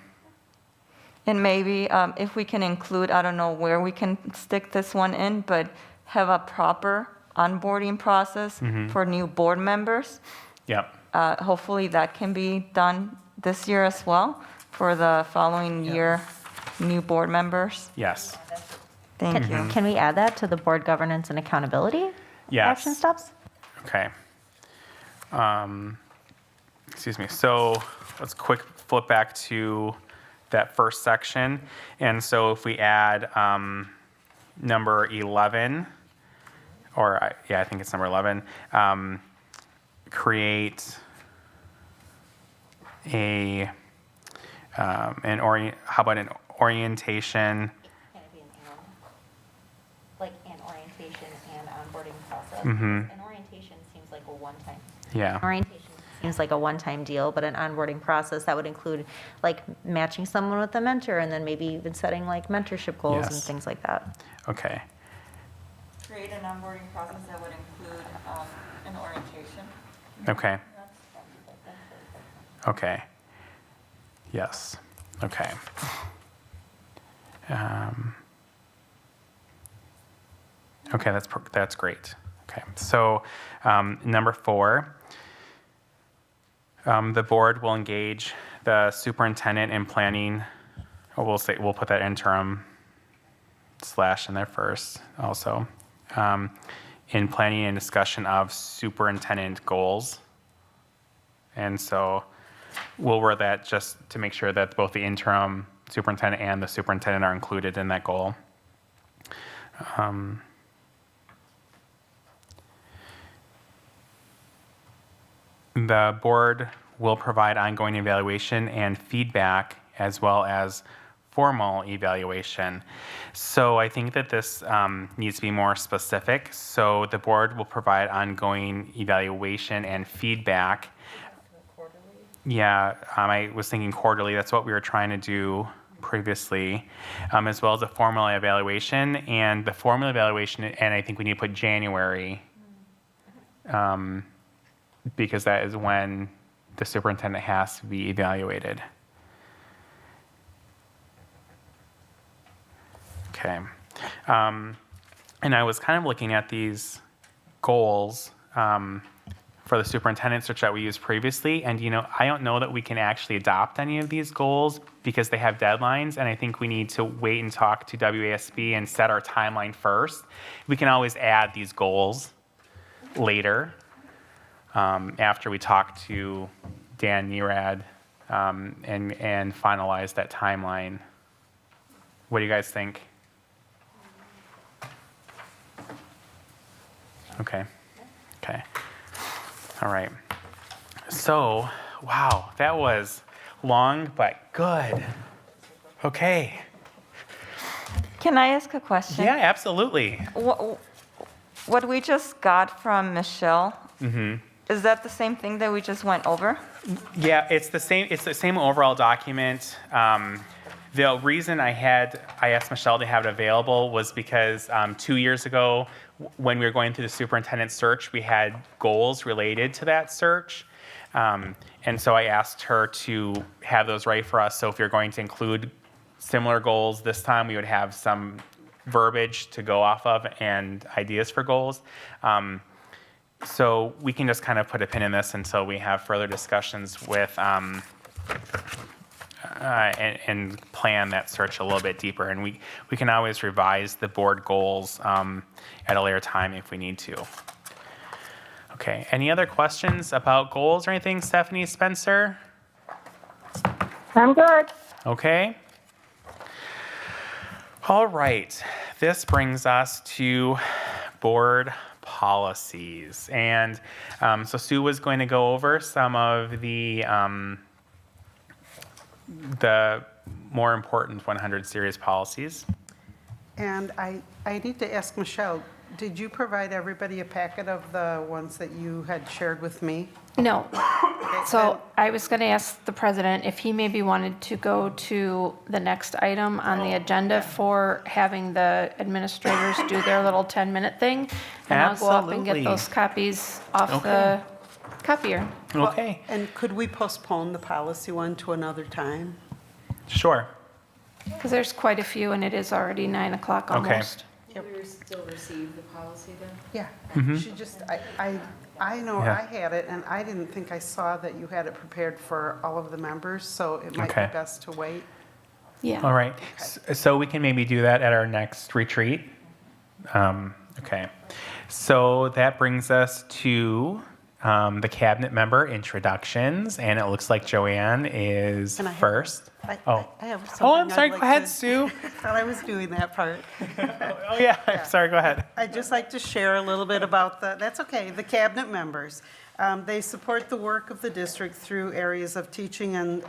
And maybe if we can include, I don't know where we can stick this one in, but have a proper onboarding process for new board members. Yep. Hopefully that can be done this year as well for the following year, new board members. Yes. Thank you. Can we add that to the board governance and accountability Yes. action steps? Okay. Excuse me. So let's quick flip back to that first section. And so if we add number 11, or I think it's number 11, create how about an orientation? Can it be an and? Like an orientation and onboarding process? Mhm. An orientation seems like a one-time. Yeah. Orientation seems like a one-time deal, but an onboarding process that would include like matching someone with a mentor and then maybe even setting like mentorship goals and Yes. things like that. Okay. Create an onboarding process that would include an orientation. Okay. Okay. Yes. Okay. Okay, that's great. Okay, so number 4, the board will engage the superintendent in planning. We'll put that interim / in there first also. In planning and discussion of superintendent goals. And so we'll word that just to make sure that both the interim superintendent and the superintendent are included in that goal. The board will provide ongoing evaluation and feedback as well as formal evaluation. So I think that this needs to be more specific. So the board will provide ongoing evaluation and feedback. Yeah, I was thinking quarterly. That's what we were trying to do previously, as well as a formal evaluation. And the formal evaluation, and I think we need to put January, because that is when the superintendent has to be evaluated. Okay. And I was kind of looking at these goals for the superintendent search that we used previously, and I don't know that we can actually adopt any of these goals because they have deadlines, and I think we need to wait and talk to WASB and set our timeline first. We can always add these goals later after we talk to Dan Nerad and finalize that timeline. What do you guys think? Okay. Okay. All right. So, wow, that was long but good. Okay. Can I ask a question? Yeah, absolutely. What we just got from Michelle, is that the same thing that we just went over? Yeah, it's the same overall document. The reason I asked Michelle to have it available was because 2 years ago, when we were going through the superintendent search, we had goals related to that search. And so I asked her to have those ready for us. So if you're going to include similar goals this time, we would have some verbiage to go off of and ideas for goals. So we can just kind of put a pin in this until we have further discussions with and plan that search a little bit deeper. And we can always revise the board goals at a later time if we need to. Okay, any other questions about goals or anything, Stephanie, Spencer? I'm good. Okay. All right, this brings us to board policies. And so Sue was going to go over some of the more important 100 series policies. And I need to ask Michelle, did you provide everybody a packet of the ones that you had shared with me? No. So I was going to ask the president if he maybe wanted to go to the next item on the agenda for having the administrators do their little 10-minute thing. And I'll go up and get those copies off the copier. Okay. And could we postpone the policy one to another time? Sure. Because there's quite a few, and it is already 9 o'clock almost. We still receive the policy then? Yeah. She just, I know Yeah. I had it, and I didn't think I saw that you had it prepared for all of the members, so it might be Okay. best to wait. Yeah. All right. So we can maybe do that at our next retreat. Okay. So that brings us to the cabinet member introductions, and it looks like Joanne is first. I have something I'm sorry. I'd Go like ahead, to- Sue. I thought I was doing that part. Oh, yeah. I'm sorry. Go ahead. I'd just like to share a little bit about that's okay, the cabinet members. They support the work of the district through areas of teaching and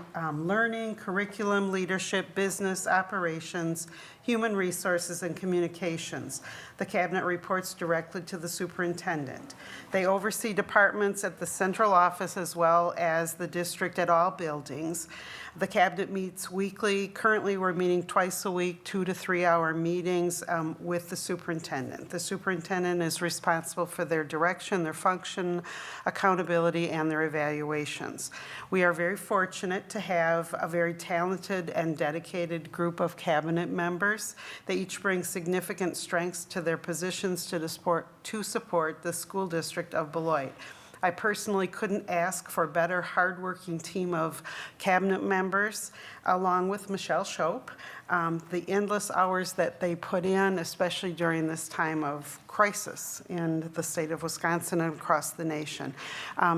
learning, curriculum, leadership, business, operations, human resources, and communications. The cabinet reports directly to the superintendent. They oversee departments at the central office as well as the district at all buildings. The cabinet meets weekly. Currently, we're meeting twice a week, 2 to 3 hour meetings with the superintendent. The superintendent is responsible for their direction, their function, accountability, and their evaluations. We are very fortunate to have a very talented and dedicated group of cabinet members. They each bring significant strengths to their positions to support the school district of Beloit. I personally couldn't ask for a better hardworking team of cabinet members, along with Michelle Shope. The endless hours that they put in, especially during this time of crisis in the state of Wisconsin and across the nation.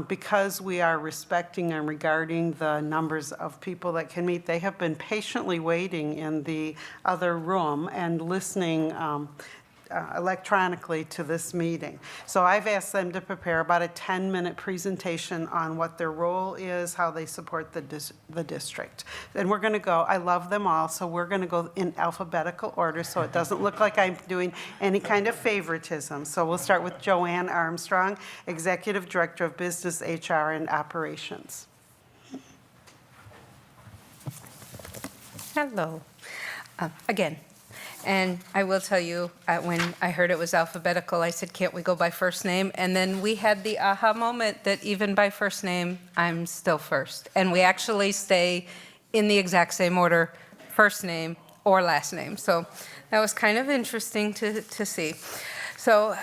Because we are respecting and regarding the numbers of people that can meet, they have been patiently waiting in the other room and listening electronically to this meeting. So I've asked them to prepare about a 10-minute presentation on what their role is, how they support the district. And we're going to go, I love them all, so we're going to go in alphabetical order so it doesn't look like I'm doing any kind of favoritism. So we'll start with Joanne Armstrong, Executive Director of Business, HR, and Operations. Hello. Again, and I will tell you, when I heard it was alphabetical, I said, can't we go by first name? And then we had the aha moment that even by first name, I'm still first. And we actually stay in the exact same order, first name or last name. So that was kind of interesting to see. So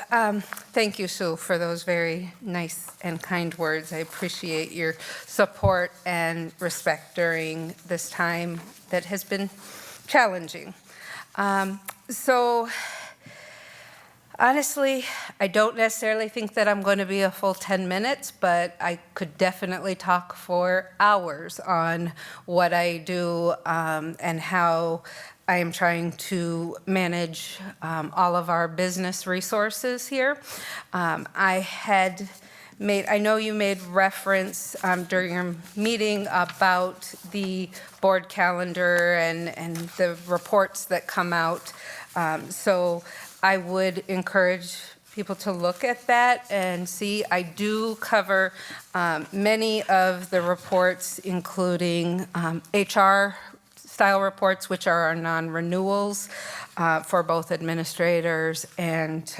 thank you, Sue, for those very nice and kind words. I appreciate your support and respect during this time that has been challenging. So honestly, I don't necessarily think that I'm going to be a full 10 minutes, but I could definitely talk for hours on what I do and how I am trying to manage all of our business resources here. I know you made reference during your meeting about the board calendar and the reports that come out. So I would encourage people to look at that and see. I do cover many of the reports, including HR style reports, which are our non-renewals for both administrators and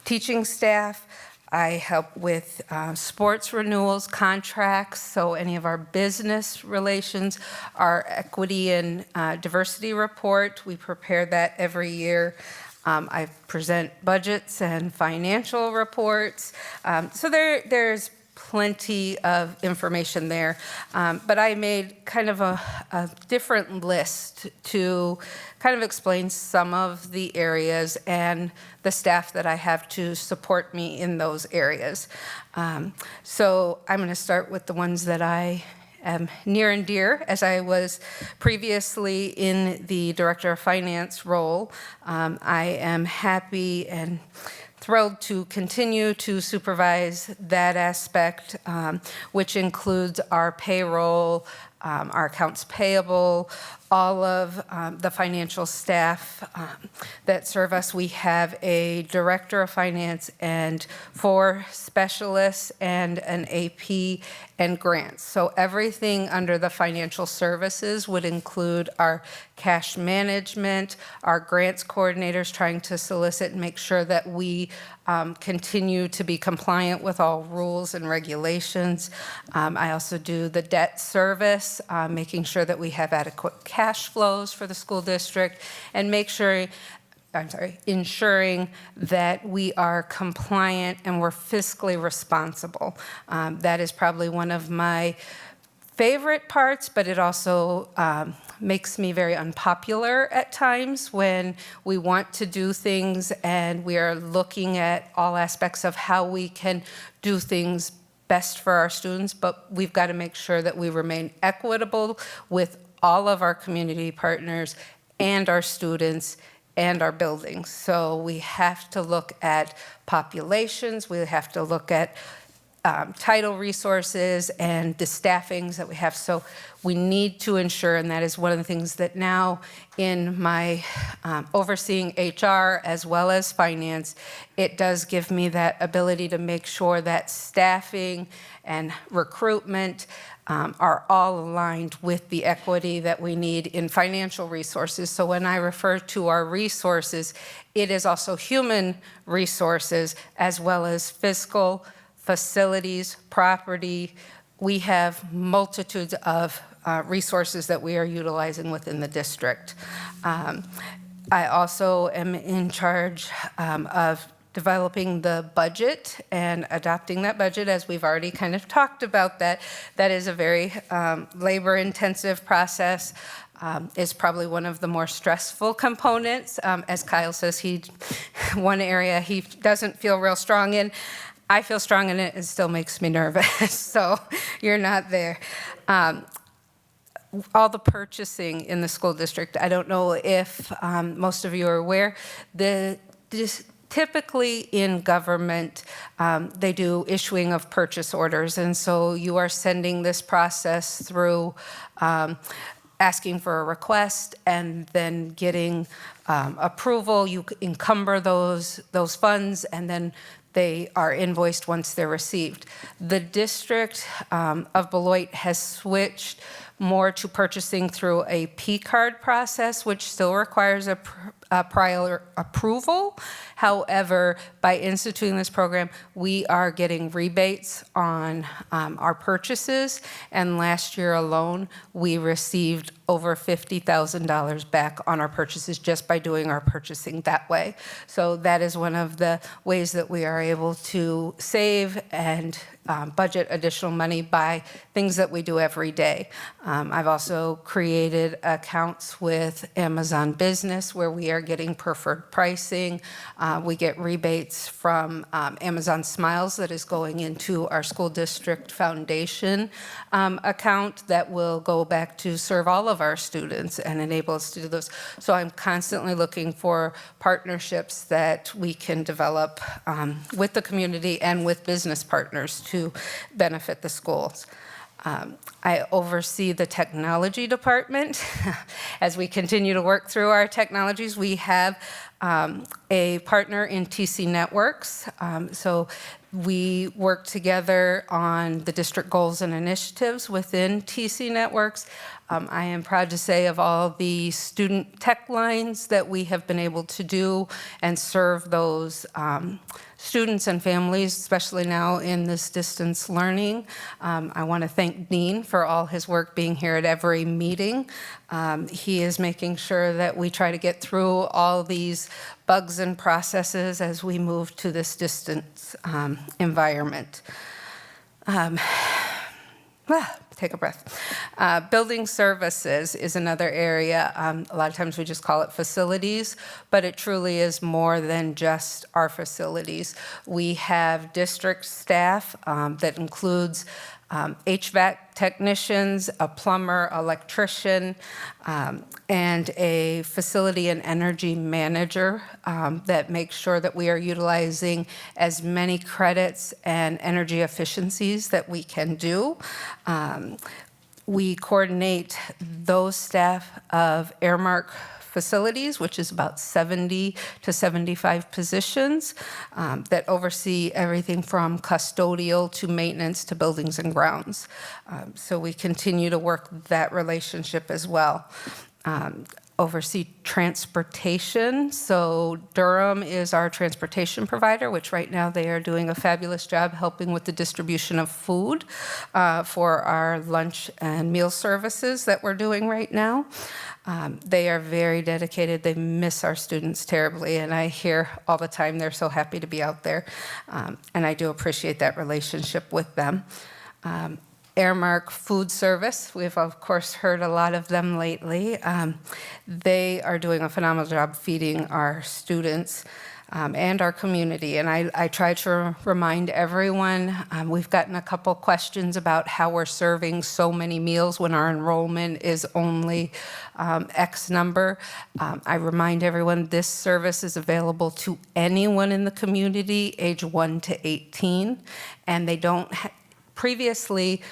teaching staff. I help with sports renewals, contracts, so any of our business relations, our equity and diversity report. We prepare that every year. I present budgets and financial reports. So there's plenty of information there. But I made kind of a different list to kind of explain some of the areas and the staff that I have to support me in those areas. So I'm going to start with the ones that I am near and dear, as I was previously in the Director of Finance role. I am happy and thrilled to continue to supervise that aspect, which includes our payroll, our accounts payable, all of the financial staff that serve us. We have a director of finance and 4 specialists and an AP and grants. So everything under the financial services would include our cash management, our grants coordinators trying to solicit and make sure that we continue to be compliant with all rules and regulations. I also do the debt service, making sure that we have adequate cash flows for the school district, and ensuring that we are compliant and we're fiscally responsible. That is probably one of my favorite parts, but it also makes me very unpopular at times when we want to do things and we are looking at all aspects of how we can do things best for our students, but we've got to make sure that we remain equitable with all of our community partners and our students and our buildings. So we have to look at populations, we have to look at title resources and the staffings that we have. So we need to ensure, and that is one of the things that now in my overseeing HR as well as finance, it does give me that ability to make sure that staffing and recruitment are all aligned with the equity that we need in financial resources. So when I refer to our resources, it is also human resources as well as fiscal, facilities, property. We have multitudes of resources that we are utilizing within the district. I also am in charge of developing the budget and adopting that budget, as we've already kind of talked about that. That is a very labor-intensive process. Is probably one of the more stressful components. As Kyle says, one area he doesn't feel real strong in. I feel strong in it, it still makes me nervous, so you're not there. All the purchasing in the school district, I don't know if most of you are aware, typically in government, they do issuing of purchase orders, and so you are sending this process through asking for a request and then getting approval. You encumber those funds, and then they are invoiced once they're received. The district of Beloit has switched more to purchasing through a P-card process, which still requires a prior approval. However, by instituting this program, we are getting rebates on our purchases, and last year alone, we received over $50,000 back on our purchases just by doing our purchasing that way. So that is one of the ways that we are able to save and budget additional money by things that we do every day. I've also created accounts with Amazon Business where we are are getting preferred pricing. We get rebates from Amazon Smiles that is going into our school district foundation account that will go back to serve all of our students and enable us to do those. So I'm constantly looking for partnerships that we can develop with the community and with business partners to benefit the schools. I oversee the technology department. As we continue to work through our technologies, we have a partner in TC Networks. So we work together on the district goals and initiatives within TC Networks. I am proud to say of all the student tech lines that we have been able to do and serve those students and families, especially now in this distance learning. I want to thank Dean for all his work being here at every meeting. He is making sure that we try to get through all these bugs and processes as we move to this distance environment. Take a breath. Building services is another area. A lot of times we just call it facilities, but it truly is more than just our facilities. We have district staff that includes HVAC technicians, a plumber, electrician, and a facility and energy manager that makes sure that we are utilizing as many credits and energy efficiencies that we can do. We coordinate those staff of Airmark facilities, which is about 70 to 75 positions that oversee everything from custodial to maintenance to buildings and grounds. So we continue to work that relationship as well. Oversee transportation. So Durham is our transportation provider, which right now they are doing a fabulous job helping with the distribution of food for our lunch and meal services that we're doing right now. They are very dedicated. They miss our students terribly, and I hear all the time they're so happy to be out there, and I do appreciate that relationship with them. Airmark Food Service, we've of course heard a lot of them lately. They are doing a phenomenal job feeding our students and our community. And I try to remind everyone, we've gotten a couple questions about how we're serving so many meals when our enrollment is only X number. I remind everyone this service is available to anyone in the community age 1 to 18, and they don't previously,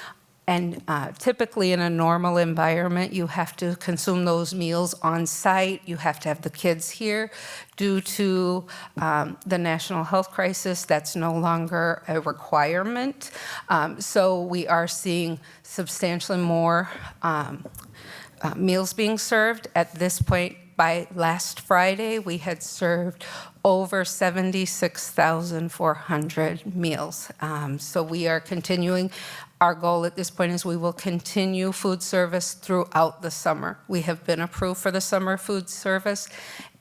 and typically in a normal environment, you have to consume those meals on site. You have to have the kids here. Due to the national health crisis, that's no longer a requirement. So we are seeing substantially more meals being served. At this point, by last Friday, we had served over 76,400 meals. So we are continuing. Our goal at this point is we will continue food service throughout the summer. We have been approved for the summer food service,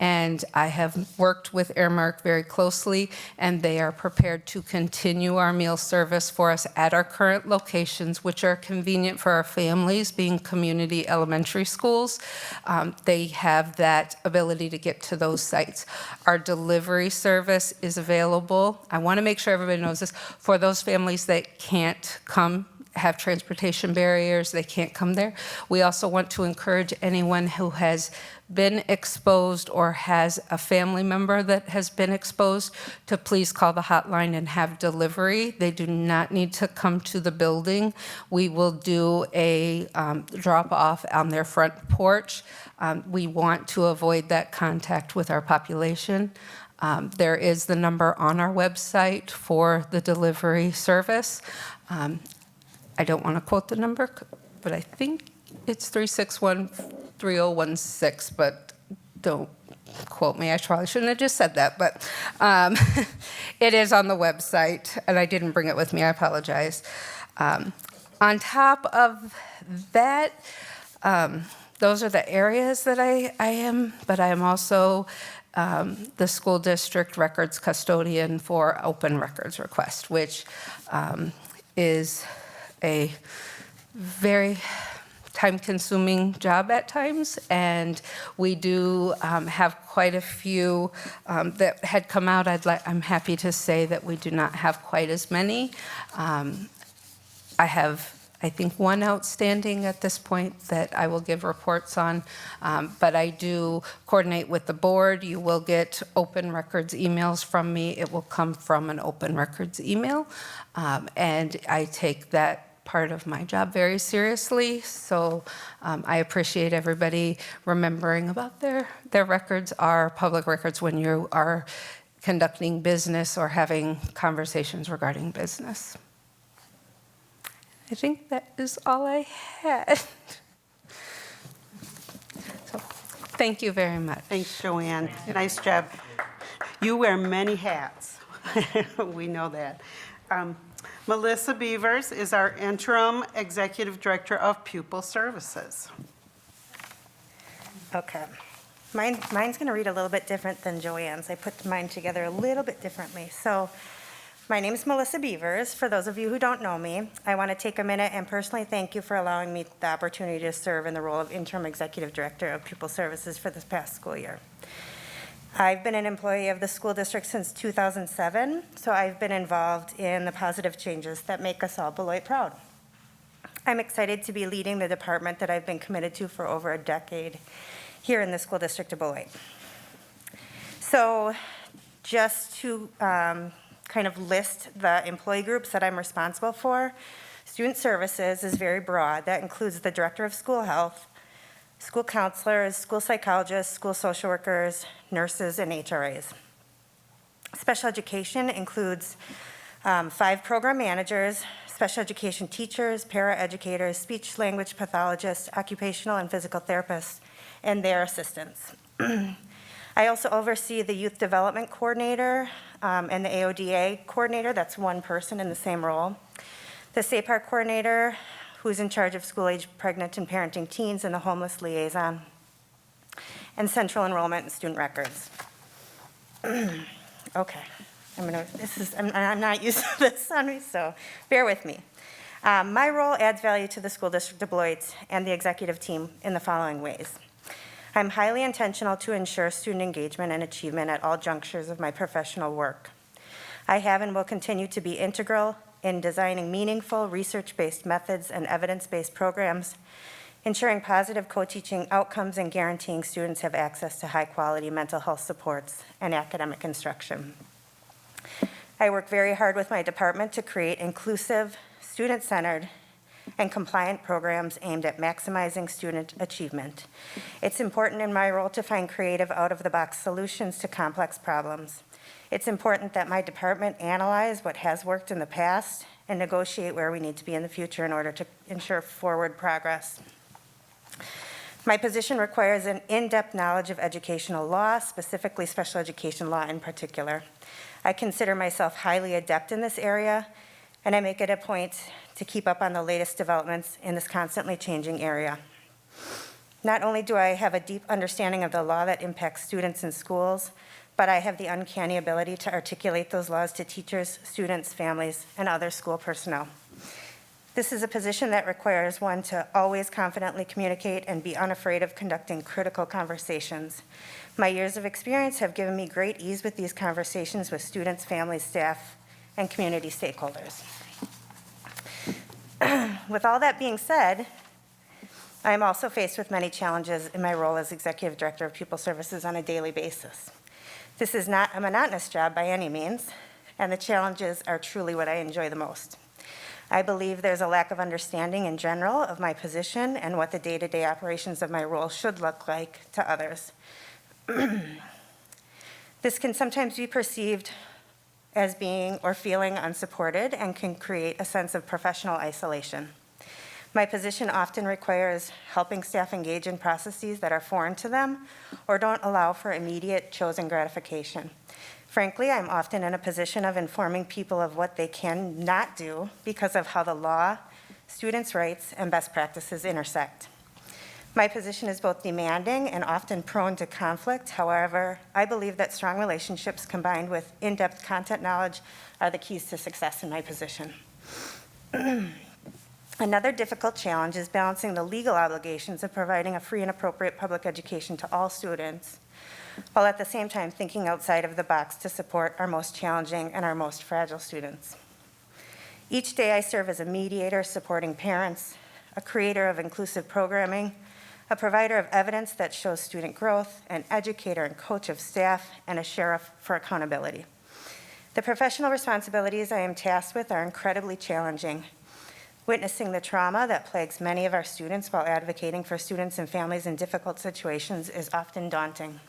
and I have worked with Airmark very closely, and they are prepared to continue our meal service for us at our current locations, which are convenient for our families, being community elementary schools. They have that ability to get to those sites. Our delivery service is available. I want to make sure everybody knows this. For those families that can't come, have transportation barriers, they can't come there. We also want to encourage anyone who has been exposed or has a family member that has been exposed to please call the hotline and have delivery. They do not need to come to the building. We will do a drop off on their front porch. We want to avoid that contact with our population. There is the number on our website for the delivery service. I don't want to quote the number, but I think it's 361-3016, but don't quote me. I probably shouldn't have just said that, but it is on the website, and I didn't bring it with me. I apologize. On top of that, those are the areas that I am, but I am also the school district records custodian for open records request, which is a very time-consuming job at times, and we do have quite a few that had come out. I'm happy to say that we do not have quite as many. I have, I think, one outstanding at this point that I will give reports on, but I do coordinate with the board. You will get open records emails from me. It will come from an open records email, and I take that part of my job very seriously, so I appreciate everybody remembering about their records are public records when you are conducting business or having conversations regarding business. I think that is all I had. So, thank you very much. Thanks, Joanne. Nice job. You wear many hats. We know that. Melissa Beavers is our interim executive director of pupil services. Okay. Mine's going to read a little bit different than Joanne's. I put mine together a little bit differently. So my name is Melissa Beavers. For those of you who don't know me, I want to take a minute and personally thank you for allowing me the opportunity to serve in the role of interim executive director of pupil services for this past school year. I've been an employee of the school district since 2007, so I've been involved in the positive changes that make us all Beloit proud. I'm excited to be leading the department that I've been committed to for over a decade here in the school district of Beloit. So just to kind of list the employee groups that I'm responsible for, student services is very broad. That includes the director of school health, school counselors, school psychologists, school social workers, nurses, and HRAs. Special education includes 5 program managers, special education teachers, paraeducators, speech language pathologists, occupational and physical therapists, and their assistants. I also oversee the youth development coordinator and the AODA coordinator. That's one person in the same role. The SAPAR coordinator, who's in charge of school-age pregnant and parenting teens, and the homeless liaison, and central enrollment and student records. Okay, I'm not used to this on me, so bear with me. My role adds value to the school district of Beloit and the executive team in the following ways. I'm highly intentional to ensure student engagement and achievement at all junctures of my professional work. I have and will continue to be integral in designing meaningful, research-based methods and evidence-based programs, ensuring positive co-teaching outcomes, and guaranteeing students have access to high-quality mental health supports and academic instruction. I work very hard with my department to create inclusive, student-centered, and compliant programs aimed at maximizing student achievement. It's important in my role to find creative, out-of-the-box solutions to complex problems. It's important that my department analyze what has worked in the past and negotiate where we need to be in the future in order to ensure forward progress. My position requires an in-depth knowledge of educational law, specifically special education law in particular. I consider myself highly adept in this area, and I make it a point to keep up on the latest developments in this constantly changing area. Not only do I have a deep understanding of the law that impacts students in schools, but I have the uncanny ability to articulate those laws to teachers, students, families, and other school personnel. This is a position that requires one to always confidently communicate and be unafraid of conducting critical conversations. My years of experience have given me great ease with these conversations with students, families, staff, and community stakeholders. With all that being said, I am also faced with many challenges in my role as Executive Director of Pupil Services on a daily basis. This is not a monotonous job by any means, and the challenges are truly what I enjoy the most. I believe there's a lack of understanding in general of my position and what the day-to-day operations of my role should look like to others. This can sometimes be perceived as being or feeling unsupported and can create a sense of professional isolation. My position often requires helping staff engage in processes that are foreign to them or don't allow for immediate chosen gratification. Frankly, I'm often in a position of informing people of what they cannot do because of how the law, students' rights, and best practices intersect. My position is both demanding and often prone to conflict. However, I believe that strong relationships combined with in-depth content knowledge are the keys to success in my position. Another difficult challenge is balancing the legal obligations of providing a free and appropriate public education to all students, while at the same time thinking outside of the box to support our most challenging and our most fragile students. Each day I serve as a mediator supporting parents, a creator of inclusive programming, a provider of evidence that shows student growth, an educator and coach of staff, and a sheriff for accountability. The professional responsibilities I am tasked with are incredibly challenging. Witnessing the trauma that plagues many of our students while advocating for students and families in difficult situations is often daunting.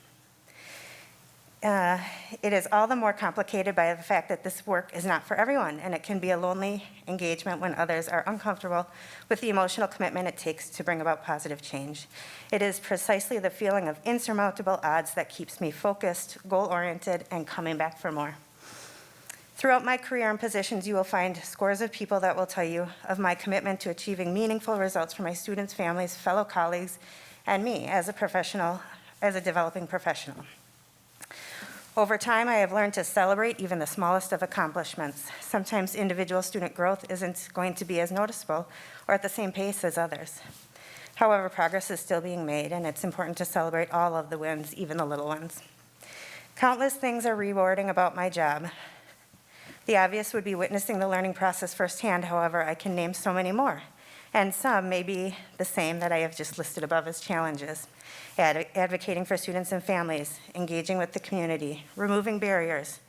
It is all the more complicated by the fact that this work is not for everyone, and it can be a lonely engagement when others are uncomfortable with the emotional commitment it takes to bring about positive change. It is precisely the feeling of insurmountable odds that keeps me focused, goal-oriented, and coming back for more. Throughout my career and positions, you will find scores of people that will tell you of my commitment to achieving meaningful results for my students, families, fellow colleagues, and me as a professional, as a developing professional. Over time, I have learned to celebrate even the smallest of accomplishments. Sometimes individual student growth isn't going to be as noticeable or at the same pace as others. However, progress is still being made, and it's important to celebrate all of the wins, even the little ones. Countless things are rewarding about my job. The obvious would be witnessing the learning process firsthand. However, I can name so many more, and some may be the same that I have just listed above as challenges. Advocating for students and families, engaging with the community, removing barriers,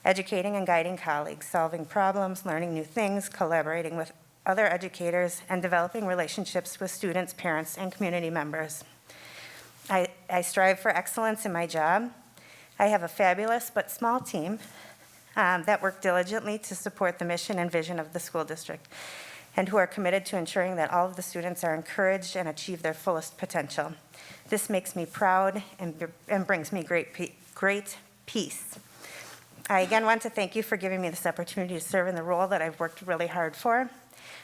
educating and guiding colleagues, solving problems, learning new things, collaborating with other educators, and developing relationships with students, parents, and community members. I strive for excellence in my job. I have a fabulous but small team that work diligently to support the mission and vision of the school district, and who are committed to ensuring that all of the students are encouraged and achieve their fullest potential. This makes me proud and brings me great peace. I again want to thank you for giving me this opportunity to serve in the role that I've worked really hard for.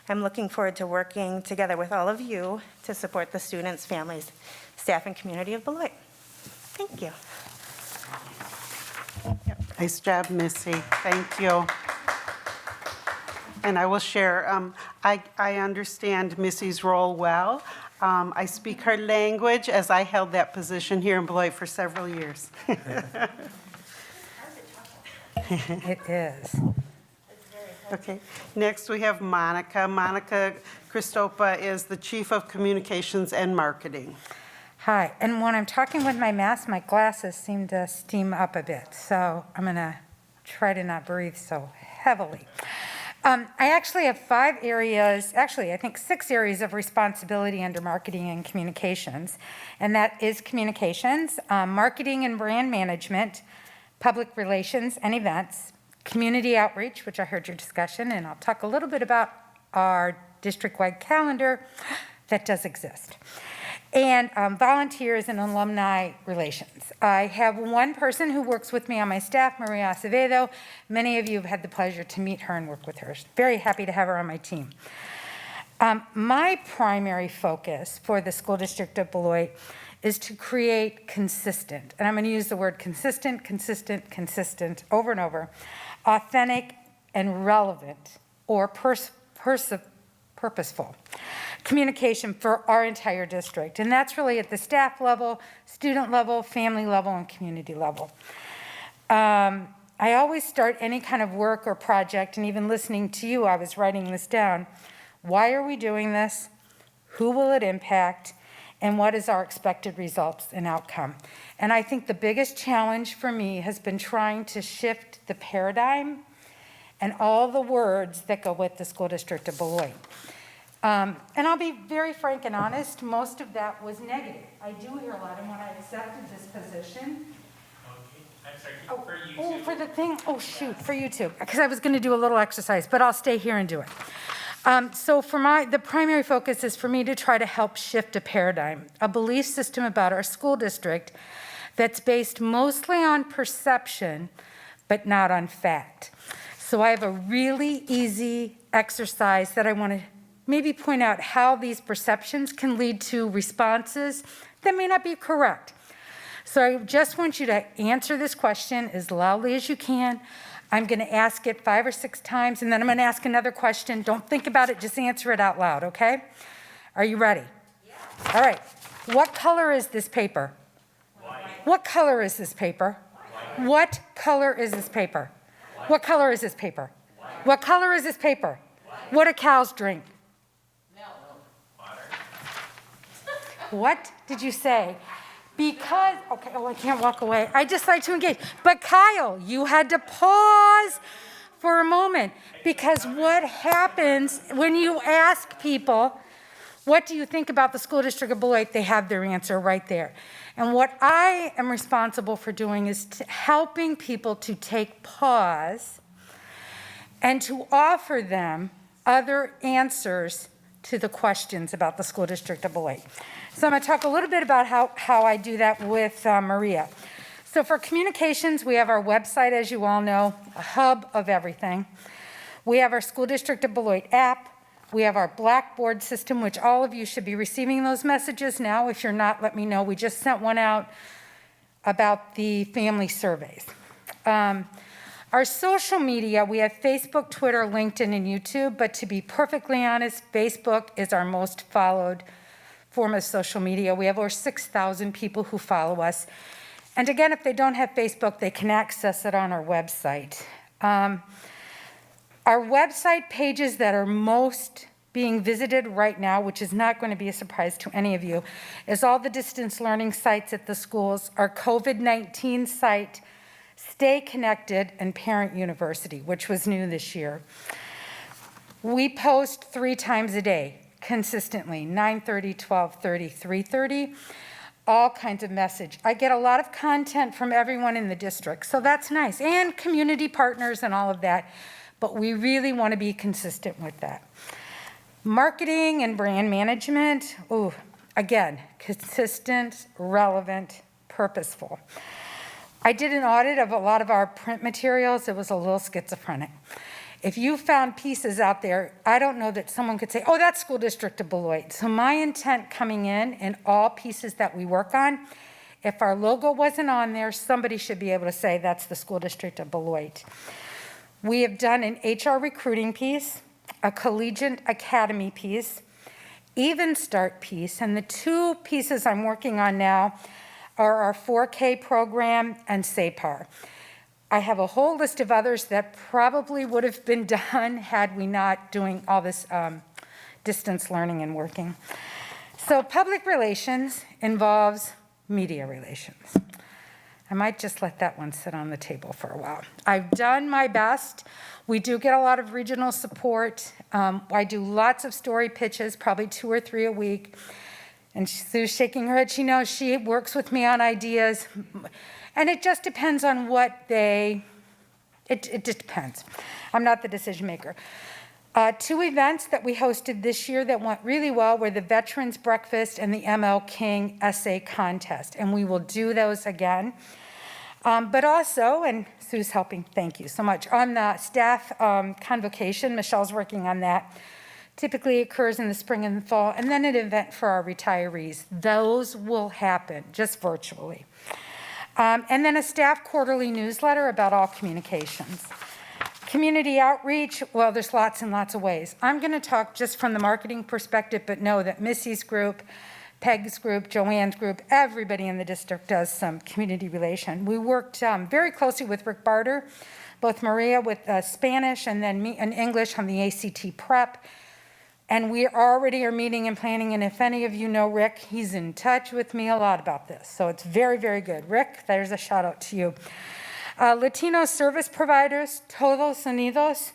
I'm looking forward to working together with all of you to support the students, families, staff, and community of Beloit. Thank you. Nice job, Missy. Thank you. And I will share, I understand Missy's role well. I speak her language as I held that position here in Beloit for several years. It is. Okay, next we have Monica. Monica Christopa is the Chief of Communications and Marketing. Hi, and when I'm talking with my mask, my glasses seem to steam up a bit, so I'm going to try to not breathe so heavily. I actually have 5 areas, actually I think 6 areas of responsibility under marketing and communications, and that is communications, marketing and brand management, public relations and events, community outreach, which I heard your discussion, and I'll talk a little bit about our district-wide calendar that does exist, and volunteers and alumni relations. I have one person who works with me on my staff, Maria Acevedo. Many of you have had the pleasure to meet her and work with her. Very happy to have her on my team. My primary focus for the School District of Beloit is to create consistent, and I'm going to use the word consistent over and over, authentic and relevant or purposeful communication for our entire district. And that's really at the staff level, student level, family level, and community level. I always start any kind of work or project, and even listening to you, I was writing this down. Why are we doing this? Who will it impact? And what is our expected results and outcome? And I think the biggest challenge for me has been trying to shift the paradigm and all the words that go with the School District of Beloit. And I'll be very frank and honest, most of that was negative. I do hear a lot, and when I accepted this position, for the thing, for YouTube, because I was going to do a little exercise, but I'll stay here and do it. So for the primary focus is for me to try to help shift a paradigm, a belief system about our school district that's based mostly on perception, but not on fact. So I have a really easy exercise that I want to maybe point out how these perceptions can lead to responses that may not be correct. So I just want you to answer this question as loudly as you can. I'm going to ask it 5 or 6 times, and then I'm going to ask another question. Don't think about it, just answer it out loud, okay? Are you ready? Yeah. All right. What color is this paper? White. What color is this paper? White. What color is this paper? White. What color is this paper? White. What color is this paper? White. What do cows drink? Milk. Water. What did you say? Because, okay, oh, I can't walk away. I just like to engage. But Kyle, you had to pause for a moment, because what happens when you ask people, what do you think about the school district of Beloit? They have their answer right there. And what I am responsible for doing is helping people to take pause and to offer them other answers to the questions about the school district of Beloit. So I'm going to talk a little bit about how I do that with Maria. So for communications, we have our website, as you all know, a hub of everything. We have our School District of Beloit app. We have our Blackboard system, which all of you should be receiving those messages now. If you're not, let me know. We just sent one out about the family surveys. Our social media, we have Facebook, Twitter, LinkedIn, and YouTube. But to be perfectly honest, Facebook is our most followed form of social media. We have over 6,000 people who follow us. And again, if they don't have Facebook, they can access it on our website. Our website pages that are most being visited right now, which is not going to be a surprise to any of you, is all the distance learning sites at the schools, our COVID-19 site, Stay Connected, and Parent University, which was new this year. We post 3 times a day, consistently, 9:30, 12:30, 3:30, all kinds of message. I get a lot of content from everyone in the district, so that's nice, and community partners and all of that, but we really want to be consistent with that. Marketing and brand management, again, consistent, relevant, purposeful. I did an audit of a lot of our print materials. It was a little schizophrenic. If you found pieces out there, I don't know that someone could say, oh, that's School District of Beloit. So my intent coming in all pieces that we work on, if our logo wasn't on there, somebody should be able to say that's the School District of Beloit. We have done an HR recruiting piece, a collegiate academy piece, Even Start piece, and the 2 pieces I'm working on now are our 4K program and SAPAR. I have a whole list of others that probably would have been done had we not doing all this distance learning and working. So public relations involves media relations. I might just let that one sit on the table for a while. I've done my best. We do get a lot of regional support. I do lots of story pitches, probably 2 or 3 a week. And Sue's shaking her head. She knows she works with me on ideas. And it just depends on what it just depends. I'm not the decision maker. 2 events that we hosted this year that went really well were the Veterans Breakfast and the ML King Essay Contest. And we will do those again. But also, and Sue's helping, thank you so much, on the staff convocation, Michelle's working on that. Typically occurs in the spring and the fall, and then an event for our retirees. Those will happen, just virtually. And then a staff quarterly newsletter about all communications. Community outreach, well, there's lots and lots of ways. I'm going to talk just from the marketing perspective, but know that Missy's group, Peg's group, Joanne's group, everybody in the district does some community relation. We worked very closely with Rick Barter, both Maria with Spanish and then me in English on the ACT prep. And we already are meeting and planning, and if any of you know Rick, he's in touch with me a lot about this. So it's very, very good. Rick, there's a shout out to you. Latino service providers, Todos Unidos,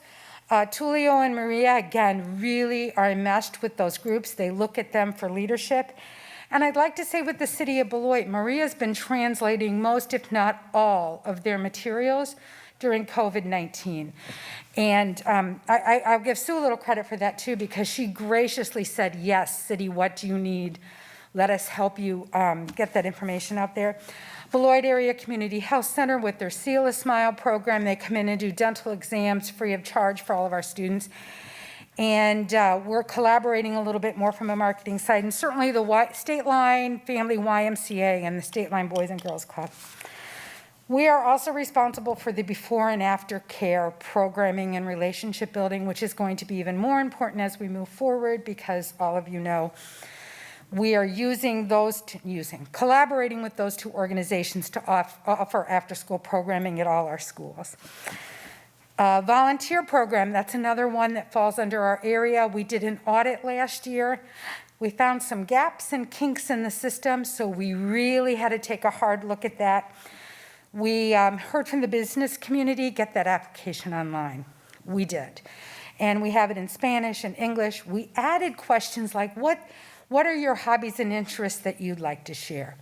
Tulio and Maria, again, really are enmeshed with those groups. They look at them for leadership. And I'd like to say with the city of Beloit, Maria's been translating most, if not all, of their materials during COVID-19. And I'll give Sue a little credit for that too, because she graciously said, yes, city, what do you need? Let us help you get that information out there. Beloit Area Community Health Center with their Seal a Smile program, they come in and do dental exams free of charge for all of our students. And we're collaborating a little bit more from a marketing side, and certainly the State Line Family YMCA and the State Line Boys and Girls Club. We are also responsible for the before and after care programming and relationship building, which is going to be even more important as we move forward because all of you know we are collaborating with those two organizations to offer after-school programming at all our schools. Volunteer program, that's another one that falls under our area. We did an audit last year. We found some gaps and kinks in the system, so we really had to take a hard look at that. We heard from the business community, get that application online. We did. And we have it in Spanish and English. We added questions like, what are your hobbies and interests that you'd like to share?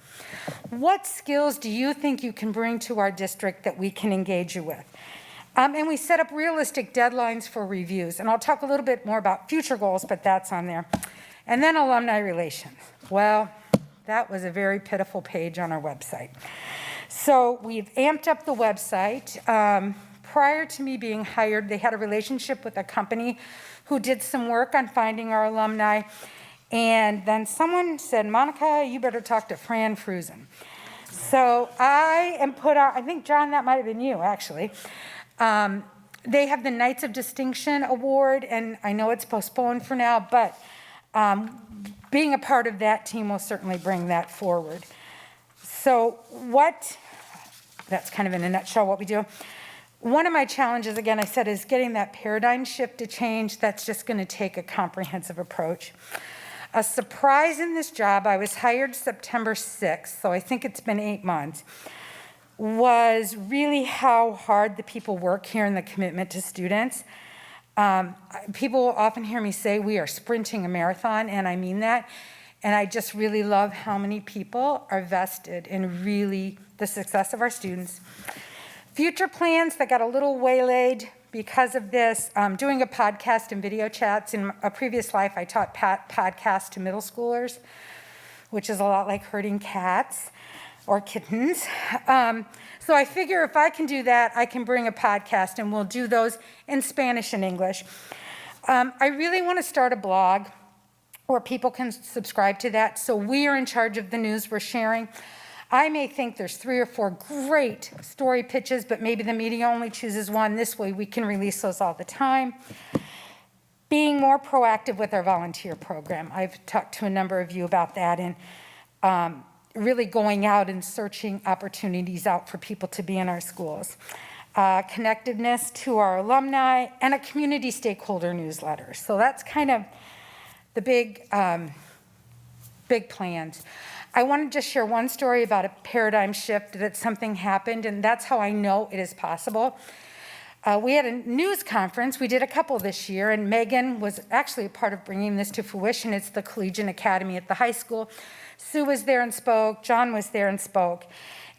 What skills do you think you can bring to our district that we can engage you with? And we set up realistic deadlines for reviews. And I'll talk a little bit more about future goals, but that's on there. And then alumni relations. Well, that was a very pitiful page on our website. So we've amped up the website. Prior to me being hired, they had a relationship with a company who did some work on finding our alumni. And then someone said, Monica, you better talk to Fran Frusen. So I am put on, I think, John, that might have been you, actually. They have the Knights of Distinction Award, and I know it's postponed for now, but being a part of that team will certainly bring that forward. So that's kind of in a nutshell what we do. One of my challenges, again, I said, is getting that paradigm shift to change. That's just going to take a comprehensive approach. A surprise in this job, I was hired September 6th, so I think it's been 8 months, was really how hard the people work here and the commitment to students. People often hear me say we are sprinting a marathon, and I mean that. And I just really love how many people are vested in really the success of our students. Future plans that got a little waylaid because of this, doing a podcast and video chats. In a previous life, I taught podcasts to middle schoolers, which is a lot like herding cats or kittens. So I figure if I can do that, I can bring a podcast, and we'll do those in Spanish and English. I really want to start a blog where people can subscribe to that. So we are in charge of the news we're sharing. I may think there's 3 or 4 great story pitches, but maybe the media only chooses one. This way we can release those all the time. Being more proactive with our volunteer program. I've talked to a number of you about that, and really going out and searching opportunities out for people to be in our schools. Connectedness to our alumni, and a community stakeholder newsletter. So that's kind of the big plans. I want to just share one story about a paradigm shift, that something happened, and that's how I know it is possible. We had a news conference. We did a couple this year, and Megan was actually a part of bringing this to fruition. It's the Collegiate Academy at the high school. Sue was there and spoke. John was there and spoke.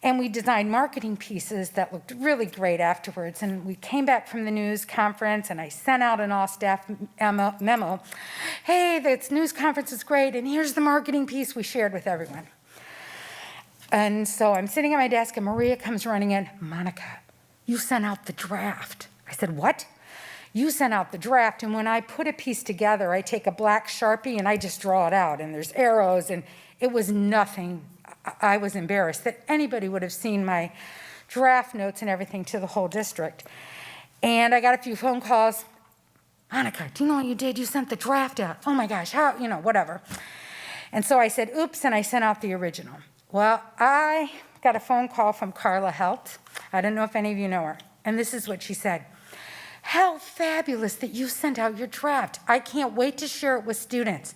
And we designed marketing pieces that looked really great afterwards. And we came back from the news conference, and I sent out an all-staff memo. Hey, this news conference is great, and here's the marketing piece we shared with everyone. And so I'm sitting at my desk, and Maria comes running in. Monica, you sent out the draft. I said, what? You sent out the draft, and when I put a piece together, I take a black Sharpie, and I just draw it out, and there's arrows, and it was nothing. I was embarrassed that anybody would have seen my draft notes and everything to the whole district. And I got a few phone calls. Monica, do you know what you did? You sent the draft out. Oh my gosh, how, whatever. And so I said, oops, and I sent out the original. Well, I got a phone call from Carla Helt. I don't know if any of you know her. And this is what she said. How fabulous that you sent out your draft. I can't wait to share it with students.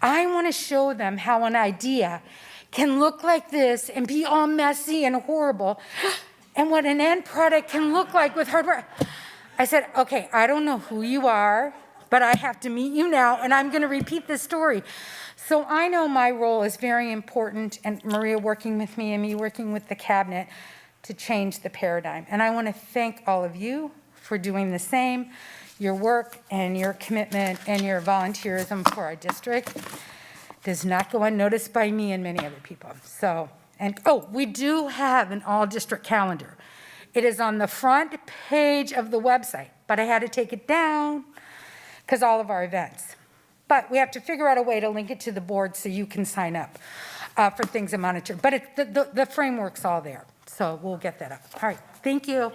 I want to show them how an idea can look like this and be all messy and horrible, and what an end product can look like with hard work. I said, okay, I don't know who you are, but I have to meet you now, and I'm going to repeat this story. So I know my role is very important, and Maria working with me and me working with the cabinet to change the paradigm. And I want to thank all of you for doing the same, your work and your commitment and your volunteerism for our district does not go unnoticed by me and many other people. So, we do have an all-district calendar. It is on the front page of the website, but I had to take it down because all of our events. But we have to figure out a way to link it to the board so you can sign up for things and monitor. But the framework's all there. So we'll get that up. All right, thank you.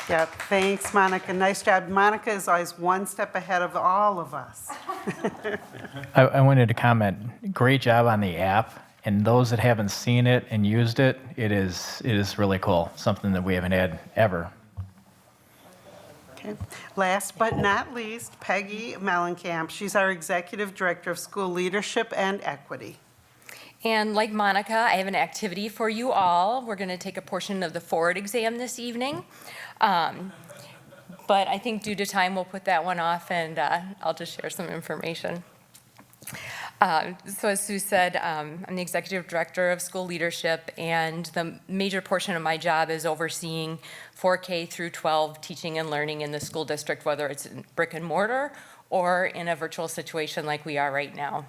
Yeah, thanks, Monica. Nice job. Monica is always one step ahead of all of us. I wanted to comment, great job on the app. And those that haven't seen it and used it, it is really cool, something that we haven't had ever. Okay. Last but not least, Peggy Mellencamp. She's our Executive Director of School Leadership and Equity. And like Monica, I have an activity for you all. We're going to take a portion of the Ford exam this evening. But I think due to time, we'll put that one off, and I'll just share some information. So as Sue said, I'm the Executive Director of School Leadership, and the major portion of my job is overseeing 4K through 12 teaching and learning in the school district, whether it's in brick and mortar or in a virtual situation like we are right now.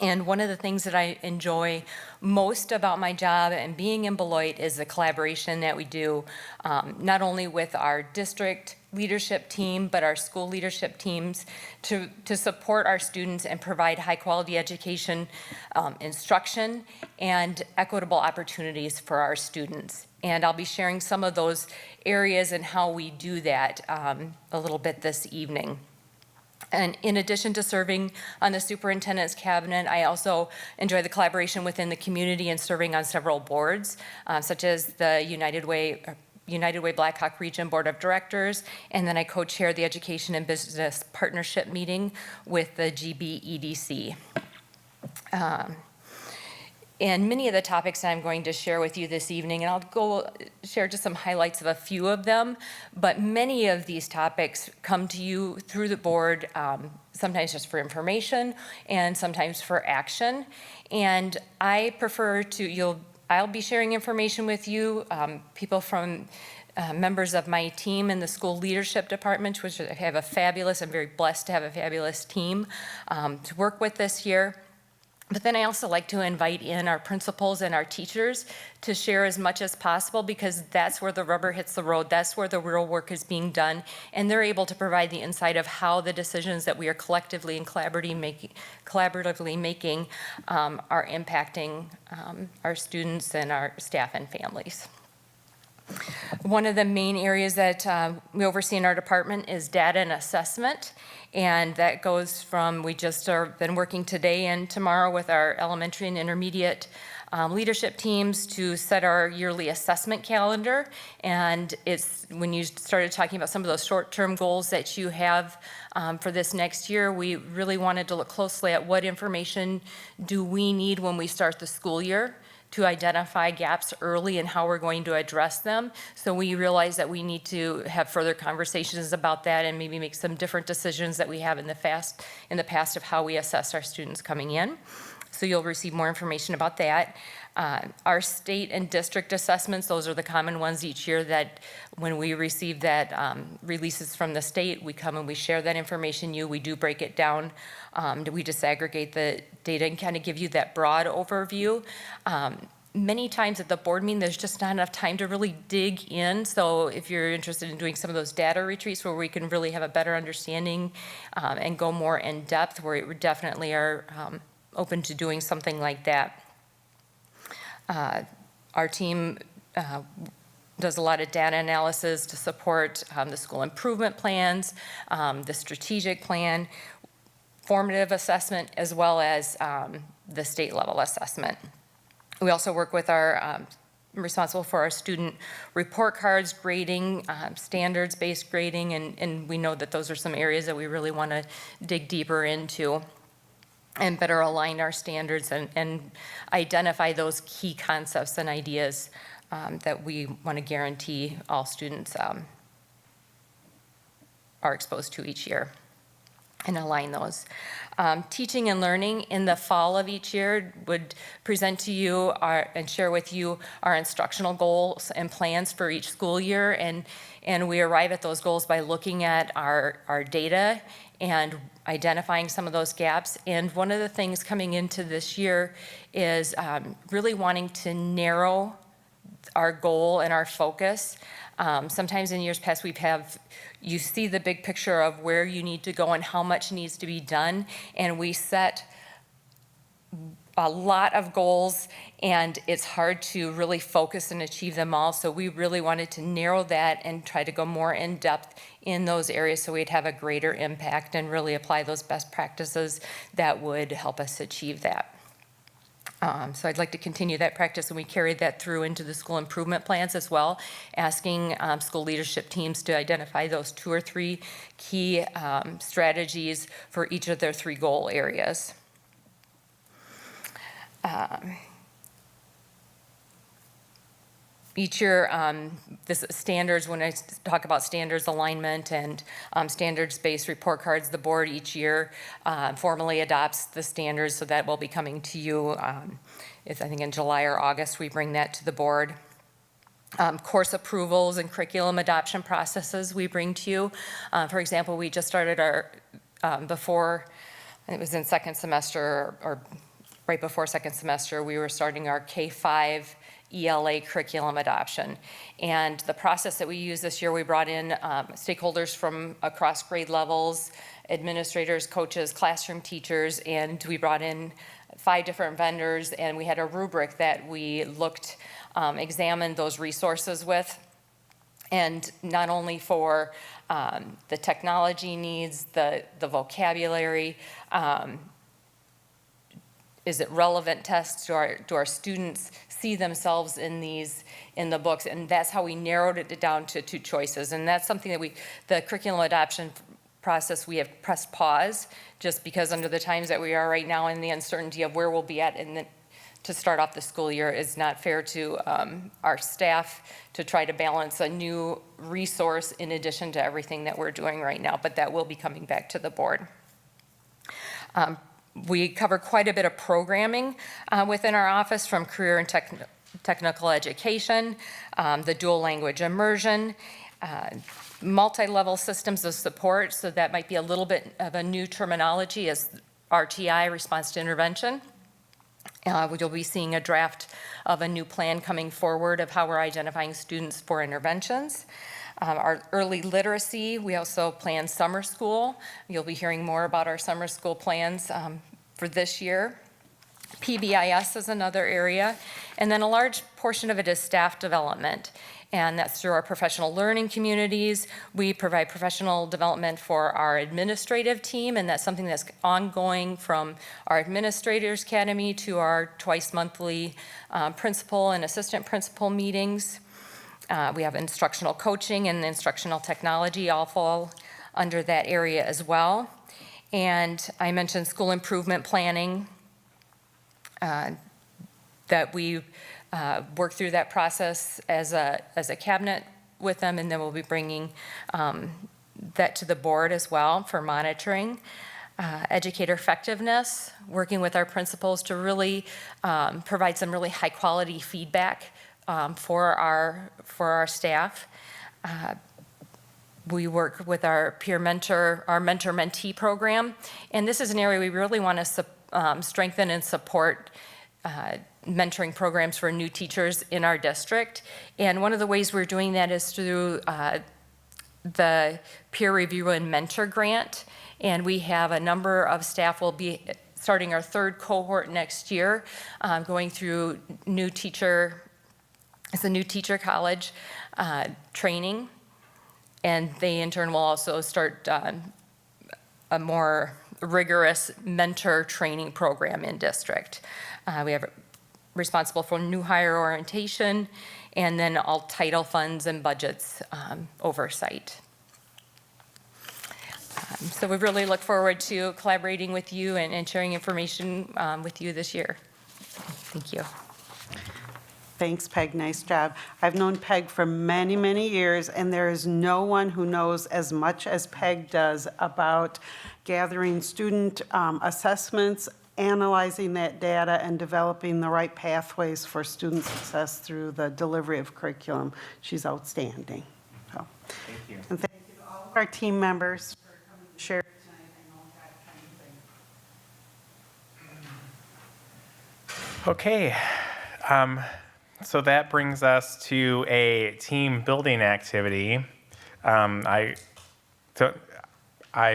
And one of the things that I enjoy most about my job and being in Beloit is the collaboration that we do, not only with our district leadership team, but our school leadership teams to support our students and provide high quality education, instruction, and equitable opportunities for our students. And I'll be sharing some of those areas and how we do that a little bit this evening. And in addition to serving on the superintendent's cabinet, I also enjoy the collaboration within the community and serving on several boards, such as the United Way Blackhawk Region Board of Directors, and then I co-chair the Education and Business Partnership meeting with the GBEDC. And many of the topics that I'm going to share with you this evening, and I'll go share just some highlights of a few of them, but many of these topics come to you through the board, sometimes just for information and sometimes for action. And I prefer I'll be sharing information with you, people from members of my team in the school leadership department, which I have a fabulous, I'm very blessed to have a fabulous team to work with this year. But then I also like to invite in our principals and our teachers to share as much as possible, because that's where the rubber hits the road. That's where the real work is being done. And they're able to provide the insight of how the decisions that we are collectively and collaboratively making are impacting our students and our staff and families. One of the main areas that we oversee in our department is data and assessment. And that goes from, we just been working today and tomorrow with our elementary and intermediate leadership teams to set our yearly assessment calendar. And it's when you started talking about some of those short-term goals that you have for this next year, we really wanted to look closely at what information do we need when we start the school year to identify gaps early and how we're going to address them. So we realize that we need to have further conversations about that and maybe make some different decisions that we have in the past of how we assess our students coming in. So you'll receive more information about that. Our state and district assessments, those are the common ones each year that when we receive that releases from the state, we come and we share that information. We do break it down. We disaggregate the data and kind of give you that broad overview. Many times at the board meeting, there's just not enough time to really dig in. So if you're interested in doing some of those data retreats where we can really have a better understanding and go more in depth, we definitely are open to doing something like that. Our team does a lot of data analysis to support the school improvement plans, the strategic plan, formative assessment, as well as the state level assessment. We also work with our responsible for our student report cards, grading, standards-based grading, and we know that those are some areas that we really want to dig deeper into and better align our standards and identify those key concepts and ideas that we want to guarantee all students are exposed to each year and align those. Teaching and learning in the fall of each year would present to you and share with you our instructional goals and plans for each school year, and we arrive at those goals by looking at our data and identifying some of those gaps. And one of the things coming into this year is really wanting to narrow our goal and our focus. Sometimes in years past you see the big picture of where you need to go and how much needs to be done, and we set a lot of goals and it's hard to really focus and achieve them all. So we really wanted to narrow that and try to go more in depth in those areas so we'd have a greater impact and really apply those best practices that would help us achieve that. So I'd like to continue that practice, and we carried that through into the school improvement plans as well, asking school leadership teams to identify those 2 or 3 key strategies for each of their 3 goal areas. Each year, this standards, when I talk about standards alignment and standards-based report cards, the board each year formally adopts the standards, so that will be coming to you. I think in July or August, we bring that to the board. Course approvals and curriculum adoption processes we bring to you. For example, we just started our, before, it was in second semester or right before second semester, we were starting our K-5 ELA curriculum adoption. And the process that we used this year, we brought in stakeholders from across grade levels, administrators, coaches, classroom teachers, and we brought in 5 different vendors, and we had a rubric that we looked, examined those resources with. And not only for the technology needs, the vocabulary, is it relevant tests? Do our students see themselves in the books? And that's how we narrowed it down to 2 choices. And that's something that the curriculum adoption process, we have pressed pause just because under the times that we are right now and the uncertainty of where we'll be at to start off the school year is not fair to our staff to try to balance a new resource in addition to everything that we're doing right now, but that will be coming back to the board. We cover quite a bit of programming within our office, from career and technical education, the dual language immersion, multi-level systems of support, so that might be a little bit of a new terminology as RTI, response to intervention. You'll be seeing a draft of a new plan coming forward of how we're identifying students for interventions. Our early literacy, we also plan summer school. You'll be hearing more about our summer school plans for this year. PBIS is another area. And then a large portion of it is staff development. And that's through our professional learning communities. We provide professional development for our administrative team, and that's something that's ongoing from our Administrators Academy to our twice monthly principal and assistant principal meetings. We have instructional coaching and instructional technology all fall under that area as well. And I mentioned school improvement planning, that we work through that process as a cabinet with them, and then we'll be bringing that to the board as well for monitoring. Educator effectiveness, working with our principals to really provide some really high quality feedback for our staff. We work with our peer mentor, our mentor-mentee program, and this is an area we really want to strengthen and support mentoring programs for new teachers in our district. And one of the ways we're doing that is through the peer review and mentor grant. And we have a number of staff will be starting our 3rd cohort next year, going through it's a new teacher college training. And they in turn will also start a more rigorous mentor training program in district. We have responsible for new hire orientation and then all title funds and budgets oversight. So we really look forward to collaborating with you and sharing information with you this year. Thank you. Thanks, Peg. Nice job. I've known Peg for many, many years, and there is no one who knows as much as Peg does about gathering student assessments, analyzing that data, and developing the right pathways for student success through the delivery of curriculum. She's outstanding. So, Thank you. and thank you to all of our team members for coming to share tonight. I know that kind of thing. Okay. So that brings us to a team building activity. I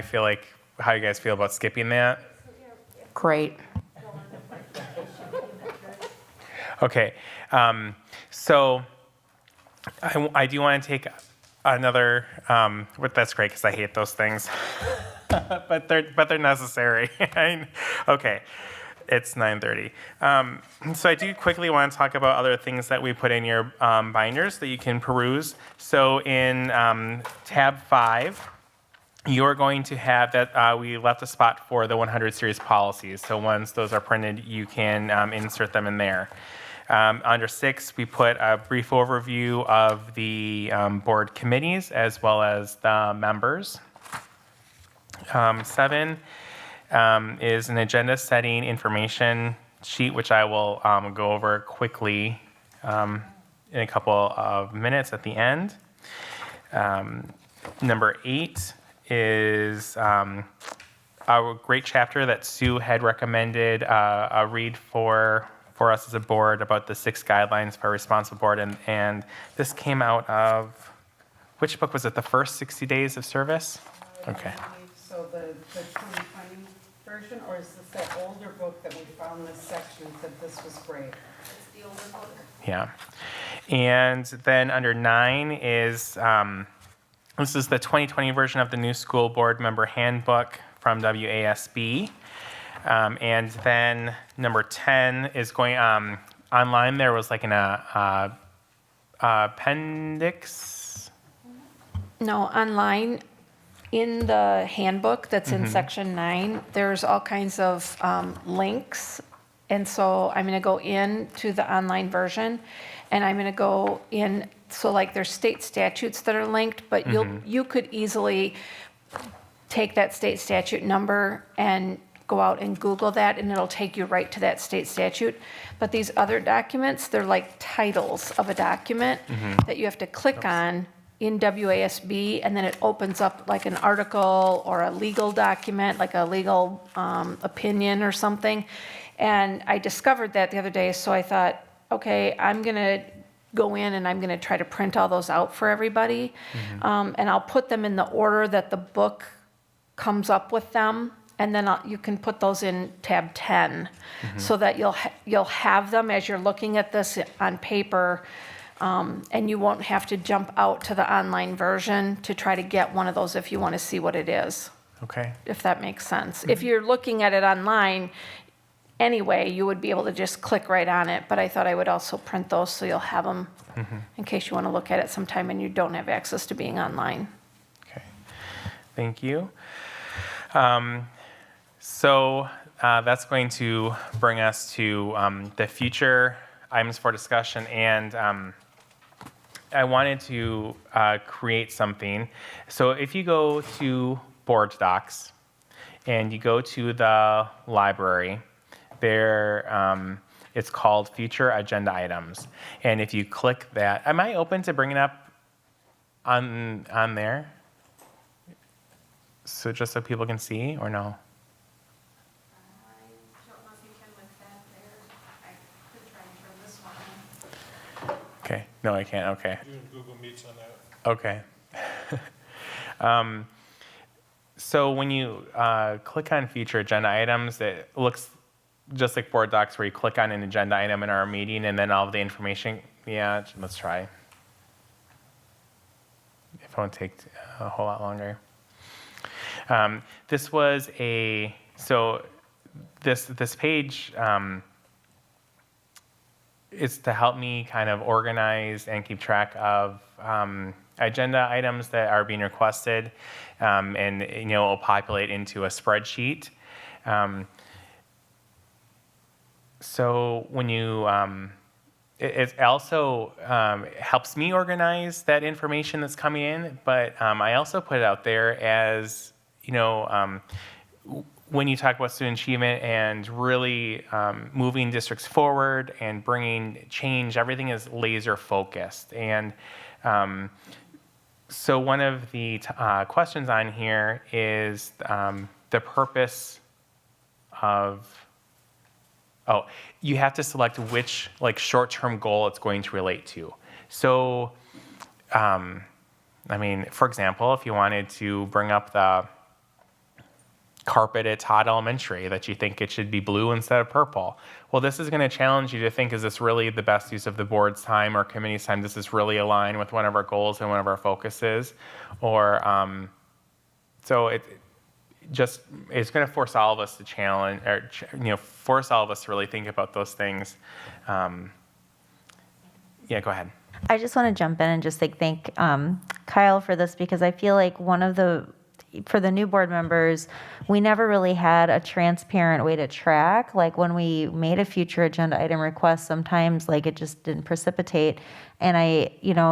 feel like, how you guys feel about skipping that? Great. Okay, so I do want to take another. That's great because I hate those things, but they're necessary. Okay, it's 9:30. So I do quickly want to talk about other things that we put in your binders that you can peruse. So in tab 5. You're going to have that, we left a spot for the 100 series policies. So once those are printed, you can insert them in there. Under 6, we put a brief overview of the board committees as well as the members. 7 is an agenda setting information sheet, which I will go over quickly in a couple of minutes at the end. Number 8 is a great chapter that Sue had recommended a read for us as a board about the 6 guidelines for a responsible board. And this came out of, which book was it, the first 60 days of service? Okay. So the 2020 version, or is this that older book that we found this section that this was great? It's the older book. Yeah. And then under 9 is, this is the 2020 version of the new school board member handbook from WASB. And then number 10 is going, online there was like an appendix. No, online, in the handbook that's in section 9, there's all kinds of links. And so I'm going to go into the online version, and I'm going to go in, so like there's state statutes that are linked, but you could easily take that state statute number and go out and Google that, and it'll take you right to that state statute. But these other documents, they're like titles of a document that you have to click on in WASB, and then it opens up like an article or a legal document, like a legal opinion or something. And I discovered that the other day, so I thought, okay, I'm going to go in and I'm going to try to print all those out for everybody. And I'll put them in the order that the book comes up with them. And then you can put those in tab 10 so that you'll have them as you're looking at this on paper. And you won't have to jump out to the online version to try to get one of those if you want to see what it is. Okay. If that makes sense. If you're looking at it online, anyway, you would be able to just click right on it, but I thought I would also print those so you'll have them in case you want to look at it sometime and you don't have access to being online. Okay, thank you. So that's going to bring us to the future items for discussion, and I wanted to create something. So if you go to Board Docs and you go to the library, there, it's called Future Agenda Items. And if you click that, am I open to bringing up on there? So just so people can see, or no? I don't know if you can with that there. I could try and turn this one on. Okay, no, I can't, okay. Doing Google Meets on that. Okay. So when you click on Future Agenda Items, it looks just like Board Docs where you click on an agenda item in our meeting and then all of the information. Yeah, let's try. It won't take a whole lot longer. This was so this page is to help me kind of organize and keep track of agenda items that are being requested, and it'll populate into a spreadsheet. So when you, it also helps me organize that information that's coming in, but I also put it out there as, when you talk about student achievement and really moving districts forward and bringing change, everything is laser focused. And so one of the questions on here is the purpose of, you have to select which short-term goal it's going to relate to. So, for example, if you wanted to bring up the carpet at Todd Elementary, that you think it should be blue instead of purple. Well, this is going to challenge you to think, is this really the best use of the board's time or committee's time? Does this really align with one of our goals and one of our focuses? Or, so it's going to force all of us to challenge, or, force all of us to really think about those things. Yeah, go ahead. I just want to jump in and just thank Kyle for this, because I feel like for the new board members, we never really had a transparent way to track. Like when we made a future agenda item request, sometimes like it just didn't precipitate. And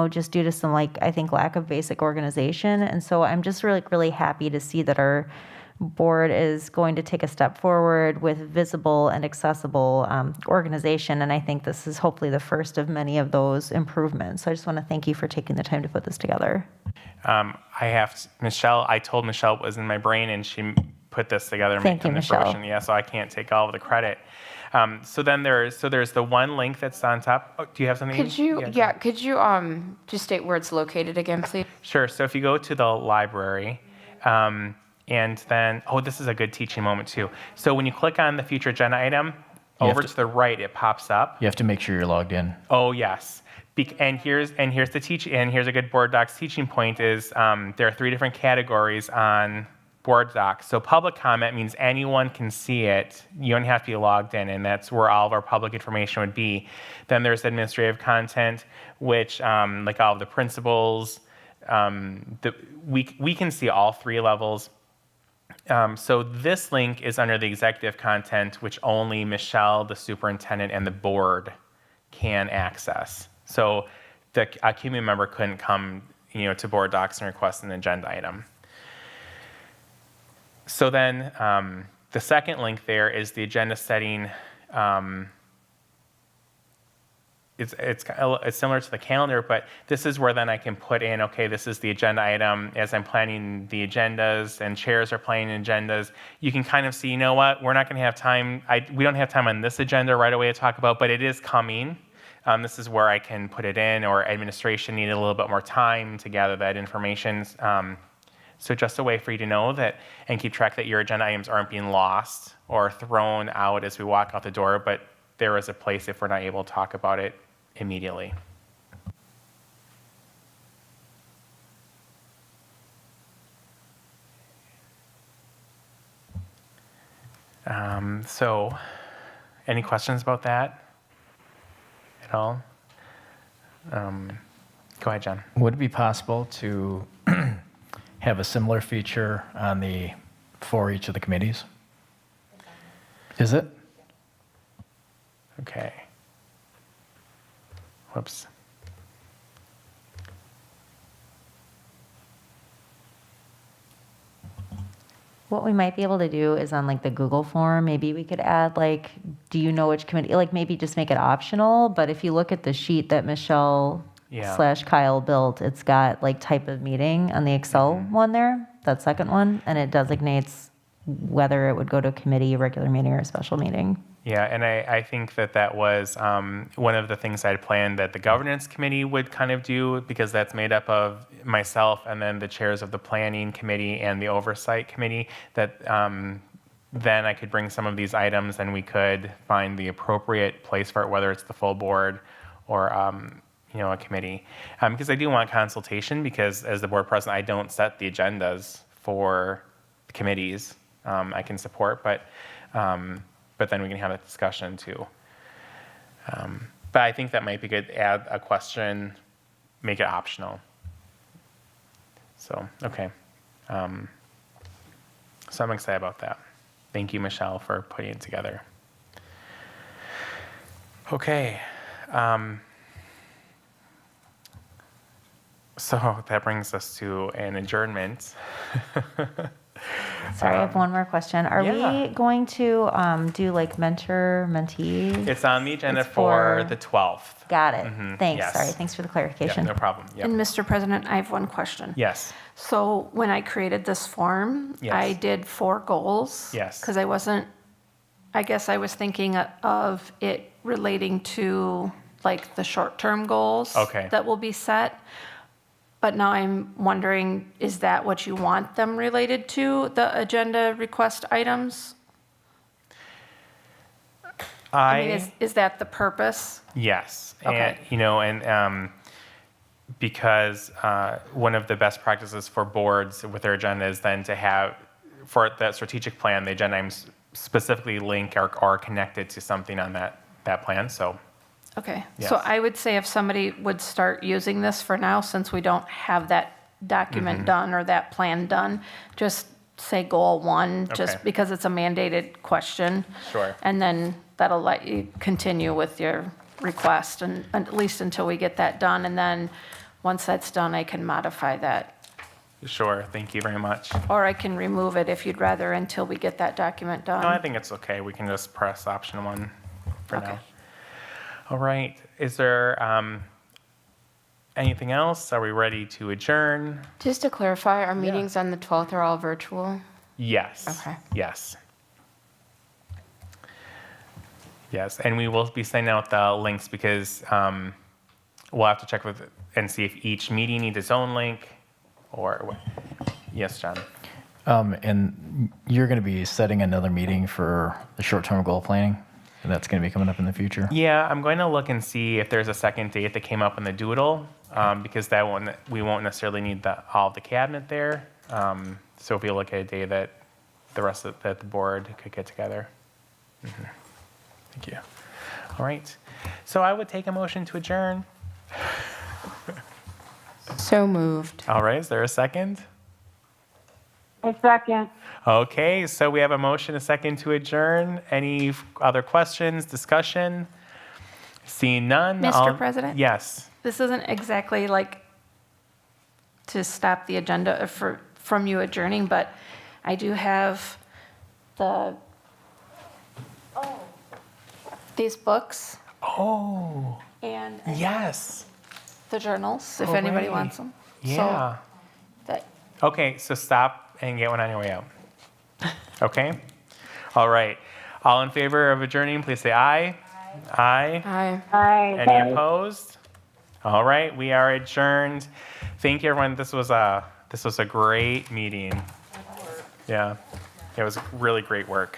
just due to some I think lack of basic organization. And so I'm just really happy to see that our board is going to take a step forward with visible and accessible organization. And I think this is hopefully the first of many of those improvements. So I just want to thank you for taking the time to put this together. I told Michelle it was in my brain, and she put this together and Thank you, the Michelle. fruition. Yeah, so I can't take all of the credit. So there's the one link that's on top. Oh, do you have something? Could you just state where it's located again, please? Sure. So if you go to the library, and then, this is a good teaching moment too. So when you click on the future agenda item, over to the right, it pops up. You have to make sure you're logged in. Oh, yes. And here's the teaching, and here's a good board docs teaching point is there are 3 different categories on board docs. So public comment means anyone can see it. You don't have to be logged in, and that's where all of our public information would be. Then there's administrative content, which like all of the principals, we can see all 3 levels. So this link is under the executive content, which only Michelle, the superintendent, and the board can access. So a community member couldn't come, to board docs and request an agenda item. So then the second link there is the agenda setting. It's similar to the calendar, but this is where then I can put in, okay, this is the agenda item. As I'm planning the agendas and chairs are planning agendas, you can kind of see, you know what, we're not going to have time. We don't have time on this agenda right away to talk about, but it is coming. This is where I can put it in, or administration needed a little bit more time to gather that information. So just a way for you to know that and keep track that your agenda items aren't being lost or thrown out as we walk out the door, but there is a place if we're not able to talk about it immediately. So any questions about that at all? Go ahead, John. Would it be possible to have a similar feature for each of the committees? Is it? Okay. Whoops. What we might be able to do is on the Google form, maybe we could add do you know which committee, maybe just make it optional, but if you look at the sheet that Michelle / Kyle built, it's got type of meeting on the Excel one there, that second one, and it designates whether it would go to a committee, a regular meeting, or a special meeting. Yeah, and I think that was one of the things I'd planned that the governance committee would kind of do, because that's made up of myself and then the chairs of the planning committee and the oversight committee, that then I could bring some of these items and we could find the appropriate place for it, whether it's the full board or a committee. Because I do want consultation, because as the board president, I don't set the agendas for the committees. I can support, but then we can have a discussion too. But I think that might be good. Add a question, make it optional. So, okay. So I'm excited about that. Thank you, Michelle, for putting it together. Okay. So that brings us to an adjournment. Sorry, I have one more question. Are we going to do mentor-mentee? It's on the agenda for the 12th. Got it. Thanks. Yes. Sorry, thanks for the clarification. Yeah, no problem. Yep. And Mr. President, I have one question. Yes. So when I created this form, I did 4 goals. Yes. Because I guess I was thinking of it relating to the short-term goals that will be set. But now I'm wondering, is that what you want them related to, the agenda request items? I mean, is that the purpose? Yes. Okay. And, because one of the best practices for boards with their agenda is then to have, for that strategic plan, the agenda items specifically link or are connected to something on that plan. So, Okay, Yes. so I would say if somebody would start using this for now, since we don't have that document done or that plan done, just say goal 1, just Okay. because it's a mandated question. Sure. And then that'll let you continue with your request, and at least until we get that done. And then, once that's done, I can modify that. sure. Thank you very much. Or I can remove it if you'd rather until we get that document done. No, I think it's okay. We can just press option 1 for Okay. now. All right. Is there anything else? Are we ready to adjourn? Just to clarify, our meetings on the 12th are all virtual? Yes. Okay. Yes. Yes, and we will be sending out the links because we'll have to check with and see if each meeting needs its own link or what. Yes, John. And you're going to be setting another meeting for the short-term goal planning, and that's going to be coming up in the future? Yeah, I'm going to look and see if there's a second date that came up in the doodle, because that one we won't necessarily need all of the cabinet there. So if we look at a day that that the board could get together. Thank you. All right. So I would take a motion to adjourn. So moved. All right. Is there a second? A second. Okay. So we have a motion, a second to adjourn. Any other questions, discussion? Seeing none. Mr. President? Yes. This isn't exactly like to stop the agenda from you adjourning, but I do have these books Oh, and yes. the journals, if Oh, anybody right. wants them. Yeah. That, Okay, so stop and get one on your way out. Okay? All right. All in favor of adjourning, please say aye. Aye. Aye. Aye. Any opposed? All right, we are adjourned. Thank you, everyone. This was a great meeting. Yeah, it was really great work.